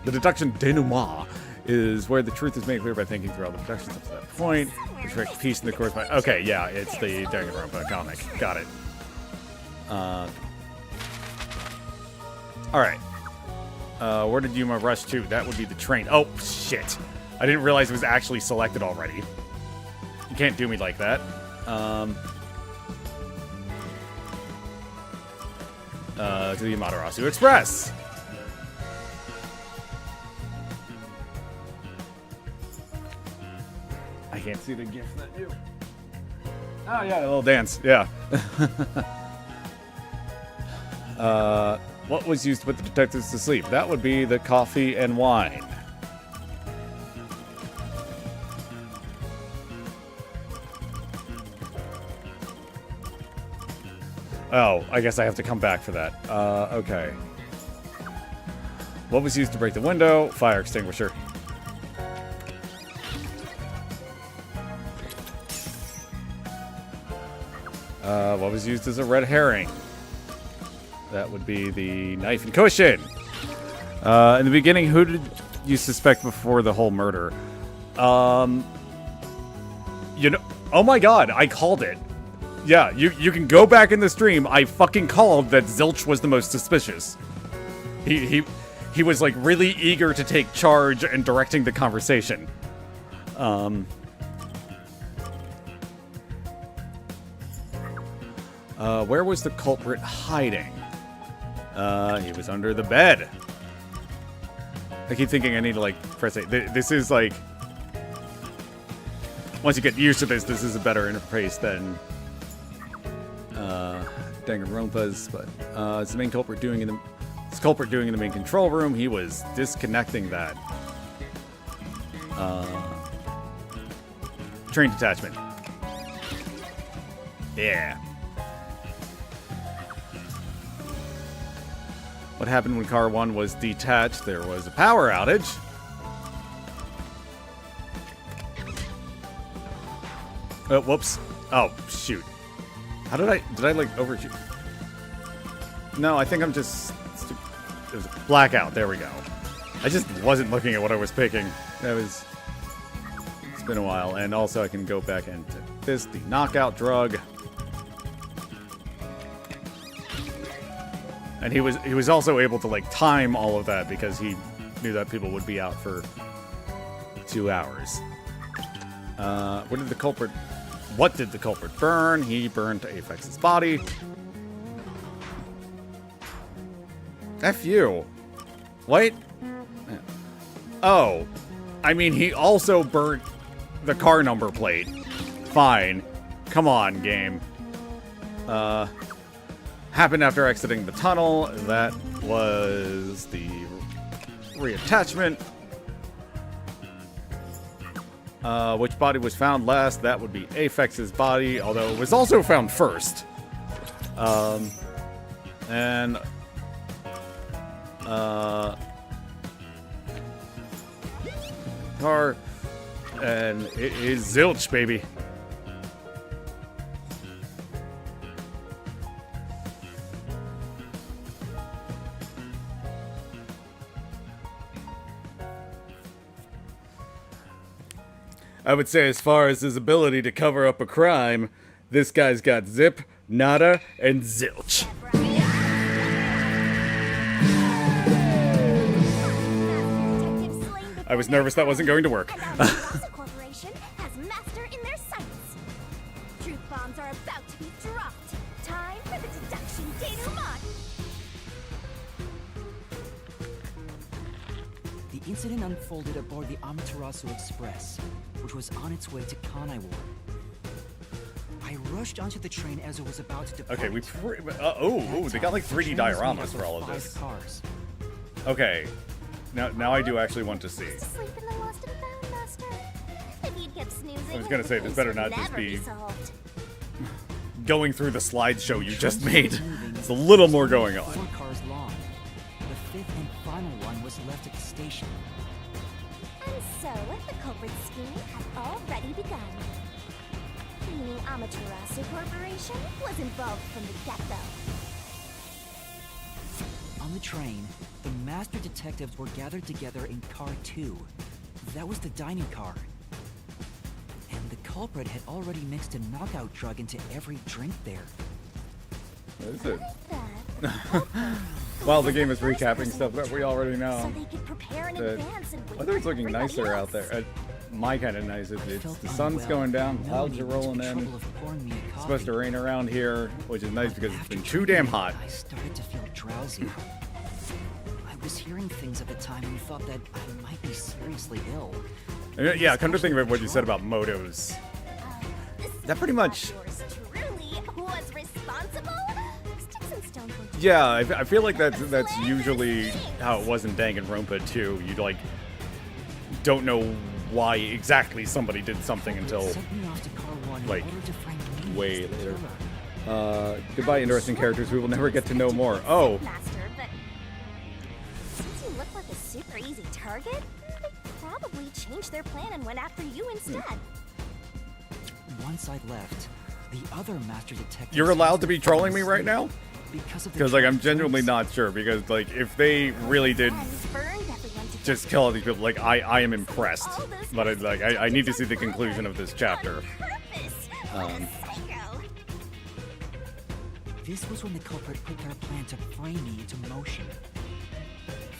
The deduction denouement is where the truth is made clear by thinking through all the deductions up to that point. Which creates peace in the course. Okay, yeah, it's the Danganronpa comic. Got it. All right. Where did Yuma rush to? That would be the train. Oh, shit. I didn't realize it was actually selected already. You can't do me like that. To the Amaterasu Express. I can't see the gift that you... Oh, yeah, a little dance. Yeah. What was used to put the detectives to sleep? That would be the coffee and wine. Oh, I guess I have to come back for that. Okay. What was used to break the window? Fire extinguisher. What was used as a red herring? That would be the knife and cushion. In the beginning, who did you suspect before the whole murder? You know, oh my god, I called it. Yeah, you can go back in the stream. I fucking called that Zilch was the most suspicious. He was like really eager to take charge and directing the conversation. Where was the culprit hiding? He was under the bed. I keep thinking I need to like press it. This is like, once you get used to this is a better interface than Danganronpa's. But is the main culprit doing in the main control room? He was disconnecting that train detachment. Yeah. What happened when Car 1 was detached? There was a power outage. Oh, whoops. Oh, shoot. How did I like overshoot? No, I think I'm just... It was a blackout. There we go. I just wasn't looking at what I was picking. It's been a while. And also I can go back into this, the knockout drug. And he was also able to like time all of that because he knew that people would be out for 2 hours. What did the culprit burn? He burned Apex's body. F you. What? Oh. I mean, he also burnt the car number plate. Fine. Come on, game. Happened after exiting the tunnel. That was the reattachment. Which body was found last? That would be Apex's body, although it was also found first. Car, and it is zilch, baby. I would say as far as his ability to cover up a crime, this guy's got zip, nada, and zilch. I was nervous that wasn't going to work. Corporation has master in their sights. Truth bombs are about to be dropped. Time for the deduction denouement. The incident unfolded aboard the Amaterasu Express, which was on its way to Kanai Ward. I rushed onto the train as it was about to depart. Okay, they got like 3D dioramas for all of this. Cars. Okay, now I do actually want to see. Sleep in the lost and found, Master. If you'd kept snoozing, I was gonna say, this the better case not would just never be solved. going through the slideshow you just made. It's a little more going on. 4 cars long. The fifth and final one was left at the station. And so, the culprit scheme had already begun. Meaning Amaterasu Corporation was involved from the get-go. On the train, the master detectives were gathered together in Car 2. That was the dining car. And the culprit had already mixed a knockout drug into every drink there. What is it? Well, the game is recapping stuff that we already know. So they could prepare in advance and wait Weather's for looking everybody nicer else. out there. My kind of nice. The Felt sun's unwell, going down, clouds knowing are it was rolling the in. trouble of pouring me a It's supposed to coffee. rain around here, which is nice because it's After been too drinking damn hot. I started to feel drowsy. I was hearing things at the time and thought that I might be seriously ill. Yeah, come to think of it, what you said about motos. That pretty much. Yours truly was responsible? Sticks and stones won't do Yeah, I feel like that's usually how it was in Danganronpa too. You like don't know why exactly somebody did something until Sent me off to Car 1 in like order to find meaning way to the later. thriller. Goodbye, interesting characters. We will never get to know more. Oh, Master, but since you look like a super easy target, they probably changed their plan and went after you instead. Once I left, the other master detective. you're allowed to be trolling me right now? Because of the Because like I'm drugs. genuinely not sure. Because like if they really did And burned everyone to just kill all these people, like I am impressed. But I need to see the conclusion of this chapter. purpose. What a psycho. This was when the culprit put their plan to frame me into motion.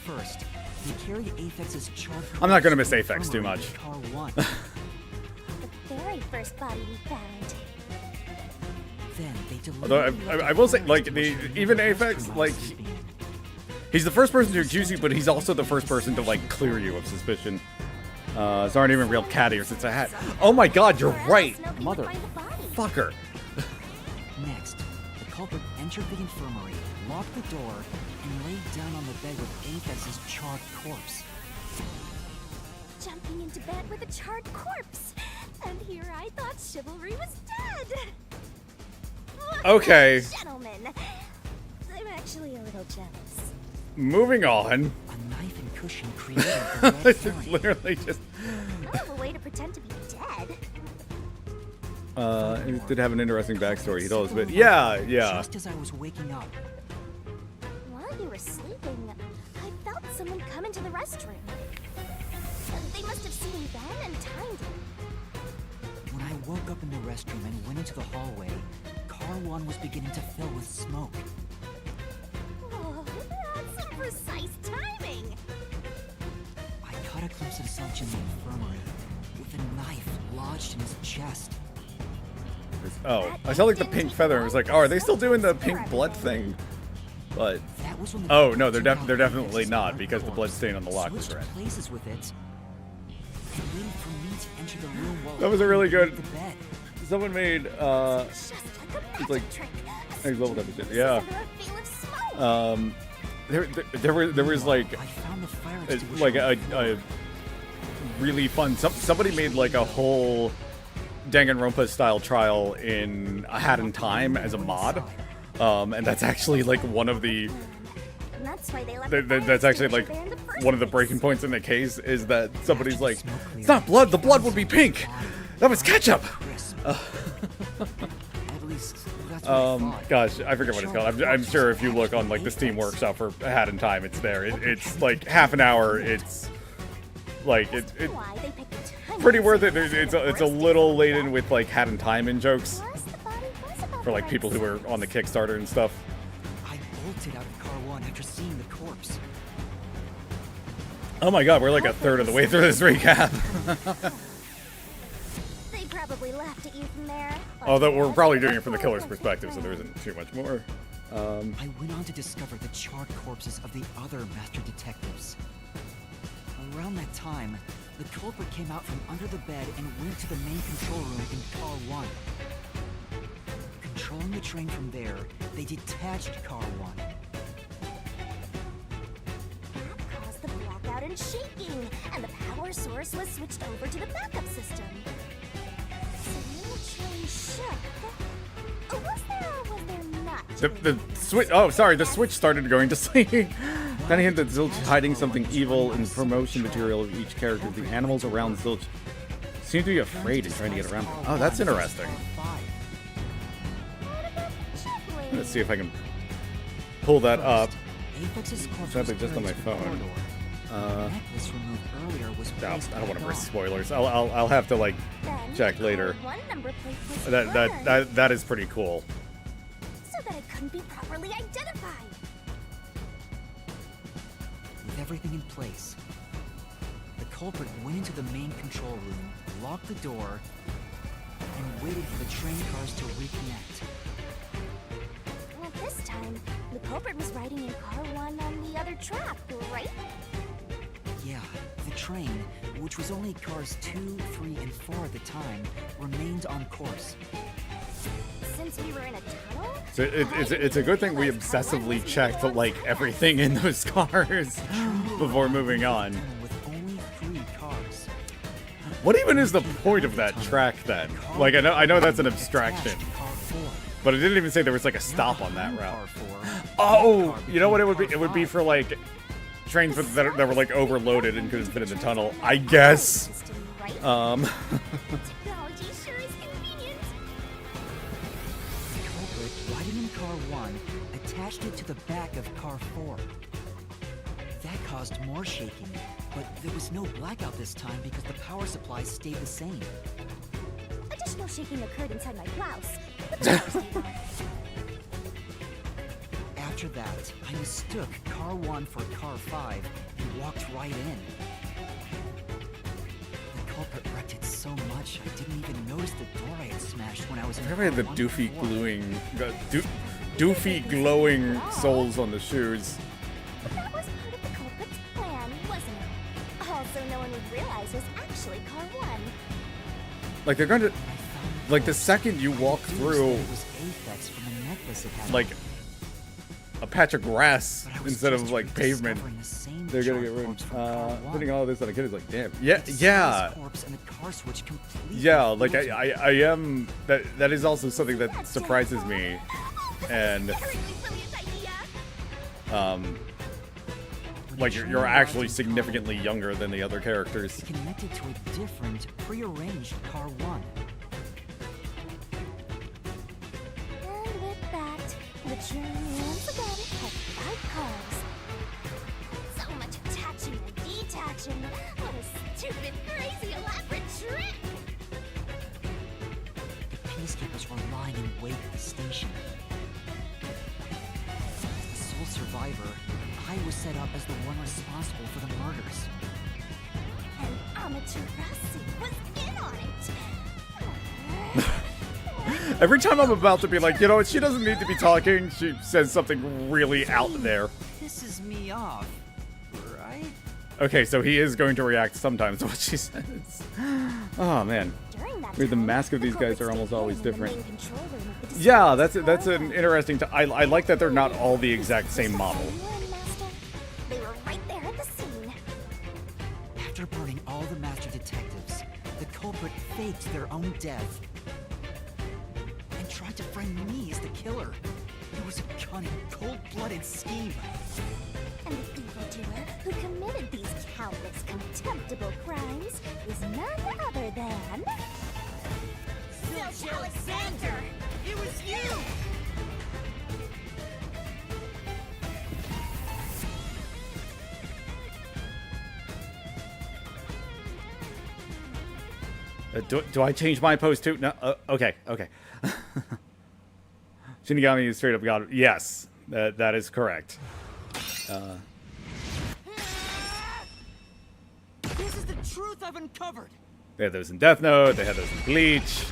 First, they carried Apex's charred. I'm not gonna miss Apex too infirmary much. to Car 1. The very first body we found. Then they Although deliberately I will say, left like the the corpse even to Apex, my like sleeping. he's the first person to accuse you, but he's also the first person to like clear you of suspicion. These aren't even real cat ears. It's a hat. Oh my God, you're right, Nobody would mother find the body. fucker. Next, the culprit entered the infirmary, locked the door, and laid down on the bed with Apex's charred corpse. Jumping into bed with a charred corpse. And here I thought chivalry was dead. Okay, Gentlemen, I'm actually a little jealous. moving on. A knife and cushion created a red It's herring. literally just. Hell of a way to pretend to be dead. It did have an interesting backstory. He told us, but yeah. Just as I was waking up, While you were sleeping, I felt someone come into the restroom. They must have seen me then and timed it. when I woke up in the restroom and went into the hallway, Car 1 was beginning to fill with smoke. Oh, a glimpse of Zilch in the infirmary, with a knife lodged in his chest. Oh, I saw like the pink feather. I was like, oh, are they still doing the pink blood thing? But That was when the oh culprit no, they're took out they're the definitely Phoenix not Blood because the Corpse, blood stain on the lock was switched red. places with it, and waited for me to enter the room while That was a really he moved good- the bed. Someone made Just like a it's like magic trick. next level type of shit. Yeah. Under a veil of smoke. There was like I found the fire it's extinguisher like on the floor. a really fun. Somebody made like a whole Danganronpa style trial in A Hat in Time as a mod, and that's actually like one of the. And that's why they left That's actually like there in the first one of the place. breaking points in the case is that somebody's like, it's not blood. The blood would be pink. That was ketchup. Crisp. At least that's what I thought. Gosh, I forget what it's called. I'm sure if you look on like the Steam Workshop for A Hat in Time, it's there. It's like half an hour. It's like it's Why they picked the tiniest pretty worth it. and It's the a worst little laden with like Hat in Time in jokes Plus, the body was about for like right people who were size. on the Kickstarter and stuff. I bolted out of car 1 after seeing the corpse. Oh my god, we're like a third of the way through this recap. They probably laughed at you from there. Although we're probably doing it from the killer's perspective, so there isn't too much more. I went on to discover the charred corpses of the other master detectives. Around that time, the culprit came out from under the bed and went to the main control room in car 1. Controlling the train from there, they detached car 1. That caused the blackout and shaking, and the power source was switched over to the backup system. So when the train shook, was there or was there not? The switch. Oh, sorry. The switch started going to sleep. Kind of hint that Zilch is hiding something evil in the promotion material of each character. The animals around Zilch seem to be afraid and trying to get around them. Oh, that's interesting. Let's see if I can pull that up. Aphex's corpse Sadly, was just on my carried to the phone. corridor. The necklace removed earlier was No, placed I don't want to back risk on. spoilers. I'll have to like Then, check later. One number plate was That burned, that is pretty cool. so that it couldn't be properly identified. With everything in place, the culprit went into the main control room, locked the door, and waited for the train cars to reconnect. Well, this time, the culprit was riding in car 1 on the other track, right? Yeah, the train, which was only cars 2, 3, and 4 at the time, remained on course. Since we were in a tunnel? So it's a good thing we obsessively checked like everything in those cars before moving on. With only 3 cars. What even is the point of that track then? Like I know that's an abstraction, Car 4. but it didn't even say there was like a stop on that route. Car 4. Oh, you know what it would be? It would be for like trains that were like overloaded and couldn't fit in the tunnel. I guess. System, right? Technology sure is convenient. The culprit, riding in car 1, attached it to the back of car 4. That caused more shaking, but there was no blackout this time because the power supply stayed the same. Additional shaking occurred inside my blouse. But the power stayed on. After that, I mistook car 1 for car 5 and walked right in. The culprit wrecked it so much I didn't even notice the door I had smashed when I was in I had the car 1 doofy before. doofy glowing soles on the shoes. But that was part of the culprit's plan, wasn't it? Also, no one would realize was actually car 1. Like they're going to, I found like the second you walk deduced through that it was Aphex from the necklace it had like on. a patch of grass But I was instead of just like pavement, rediscovering the same they're gonna charred get ruined. corpse from car 1. Putting all this on a kid is like, damn. The Yeah. disguised corpse and the car switch completely Yeah, like fooled me. I am that is also something that surprises me, and like you're actually significantly younger than the other characters. Connected to a different, prearranged car 1. And with that, the train once again had 5 cars. So much attaching and detaching. What a stupid, crazy, elaborate trick! The peacekeepers were lying in wait at the station. As the sole survivor, I was set up as the one responsible for the murders. Amaterasu was in on it. Every time I'm about to be like, you know what, she doesn't need to be talking, she says something really out there. Pisses me off, right? Okay, so he is going to react sometimes to what she says. Oh, man. During that Weird, the time, mask of these guys culprits are almost began always in the different. main control room of the Yeah, Discovery that's Explorer. an interesting. I like that they're not all the exact same model. Master, they were right there at the scene. After burning all the master detectives, the culprit faked their own death and tried to frame me as the killer. It was a cunning, cold-blooded scheme. And the evildoer who committed these countless contemptible crimes is none other than... Zilch Alexander! It was you! Do I change my pose too? No. Okay. Shinigami is straight up God. Yes, that is correct. This is the truth I've uncovered. They had those in Death Note. They had those in Bleach.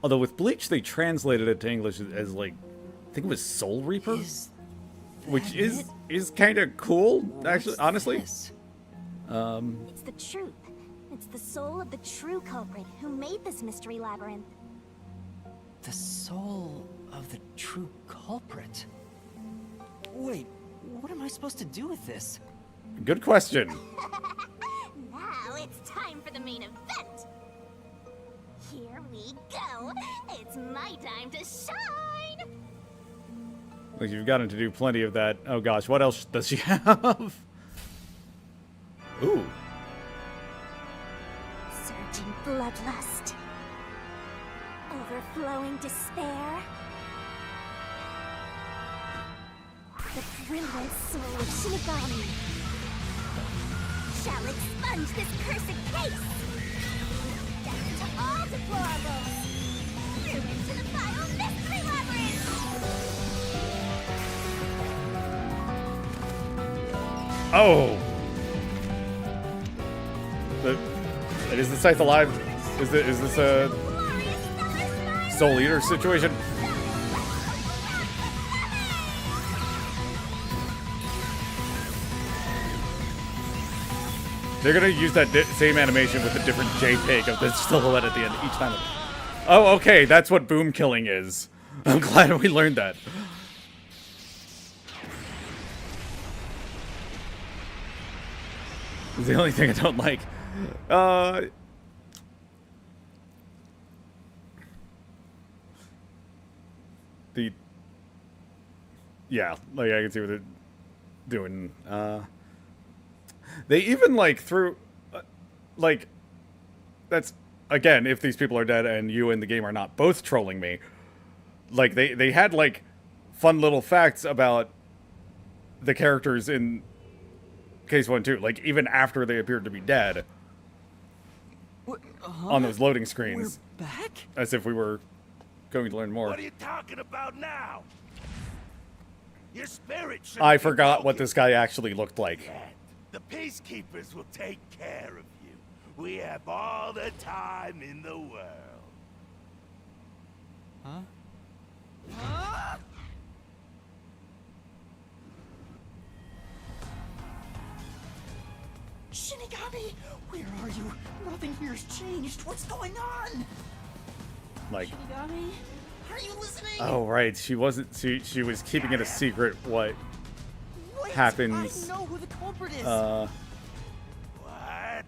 Although with Bleach, they translated it to English as like, I think it was Soul Reaper, which is kind of cool, actually. Honestly, It's the truth. It's the soul of the true culprit who made this mystery labyrinth. The soul of the true culprit. Wait, what am I supposed to do with this? good question. Now it's time for the main event. Here we go. It's my time to shine. Like you've gotten to do plenty of that. Oh gosh, what else does she have? Ooh. Surging bloodlust. Overflowing despair. The brilliant soul of Shinigami shall expunge this cursed case. Death to all deplorables. Through into the final mystery labyrinth. Oh. Is the Scythe alive? Is this a Soul Eater situation? They're gonna use that same animation with a different JPEG of the silhouette at the end each time. Oh, okay, that's what boom killing is. I'm glad we learned that. It's the only thing I don't like. Yeah, like I can see what they're doing. They even like threw, like, that's again if these people are dead and you and the game are not both trolling me. Like they had like fun little facts about the characters in Case 1 2, like even after they appeared to be dead on those loading screens. We're back? As if we were going to learn more. What are you talking about now? Your spirit should I be forgot what broken. this guy actually looked like. The peacekeepers will take care of you. We have all the time in the world. Huh? Shinigami, where are you? Nothing here's changed. What's going on? Like, Shinigami, are you listening? oh right, she wasn't. She was keeping it a secret. What Wait, happens? I know who the culprit is. What?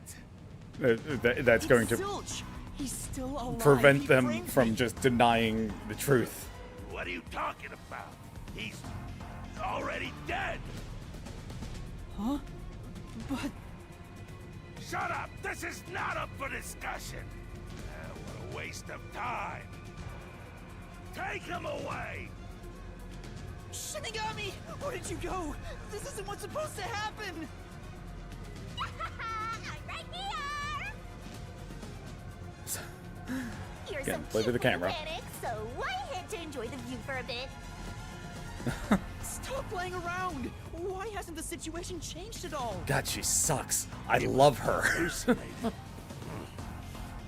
That's going to Zilch. He's still alive. prevent He them framed from me. just denying the truth. What are you talking about? He's already dead. Huh? But Shut up! This is not up for discussion. What a waste of time. Take him away. Shinigami, where did you go? This isn't what's supposed to happen. I'm right here. Your Again, some play to the cute camera. panic, so I had to enjoy the view for a bit. Stop playing around! Why hasn't the situation changed at all? God, she sucks. I love her. Hallucinating.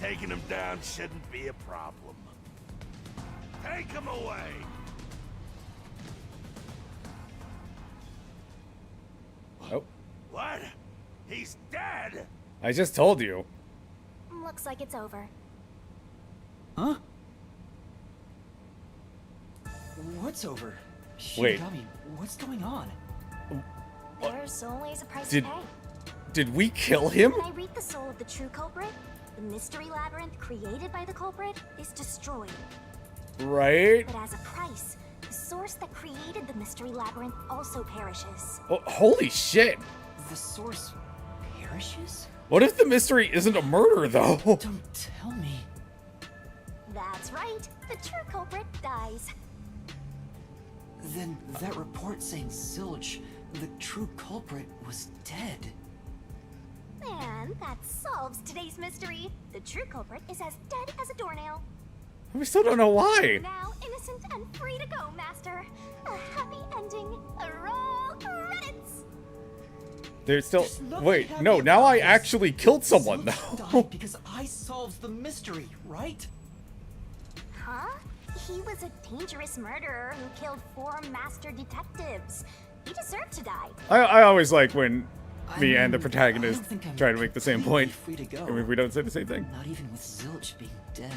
Taking him down shouldn't be a problem. Take him away! Oh, What? He's dead! I just told you. Looks like it's over. Huh? What's over? Wait. Shinigami, what's going on? There's always a price Did- to pay. Did we kill him? When I read the soul of the true culprit, the mystery labyrinth created by the culprit is destroyed. Right? But as a price, the source that created the mystery labyrinth also perishes. Oh, holy shit. The source perishes? What if the mystery isn't a murder, though? Don't tell me. That's right, the true culprit dies. Then that report saying Zilch, the true culprit, was dead. And that solves today's mystery. The true culprit is as dead as a doornail. We still don't know why. Now innocent and free to go, Master. A happy ending. Roll credits. There's still. There's nothing Wait, happy no, now about I this. actually killed someone, Zilch though. died because I solved the mystery, right? Huh? He was a dangerous murderer who killed 4 master detectives. He deserved to die. I always like when me and the I protagonist don't think I'm try to make the same point. Free to go. I mean, we don't say the same thing. Not even with Zilch being dead.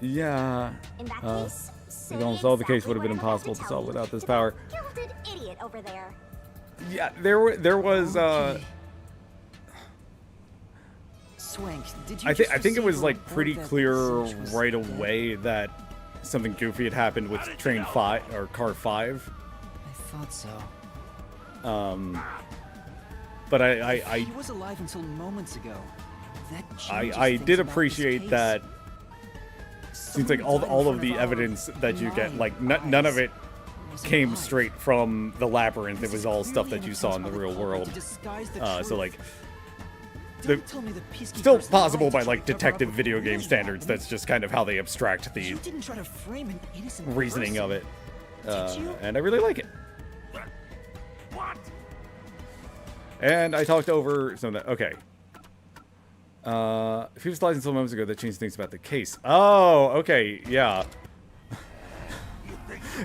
Yeah. In that Uh, case, say we don't solve the case exactly would have been what I'm about impossible to tell solve you without this to power. that gilded idiot over there. Yeah, there was Okay. Swank, did you I just think it receive was a like report pretty that clear Zilch was right dead? away that something goofy had happened with train 5 or car 5. I thought so. But I He was alive until moments ago. That I changes I things did about this appreciate case. that. Seems like Someone died in all of front the our evidence that you get, like nine none of eyes it was came alive. straight from the labyrinth. It This was is all stuff clearly that an you saw in attempt the by real culprit world. to disguise the So truth. like, Don't tell me the Peacekeepers still lied possible to by try like to cover up detective what video game really standards. happened. That's just kind of how they abstract the You didn't try to frame an innocent reasoning person. of it, Did you? and I really like it. What? And I talked over some of that. Okay. If he was lies until moments ago, that changed things about the case. Oh, okay, yeah.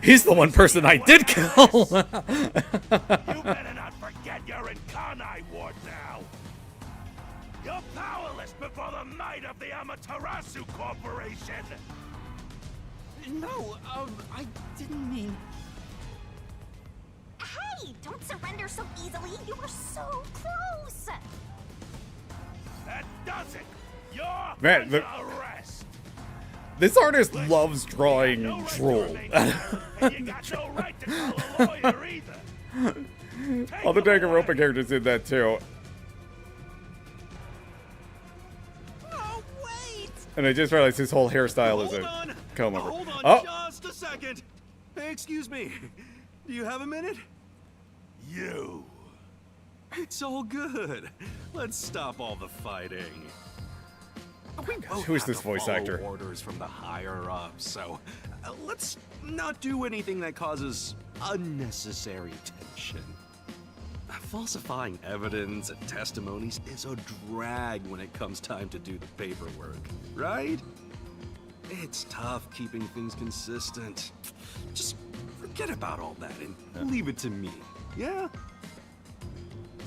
He's the one person I did kill. You better not forget you're in Kanai Ward now. You're powerless before the might of the Amaterasu Corporation. No, I didn't mean. Hey, don't surrender so easily. You were so close. That does it. You're Man, under the- arrest. This artist loves drawing No right to drool. remain here, and you got no right to call a lawyer either. Take All the him away. Danganronpa characters did that too. Oh, wait! And I just realized his whole hairstyle is Hold a on! comb over. Hold on Oh, just a second! Hey, excuse me. Do you have a minute? You. It's all good. Let's stop all the fighting. We both who is have this to voice follow actor? Orders from the higher ups, so let's not do anything that causes unnecessary tension. Falsifying evidence and testimonies is a drag when it comes time to do the paperwork, right? It's tough keeping things consistent. Just forget about all that and leave it to me, yeah?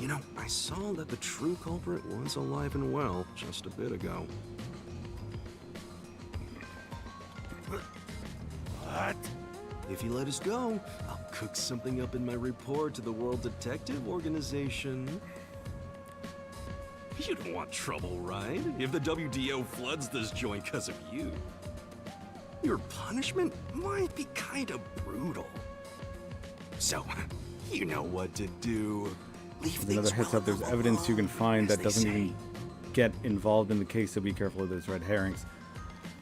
You know, I saw that the true culprit was alive and well just a bit ago. What? If you let us go, I'll cook something up in my report to the World Detective Organization. You don't want trouble, right? If the WDO floods this joint because of you. Your punishment might be kind of brutal. So, you know what to do. Leave Another things heads well up, there's alone, evidence you can find as that they doesn't say. even get involved in the case, so be careful of those red herrings.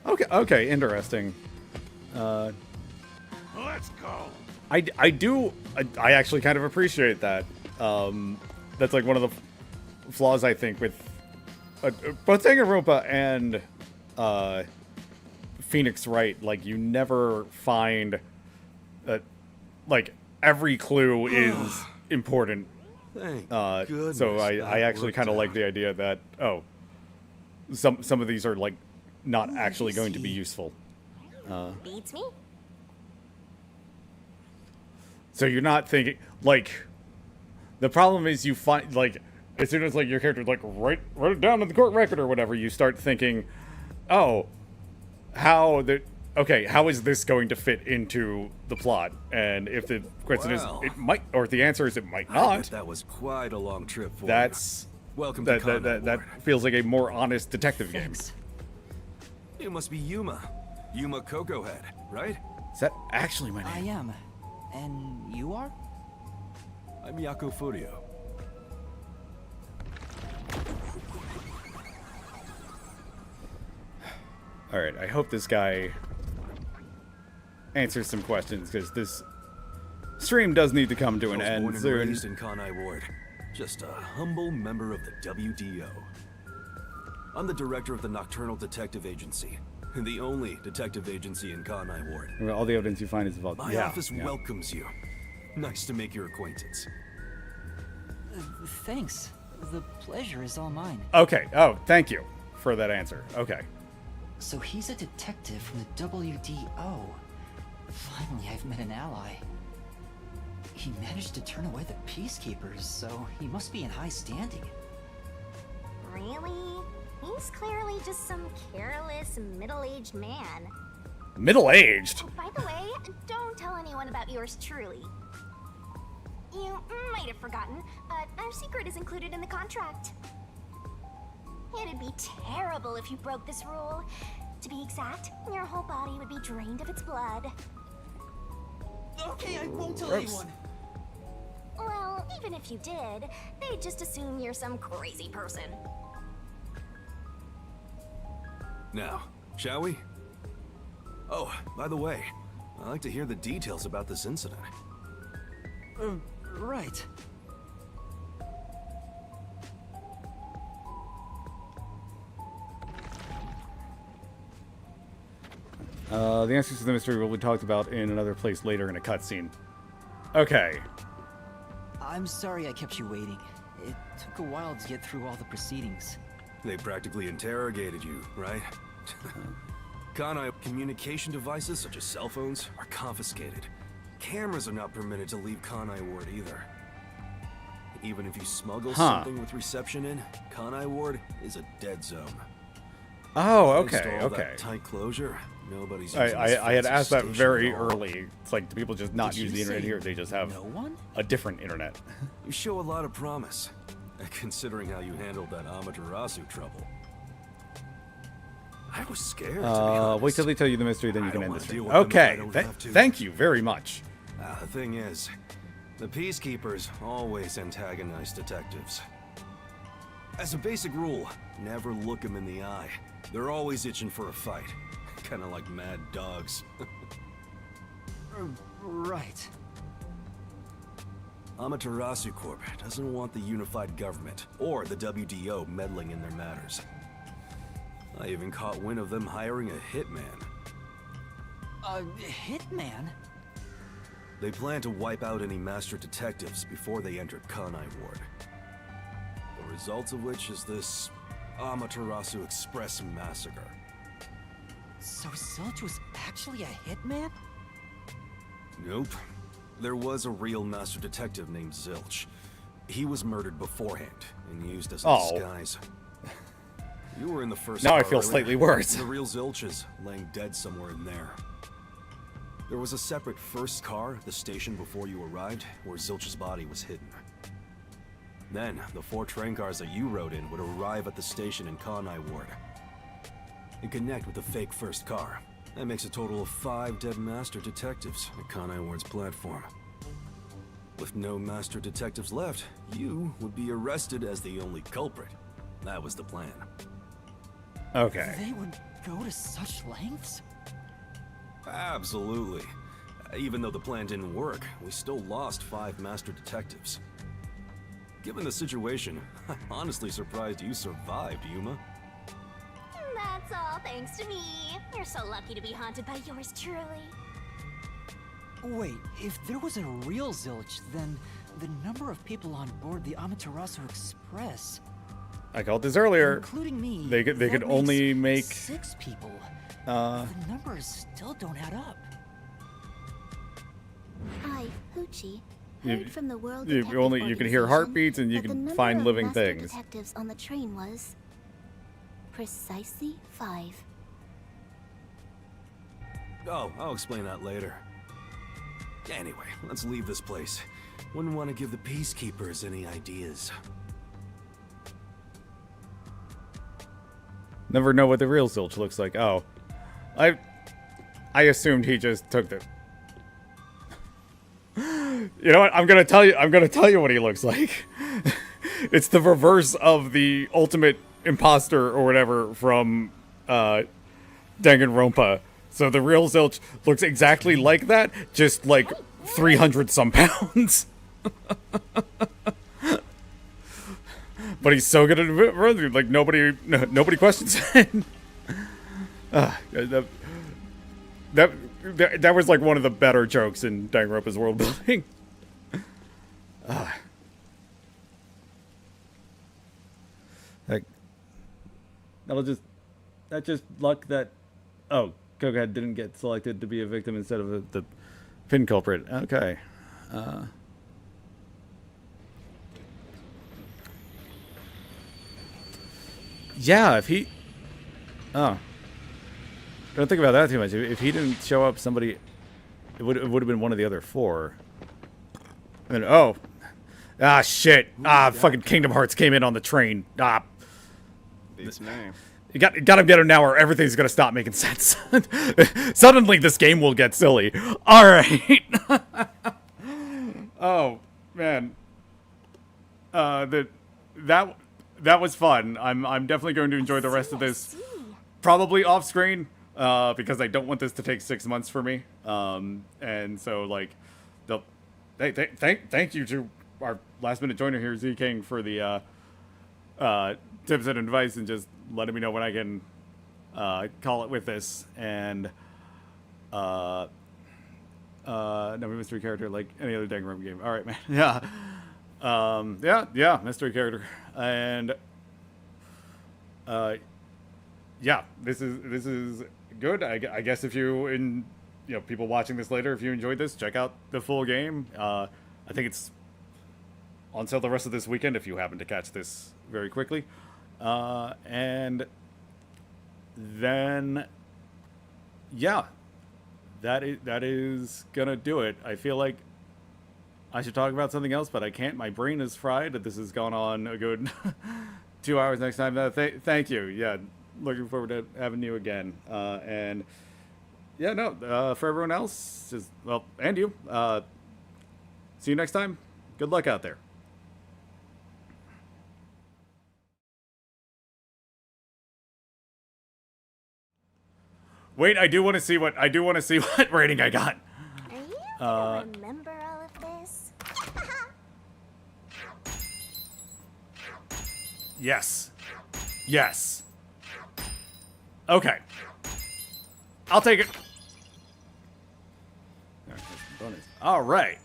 Okay, interesting. Let's go. I actually kind of appreciate that. That's like one of the flaws I think with both Danganronpa and Phoenix Wright, like, you never find that, like, every clue is important. Thank So goodness I that actually worked kind of out. like the idea that, oh, some of these are, like, not actually going to be useful. Beats me? So you're not thinking, like, the problem is you find, like, as soon as, like, your character, like, write it down in the court record or whatever, you start thinking, oh, how is this going to fit into the plot? And if the question Well, is, it might, or if the answer is it might I not, bet that was quite a long trip for that's, you. Welcome to Conrad that Ward. feels like a more honest detective game. Thanks. You must be Yuma. Yuma Cocoa Head, right? Is that actually my I name? am. And you are? I'm Yako Furio. Alright, I hope this guy answers some questions, because this stream does need to come to an I was end born and soon. raised in Conai Ward. Just a humble member of the WDO. I'm the director of the Nocturnal Detective Agency, the only detective agency in Conai Ward. All the evidence you find is about... My office welcomes you. Nice to make your acquaintance. Thanks. The pleasure is all mine. Okay, oh, thank you for that answer. Okay. So he's a detective from the WDO. Finally, I've met an ally. He managed to turn away the Peacekeepers, so he must be in high standing. Really? He's clearly just some careless, middle-aged man. Middle-aged? Oh, by the way, don't tell anyone about yours truly. You might have forgotten, but our secret is included in the contract. It'd be terrible if you broke this rule. To be exact, your whole body would be drained of its blood. Okay, I won't tell Gross. anyone. Well, even if you did, they'd just assume you're some crazy person. Now, shall we? Oh, by the way, I'd like to hear the details about this incident. Right. The answers to the mystery will be talked about in another place later in a cutscene. Okay. I'm sorry I kept you waiting. It took a while to get through all the proceedings. They practically interrogated you, right? Conai communication devices, such as cell phones, are confiscated. Cameras are not permitted to leave Conai Ward either. Even if you smuggle something with reception in, Conai Ward is a dead zone. Oh, Thanks to okay, all okay. that tight closure, nobody's using this I had fancy asked that station very at all. early. It's like, do people just not Did use you the internet say here? They just have no one? a different internet. You show a lot of promise, considering how you handled that Amaterasu trouble. I was scared, to be honest. Wait till they tell you the mystery, then I you can don't end the wanna stream. deal with them if I Okay, don't have to. thank you very much. The thing is, the Peacekeepers always antagonize detectives. As a basic rule, never look them in the eye. They're always itching for a fight. Kinda like mad dogs. Right. Amaterasu Corp doesn't want the unified government or the WDO meddling in their matters. I even caught wind of them hiring a hitman. A hitman? They plan to wipe out any master detectives before they enter Conai Ward. The result of which is this Amaterasu Express massacre. So Zilch was actually a hitman? Nope. There was a real master detective named Zilch. He was murdered beforehand and used as a Oh. disguise. You were in the first Now I car feel earlier. slightly worse. The real Zilch is laying dead somewhere in there. There was a separate first car at the station before you arrived, where Zilch's body was hidden. Then, the 4 train cars that you rode in would arrive at the station in Conai Ward and connect with the fake first car. That makes a total of 5 dead master detectives at Conai Ward's platform. With no master detectives left, you would be arrested as the only culprit. That was the plan. Okay. They would go to such lengths? Absolutely. Even though the plan didn't work, we still lost 5 master detectives. Given the situation, I'm honestly surprised you survived, Yuma. That's That's all thanks to me. You're so lucky to be haunted by yours truly. Wait, if there was a real Zilch, then the number of people on board the Amaterasu Express, I called this earlier. including me, They could that only make 6 people. uh The numbers still don't add up. I, Hoochie, You- heard from the World you Detective only- you can hear Organization heartbeats and you that can the number find of living master things. detectives on the train was precisely 5. Oh, I'll explain that later. Anyway, let's leave this place. Wouldn't want to give the Peacekeepers any ideas. never know what the real Zilch looks like. Oh. I assumed he just took the You know what? I'm gonna tell you what he looks like. It's the reverse of the ultimate imposter or whatever from Danganronpa. So the real Zilch looks exactly like that, just like 300 some pounds. But he's so good at running, like nobody questions it. That was like one of the better jokes in Danganronpa's world building. Like, that's just luck that, oh, Koga didn't get selected to be a victim instead of the pin culprit. Okay. Yeah, if he, oh, don't think about that too much. If he didn't show up, somebody, it would have been one of the other 4. And oh, shit, fucking Kingdom Hearts came in on the train. Beats me. You gotta get him now, or everything's gonna stop making sense. Suddenly, this game will get silly. All right. Oh man, that was fun. I'm definitely going to enjoy the rest of this, probably off screen, because I don't want this to take 6 months for me. And so like, thank you to our last minute joiner here, Z King, for the tips and advice and just letting me know when I can call it with this. And no mystery character like any other Danganronpa game. All right, man. Yeah, mystery character. And yeah, this is good. I guess if you people watching this later, if you enjoyed this, check out the full game. I think it's on sale the rest of this weekend if you happen to catch this very quickly. And then, yeah, that is gonna do it. I feel like I should talk about something else, but I can't. My brain is fried. This has gone on a good 2 hours next time. Thank you. Yeah, looking forward to having you again. And yeah, no, for everyone else, just, well, and you, see you next time. Good luck out there. Wait, I do want to see what rating I got. Are you gonna remember all of this? Yes. Yes. Okay. I'll take it. All right.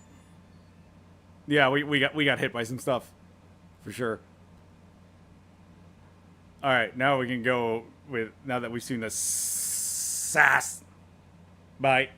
Yeah, we got hit by some stuff, for sure. All right, now we can go with, now that we've seen the sass. Bye.